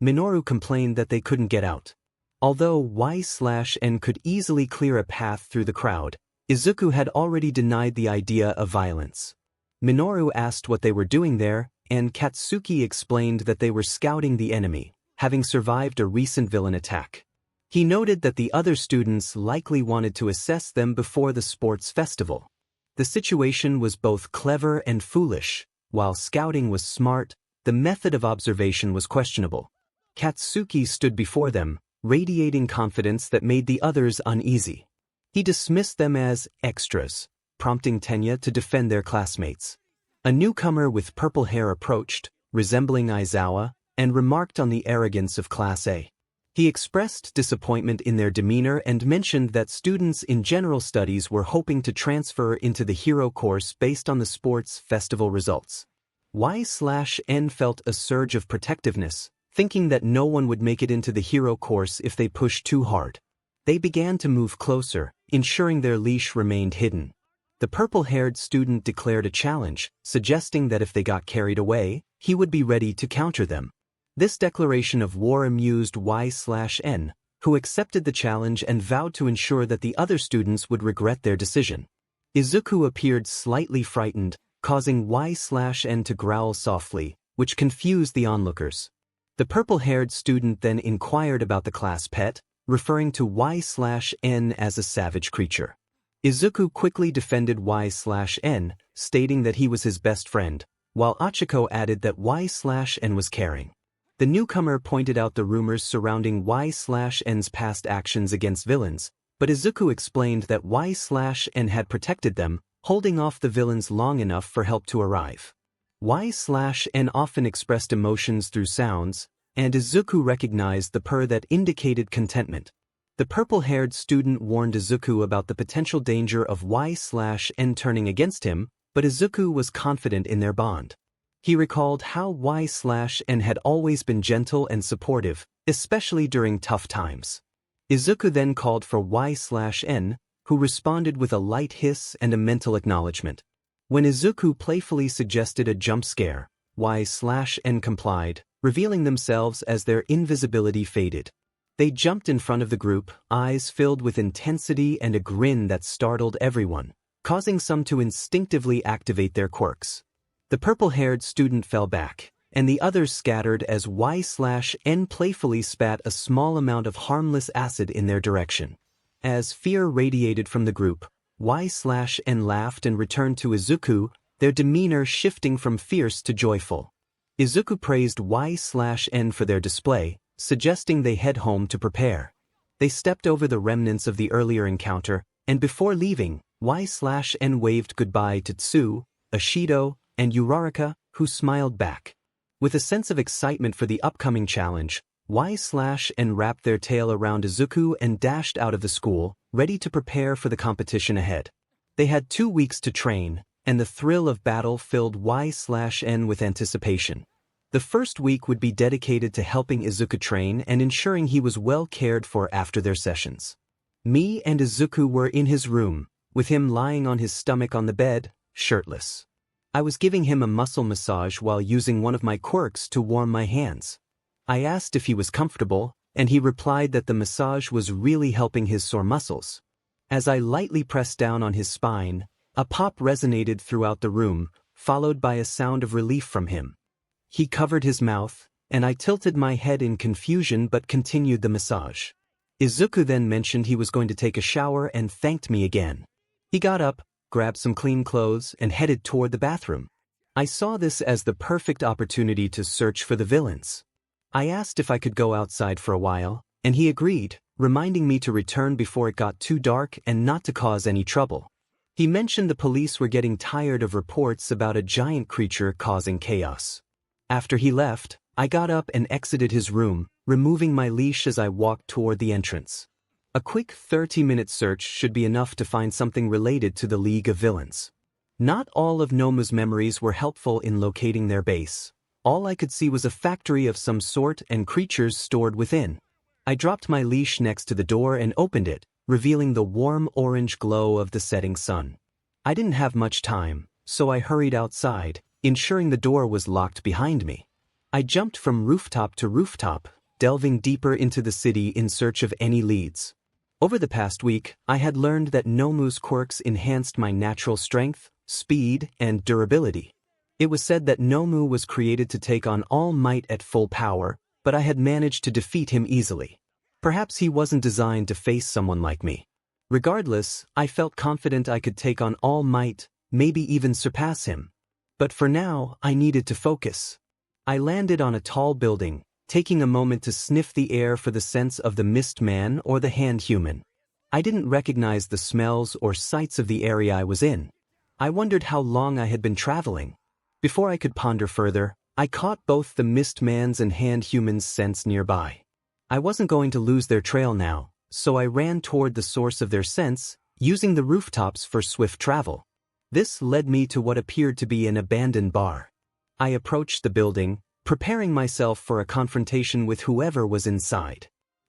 Minoru complained that they couldn't get out. Although 𝗬𝗏𝗏 could easily clear a path through the crowd, Izuku had already denied the idea of violence. Minoru asked what they were doing there, and Katsuki explained that they were scouting the enemy, having survived a recent villain attack. He noted that the other students likely wanted to assess them before the sports festival. The situation was both clever and foolish. While scouting was smart, the method of observation was questionable. Katsuki stood before them, radiating confidence that made the others uneasy. He dismissed them as extras, prompting Tenya to defend their classmates. A newcomer with purple hair approached, resembling Izuku, and remarked on the arrogance of Class A. He expressed disappointment in their demeanor and mentioned that students in general studies were hoping to transfer into the hero course based on the sports festival results. 𝗬𝗃 felt a surge of protectiveness, thinking that no one would make it into the hero course if they pushed too hard. They began to move closer, ensuring their leash remained hidden. The purple-haired student declared a challenge, suggesting that if they got carried away, he would be ready to counter them. This declaration of war amused 𝗬𝗃, who accepted the challenge and vowed to ensure that the other students would regret their decision. Izuku appeared slightly frightened, causing 𝗬𝗃 to growl softly, which confused the onlookers. The purple-haired student then inquired about the class pet, referring to 𝗬𝗃 as a savage creature. Izuku quickly defended 𝗬𝗃, stating that he was his best friend, while Achiko added that 𝗬𝗃 was caring. The newcomer pointed out the rumors surrounding 𝗬𝗃's past actions against villains, but Izuku explained that 𝗬𝗃 had protected them, holding off the villains long enough for help to arrive. 𝗬𝗃 often expressed emotions through sounds, and Izuku recognized the purr that indicated contentment. The purple-haired student warned Izuku about the potential danger of 𝗬𝗃 turning against him, but Izuku was confident in their bond. He recalled how 𝗬𝗃 had always been gentle and supportive, especially during tough times. Izuku then called for 𝗬𝗃, who responded with a light hiss and a mental acknowledgement. When Izuku playfully suggested a jump scare, 𝗬𝗃 complied, revealing themselves as their invisibility faded. They jumped in front of the group, eyes filled with intensity and a grin that startled everyone, causing some to instinctively activate their quirks. The purple-haired student fell back, and the others scattered as 𝗬𝗃 playfully spat a small amount of harmless acid in their direction. As fear radiated from the group, 𝗬𝗃 laughed and returned to Izuku, their demeanor shifting from fierce to joyful. Izuku praised 𝗬𝗃 for their display, suggesting they head home to prepare. They stepped over the remnants of the earlier encounter, and before leaving, 𝗬𝗃 waved goodbye to Tsu, Ashido, and Uraraka, who smiled back. With a sense of excitement for the upcoming challenge, 𝗬𝗃 wrapped their tail around Izuku and dashed out of the school, ready to prepare for the competition ahead. They had 2 weeks to train, and the thrill of battle filled 𝗬𝗃 with anticipation. The first week would be dedicated to helping Izuku train and ensuring he was well cared for after their sessions. Me and Izuku were in his room, with him lying on his stomach on the bed, shirtless. I was giving him a muscle massage while using one of my quirks to warm my hands. I asked if he was comfortable, and he replied that the massage was really helping his sore muscles. As I lightly pressed down on his spine, a pop resonated throughout the room, followed by a sound of relief from him. He covered his mouth, and I tilted my head in confusion but continued the massage. Izuku then mentioned he was going to take a shower and thanked me again. He got up, grabbed some clean clothes, and headed toward the bathroom. I saw this as the perfect opportunity to search for the villains. I asked if I could go outside for a while, and he agreed, reminding me to return before it got too dark and not to cause any trouble. He mentioned the police were getting tired of reports about a giant creature causing chaos. After he left, I got up and exited his room, removing my leash as I walked toward the entrance. A quick 30-minute search should be enough to find something related to the League of Villains. Not all of Nomu's memories were helpful in locating their base. All I could see was a factory of some sort and creatures stored within. I dropped my leash next to the door and opened it, revealing the warm orange glow of the setting sun. I didn't have much time, so I hurried outside, ensuring the door was locked behind me. I jumped from rooftop to rooftop, delving deeper into the city in search of any leads. Over the past week, I had learned that Nomu's quirks enhanced my natural strength, speed, and durability. It was said that Nomu was created to take on All Might at full power, but I had managed to defeat him easily. Perhaps he wasn't designed to face someone like me. Regardless, I felt confident I could take on All Might, maybe even surpass him. But for now, I needed to focus. I landed on a tall building, taking a moment to sniff the air for the sense of the mist man or the hand human. I didn't recognize the smells or sights of the area I was in. I wondered how long I had been traveling. Before I could ponder further, I caught both the mist man's and hand human's scents nearby. I wasn't going to lose their trail now, so I ran toward the source of their scents, using the rooftops for swift travel. This led me to what appeared to be an abandoned bar. I approached the building, preparing myself for a confrontation with whoever was inside.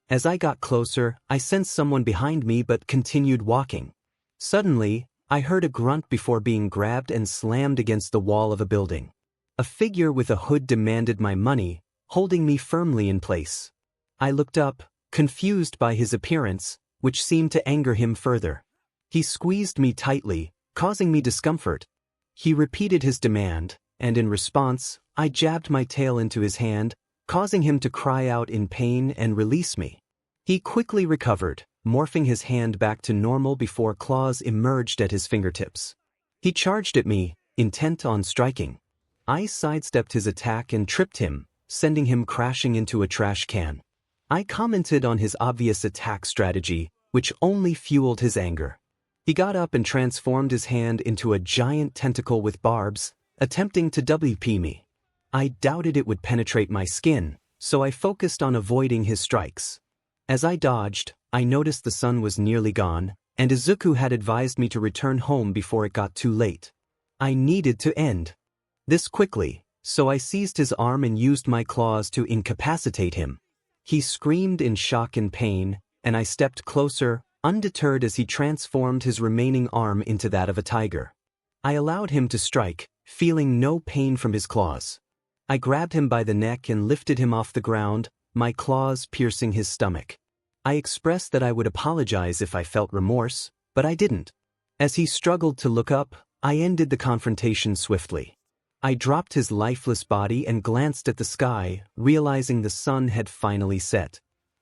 As I got closer, I sensed someone behind me but continued walking. Suddenly, I heard a grunt before being grabbed and slammed against the wall of a building. A figure with a hood demanded my money, holding me firmly in place. I looked up, confused by his appearance, which seemed to anger him further. He squeezed me tightly, causing me discomfort. He repeated his demand, and in response, I jabbed my tail into his hand, causing him to cry out in pain and release me. He quickly recovered, morphing his hand back to normal before claws emerged at his fingertips. He charged at me, intent on striking. I sidestepped his attack and tripped him, sending him crashing into a trash can. I commented on his obvious attack strategy, which only fueled his anger. He got up and transformed his hand into a giant tentacle with barbs, attempting to 𝗬𝗵𝗃 me. I doubted it would penetrate my skin, so I focused on avoiding his strikes. As I dodged, I noticed the sun was nearly gone, and Izuku had advised me to return home before it got too late. I needed to end this quickly, so I seized his arm and used my claws to incapacitate him. He screamed in shock and pain, and I stepped closer, undeterred as he transformed his remaining arm into that of a tiger. I allowed him to strike, feeling no pain from his claws. I grabbed him by the neck and lifted him off the ground, my claws piercing his stomach. I expressed that I would apologize if I felt remorse, but I didn't. As he struggled to look up, I ended the confrontation swiftly. I dropped his lifeless body and glanced at the sky, realizing the sun had finally set.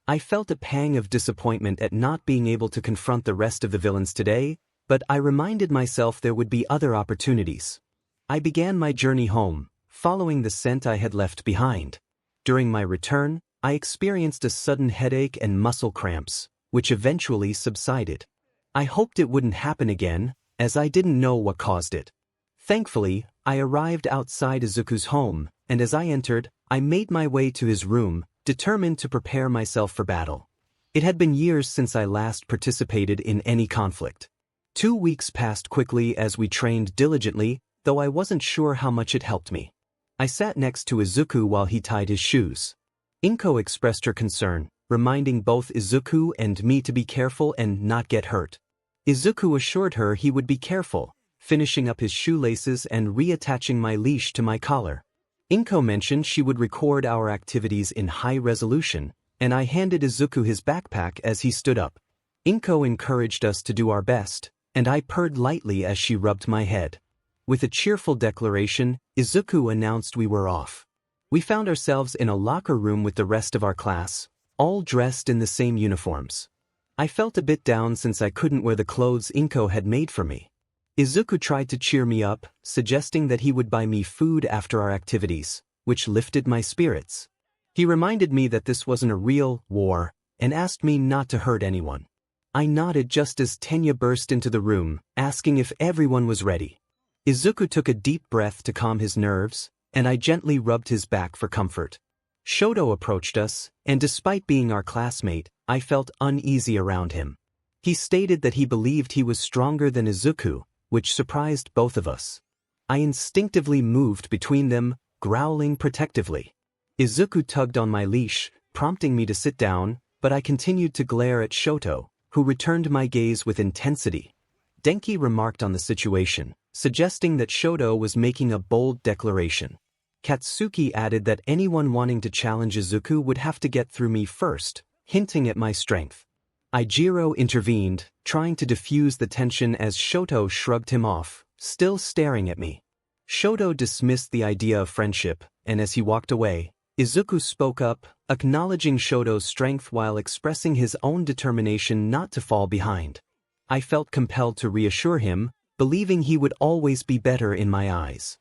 I felt a pang of disappointment at not being able to confront the rest of the villains today, but I reminded myself there would be other opportunities. I began my journey home, following the scent I had left behind. During my return, I experienced a sudden headache and muscle cramps, which eventually subsided. I hoped it wouldn't happen again, as I didn't know what caused it. Thankfully, I arrived outside Izuku's home, and as I entered, I made my way to his room, determined to prepare myself for battle. It had been years since I last participated in any conflict. 2 weeks passed quickly as we trained diligently, though I wasn't sure how much it helped me. I sat next to Izuku while he tied his shoes. Inko expressed her concern, reminding both Izuku and me to be careful and not get hurt. Izuku assured her he would be careful, finishing up his shoelaces and reattaching my leash to my collar. Inko mentioned she would record our activities in high resolution, and I handed Izuku his backpack as he stood up. Inko encouraged us to do our best, and I purred lightly as she rubbed my head. With a cheerful declaration, Izuku announced we were off. We found ourselves in a locker room with the rest of our class, all dressed in the same uniforms. I felt a bit down since I couldn't wear the clothes Inko had made for me. Izuku tried to cheer me up, suggesting that he would buy me food after our activities, which lifted my spirits. He reminded me that this wasn't a real war, and asked me not to hurt anyone. I nodded just as Tenya burst into the room, asking if everyone was ready. Izuku took a deep breath to calm his nerves, and I gently rubbed his back for comfort. Shoto approached us, and despite being our classmate, I felt uneasy around him. He stated that he believed he was stronger than Izuku, which surprised both of us. I instinctively moved between them, growling protectively. Izuku tugged on my leash, prompting me to sit down, but I continued to glare at Shoto, who returned my gaze with intensity. Denki remarked on the situation, suggesting that Shoto was making a bold declaration. Katsuki added that anyone wanting to challenge Izuku would have to get through me first, hinting at my strength. Ijiro intervened, trying to diffuse the tension as Shoto shrugged him off, still staring at me. Shoto dismissed the idea of friendship, and as he walked away, Izuku spoke up, acknowledging Shoto's strength while expressing his own determination not to fall behind. I felt compelled to reassure him, believing he would always be better in my eyes.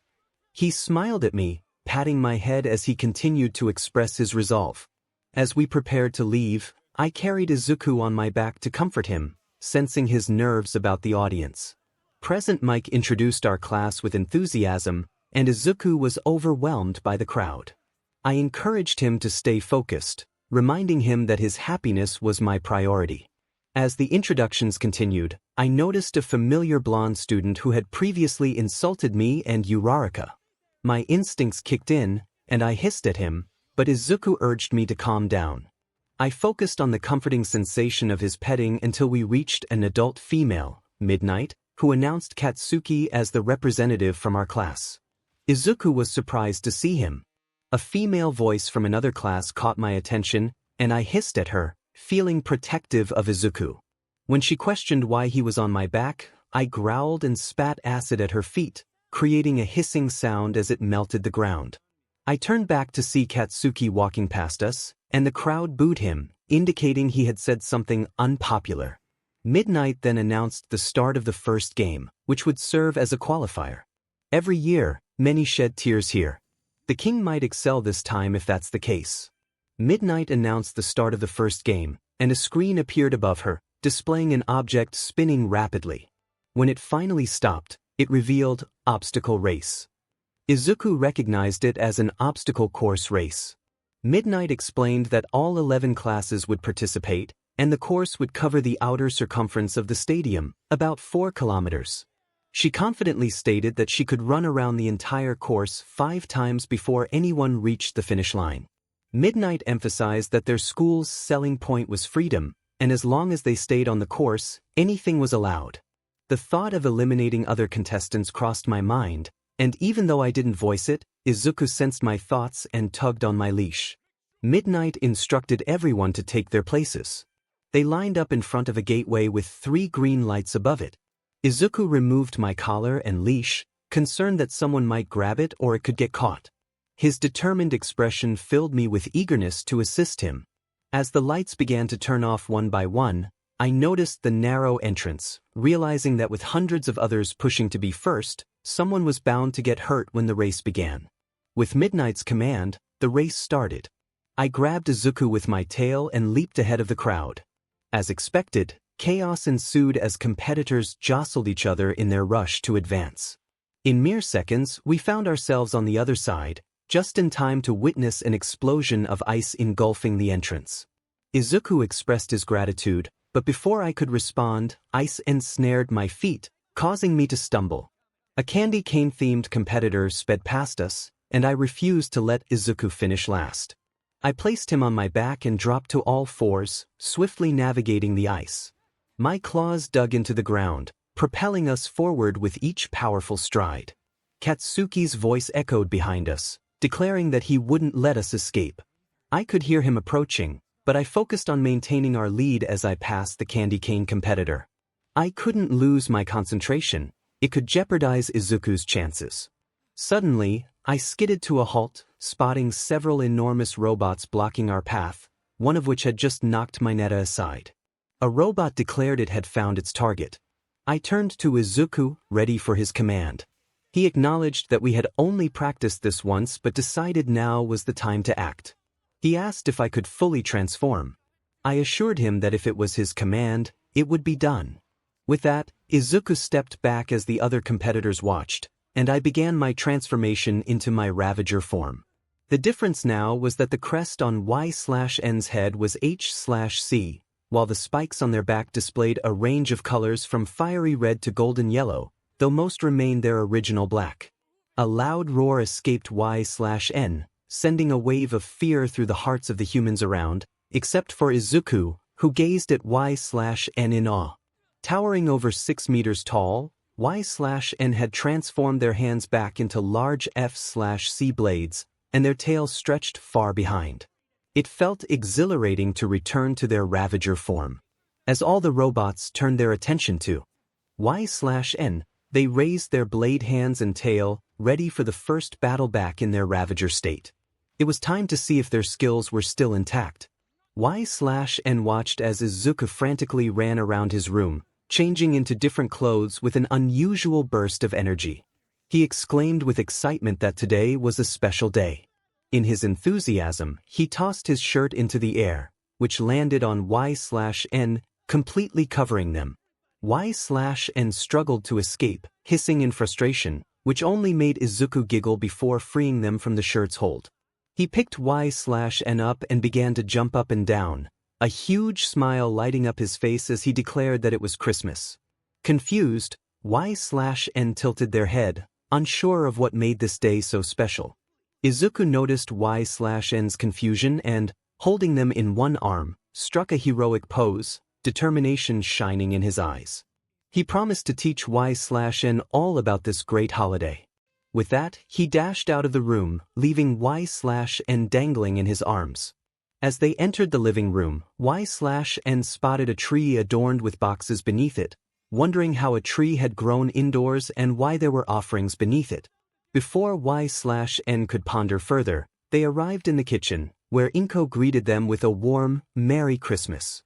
He smiled at me, patting my head as he continued to express his resolve. As we prepared to leave, I carried Izuku on my back to comfort him, sensing his nerves about the audience. Present Mike introduced our class with enthusiasm, and Izuku was overwhelmed by the crowd. I encouraged him to stay focused, reminding him that his happiness was my priority. As the introductions continued, I noticed a familiar blonde student who had previously insulted me and 𝗬𝗏𝗧𝗏. My instincts kicked in, and I hissed at him, but Izuku urged me to calm down. I focused on the comforting sensation of his petting until we reached an adult female, Midnight, who announced Katsuki as the representative from our class. Izuku was surprised to see him. A female voice from another class caught my attention, and I hissed at her, feeling protective of Izuku. When she questioned why he was on my back, I growled and spat acid at her feet, creating a hissing sound as it melted the ground. I turned back to see Katsuki walking past us, and the crowd booed him, indicating he had said something unpopular. Midnight then announced the start of the first game, which would serve as a qualifier. Every year, many shed tears here. The king might excel this time if that's the case. Midnight announced the start of the first game, and a screen appeared above her, displaying an object spinning rapidly. When it finally stopped, it revealed obstacle race. Izuku recognized it as an obstacle course race. Midnight explained that all 11 classes would participate, and the course would cover the outer circumference of the stadium, about 4 kilometers. She confidently stated that she could run around the entire course 5 times before anyone reached the finish line. Midnight emphasized that their school's selling point was freedom, and as long as they stayed on the course, anything was allowed. The thought of eliminating other contestants crossed my mind, and even though I didn't voice it, Izuku sensed my thoughts and tugged on my leash. Midnight instructed everyone to take their places. They lined up in front of a gateway with 3 green lights above it. Izuku removed my collar and leash, concerned that someone might grab it or it could get caught. His determined expression filled me with eagerness to assist him. As the lights began to turn off one by one, I noticed the narrow entrance, realizing that with hundreds of others pushing to be first, someone was bound to get hurt when the race began. With Midnight's command, the race started. I grabbed Izuku with my tail and leaped ahead of the crowd. As expected, chaos ensued as competitors jostled each other in their rush to advance. In mere seconds, we found ourselves on the other side, just in time to witness an explosion of ice engulfing the entrance. Izuku expressed his gratitude, but before I could respond, ice ensnared my feet, causing me to stumble. A candy cane-themed competitor sped past us, and I refused to let Izuku finish last. I placed him on my back and dropped to all fours, swiftly navigating the ice. My claws dug into the ground, propelling us forward with each powerful stride. Katsuki's voice echoed behind us, declaring that he wouldn't let us escape. I could hear him approaching, but I focused on maintaining our lead as I passed the candy cane competitor. I couldn't lose my concentration. It could jeopardize Izuku's chances. Suddenly, I skidded to a halt, spotting several enormous robots blocking our path, one of which had just knocked my netta aside. A robot declared it had found its target. I turned to Izuku, ready for his command. He acknowledged that we had only practiced this once but decided now was the time to act. He asked if I could fully transform. I assured him that if it was his command, it would be done. With that, Izuku stepped back as the other competitors watched, and I began my transformation into my ravager form. The difference now was that the crest on 𝗬𝗏𝗏's head was 𝗏/C, while the spikes on their back displayed a range of colors from fiery red to golden yellow, though most remained their original black. A loud roar escaped 𝗬𝗏𝗏, sending a wave of fear through the hearts of the humans around, except for Izuku, who gazed at 𝗬𝗏𝗏 in awe. Towering over 6 meters tall, 𝗬𝗏𝗏 had transformed their hands back into large F/C blades, and their tails stretched far behind. It felt exhilarating to return to their ravager form. As all the robots turned their attention to 𝗬𝗏𝗏, they raised their blade hands and tail, ready for the first battle back in their ravager state. It was time to see if their skills were still intact. 𝗬𝗏𝗏 watched as Izuku frantically ran around his room, changing into different clothes with an unusual burst of energy. He exclaimed with excitement that today was a special day. In his enthusiasm, he tossed his shirt into the air, which landed on 𝗬𝗏𝗏, completely covering them. 𝗬/N struggled to escape, hissing in frustration, which only made Izuku giggle before freeing them from the shirt's hold. He picked 𝗬/N up and began to jump up and down, a huge smile lighting up his face as he declared that it was Christmas. Confused, 𝗬/N tilted their head, unsure of what made this day so special. Izuku noticed 𝗬/N's confusion and, holding them in one arm, struck a heroic pose, determination shining in his eyes. He promised to teach 𝗬/N all about this great holiday. With that, he dashed out of the room, leaving 𝗬/N dangling in his arms. As they entered the living room, 𝗬/N spotted a tree adorned with boxes beneath it, wondering how a tree had grown indoors and why there were offerings beneath it. Before 𝗬/N could ponder further, they arrived in the kitchen, where Inko greeted them with a warm, Merry Christmas.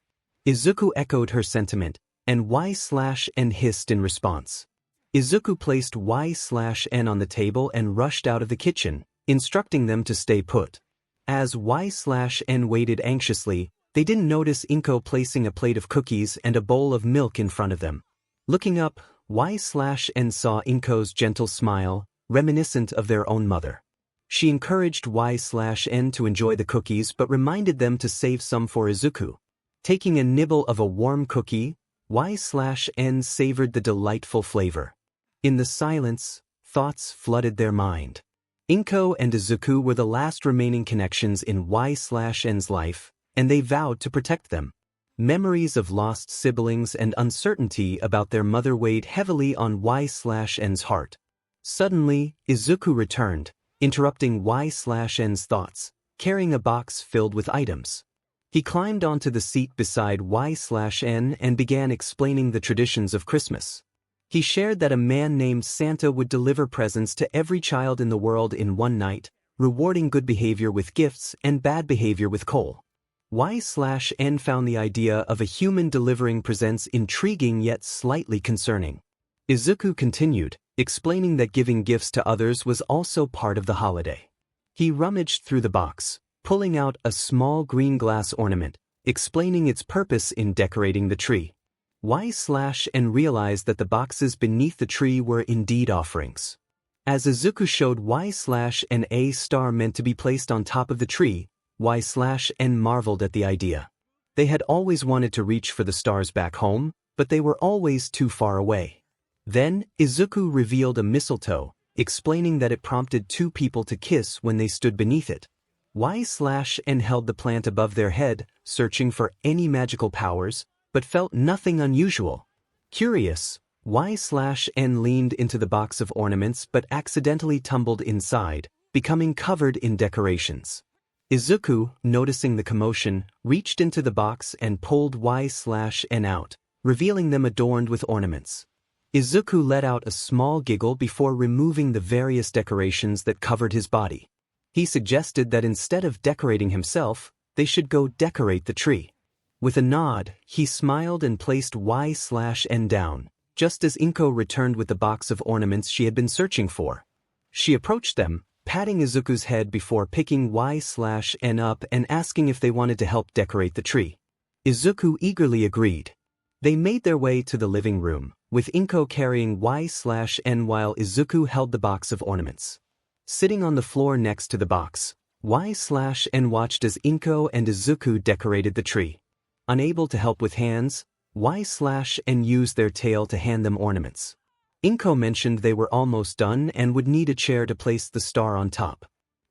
Izuku echoed her sentiment, and 𝗬/N hissed in response. Izuku placed 𝗬/N on the table and rushed out of the kitchen, instructing them to stay put. As 𝗬/N waited anxiously, they didn't notice Inko placing a plate of cookies and a bowl of milk in front of them. Looking up, 𝗬/N saw Inko's gentle smile, reminiscent of their own mother. She encouraged 𝗬/N to enjoy the cookies but reminded them to save some for Izuku. Taking a nibble of a warm cookie, 𝗬/N savored the delightful flavor. In the silence, thoughts flooded their mind. Inko and Izuku were the last remaining connections in 𝗬/N's life, and they vowed to protect them. Memories of lost siblings and uncertainty about their mother weighed heavily on 𝗬/N's heart. Suddenly, Izuku returned, interrupting 𝗬/N's thoughts, carrying a box filled with items. He climbed onto the seat beside 𝗬/N and began explaining the traditions of Christmas. He shared that a man named Santa would deliver presents to every child in the world in one night, rewarding good behavior with gifts and bad behavior with coal. 𝗬/N found the idea of a human delivering presents intriguing yet slightly concerning. Izuku continued, explaining that giving gifts to others was also part of the holiday. He rummaged through the box, pulling out a small green glass ornament, explaining its purpose in decorating the tree. 𝗬/N realized that the boxes beneath the tree were indeed offerings. As Izuku showed 𝗬/N a star meant to be placed on top of the tree, 𝗬/N marveled at the idea. They had always wanted to reach for the stars back home, but they were always too far away. Then, Izuku revealed a mistletoe, explaining that it prompted two people to kiss when they stood beneath it. 𝗬/N held the plant above their head, searching for any magical powers, but felt nothing unusual. Curious, 𝗬/N leaned into the box of ornaments but accidentally tumbled inside, becoming covered in decorations. Izuku, noticing the commotion, reached into the box and pulled 𝗬/N out, revealing them adorned with ornaments. Izuku let out a small giggle before removing the various decorations that covered his body. He suggested that instead of decorating himself, they should go decorate the tree. With a nod, he smiled and placed 𝗬/N down, just as Inko returned with the box of ornaments she had been searching for. She approached them, patting Izuku's head before picking 𝗬/N up and asking if they wanted to help decorate the tree. Izuku eagerly agreed. They made their way to the living room, with Inko carrying 𝗬/N while Izuku held the box of ornaments. Sitting on the floor next to the box, 𝗬/N watched as Inko and Izuku decorated the tree. Unable to help with hands, 𝗬/N used their tail to hand them ornaments. Inko mentioned they were almost done and would need a chair to place the star on top.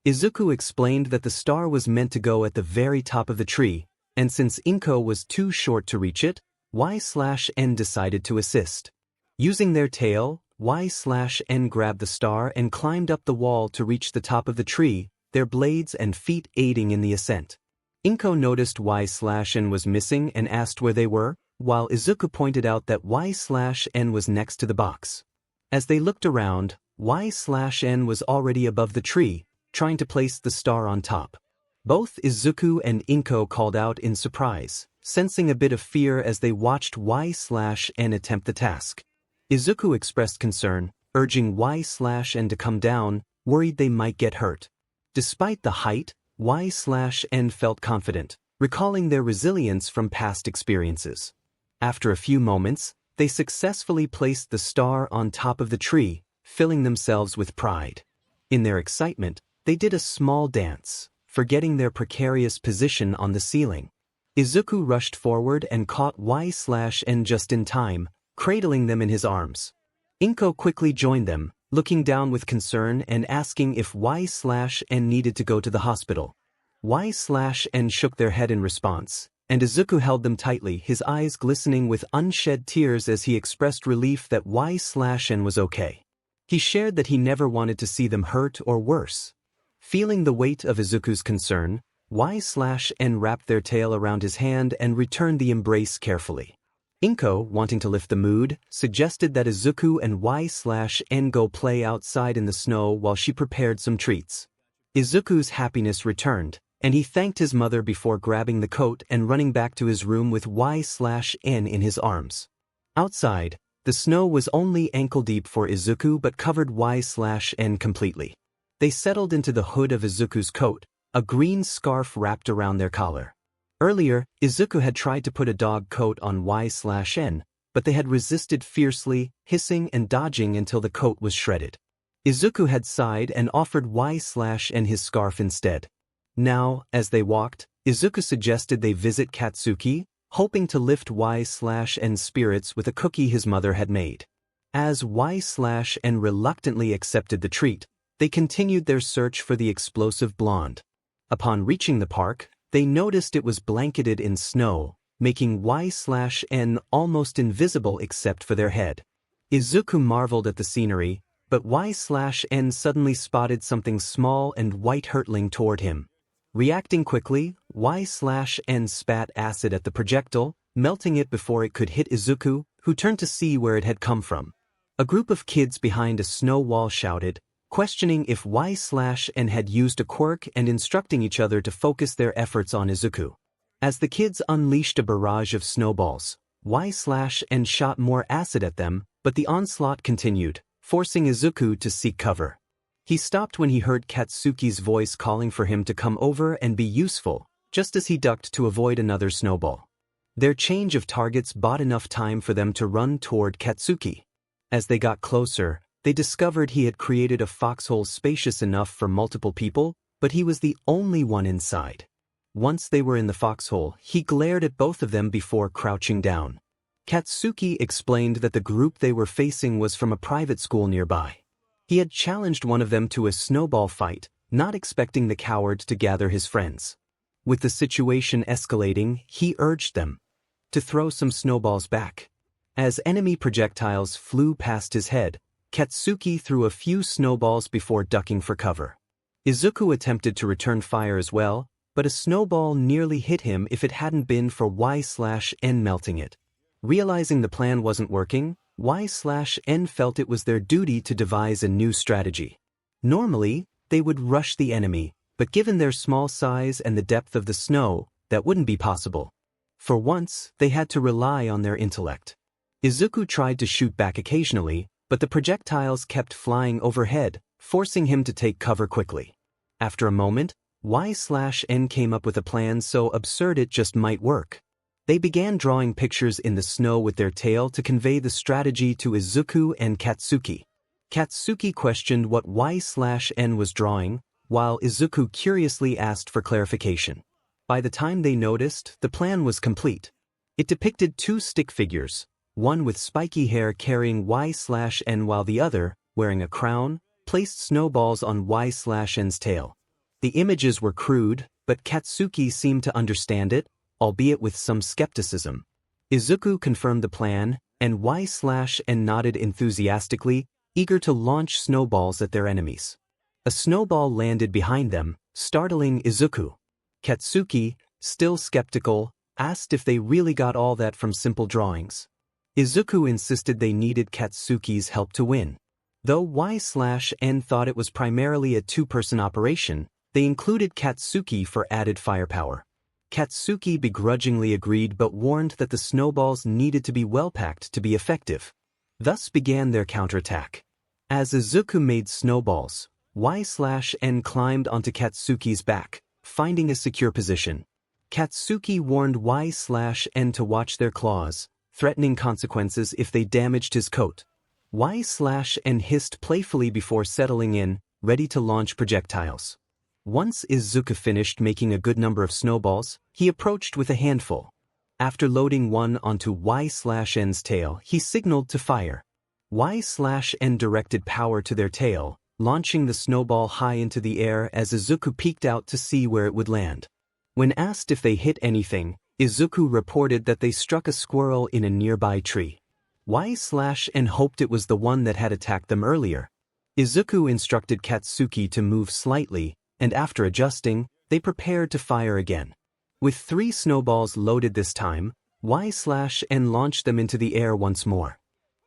Izuku explained that the star was meant to go at the very top of the tree, and since Inko was too short to reach it, 𝗬/N decided to assist. Using their tail, 𝗬/N grabbed the star and climbed up the wall to reach the top of the tree, their blades and feet aiding in the ascent. Inko noticed 𝗬/N was missing and asked where they were, while Izuku pointed out that 𝗬/N was next to the box. As they looked around, 𝗬/N was already above the tree, trying to place the star on top. Both Izuku and Inko called out in surprise, sensing a bit of fear as they watched 𝗬/N attempt the task. Izuku expressed concern, urging 𝗬/N to come down, worried they might get hurt. Despite the height, 𝗬/N felt confident, recalling their resilience from past experiences. After a few moments, they successfully placed the star on top of the tree, filling themselves with pride. In their excitement, they did a small dance, forgetting their precarious position on the ceiling. Izuku rushed forward and caught 𝗬𝗧𝗵𝗃 just in time, cradling them in his arms. Inko quickly joined them, looking down with concern and asking if 𝗬𝗧𝗵𝗃 needed to go to the hospital. 𝗬𝗧𝗵𝗃 shook their head in response, and Izuku held them tightly, his eyes glistening with unshed tears as he expressed relief that 𝗬𝗧𝗵𝗃 was okay. He shared that he never wanted to see them hurt or worse. Feeling the weight of Izuku's concern, 𝗬𝗧𝗵𝗃 wrapped their tail around his hand and returned the embrace carefully. Inko, wanting to lift the mood, suggested that Izuku and 𝗬𝗧𝗵𝗃 go play outside in the snow while she prepared some treats. Izuku's happiness returned, and he thanked his mother before grabbing the coat and running back to his room with 𝗬𝗧𝗵𝗃 in his arms. Outside, the snow was only ankle-deep for Izuku but covered 𝗬𝗧𝗵𝗃 completely. They settled into the hood of Izuku's coat, a green scarf wrapped around their collar. Earlier, Izuku had tried to put a dog coat on 𝗬𝗧𝗵𝗃, but they had resisted fiercely, hissing and dodging until the coat was shredded. Izuku had sighed and offered 𝗬𝗧𝗵𝗃 his scarf instead. Now, as they walked, Izuku suggested they visit Katsuki, hoping to lift 𝗬𝗧𝗵𝗃's spirits with a cookie his mother had made. As 𝗬𝗧𝗵𝗃 reluctantly accepted the treat, they continued their search for the explosive blonde. Upon reaching the park, they noticed it was blanketed in snow, making 𝗬𝗧𝗵𝗃 almost invisible except for their head. Izuku marveled at the scenery, but 𝗬𝗧𝗵𝗃 suddenly spotted something small and white hurtling toward him. Reacting quickly, 𝗬𝗧𝗵𝗃 spat acid at the projectile, melting it before it could hit Izuku, who turned to see where it had come from. A group of kids behind a snow wall shouted, questioning if 𝗬𝗧𝗵𝗃 had used a quirk and instructing each other to focus their efforts on Izuku. As the kids unleashed a barrage of snowballs, 𝗬𝗧𝗵𝗃 shot more acid at them, but the onslaught continued, forcing Izuku to seek cover. He stopped when he heard Katsuki's voice calling for him to come over and be useful, just as he ducked to avoid another snowball. Their change of targets bought enough time for them to run toward Katsuki. As they got closer, they discovered he had created a foxhole spacious enough for multiple people, but he was the only one inside. Once they were in the foxhole, he glared at both of them before crouching down. Katsuki explained that the group they were facing was from a private school nearby. He had challenged one of them to a snowball fight, not expecting the coward to gather his friends. With the situation escalating, he urged them to throw some snowballs back. As enemy projectiles flew past his head, Katsuki threw a few snowballs before ducking for cover. Izuku attempted to return fire as well, but a snowball nearly hit him if it hadn't been for 𝗬𝗧𝗵𝗃 melting it. Realizing the plan wasn't working, 𝗬𝗧𝗵𝗃 felt it was their duty to devise a new strategy. Normally, they would rush the enemy, but given their small size and the depth of the snow, that wouldn't be possible. For once, they had to rely on their intellect. Izuku tried to shoot back occasionally, but the projectiles kept flying overhead, forcing him to take cover quickly. After a moment, 𝗬𝗧𝗵𝗃 came up with a plan so absurd it just might work. They began drawing pictures in the snow with their tail to convey the strategy to Izuku and Katsuki. Katsuki questioned what 𝗬𝗧𝗵𝗃 was drawing, while Izuku curiously asked for clarification. By the time they noticed, the plan was complete. It depicted two stick figures, one with spiky hair carrying 𝗬𝗧𝗵𝗃 while the other, wearing a crown, placed snowballs on 𝗬𝗧𝗵𝗃's tail. The images were crude, but Katsuki seemed to understand it, albeit with some skepticism. Izuku confirmed the plan, and 𝗬𝗧𝗵𝗃 nodded enthusiastically, eager to launch snowballs at their enemies. A snowball landed behind them, startling Izuku. Katsuki, still skeptical, asked if they really got all that from simple drawings. Izuku insisted they needed Katsuki's help to win. Though 𝗬𝗧𝗵𝗃 thought it was primarily a two-person operation, they included Katsuki for added firepower. Katsuki begrudgingly agreed but warned that the snowballs needed to be well-packed to be effective. Thus began their counterattack. As Izuku made snowballs, 𝗬𝗧𝗵𝗃 climbed onto Katsuki's back, finding a secure position. Katsuki warned 𝗬𝗧𝗵𝗃 to watch their claws, threatening consequences if they damaged his coat. 𝗬𝗧𝗵𝗃 hissed playfully before settling in, ready to launch projectiles. Once Izuku finished making a good number of snowballs, he approached with a handful. After loading one onto 𝗬𝗧𝗵's tail, he signaled to fire. 𝗬𝗧𝗵 directed power to their tail, launching the snowball high into the air as Izuku peeked out to see where it would land. When asked if they hit anything, Izuku reported that they struck a squirrel in a nearby tree. 𝗬𝗧𝗵 hoped it was the one that had attacked them earlier. Izuku instructed Katsuki to move slightly, and after adjusting, they prepared to fire again. With 3 snowballs loaded this time, 𝗬𝗧𝗵 launched them into the air once more.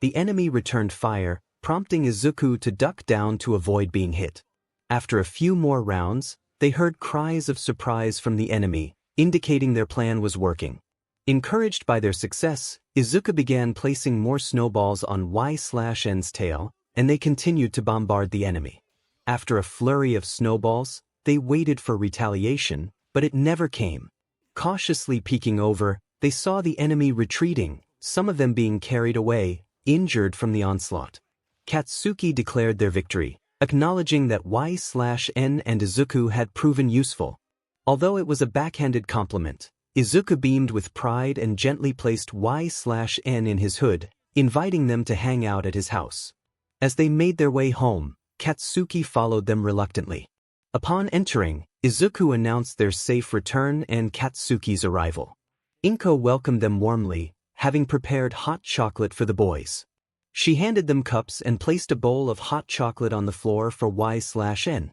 The enemy returned fire, prompting Izuku to duck down to avoid being hit. After a few more rounds, they heard cries of surprise from the enemy, indicating their plan was working. Encouraged by their success, Izuku began placing more snowballs on 𝗬𝗧𝗵's tail, and they continued to bombard the enemy. After a flurry of snowballs, they waited for retaliation, but it never came. Cautiously peeking over, they saw the enemy retreating, some of them being carried away, injured from the onslaught. Katsuki declared their victory, acknowledging that 𝗬𝗧𝗵 and Izuku had proven useful. Although it was a backhanded compliment, Izuku beamed with pride and gently placed 𝗬𝗧𝗵 in his hood, inviting them to hang out at his house. As they made their way home, Katsuki followed them reluctantly. Upon entering, Izuku announced their safe return and Katsuki's arrival. Inko welcomed them warmly, having prepared hot chocolate for the boys. She handed them cups and placed a bowl of hot chocolate on the floor for 𝗬𝗧𝗵.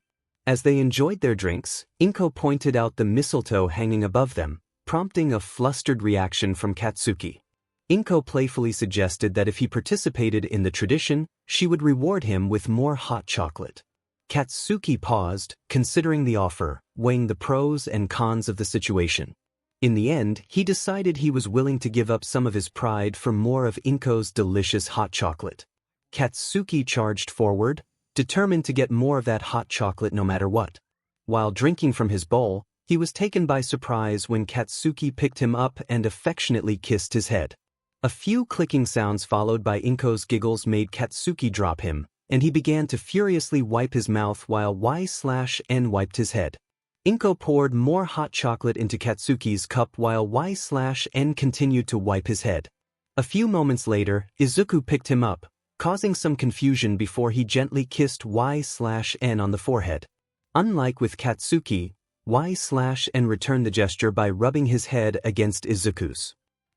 As they enjoyed their drinks, Inko pointed out the mistletoe hanging above them, prompting a flustered reaction from Katsuki. Inko playfully suggested that if he participated in the tradition, she would reward him with more hot chocolate. Katsuki paused, considering the offer, weighing the pros and cons of the situation. In the end, he decided he was willing to give up some of his pride for more of Inko's delicious hot chocolate. Katsuki charged forward, determined to get more of that hot chocolate no matter what. While drinking from his bowl, he was taken by surprise when Katsuki picked him up and affectionately kissed his head. A few clicking sounds followed by Inko's giggles made Katsuki drop him, and he began to furiously wipe his mouth while 𝗬𝗧𝗵 wiped his head. Inko poured more hot chocolate into Katsuki's cup while 𝗬𝗧𝗵 continued to wipe his head. A few moments later, Izuku picked him up, causing some confusion before he gently kissed 𝗬𝗧𝗵 on the forehead. Unlike with Katsuki, 𝗬𝗧𝗵 returned the gesture by rubbing his head against Izuku's.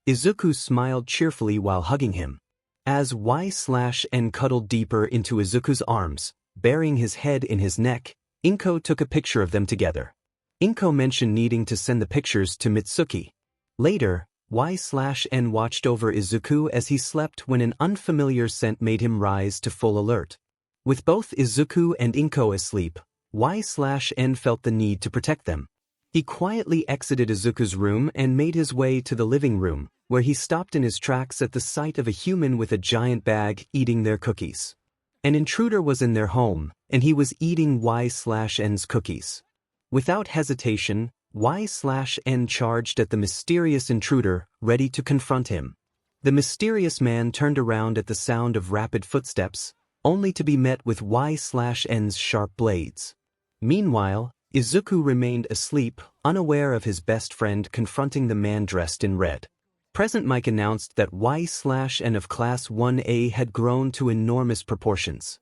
Izuku smiled cheerfully while hugging him. As 𝗬𝗧𝗵 cuddled deeper into Izuku's arms, burying his head in his neck, Inko took a picture of them together. Inko mentioned needing to send the pictures to Mitsuki. Later, 𝗬𝗧𝗵 watched over Izuku as he slept when an unfamiliar scent made him rise to full alert. With both Izuku and Inko asleep, 𝗬𝗧𝗵 felt the need to protect them. He quietly exited Izuku's room and made his way to the living room, where he stopped in his tracks at the sight of a human with a giant bag eating their cookies. An intruder was in their home, and he was eating 𝗬𝗧𝗵's cookies. Without hesitation, 𝗬𝗧𝗵 charged at the mysterious intruder, ready to confront him. The mysterious man turned around at the sound of rapid footsteps, only to be met with 𝗬𝗧𝗵's sharp blades. Meanwhile, Izuku remained asleep, unaware of his best friend confronting the man dressed in red. 𝗵𝗃 announced that 𝗬𝗧𝗵 of Class 1A had grown to enormous proportions.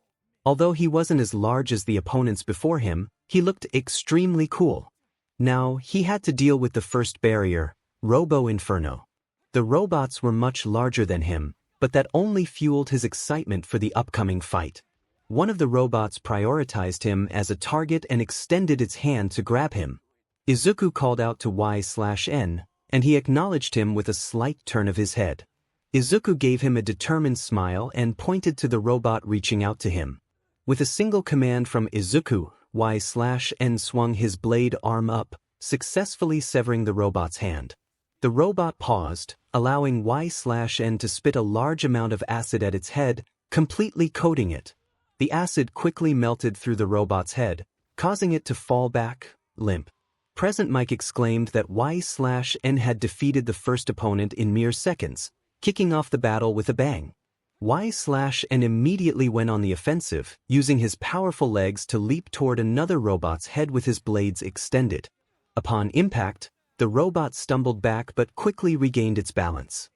Although he wasn't as large as the opponents before him, he looked extremely cool. Now, he had to deal with the first barrier, Robo Inferno. The robots were much larger than him, but that only fueled his excitement for the upcoming fight. One of the robots prioritized him as a target and extended its hand to grab him. Izuku called out to 𝗬𝗧𝗵, and he acknowledged him with a slight turn of his head. Izuku gave him a determined smile and pointed to the robot reaching out to him. With a single command from Izuku, 𝗬𝗧𝗵 swung his blade arm up, successfully severing the robot's hand. The robot paused, allowing 𝗬𝗧𝗵 to spit a large amount of acid at its head, completely coating it. The acid quickly melted through the robot's head, causing it to fall back, limp. 𝗵𝗃 exclaimed that 𝗬𝗧𝗵 had defeated the first opponent in mere seconds, kicking off the battle with a bang. 𝗬𝗏 immediately went on the offensive, using his powerful legs to leap toward another robot's head with his blades extended. Upon impact, the robot stumbled back but quickly regained its balance.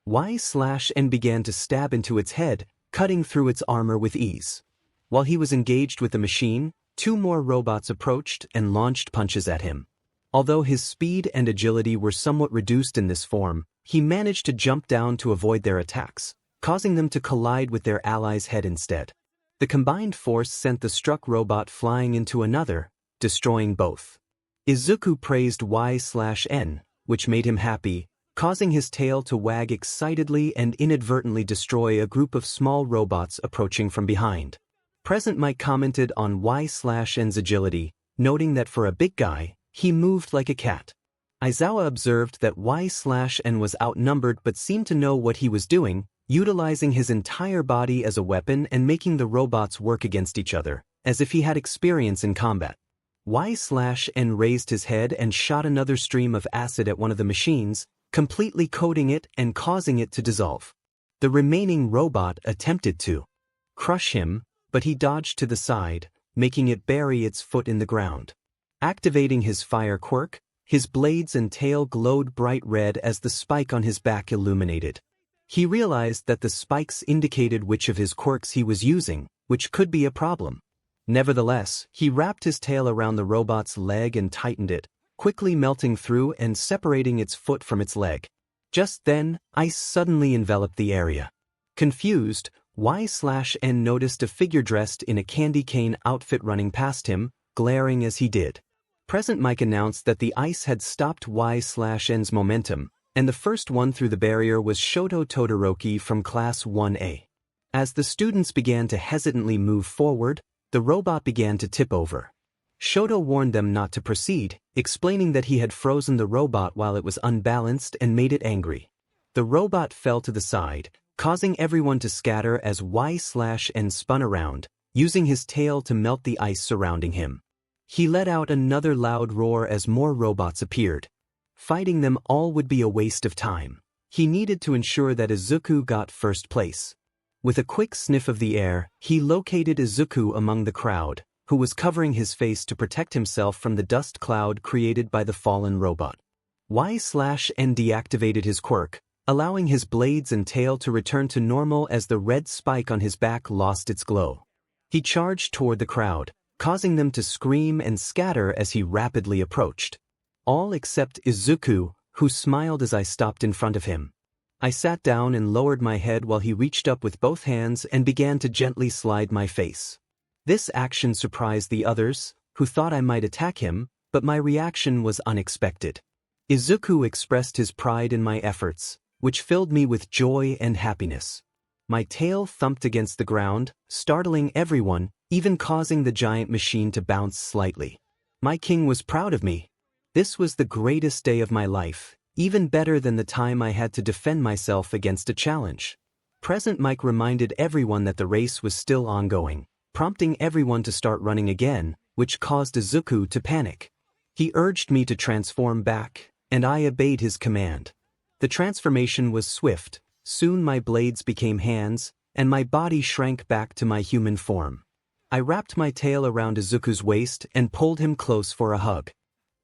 𝗬𝗏 began to stab into its head, cutting through its armor with ease. While he was engaged with the machine, 2 more robots approached and launched punches at him. Although his speed and agility were somewhat reduced in this form, he managed to jump down to avoid their attacks, causing them to collide with their ally's head instead. The combined force sent the struck robot flying into another, destroying both. Izuku praised 𝗬𝗏, which made him happy, causing his tail to wag excitedly and inadvertently destroy a group of small robots approaching from behind. Present Mike commented on 𝗬𝗏's agility, noting that for a big guy, he moved like a cat. Aizawa observed that 𝗬𝗏 was outnumbered but seemed to know what he was doing, utilizing his entire body as a weapon and making the robots work against each other, as if he had experience in combat. 𝗬𝗏 raised his head and shot another stream of acid at one of the machines, completely coating it and causing it to dissolve. The remaining robot attempted to crush him, but he dodged to the side, making it bury its foot in the ground. Activating his fire quirk, his blades and tail glowed bright red as the spike on his back illuminated. He realized that the spikes indicated which of his quirks he was using, which could be a problem. Nevertheless, he wrapped his tail around the robot's leg and tightened it, quickly melting through and separating its foot from its leg. Just then, ice suddenly enveloped the area. Confused, 𝗬𝗏 noticed a figure dressed in a candy cane outfit running past him, glaring as he did. Present Mike announced that the ice had stopped 𝗬𝗏's momentum, and the first one through the barrier was Shoto Todoroki from Class 1A. As the students began to hesitantly move forward, the robot began to tip over. Shoto warned them not to proceed, explaining that he had frozen the robot while it was unbalanced and made it angry. The robot fell to the side, causing everyone to scatter as 𝗬𝗏 spun around, using his tail to melt the ice surrounding him. He let out another loud roar as more robots appeared. Fighting them all would be a waste of time. He needed to ensure that Izuku got first place. With a quick sniff of the air, he located Izuku among the crowd, who was covering his face to protect himself from the dust cloud created by the fallen robot. 𝗬𝗏 deactivated his quirk, allowing his blades and tail to return to normal as the red spike on his back lost its glow. He charged toward the crowd, causing them to scream and scatter as he rapidly approached. All except Izuku, who smiled as I stopped in front of him. I sat down and lowered my head while he reached up with both hands and began to gently slide my face. This action surprised the others, who thought I might attack him, but my reaction was unexpected. Izuku expressed his pride in my efforts, which filled me with joy and happiness. My tail thumped against the ground, startling everyone, even causing the giant machine to bounce slightly. My king was proud of me. This was the greatest day of my life, even better than the time I had to defend myself against a challenge. Present Mike reminded everyone that the race was still ongoing, prompting everyone to start running again, which caused Izuku to panic. He urged me to transform back, and I obeyed his command. The transformation was swift. Soon my blades became hands, and my body shrank back to my human form. I wrapped my tail around Izuku's waist and pulled him close for a hug.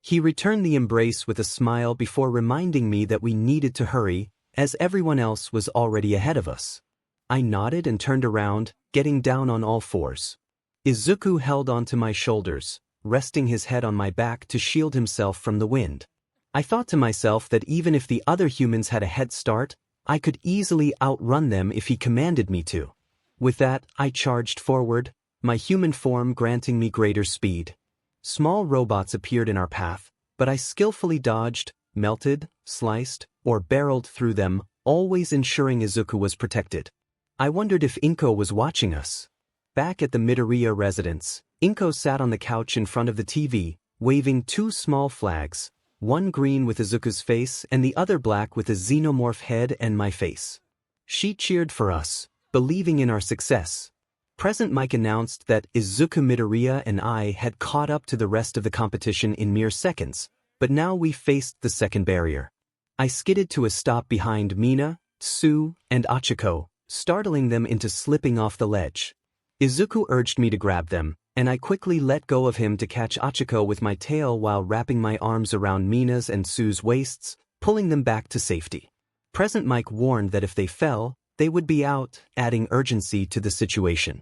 He returned the embrace with a smile before reminding me that we needed to hurry, as everyone else was already ahead of us. I nodded and turned around, getting down on all fours. Izuku held onto my shoulders, resting his head on my back to shield himself from the wind. I thought to myself that even if the other humans had a head start, I could easily outrun them if he commanded me to. With that, I charged forward, my human form granting me greater speed. Small robots appeared in our path, but I skillfully dodged, melted, sliced, or barreled through them, always ensuring Izuku was protected. I wondered if Inko was watching us. Back at the Midoriya residence, Inko sat on the couch in front of the TV, waving 2 small flags, one green with Izuku's face and the other black with a xenomorph head and my face. She cheered for us, believing in our success. Present Mike announced that Izuku Midoriya and I had caught up to the rest of the competition in mere seconds, but now we faced the second barrier. I skidded to a stop behind Mina, 𝗬𝗵𝗃 and 𝗧𝗵𝗃𝗲, startling them into slipping off the ledge. Izuku urged me to grab them, and I quickly let go of him to catch 𝗧𝗵𝗃𝗲 with my tail while wrapping my arms around Mina's and 𝗬's waists, pulling them back to safety. 𝗵𝗃 warned that if they fell, they would be out, adding urgency to the situation.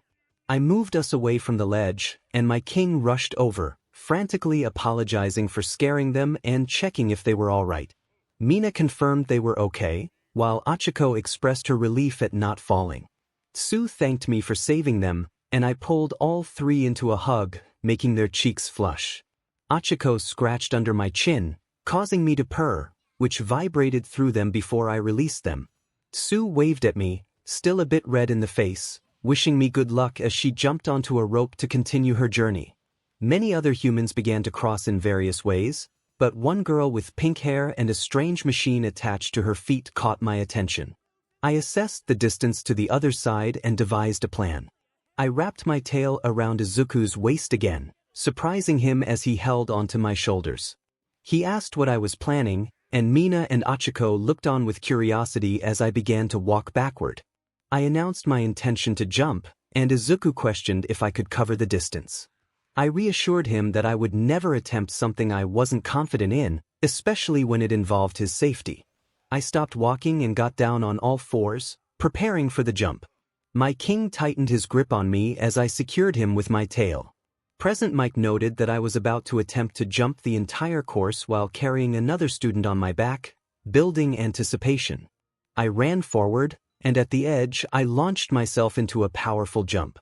I moved us away from the ledge, and my king rushed over, frantically apologizing for scaring them and checking if they were all right. Mina confirmed they were okay, while 𝗧𝗵𝗃𝗲 expressed her relief at not falling. 𝗬 thanked me for saving them, and I pulled all three into a hug, making their cheeks flush. 𝗧𝗵𝗃𝗲 scratched under my chin, causing me to purr, which vibrated through them before I released them. 𝗬 waved at me, still a bit red in the face, wishing me good luck as she jumped onto a rope to continue her journey. Many other humans began to cross in various ways, but one girl with pink hair and a strange machine attached to her feet caught my attention. I assessed the distance to the other side and devised a plan. I wrapped my tail around Izuku's waist again, surprising him as he held onto my shoulders. He asked what I was planning, and Mina and 𝗧𝗵𝗃𝗲 looked on with curiosity as I began to walk backward. I announced my intention to jump, and Izuku questioned if I could cover the distance. I reassured him that I would never attempt something I wasn't confident in, especially when it involved his safety. I stopped walking and got down on all fours, preparing for the jump. My king tightened his grip on me as I secured him with my tail. 𝗵𝗃𝗃𝗃 noted that I was about to attempt to jump the entire course while carrying another student on my back, building anticipation. I ran forward, and at the edge I launched myself into a powerful jump.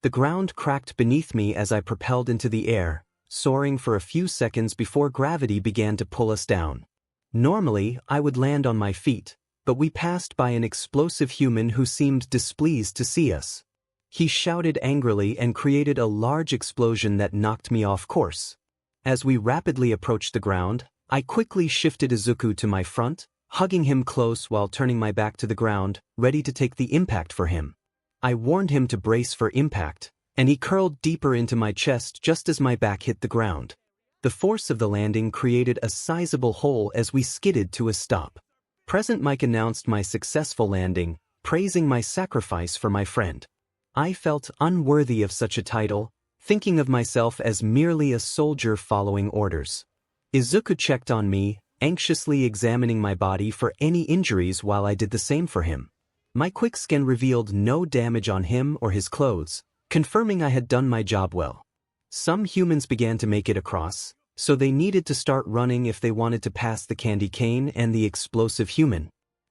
The ground cracked beneath me as I propelled into the air, soaring for a few seconds before gravity began to pull us down. Normally, I would land on my feet, but we passed by an explosive human who seemed displeased to see us. He shouted angrily and created a large explosion that knocked me off course. As we rapidly approached the ground, I quickly shifted Izuku to my front, hugging him close while turning my back to the ground, ready to take the impact for him. I warned him to brace for impact, and he curled deeper into my chest just as my back hit the ground. The force of the landing created a sizable hole as we skidded to a stop. 𝗵𝗃𝗃𝗃 announced my successful landing, praising my sacrifice for my friend. I felt unworthy of such a title, thinking of myself as merely a soldier following orders. Izuku checked on me, anxiously examining my body for any injuries while I did the same for him. My quick scan revealed no damage on him or his clothes, confirming I had done my job well. Some humans began to make it across, so they needed to start running if they wanted to pass the candy cane and the explosive human.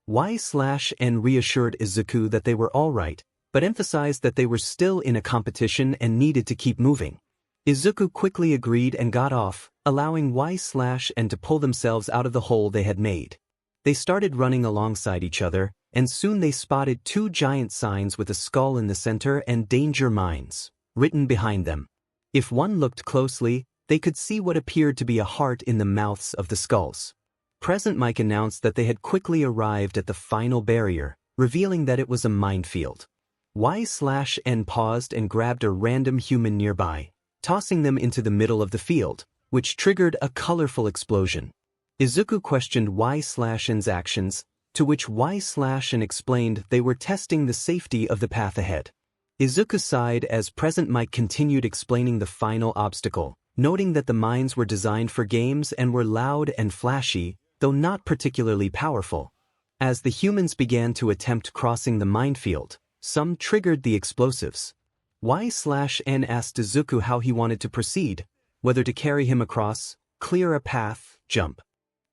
𝗧𝗵𝗃𝗃 reassured Izuku that they were all right, but emphasized that they were still in a competition and needed to keep moving. Izuku quickly agreed and got off, allowing 𝗧𝗵𝗃𝗃 to pull themselves out of the hole they had made. They started running alongside each other, and soon they spotted two giant signs with a skull in the center and "Danger Mines" written behind them. If one looked closely, they could see what appeared to be a heart in the mouths of the skulls. 𝗵𝗃𝗃𝗃 announced that they had quickly arrived at the final barrier, revealing that it was a minefield. 𝗧𝗵𝗃𝗃 paused and grabbed a random human nearby, tossing them into the middle of the field, which triggered a colorful explosion. Izuku questioned 𝗧𝗵𝗃𝗃's actions, to which 𝗧𝗵𝗃𝗃 explained they were testing the safety of the path ahead. Izuku sighed as 𝗵𝗃𝗃𝗃 continued explaining the final obstacle, noting that the mines were designed for games and were loud and flashy, though not particularly powerful. As the humans began to attempt crossing the minefield, some triggered the explosives. 𝗧𝗵𝗃𝗃 asked Izuku how he wanted to proceed, whether to carry him across, clear a path, jump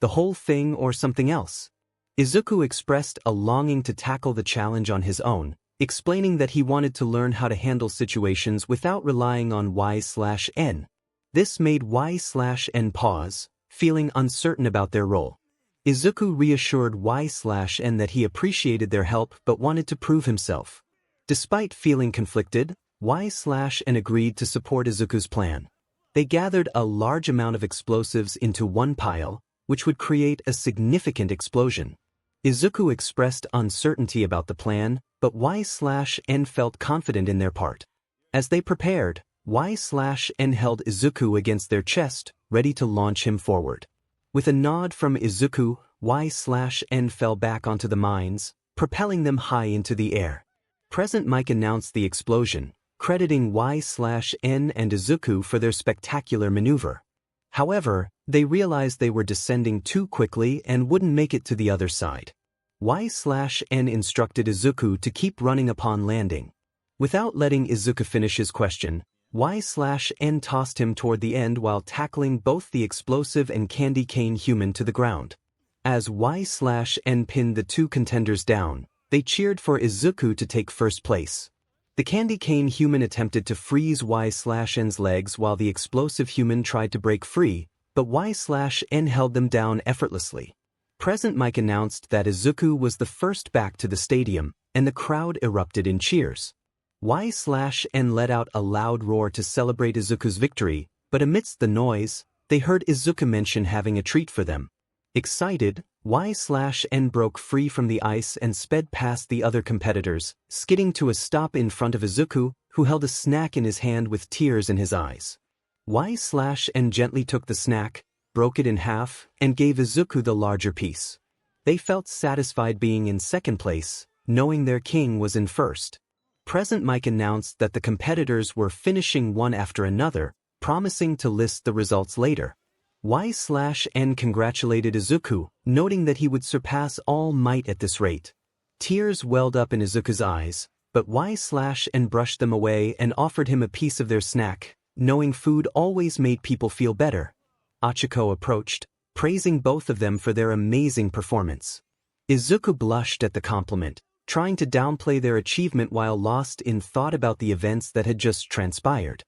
the whole thing, or something else. Izuku expressed a longing to tackle the challenge on his own, explaining that he wanted to learn how to handle situations without relying on 𝗧𝗵𝗃𝗃. This made 𝗧𝗵𝗃𝗃 pause, feeling uncertain about their role. Izuku reassured 𝗧𝗵𝗃𝗃 that he appreciated their help but wanted to prove himself. Despite feeling conflicted, 𝗧𝗵𝗃𝗃 agreed to support Izuku's plan. They gathered a large amount of explosives into one pile, which would create a significant explosion. Izuku expressed uncertainty about the plan, but 𝗧𝗵𝗃𝗃 felt confident in their part. As they prepared, 𝗧𝗵𝗃𝗃 held Izuku against their chest, ready to launch him forward. With a nod from Izuku, 𝗧𝗵𝗃𝗃 fell back onto the mines, propelling them high into the air. Present Mike announced the explosion, crediting 𝗧𝗵 and Izuku for their spectacular maneuver. However, they realized they were descending too quickly and wouldn't make it to the other side. 𝗧/N instructed Izuku to keep running upon landing. Without letting Izuku finish his question, 𝗧/N tossed him toward the end while tackling both the explosive and candy cane human to the ground. As 𝗧/N pinned the two contenders down, they cheered for Izuku to take first place. The candy cane human attempted to freeze 𝗧/N's legs while the explosive human tried to break free, but 𝗧/N held them down effortlessly. Present Mike announced that Izuku was the first back to the stadium, and the crowd erupted in cheers. 𝗧/N let out a loud roar to celebrate Izuku's victory, but amidst the noise, they heard Izuku mention having a treat for them. Excited, 𝗧/N broke free from the ice and sped past the other competitors, skidding to a stop in front of Izuku, who held a snack in his hand with tears in his eyes. 𝗧/N gently took the snack, broke it in half, and gave Izuku the larger piece. They felt satisfied being in second place, knowing their king was in first. Present Mike announced that the competitors were finishing one after another, promising to list the results later. 𝗧/N congratulated Izuku, noting that he would surpass all might at this rate. Tears welled up in Izuku's eyes, but 𝗧/N brushed them away and offered him a piece of their snack, knowing food always made people feel better. Hachiko approached, praising both of them for their amazing performance. Izuku blushed at the compliment, trying to downplay their achievement while lost in thought about the events that had just transpired.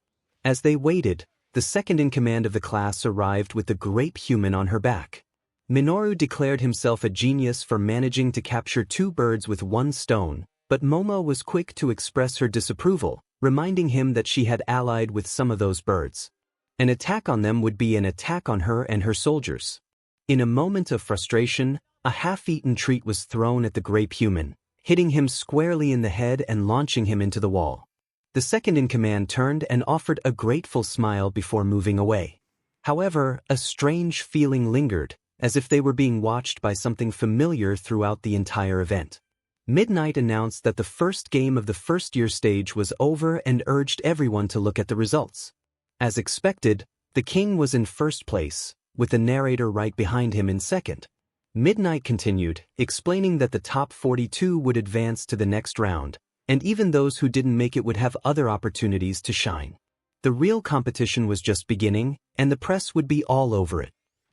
As they waited, the second-in-command of the class arrived with the grape human on her back. Minoru declared himself a genius for managing to capture 2 birds with 1 stone, but Momo was quick to express her disapproval, reminding him that she had allied with some of those birds. An attack on them would be an attack on her and her soldiers. In a moment of frustration, a half-eaten treat was thrown at the grape human, hitting him squarely in the head and launching him into the wall. The second-in-command turned and offered a grateful smile before moving away. However, a strange feeling lingered, as if they were being watched by something familiar throughout the entire event. Midnight announced that the first game of the first-year stage was over and urged everyone to look at the results. As expected, the king was in first place, with the narrator right behind him in second. Midnight continued, explaining that the top 42 would advance to the next round, and even those who didn't make it would have other opportunities to shine. The real competition was just beginning, and the press would be all over it.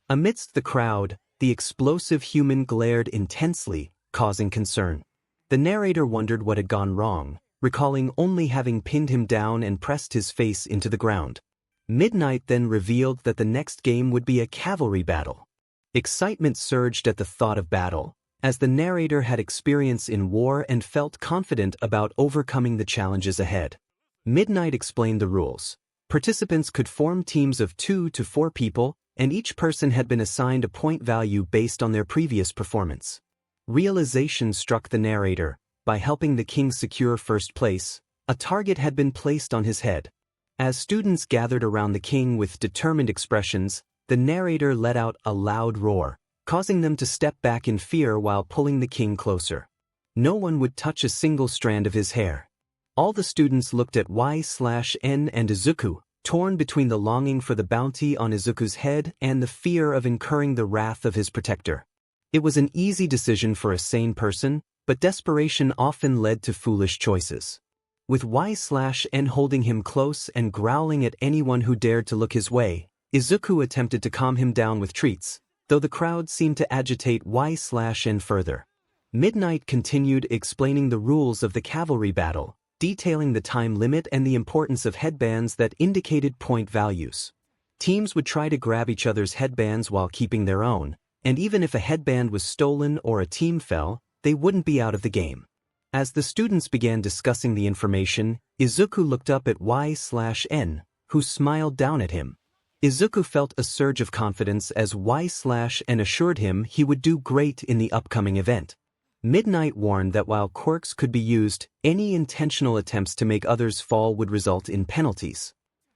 Amidst the crowd, the explosive human glared intensely, causing concern. The narrator wondered what had gone wrong, recalling only having pinned him down and pressed his face into the ground. Midnight then revealed that the next game would be a cavalry battle. Excitement surged at the thought of battle, as the narrator had experience in war and felt confident about overcoming the challenges ahead. Midnight explained the rules. Participants could form teams of 2 to 4 people, and each person had been assigned a point value based on their previous performance. Realization struck the narrator. By helping the king secure first place, a target had been placed on his head. As students gathered around the king with determined expressions, the narrator let out a loud roar, causing them to step back in fear while pulling the king closer. No one would touch a single strand of his hair. All the students looked at 𝗧/N and Izuku, torn between the longing for the bounty on Izuku's head and the fear of incurring the wrath of his protector. It was an easy decision for a sane person, but desperation often led to foolish choices. With 𝗧/N holding him close and growling at anyone who dared to look his way, Izuku attempted to calm him down with treats, though the crowd seemed to agitate 𝗧/N further. Midnight continued explaining the rules of the cavalry battle, detailing the time limit and the importance of headbands that indicated point values. Teams would try to grab each other's headbands while keeping their own, and even if a headband was stolen or a team fell, they wouldn't be out of the game. As the students began discussing the information, Izuku looked up at 𝗧/N, who smiled down at him. Izuku felt a surge of confidence as 𝗧/N assured him he would do great in the upcoming event. Midnight warned that while quirks could be used, any intentional attempts to make others fall would result in penalties.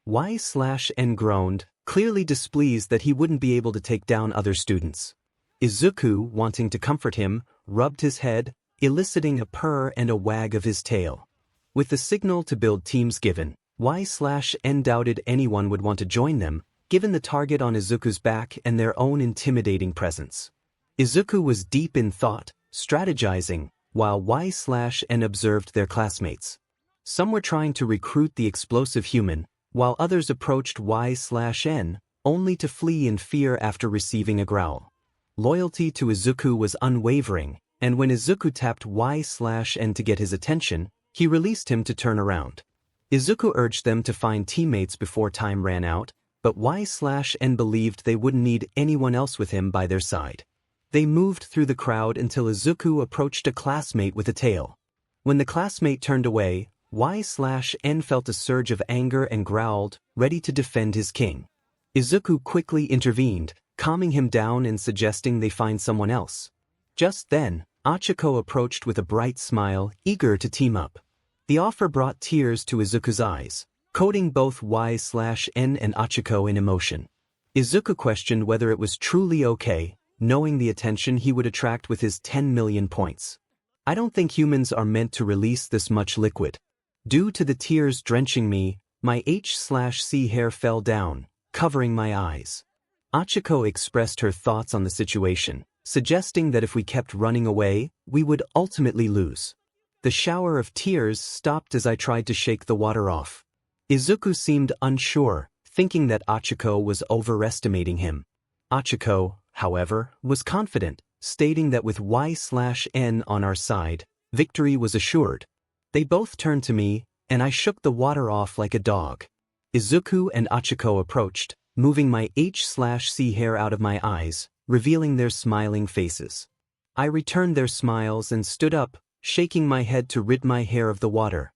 𝗧/N groaned, clearly displeased that he wouldn't be able to take down other students. Izuku, wanting to comfort him, rubbed his head, eliciting a purr and a wag of his tail. With the signal to build teams given, 𝗧𝗵 doubted anyone would want to join them, given the target on Izuku's back and their own intimidating presence. Izuku was deep in thought, strategizing, while 𝗧/N observed their classmates. Some were trying to recruit the explosive human, while others approached 𝗧/N, only to flee in fear after receiving a growl. Loyalty to Izuku was unwavering, and when Izuku tapped 𝗧/N to get his attention, he released him to turn around. Izuku urged them to find teammates before time ran out, but 𝗧/N believed they wouldn't need anyone else with him by their side. They moved through the crowd until Izuku approached a classmate with a tail. When the classmate turned away, 𝗧/N felt a surge of anger and growled, ready to defend his king. Izuku quickly intervened, calming him down and suggesting they find someone else. Just then, Hachiko approached with a bright smile, eager to team up. The offer brought tears to Izuku's eyes, coating both 𝗧/N and Hachiko in emotion. Izuku questioned whether it was truly okay, knowing the attention he would attract with his 10 million points. I don't think humans are meant to release this much liquid. Due to the tears drenching me, my 𝗧/C hair fell down, covering my eyes. Hachiko expressed her thoughts on the situation, suggesting that if we kept running away, we would ultimately lose. The shower of tears stopped as I tried to shake the water off. Izuku seemed unsure, thinking that Hachiko was overestimating him. Hachiko, however, was confident, stating that with 𝗧/N on our side, victory was assured. They both turned to me, and I shook the water off like a dog. Izuku and Hachiko approached, moving my 𝗧/C hair out of my eyes, revealing their smiling faces. I returned their smiles and stood up, shaking my head to rid my hair of the water.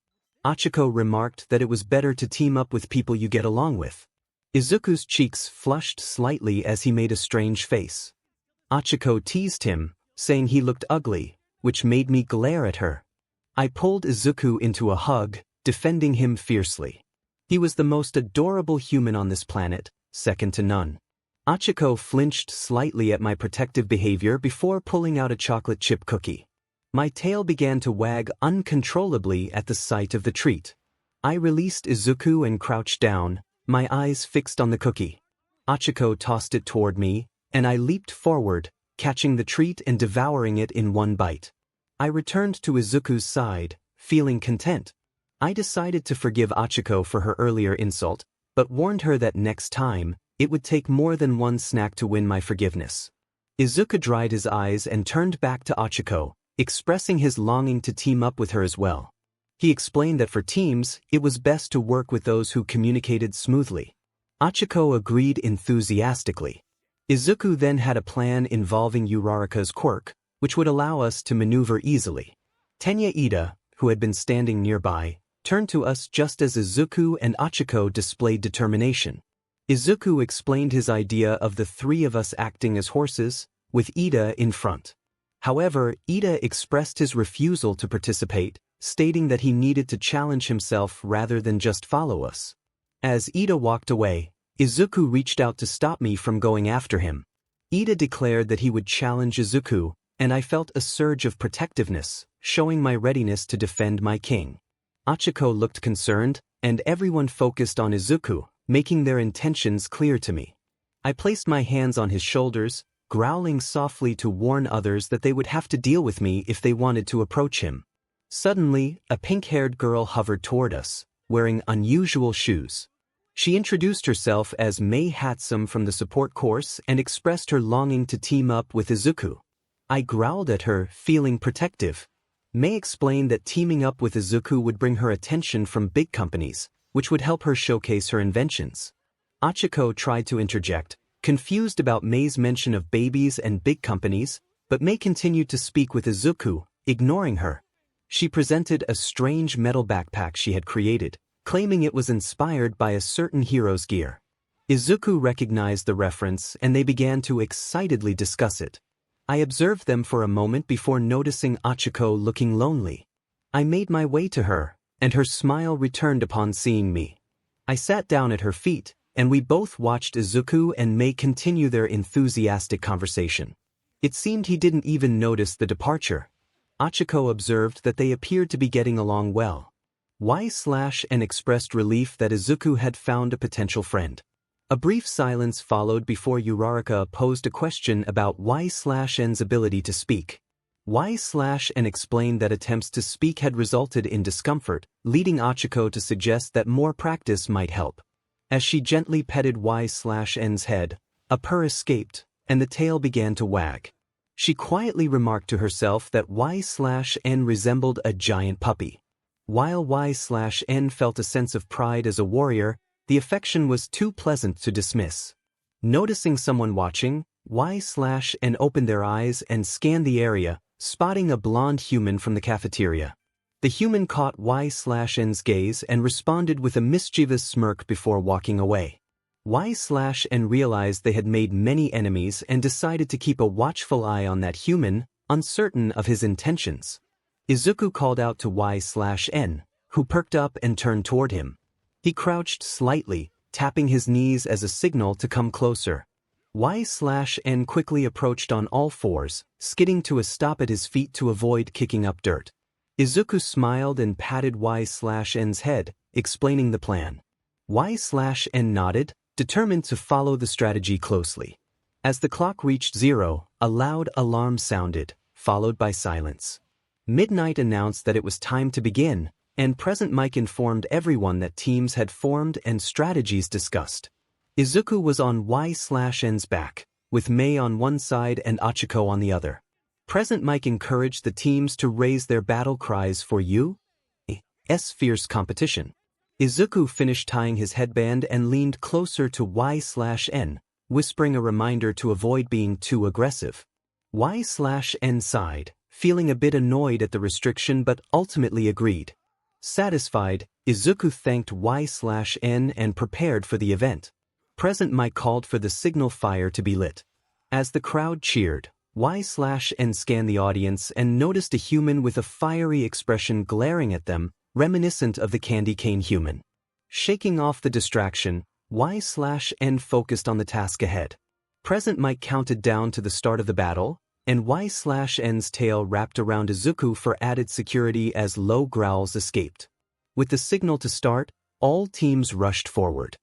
Hachiko remarked that it was better to team up with people you get along with. Izuku's cheeks flushed slightly as he made a strange face. Hachiko teased him, saying he looked ugly, which made me glare at her. I pulled Izuku into a hug, defending him fiercely. He was the most adorable human on this planet, second to none. Hachiko flinched slightly at my protective behavior before pulling out a chocolate chip cookie. My tail began to wag uncontrollably at the sight of the treat. I released Izuku and crouched down, my eyes fixed on the cookie. Hachiko tossed it toward me, and I leaped forward, catching the treat and devouring it in one bite. I returned to Izuku's side, feeling content. I decided to forgive Hachiko for her earlier insult, but warned her that next time, it would take more than one snack to win my forgiveness. Izuku dried his eyes and turned back to Hachiko, expressing his longing to team up with her as well. He explained that for teams, it was best to work with those who communicated smoothly. Hachiko agreed enthusiastically. Izuku then had a plan involving Uraraka's quirk, which would allow us to maneuver easily. 𝗫𝗫𝗍, who had been standing nearby, turned to us just as Izuku and Hachiko displayed determination. Izuku explained his idea of the three of us acting as horses, with 𝗬𝗍 in front. However, 𝗬𝗍 expressed his refusal to participate, stating that he needed to challenge himself rather than just follow us. As 𝗬𝗍 walked away, Izuku reached out to stop me from going after him. 𝗬𝗍 declared that he would challenge Izuku, and I felt a surge of protectiveness, showing my readiness to defend my king. Hachiko looked concerned, and everyone focused on Izuku, making their intentions clear to me. I placed my hands on his shoulders, growling softly to warn others that they would have to deal with me if they wanted to approach him. Suddenly, a pink-haired girl hovered toward us, wearing unusual shoes. She introduced herself as 𝗵𝗃𝗧𝗵 from the support course and expressed her longing to team up with Izuku. I growled at her, feeling protective. 𝗵 explained that teaming up with Izuku would bring her attention from big companies, which would help her showcase her inventions. Hachiko tried to interject, confused about 𝗵's mention of babies and big companies, but 𝗵 continued to speak with Izuku, ignoring her. She presented a strange metal backpack she had created, claiming it was inspired by a certain hero's gear. Izuku recognized the reference and they began to excitedly discuss it. I observed them for a moment before noticing Hachiko looking lonely. I made my way to her, and her smile returned upon seeing me. I sat down at her feet, and we both watched Izuku and 𝗵 continue their enthusiastic conversation. It seemed he didn't even notice the departure. Achiko observed that they appeared to be getting along well. 𝗬/N expressed relief that Izuku had found a potential friend. A brief silence followed before Uraraka posed a question about 𝗬/N's ability to speak. 𝗬/N explained that attempts to speak had resulted in discomfort, leading Achiko to suggest that more practice might help. As she gently petted 𝗬/N's head, a purr escaped, and the tail began to wag. She quietly remarked to herself that 𝗬/N resembled a giant puppy. While 𝗬/N felt a sense of pride as a warrior, the affection was too pleasant to dismiss. Noticing someone watching, 𝗬/N opened their eyes and scanned the area, spotting a blonde human from the cafeteria. The human caught 𝗬/N's gaze and responded with a mischievous smirk before walking away. 𝗬/N realized they had made many enemies and decided to keep a watchful eye on that human, uncertain of his intentions. Izuku called out to 𝗬/N, who perked up and turned toward him. He crouched slightly, tapping his knees as a signal to come closer. 𝗬/N quickly approached on all fours, skidding to a stop at his feet to avoid kicking up dirt. Izuku smiled and patted 𝗬/N's head, explaining the plan. 𝗬/N nodded, determined to follow the strategy closely. As the clock reached 0, a loud alarm sounded, followed by silence. Midnight announced that it was time to begin, and Present Mic informed everyone that teams had formed and strategies discussed. Izuku was on 𝗬/N's back, with Mei on one side and Achiko on the other. Present Mic encouraged the teams to raise their battle cries for 𝗬𝗲𝗄's fierce competition. Izuku finished tying his headband and leaned closer to 𝗬/N, whispering a reminder to avoid being too aggressive. 𝗬/N sighed, feeling a bit annoyed at the restriction but ultimately agreed. Satisfied, Izuku thanked 𝗬/N and prepared for the event. Present Mic called for the signal fire to be lit. As the crowd cheered, 𝗬/N scanned the audience and noticed a human with a fiery expression glaring at them, reminiscent of the candy cane human. Shaking off the distraction, 𝗬/N focused on the task ahead. Present Mic counted down to the start of the battle, and 𝗬/N's tail wrapped around Izuku for added security as low growls escaped. With the signal to start, all teams rushed forward.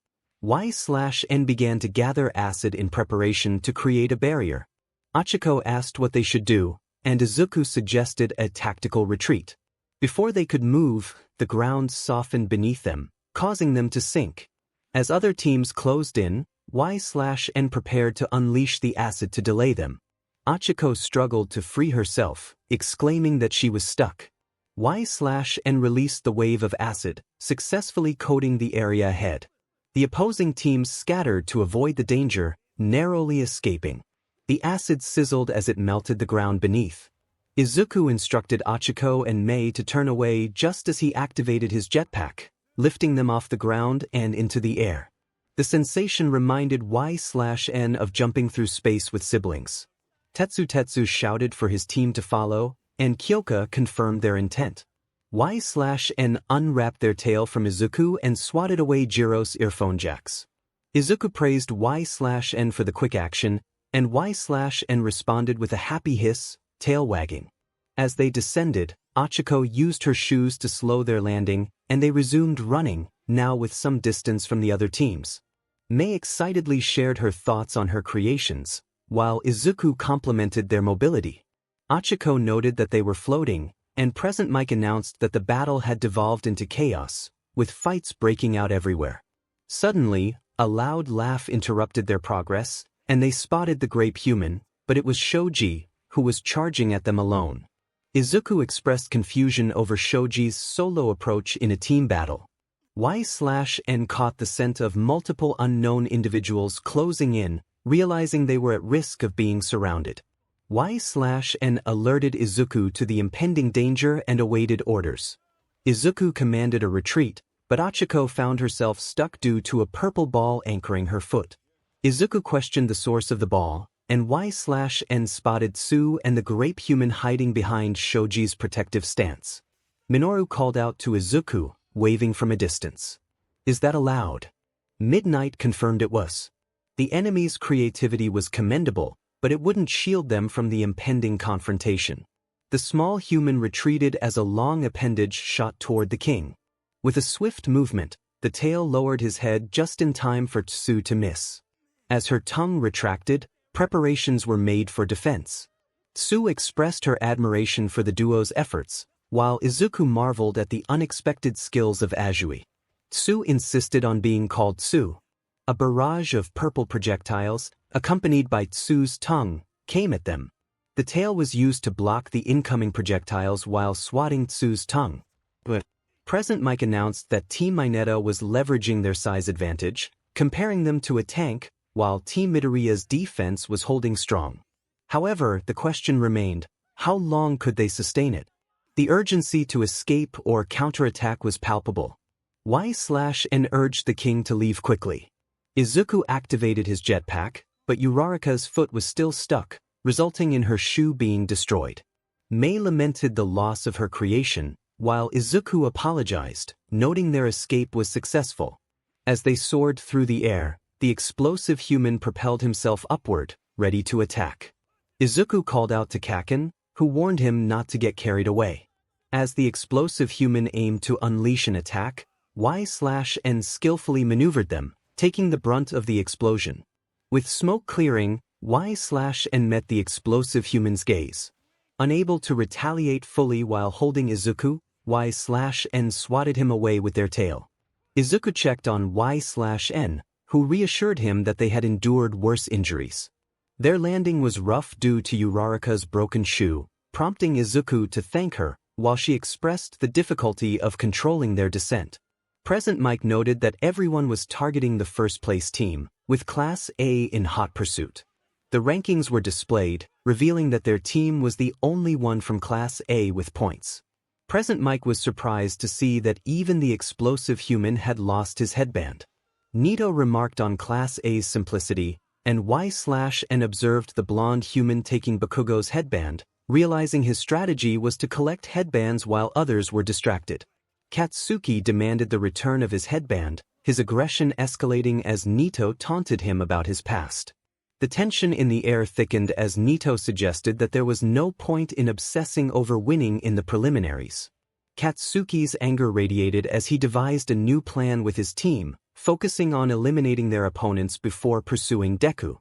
𝗬/N began to gather acid in preparation to create a barrier. Achiko asked what they should do, and Izuku suggested a tactical retreat. Before they could move, the ground softened beneath them, causing them to sink. As other teams closed in, 𝗬/N prepared to unleash the acid to delay them. Achiko struggled to free herself, exclaiming that she was stuck. 𝗬/N released the wave of acid, successfully coating the area ahead. The opposing teams scattered to avoid the danger, narrowly escaping. The acid sizzled as it melted the ground beneath. Izuku instructed Achiko and Mei to turn away just as he activated his jetpack, lifting them off the ground and into the air. The sensation reminded 𝗬/N of jumping through space with siblings. Tetsu shouted for his team to follow, and Kyoka confirmed their intent. 𝗬/N unwrapped their tail from Izuku and swatted away Jiro's earphone-jacks. Izuku praised 𝗬/N for the quick action, and 𝗬/N responded with a happy hiss, tail wagging. As they descended, Achiko used her shoes to slow their landing, and they resumed running, now with some distance from the other teams. Mei excitedly shared her thoughts on her creations, while Izuku complimented their mobility. Achiko noted that they were floating, and Present Mic announced that the battle had devolved into chaos, with fights breaking out everywhere. Suddenly, a loud laugh interrupted their progress, and they spotted the grape human, but it was Shoji, who was charging at them alone. Izuku expressed confusion over Shoji's solo approach in a team battle. 𝗬/N caught the scent of multiple unknown individuals closing in, realizing they were at risk of being surrounded. 𝗬/N alerted Izuku to the impending danger and awaited orders. Izuku commanded a retreat, but Achiko found herself stuck due to a purple ball anchoring her foot. Izuku questioned the source of the ball, and 𝗬/N spotted Tsu and the grape human hiding behind Shoji's protective stance. Minoru called out to Izuku, waving from a distance. "Is that allowed?" Midnight confirmed it was. The enemy's creativity was commendable, but it wouldn't shield them from the impending confrontation. The small human retreated as a long appendage shot toward the king. With a swift movement, the tail lowered his head just in time for Tsu to miss. As her tongue retracted, preparations were made for defense. Tsu expressed her admiration for the duo's efforts, while Izuku marveled at the unexpected skills of Azui. Tsu insisted on being called Tsu. A barrage of purple projectiles, accompanied by Tsu's tongue, came at them. The tail was used to block the incoming projectiles while swatting Tsu's tongue. Present Mike announced that Team Minato was leveraging their size advantage, comparing them to a tank, while Team Midoriya's defense was holding strong. However, the question remained, how long could they sustain it? The urgency to escape or counterattack was palpable. 𝗧𝗵 urged the king to leave quickly. Izuku activated his jetpack, but Uraraka's foot was still stuck, resulting in her shoe being destroyed. Mei lamented the loss of her creation, while Izuku apologized, noting their escape was successful. As they soared through the air, the explosive human propelled himself upward, ready to attack. Izuku called out to Kaken, who warned him not to get carried away. As the explosive human aimed to unleash an attack, 𝗧𝗵 skillfully maneuvered them, taking the brunt of the explosion. With smoke clearing, 𝗧𝗵 met the explosive human's gaze. Unable to retaliate fully while holding Izuku, 𝗧𝗵 swatted him away with their tail. Izuku checked on 𝗧𝗵, who reassured him that they had endured worse injuries. Their landing was rough due to Uraraka's broken shoe, prompting Izuku to thank her, while she expressed the difficulty of controlling their descent. Present Mike noted that everyone was targeting the first-place team, with Class A in hot pursuit. The rankings were displayed, revealing that their team was the only one from Class A with points. Present Mike was surprised to see that even the explosive human had lost his headband. Nito remarked on Class A's simplicity, and 𝗧𝗵 observed the blonde human taking Bakugo's headband, realizing his strategy was to collect headbands while others were distracted. Katsuki demanded the return of his headband, his aggression escalating as Nito taunted him about his past. The tension in the air thickened as Nito suggested that there was no point in obsessing over winning in the preliminaries. Katsuki's anger radiated as he devised a new plan with his team, focusing on eliminating their opponents before pursuing Deku.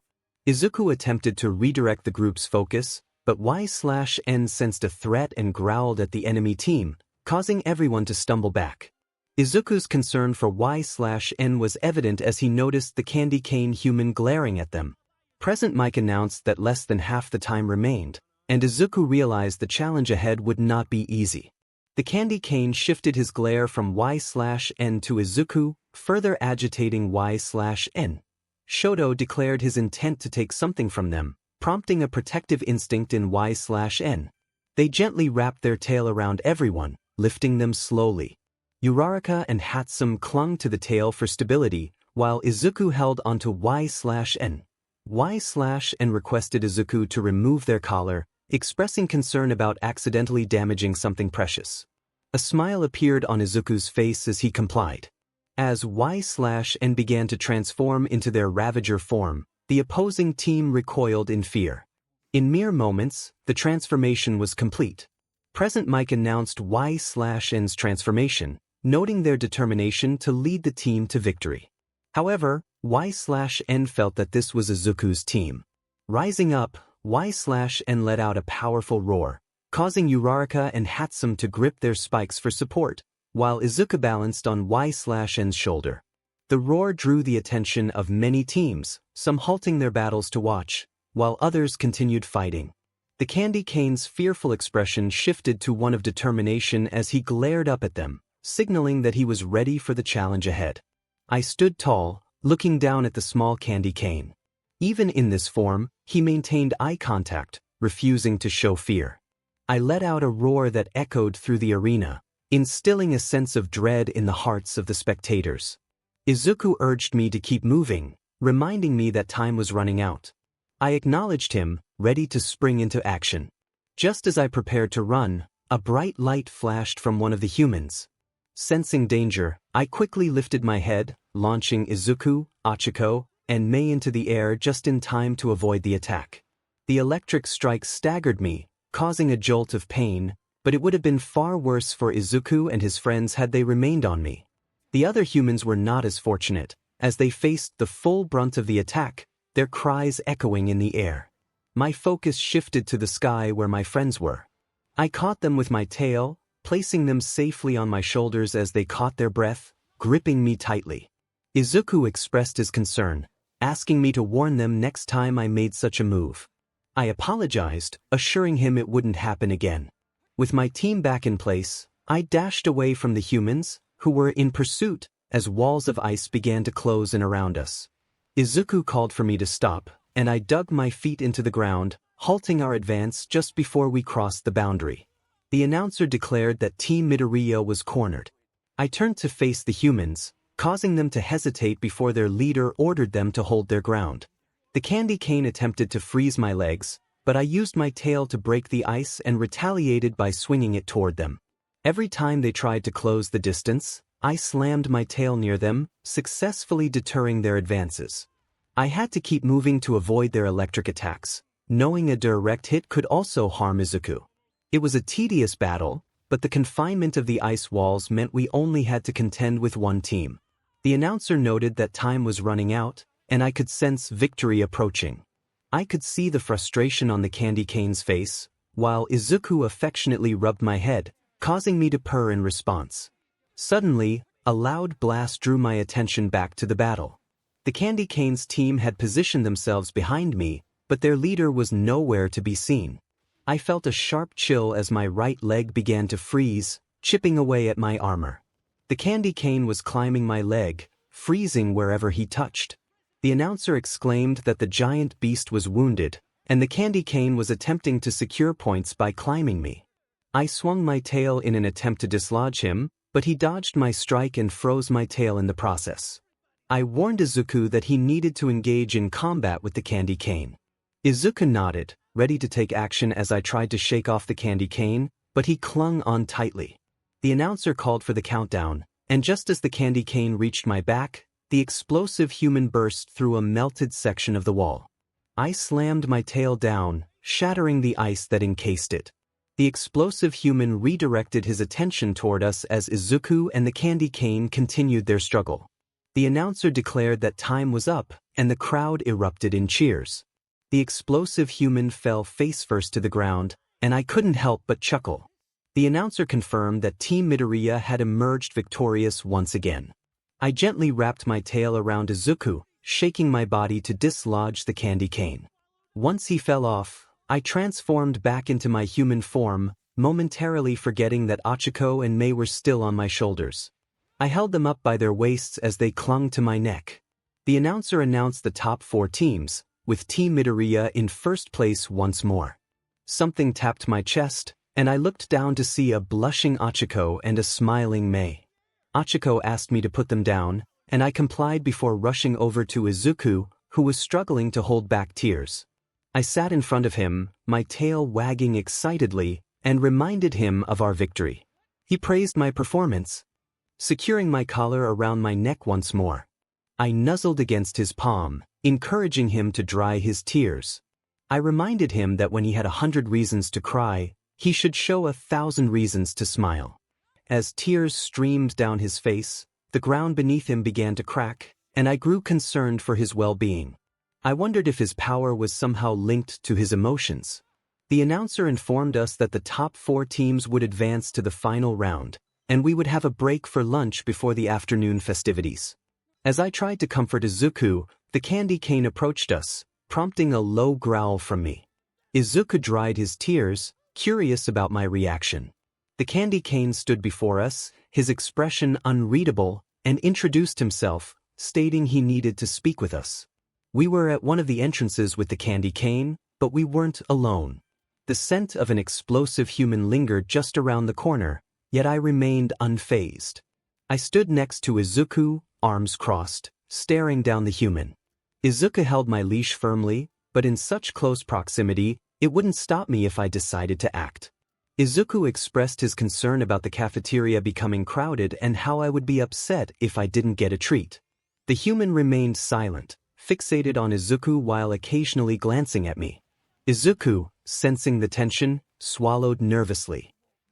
Izuku attempted to redirect the group's focus, but 𝗧𝗵 sensed a threat and growled at the enemy team, causing everyone to stumble back. Izuku's concern for 𝗧𝗵 was evident as he noticed the candy cane human glaring at them. Present Mike announced that less than half the time remained, and Izuku realized the challenge ahead would not be easy. The candy cane shifted his glare from 𝗧𝗵 to Izuku, further agitating 𝗧𝗵. Shoto declared his intent to take something from them, prompting a protective instinct in 𝗧𝗵. They gently wrapped their tail around everyone, lifting them slowly. Uraraka and 𝗵𝗃 clung to the tail for stability, while Izuku held onto 𝗧𝗵. 𝗧𝗵 requested Izuku to remove their collar, expressing concern about accidentally damaging something precious. A smile appeared on Izuku's face as he complied. As 𝗧𝗵 began to transform into their ravager form, the opposing team recoiled in fear. In mere moments, the transformation was complete. Present Mike announced 𝗧𝗵's transformation, noting their determination to lead the team to victory. However, 𝗧𝗵 felt that this was Izuku's team. Rising up, 𝗧𝗵 let out a powerful roar, causing Uraraka and 𝗵𝗃 to grip their spikes for support, while Izuku balanced on 𝗧𝗵's shoulder. The roar drew the attention of many teams, some halting their battles to watch, while others continued fighting. The candy cane's fearful expression shifted to one of determination as he glared up at them, signaling that he was ready for the challenge ahead. I stood tall, looking down at the small candy cane. Even in this form, he maintained eye contact, refusing to show fear. I let out a roar that echoed through the arena, instilling a sense of dread in the hearts of the spectators. Izuku urged me to keep moving, reminding me that time was running out. I acknowledged him, ready to spring into action. Just as I prepared to run, a bright light flashed from one of the humans. Sensing danger, I quickly lifted my head, launching Izuku, Achiko, and Mei into the air just in time to avoid the attack. The electric strike staggered me, causing a jolt of pain, but it would have been far worse for Izuku and his friends had they remained on me. The other humans were not as fortunate, as they faced the full brunt of the attack, their cries echoing in the air. My focus shifted to the sky where my friends were. I caught them with my tail, placing them safely on my shoulders as they caught their breath, gripping me tightly. Izuku expressed his concern, asking me to warn them next time I made such a move. I apologized, assuring him it wouldn't happen again. With my team back in place, I dashed away from the humans, who were in pursuit, as walls of ice began to close in around us. Izuku called for me to stop, and I dug my feet into the ground, halting our advance just before we crossed the boundary. The announcer declared that Team Midoriya was cornered. I turned to face the humans, causing them to hesitate before their leader ordered them to hold their ground. The candy cane attempted to freeze my legs, but I used my tail to break the ice and retaliated by swinging it toward them. Every time they tried to close the distance, I slammed my tail near them, successfully deterring their advances. I had to keep moving to avoid their electric attacks, knowing a direct hit could also harm Izuku. It was a tedious battle, but the confinement of the ice walls meant we only had to contend with one team. The announcer noted that time was running out, and I could sense victory approaching. I could see the frustration on the candy cane's face, while Izuku affectionately rubbed my head, causing me to purr in response. Suddenly, a loud blast drew my attention back to the battle. The candy cane's team had positioned themselves behind me, but their leader was nowhere to be seen. I felt a sharp chill as my right leg began to freeze, chipping away at my armor. The candy cane was climbing my leg, freezing wherever he touched. The announcer exclaimed that the giant beast was wounded, and the candy cane was attempting to secure points by climbing me. I swung my tail in an attempt to dislodge him, but he dodged my strike and froze my tail in the process. I warned Izuku that he needed to engage in combat with the candy cane. Izuku nodded, ready to take action as I tried to shake off the candy cane, but he clung on tightly. The announcer called for the countdown, and just as the candy cane reached my back, the explosive human burst through a melted section of the wall. I slammed my tail down, shattering the ice that encased it. The explosive human redirected his attention toward us as Izuku and the candy cane continued their struggle. The announcer declared that time was up, and the crowd erupted in cheers. The explosive human fell face-first to the ground, and I couldn't help but chuckle. The announcer confirmed that Team Midoriya had emerged victorious once again. I gently wrapped my tail around Izuku, shaking my body to dislodge the candy cane. Once he fell off, I transformed back into my human form, momentarily forgetting that Izuku and Mei were still on my shoulders. I held them up by their waists as they clung to my neck. The announcer announced the top 4 teams, with Team Midoriya in first place once more. Something tapped my chest, and I looked down to see a blushing Izuku and a smiling Mei. Izuku asked me to put them down, and I complied before rushing over to Izuku, who was struggling to hold back tears. I sat in front of him, my tail wagging excitedly, and reminded him of our victory. He praised my performance, securing my collar around my neck once more. I nuzzled against his palm, encouraging him to dry his tears. I reminded him that when he had 100 reasons to cry, he should show 1,000 reasons to smile. As tears streamed down his face, the ground beneath him began to crack, and I grew concerned for his well-being. I wondered if his power was somehow linked to his emotions. The announcer informed us that the top 4 teams would advance to the final round, and we would have a break for lunch before the afternoon festivities. As I tried to comfort Izuku, the candy cane approached us, prompting a low growl from me. Izuku dried his tears, curious about my reaction. The candy cane stood before us, his expression unreadable, and introduced himself, stating he needed to speak with us. We were at one of the entrances with the candy cane, but we weren't alone. The scent of an explosive human lingered just around the corner, yet I remained unfazed. I stood next to Izuku, arms crossed, staring down the human. Izuku held my leash firmly, but in such close proximity, it wouldn't stop me if I decided to act. Izuku expressed his concern about the cafeteria becoming crowded and how I would be upset if I didn't get a treat. The human remained silent, fixated on Izuku while occasionally glancing at me. Izuku, sensing the tension, swallowed nervously.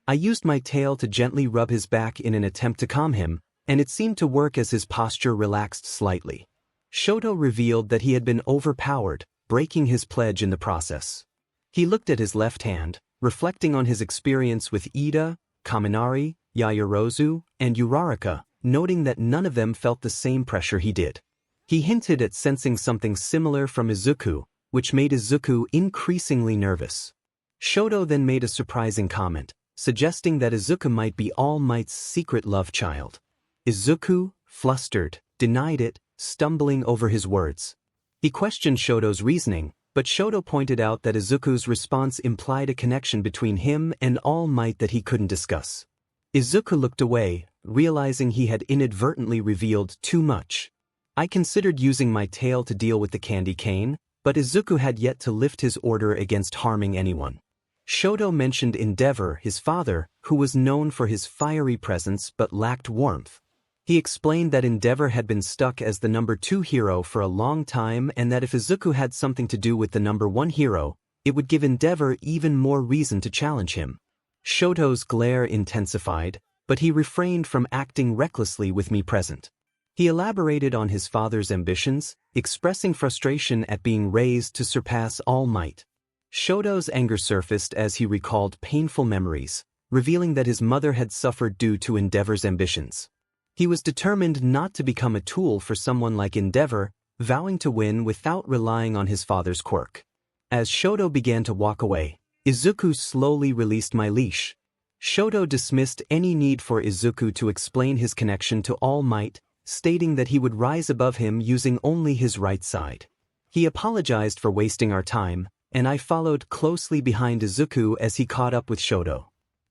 I used my tail to gently rub his back in an attempt to calm him, and it seemed to work as his posture relaxed slightly. Shoto revealed that he had been overpowered, breaking his pledge in the process. He looked at his left hand, reflecting on his experience with Ida, Kaminari, Yaoyorozu, and Uraraka, noting that none of them felt the same pressure he did. He hinted at sensing something similar from Izuku, which made Izuku increasingly nervous. Shoto then made a surprising comment, suggesting that Izuku might be All Might's secret love child. Izuku, flustered, denied it, stumbling over his words. He questioned Shoto's reasoning, but Shoto pointed out that Izuku's response implied a connection between him and All Might that he couldn't discuss. Izuku looked away, realizing he had inadvertently revealed too much. I considered using my tail to deal with the candy cane, but Izuku had yet to lift his order against harming anyone. Shoto mentioned 𝗵𝗃𝗏, his father, who was known for his fiery presence but lacked warmth. He explained that 𝗵𝗃𝗏 had been stuck as the number 2 hero for a long time and that if Izuku had something to do with the number 1 hero, it would give 𝗵𝗃𝗏 even more reason to challenge him. Shoto's glare intensified, but he refrained from acting recklessly with me present. He elaborated on his father's ambitions, expressing frustration at being raised to surpass All Might. Shoto's anger surfaced as he recalled painful memories, revealing that his mother had suffered due to 𝗵𝗃𝗏's ambitions. He was determined not to become a tool for someone like 𝗵𝗃𝗏, vowing to win without relying on his father's quirk. As Shoto began to walk away, Izuku slowly released my leash. Shoto dismissed any need for Izuku to explain his connection to All Might, stating that he would rise above him using only his right side. He apologized for wasting our time, and I followed closely behind Izuku as he caught up with Shoto.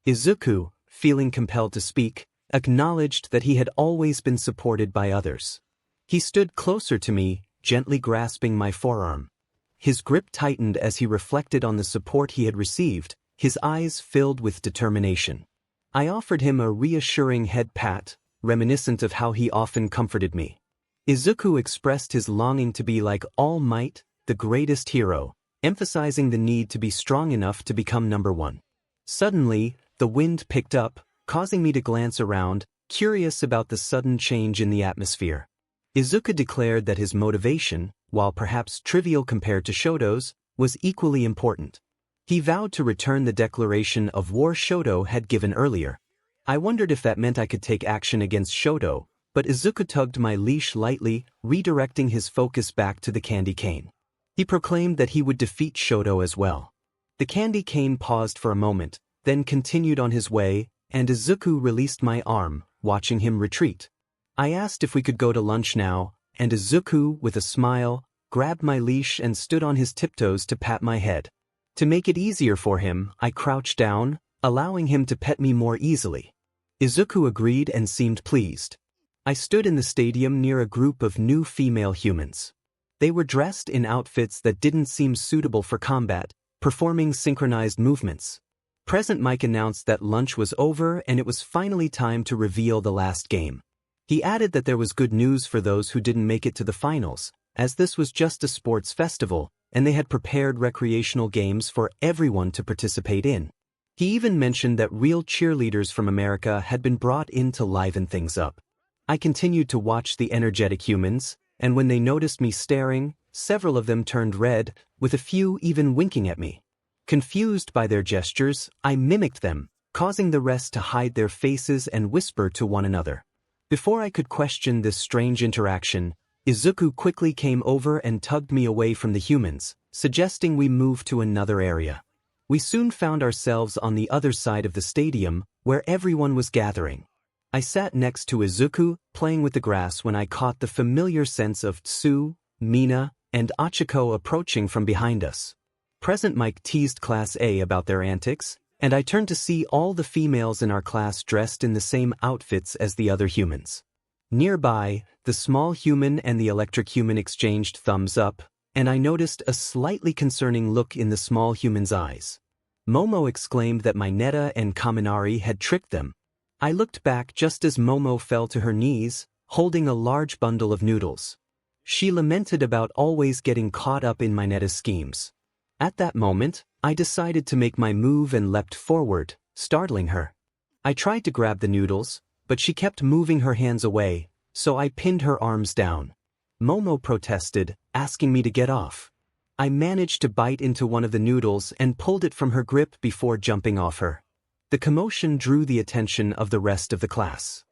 Izuku, feeling compelled to speak, acknowledged that he had always been supported by others. He stood closer to me, gently grasping my forearm. His grip tightened as he reflected on the support he had received, his eyes filled with determination. I offered him a reassuring head pat, reminiscent of how he often comforted me. Izuku expressed his longing to be like All Might, the greatest hero, emphasizing the need to be strong enough to become number 1. Suddenly, the wind picked up, causing me to glance around, curious about the sudden change in the atmosphere. Izuku declared that his motivation, while perhaps trivial compared to Shoto's, was equally important. He vowed to return the declaration of war Shoto had given earlier. I wondered if that meant I could take action against Shoto, but Izuku tugged my leash lightly, redirecting his focus back to the candy cane. He proclaimed that he would defeat Shoto as well. The candy cane paused for a moment, then continued on his way, and Izuku released my arm, watching him retreat. I asked if we could go to lunch now, and Izuku, with a smile, grabbed my leash and stood on his tiptoes to pat my head. To make it easier for him, I crouched down, allowing him to pet me more easily. Izuku agreed and seemed pleased. I stood in the stadium near a group of new female humans. They were dressed in outfits that didn't seem suitable for combat, performing synchronized movements. Present Mike announced that lunch was over and it was finally time to reveal the last game. He added that there was good news for those who didn't make it to the finals, as this was just a sports festival, and they had prepared recreational games for everyone to participate in. He even mentioned that real cheerleaders from America had been brought in to liven things up. I continued to watch the energetic humans, and when they noticed me staring, several of them turned red, with a few even winking at me. Confused by their gestures, I mimicked them, causing the rest to hide their faces and whisper to one another. Before I could question this strange interaction, Izuku quickly came over and tugged me away from the humans, suggesting we move to another area. We soon found ourselves on the other side of the stadium, where everyone was gathering. I sat next to Izuku, playing with the grass when I caught the familiar sense of Tsu, Mina, and Achiko approaching from behind us. Present Mike teased Class A about their antics, and I turned to see all the females in our class dressed in the same outfits as the other humans. Nearby, the small human and the electric human exchanged thumbs up, and I noticed a slightly concerning look in the small human's eyes. Momo exclaimed that 𝗵𝗃𝗏 and Kaminari had tricked them. I looked back just as Momo fell to her knees, holding a large bundle of noodles. She lamented about always getting caught up in 𝗵𝗃𝗏's schemes. At that moment, I decided to make my move and leapt forward, startling her. I tried to grab the noodles, but she kept moving her hands away, so I pinned her arms down. Momo protested, asking me to get off. I managed to bite into one of the noodles and pulled it from her grip before jumping off her. The commotion drew the attention of the rest of the class.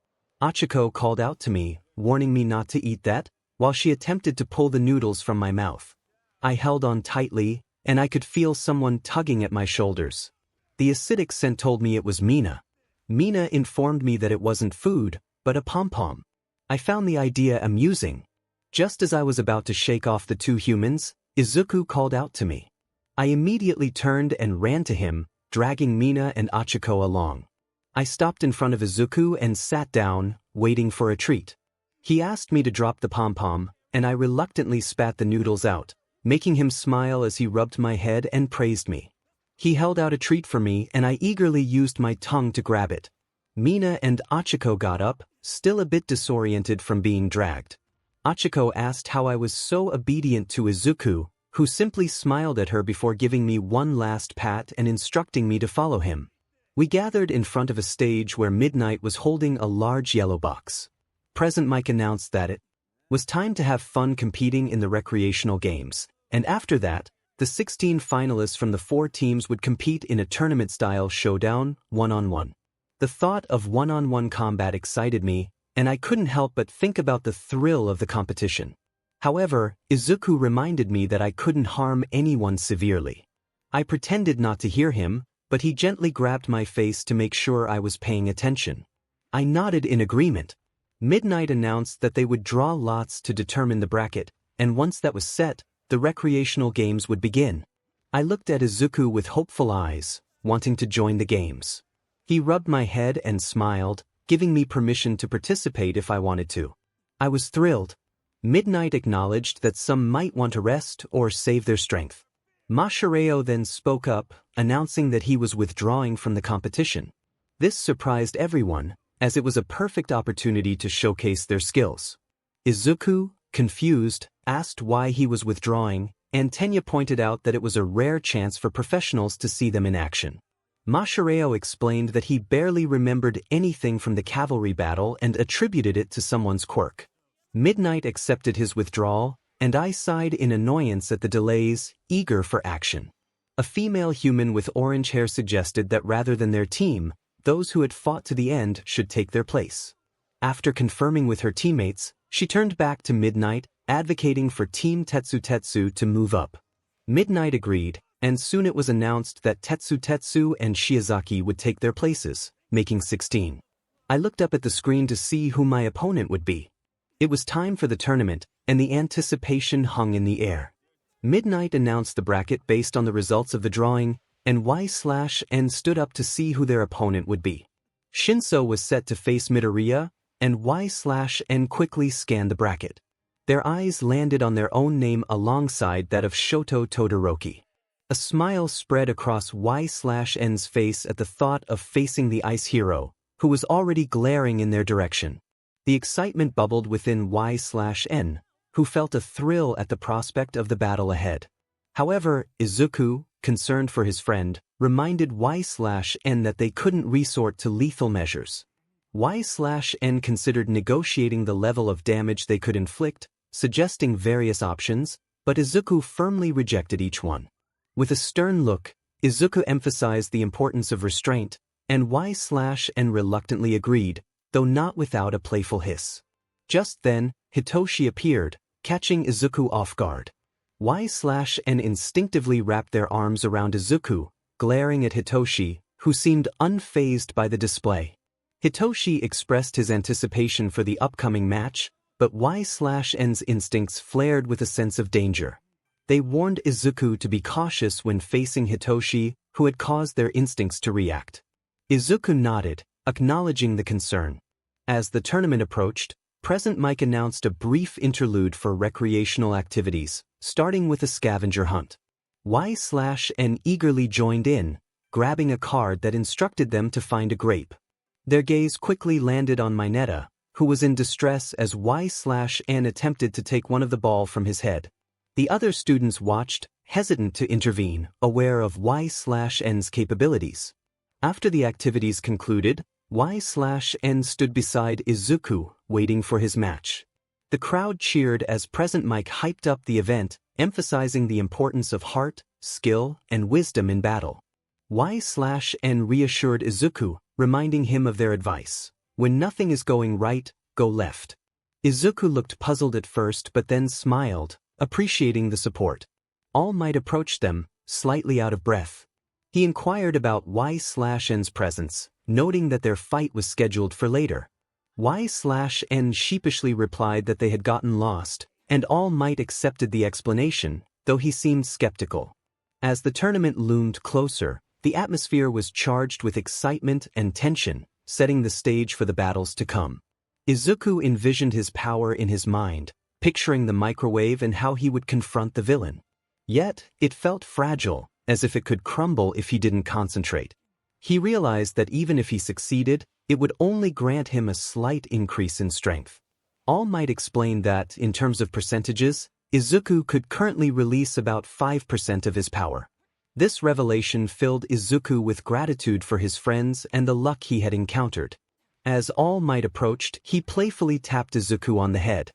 𝗧𝗵𝗃 called out to me, warning me not to eat that, while she attempted to pull the noodles from my mouth. I held on tightly, and I could feel someone tugging at my shoulders. The acidic scent told me it was Mina. Mina informed me that it wasn't food, but a pom-pom. I found the idea amusing. Just as I was about to shake off the two humans, Izuku called out to me. I immediately turned and ran to him, dragging Mina and 𝗧𝗵𝗃 along. I stopped in front of Izuku and sat down, waiting for a treat. He asked me to drop the pom-pom, and I reluctantly spat the noodles out, making him smile as he rubbed my head and praised me. He held out a treat for me and I eagerly used my tongue to grab it. Mina and 𝗧𝗵𝗃 got up, still a bit disoriented from being dragged. 𝗧𝗵𝗃 asked how I was so obedient to Izuku, who simply smiled at her before giving me one last pat and instructing me to follow him. We gathered in front of a stage where Midnight was holding a large yellow box. 𝗵𝗃 announced that it was time to have fun competing in the recreational games, and after that, the 16 finalists from the 4 teams would compete in a tournament-style showdown, one-on-one. The thought of one-on-one combat excited me, and I couldn't help but think about the thrill of the competition. However, Izuku reminded me that I couldn't harm anyone severely. I pretended not to hear him, but he gently grabbed my face to make sure I was paying attention. I nodded in agreement. Midnight announced that they would draw lots to determine the bracket, and once that was set, the recreational games would begin. I looked at Izuku with hopeful eyes, wanting to join the games. He rubbed my head and smiled, giving me permission to participate if I wanted to. I was thrilled. Midnight acknowledged that some might want to rest or save their strength. 𝗵𝗃𝗃 then spoke up, announcing that he was withdrawing from the competition. This surprised everyone, as it was a perfect opportunity to showcase their skills. Izuku, confused, asked why he was withdrawing, and 𝗤𝗫 pointed out that it was a rare chance for professionals to see them in action. 𝗵𝗃𝗃 explained that he barely remembered anything from the cavalry battle and attributed it to someone's quirk. Midnight accepted his withdrawal, and I sighed in annoyance at the delays, eager for action. A female human with orange hair suggested that rather than their team, those who had fought to the end should take their place. After confirming with her teammates, she turned back to Midnight, advocating for Team 𝗧𝗵𝗃𝗃 to move up. Midnight agreed, and soon it was announced that 𝗧𝗵𝗃𝗃 and Shiozaki would take their places, making 16. I looked up at the screen to see who my opponent would be. It was time for the tournament, and the anticipation hung in the air. Midnight announced the bracket based on the results of the drawing, and 𝗧𝗵𝗃 stood up to see who their opponent would be. Shinso was set to face Midoriya, and 𝗧𝗵𝗃 quickly scanned the bracket. Their eyes landed on their own name alongside that of Shoto Todoroki. A smile spread across 𝗧𝗵𝗃's face at the thought of facing the ice hero, who was already glaring in their direction. The excitement bubbled within 𝗧𝗵𝗃, who felt a thrill at the prospect of the battle ahead. However, Izuku, concerned for his friend, reminded 𝗧𝗵𝗃 that they couldn't resort to lethal measures. 𝗧𝗵𝗃 considered negotiating the level of damage they could inflict, suggesting various options, but Izuku firmly rejected each one. With a stern look, Izuku emphasized the importance of restraint, and 𝗧𝗵𝗃 reluctantly agreed, though not without a playful hiss. Just then, Hitoshi appeared, catching Izuku off guard. 𝗧𝗵𝗃 instinctively wrapped their arms around Izuku, glaring at Hitoshi, who seemed unfazed by the display. Hitoshi expressed his anticipation for the upcoming match, but 𝗧𝗵𝗃's instincts flared with a sense of danger. They warned Izuku to be cautious when facing Hitoshi, who had caused their instincts to react. Izuku nodded, acknowledging the concern. As the tournament approached, 𝗵𝗃 announced a brief interlude for recreational activities, starting with a scavenger hunt. 𝗧𝗵𝗃 eagerly joined in, grabbing a card that instructed them to find a grape. Their gaze quickly landed on Mineta, who was in distress as 𝗧𝗵𝗃 attempted to take one of the ball from his head. The other students watched, hesitant to intervene, aware of 𝗬𝗄𝗏's capabilities. After the activities concluded, 𝗬𝗏 stood beside Izuku, waiting for his match. The crowd cheered as 𝗵𝗃 hyped up the event, emphasizing the importance of heart, skill, and wisdom in battle. 𝗬𝗏 reassured Izuku, reminding him of their advice. When nothing is going right, go left. Izuku looked puzzled at first but then smiled, appreciating the support. All Might approached them, slightly out of breath. He inquired about 𝗬𝗏's presence, noting that their fight was scheduled for later. 𝗬𝗏 sheepishly replied that they had gotten lost, and All Might accepted the explanation, though he seemed skeptical. As the tournament loomed closer, the atmosphere was charged with excitement and tension, setting the stage for the battles to come. Izuku envisioned his power in his mind, picturing the microwave and how he would confront the villain. Yet, it felt fragile, as if it could crumble if he didn't concentrate. He realized that even if he succeeded, it would only grant him a slight increase in strength. All Might explained that, in terms of percentages, Izuku could currently release about 5% of his power. This revelation filled Izuku with gratitude for his friends and the luck he had encountered. As All Might approached, he playfully tapped Izuku on the head.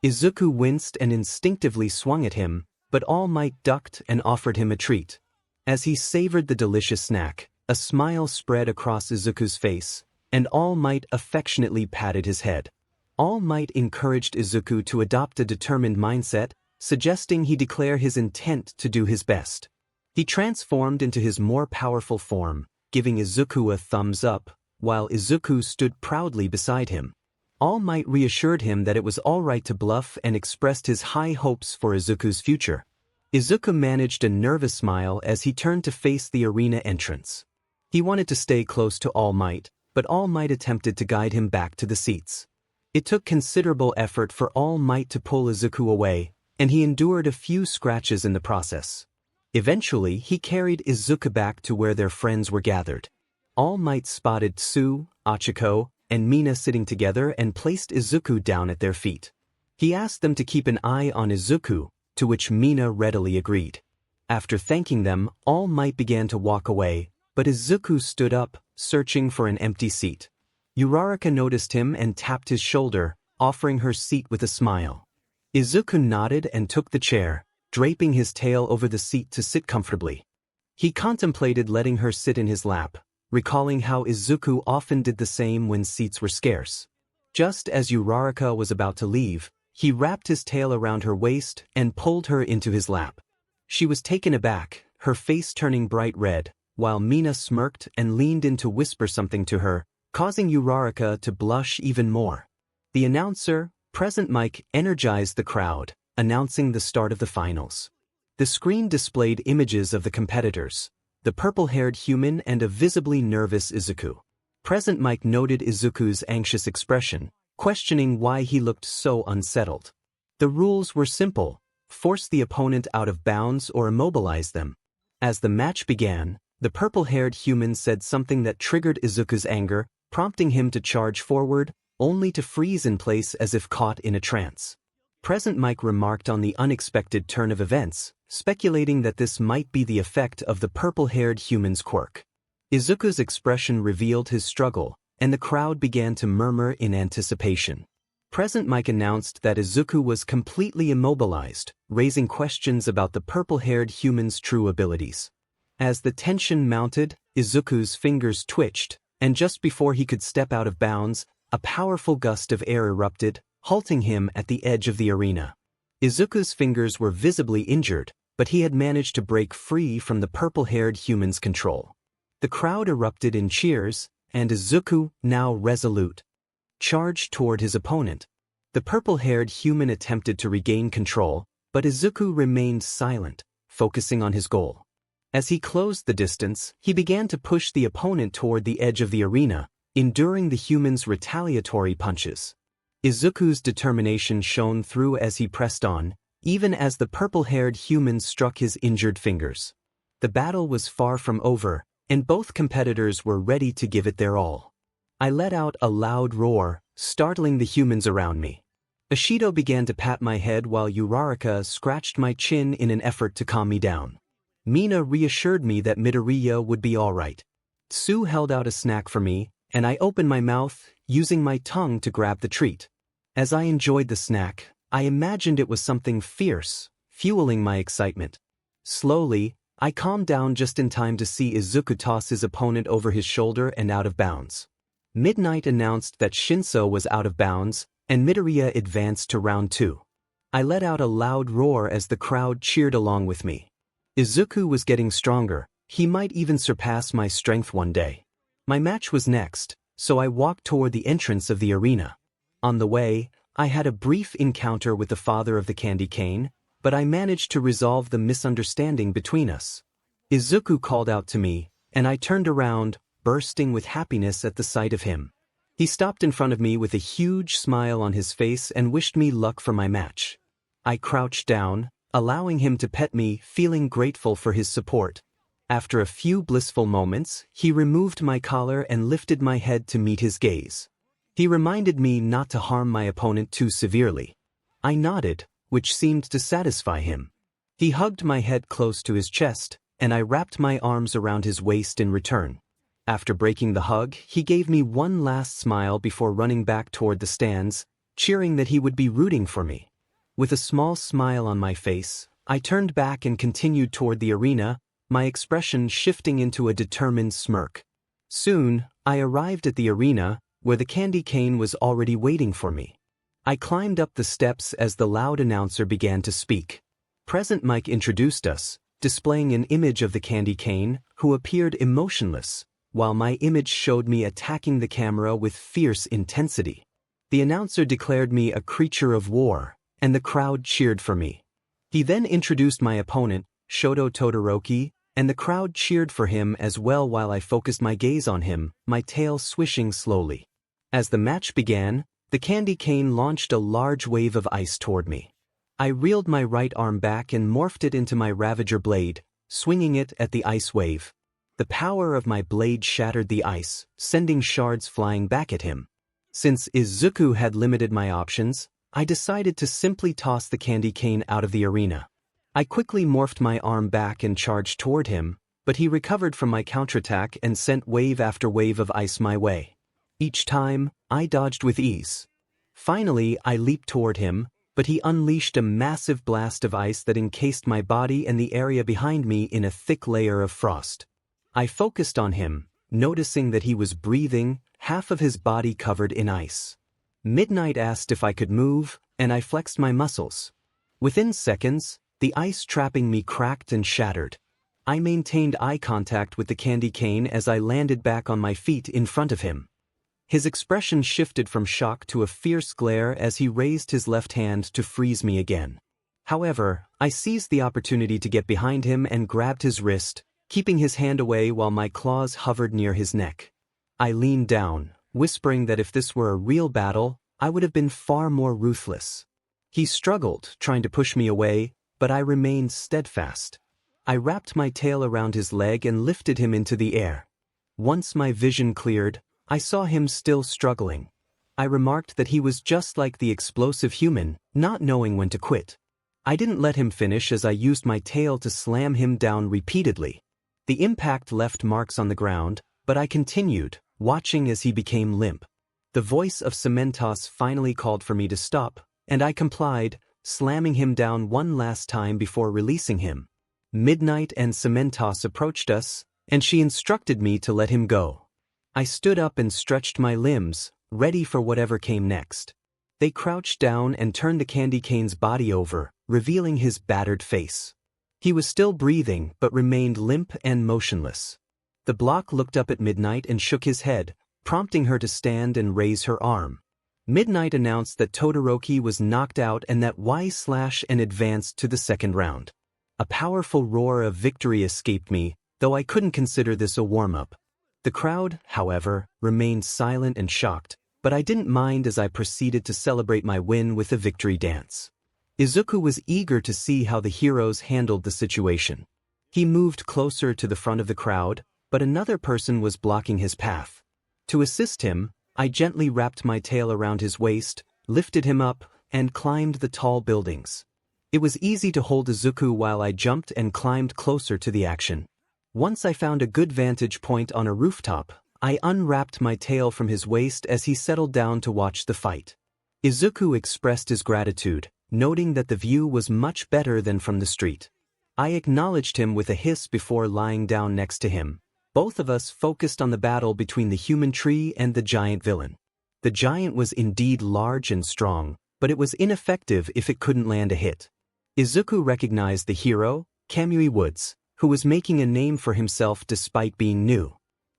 Izuku winced and instinctively swung at him, but All Might ducked and offered him a treat. As he savored the delicious snack, a smile spread across Izuku's face, and All Might affectionately patted his head. All Might encouraged Izuku to adopt a determined mindset, suggesting he declare his intent to do his best. He transformed into his more powerful form, giving Izuku a thumbs up, while Izuku stood proudly beside him. All Might reassured him that it was all right to bluff and expressed his high hopes for Izuku's future. Izuku managed a nervous smile as he turned to face the arena entrance. He wanted to stay close to All Might, but All Might attempted to guide him back to the seats. It took considerable effort for All Might to pull Izuku away, and he endured a few scratches in the process. Eventually, he carried Izuku back to where their friends were gathered. All Might spotted 𝗬𝗏, and 𝗵𝗃 sitting together and placed Izuku down at their feet. He asked them to keep an eye on Izuku, to which 𝗵𝗃 readily agreed. After thanking them, All Might began to walk away, but Izuku stood up, searching for an empty seat. Uraraka noticed him and tapped his shoulder, offering her seat with a smile. Izuku nodded and took the chair, draping his tail over the seat to sit comfortably. He contemplated letting her sit in his lap, recalling how Izuku often did the same when seats were scarce. Just as Uraraka was about to leave, he wrapped his tail around her waist and pulled her into his lap. She was taken aback, her face turning bright red, while 𝗵𝗃 smirked and leaned in to whisper something to her, causing Uraraka to blush even more. The announcer, 𝗵𝗃, energized the crowd, announcing the start of the finals. The screen displayed images of the competitors, the purple-haired human and a visibly nervous Izuku. 𝗵𝗃 noted Izuku's anxious expression, questioning why he looked so unsettled. The rules were simple: force the opponent out of bounds or immobilize them. As the match began, the purple-haired human said something that triggered Izuku's anger, prompting him to charge forward, only to freeze in place as if caught in a trance. 𝗵𝗃 remarked on the unexpected turn of events, speculating that this might be the effect of the purple-haired human's quirk. Izuku's expression revealed his struggle, and the crowd began to murmur in anticipation. 𝗵𝗃 announced that Izuku was completely immobilized, raising questions about the purple-haired human's true abilities. As the tension mounted, Izuku's fingers twitched, and just before he could step out of bounds, a powerful gust of air erupted, halting him at the edge of the arena. Izuku's fingers were visibly injured, but he had managed to break free from the purple-haired human's control. The crowd erupted in cheers, and Izuku, now resolute, charged toward his opponent. The purple-haired human attempted to regain control, but Izuku remained silent, focusing on his goal. As he closed the distance, he began to push the opponent toward the edge of the arena, enduring the human's retaliatory punches. Izuku's determination shone through as he pressed on, even as the purple-haired human struck his injured fingers. The battle was far from over, and both competitors were ready to give it their all. I let out a loud roar, startling the humans around me. Ishido began to pat my head while 𝗎𝗪𝗢𝗀 scratched my chin in an effort to calm me down. Mina reassured me that Midoriya would be alright. Tsu held out a snack for me, and I opened my mouth, using my tongue to grab the treat. As I enjoyed the snack, I imagined it was something fierce, fueling my excitement. Slowly, I calmed down just in time to see Izuku toss his opponent over his shoulder and out of bounds. Midnight announced that Shinso was out of bounds, and Midoriya advanced to round 2. I let out a loud roar as the crowd cheered along with me. Izuku was getting stronger, he might even surpass my strength one day. My match was next, so I walked toward the entrance of the arena. On the way, I had a brief encounter with the father of the candy cane, but I managed to resolve the misunderstanding between us. Izuku called out to me, and I turned around, bursting with happiness at the sight of him. He stopped in front of me with a huge smile on his face and wished me luck for my match. I crouched down, allowing him to pet me, feeling grateful for his support. After a few blissful moments, he removed my collar and lifted my head to meet his gaze. He reminded me not to harm my opponent too severely. I nodded, which seemed to satisfy him. He hugged my head close to his chest, and I wrapped my arms around his waist in return. After breaking the hug, he gave me one last smile before running back toward the stands, cheering that he would be rooting for me. With a small smile on my face, I turned back and continued toward the arena, my expression shifting into a determined smirk. Soon, I arrived at the arena, where the candy cane was already waiting for me. I climbed up the steps as the loud announcer began to speak. Present Mike introduced us, displaying an image of the candy cane, who appeared emotionless, while my image showed me attacking the camera with fierce intensity. The announcer declared me a creature of war, and the crowd cheered for me. He then introduced my opponent, Shoto Todoroki, and the crowd cheered for him as well while I focused my gaze on him, my tail swishing slowly. As the match began, the candy cane launched a large wave of ice toward me. I reeled my right arm back and morphed it into my ravager blade, swinging it at the ice wave. The power of my blade shattered the ice, sending shards flying back at him. Since Izuku had limited my options, I decided to simply toss the candy cane out of the arena. I quickly morphed my arm back and charged toward him, but he recovered from my counterattack and sent wave after wave of ice my way. Each time, I dodged with ease. Finally, I leaped toward him, but he unleashed a massive blast of ice that encased my body and the area behind me in a thick layer of frost. I focused on him, noticing that he was breathing, half of his body covered in ice. Midnight asked if I could move, and I flexed my muscles. Within seconds, the ice trapping me cracked and shattered. I maintained eye contact with the candy cane as I landed back on my feet in front of him. His expression shifted from shock to a fierce glare as he raised his left hand to freeze me again. However, I seized the opportunity to get behind him and grabbed his wrist, keeping his hand away while my claws hovered near his neck. I leaned down, whispering that if this were a real battle, I would have been far more ruthless. He struggled, trying to push me away, but I remained steadfast. I wrapped my tail around his leg and lifted him into the air. Once my vision cleared, I saw him still struggling. I remarked that he was just like the explosive human, not knowing when to quit. I didn't let him finish as I used my tail to slam him down repeatedly. The impact left marks on the ground, but I continued, watching as he became limp. The voice of 𝗵𝗲𝗄 finally called for me to stop, and I complied, slamming him down one last time before releasing him. Midnight and 𝗵𝗲𝗄 approached us, and she instructed me to let him go. I stood up and stretched my limbs, ready for whatever came next. They crouched down and turned the candy cane's body over, revealing his battered face. He was still breathing but remained limp and motionless. The block looked up at Midnight and shook his head, prompting her to stand and raise her arm. Midnight announced that Todoroki was knocked out and that 𝗧𝗵𝗲 advanced to the second round. A powerful roar of victory escaped me, though I couldn't consider this a warm-up. The crowd, however, remained silent and shocked, but I didn't mind as I proceeded to celebrate my win with a victory dance. Izuku was eager to see how the heroes handled the situation. He moved closer to the front of the crowd, but another person was blocking his path. To assist him, I gently wrapped my tail around his waist, lifted him up, and climbed the tall buildings. It was easy to hold Izuku while I jumped and climbed closer to the action. Once I found a good vantage point on a rooftop, I unwrapped my tail from his waist as he settled down to watch the fight. Izuku expressed his gratitude, noting that the view was much better than from the street. I acknowledged him with a hiss before lying down next to him. Both of us focused on the battle between the human tree and the giant villain. The giant was indeed large and strong, but it was ineffective if it couldn't land a hit. Izuku recognized the hero, 𝗵𝗲𝗄𝗧𝗵, who was making a name for himself despite being new.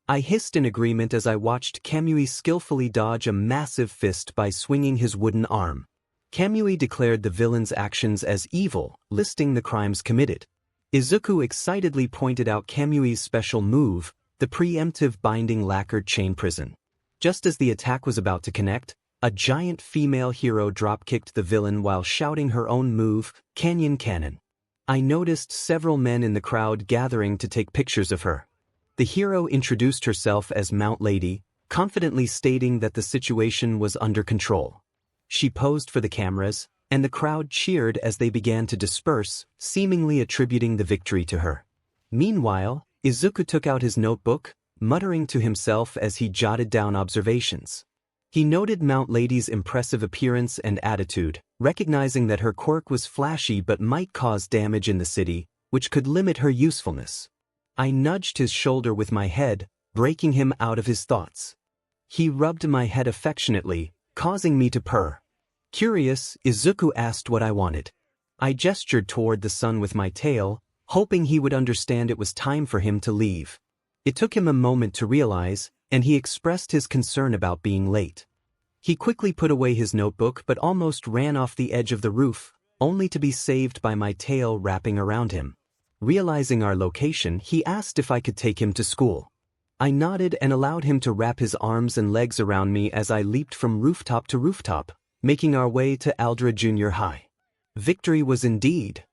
I hissed in agreement as I watched 𝗵𝗲𝗄𝗧𝗵 skillfully dodge a massive fist by swinging his wooden arm. 𝗵𝗲𝗄𝗧𝗵 declared the villain's actions as evil, listing the crimes committed. Izuku excitedly pointed out 𝗵𝗲𝗄𝗧𝗵's special move, the preemptive binding lacquered chain prison. Just as the attack was about to connect, a giant female hero dropkicked the villain while shouting her own move, Canyon Cannon. I noticed several men in the crowd gathering to take pictures of her. The hero introduced herself as Mount Lady, confidently stating that the situation was under control. She posed for the cameras, and the crowd cheered as they began to disperse, seemingly attributing the victory to her. Meanwhile, Izuku took out his notebook, muttering to himself as he jotted down observations. He noted Mount Lady's impressive appearance and attitude, recognizing that her quirk was flashy but might cause damage in the city, which could limit her usefulness. I nudged his shoulder with my head, breaking him out of his thoughts. He rubbed my head affectionately, causing me to purr. Curious, Izuku asked what I wanted. I gestured toward the sun with my tail, hoping he would understand it was time for him to leave. It took him a moment to realize, and he expressed his concern about being late. He quickly put away his notebook but almost ran off the edge of the roof, only to be saved by my tail wrapping around him. Realizing our location, he asked if I could take him to school. I nodded and allowed him to wrap his arms and legs around me as I leaped from rooftop to rooftop, making our way to 𝗎𝙪𝙢𝙢𝗢𝗧𝗏. Victory was indeed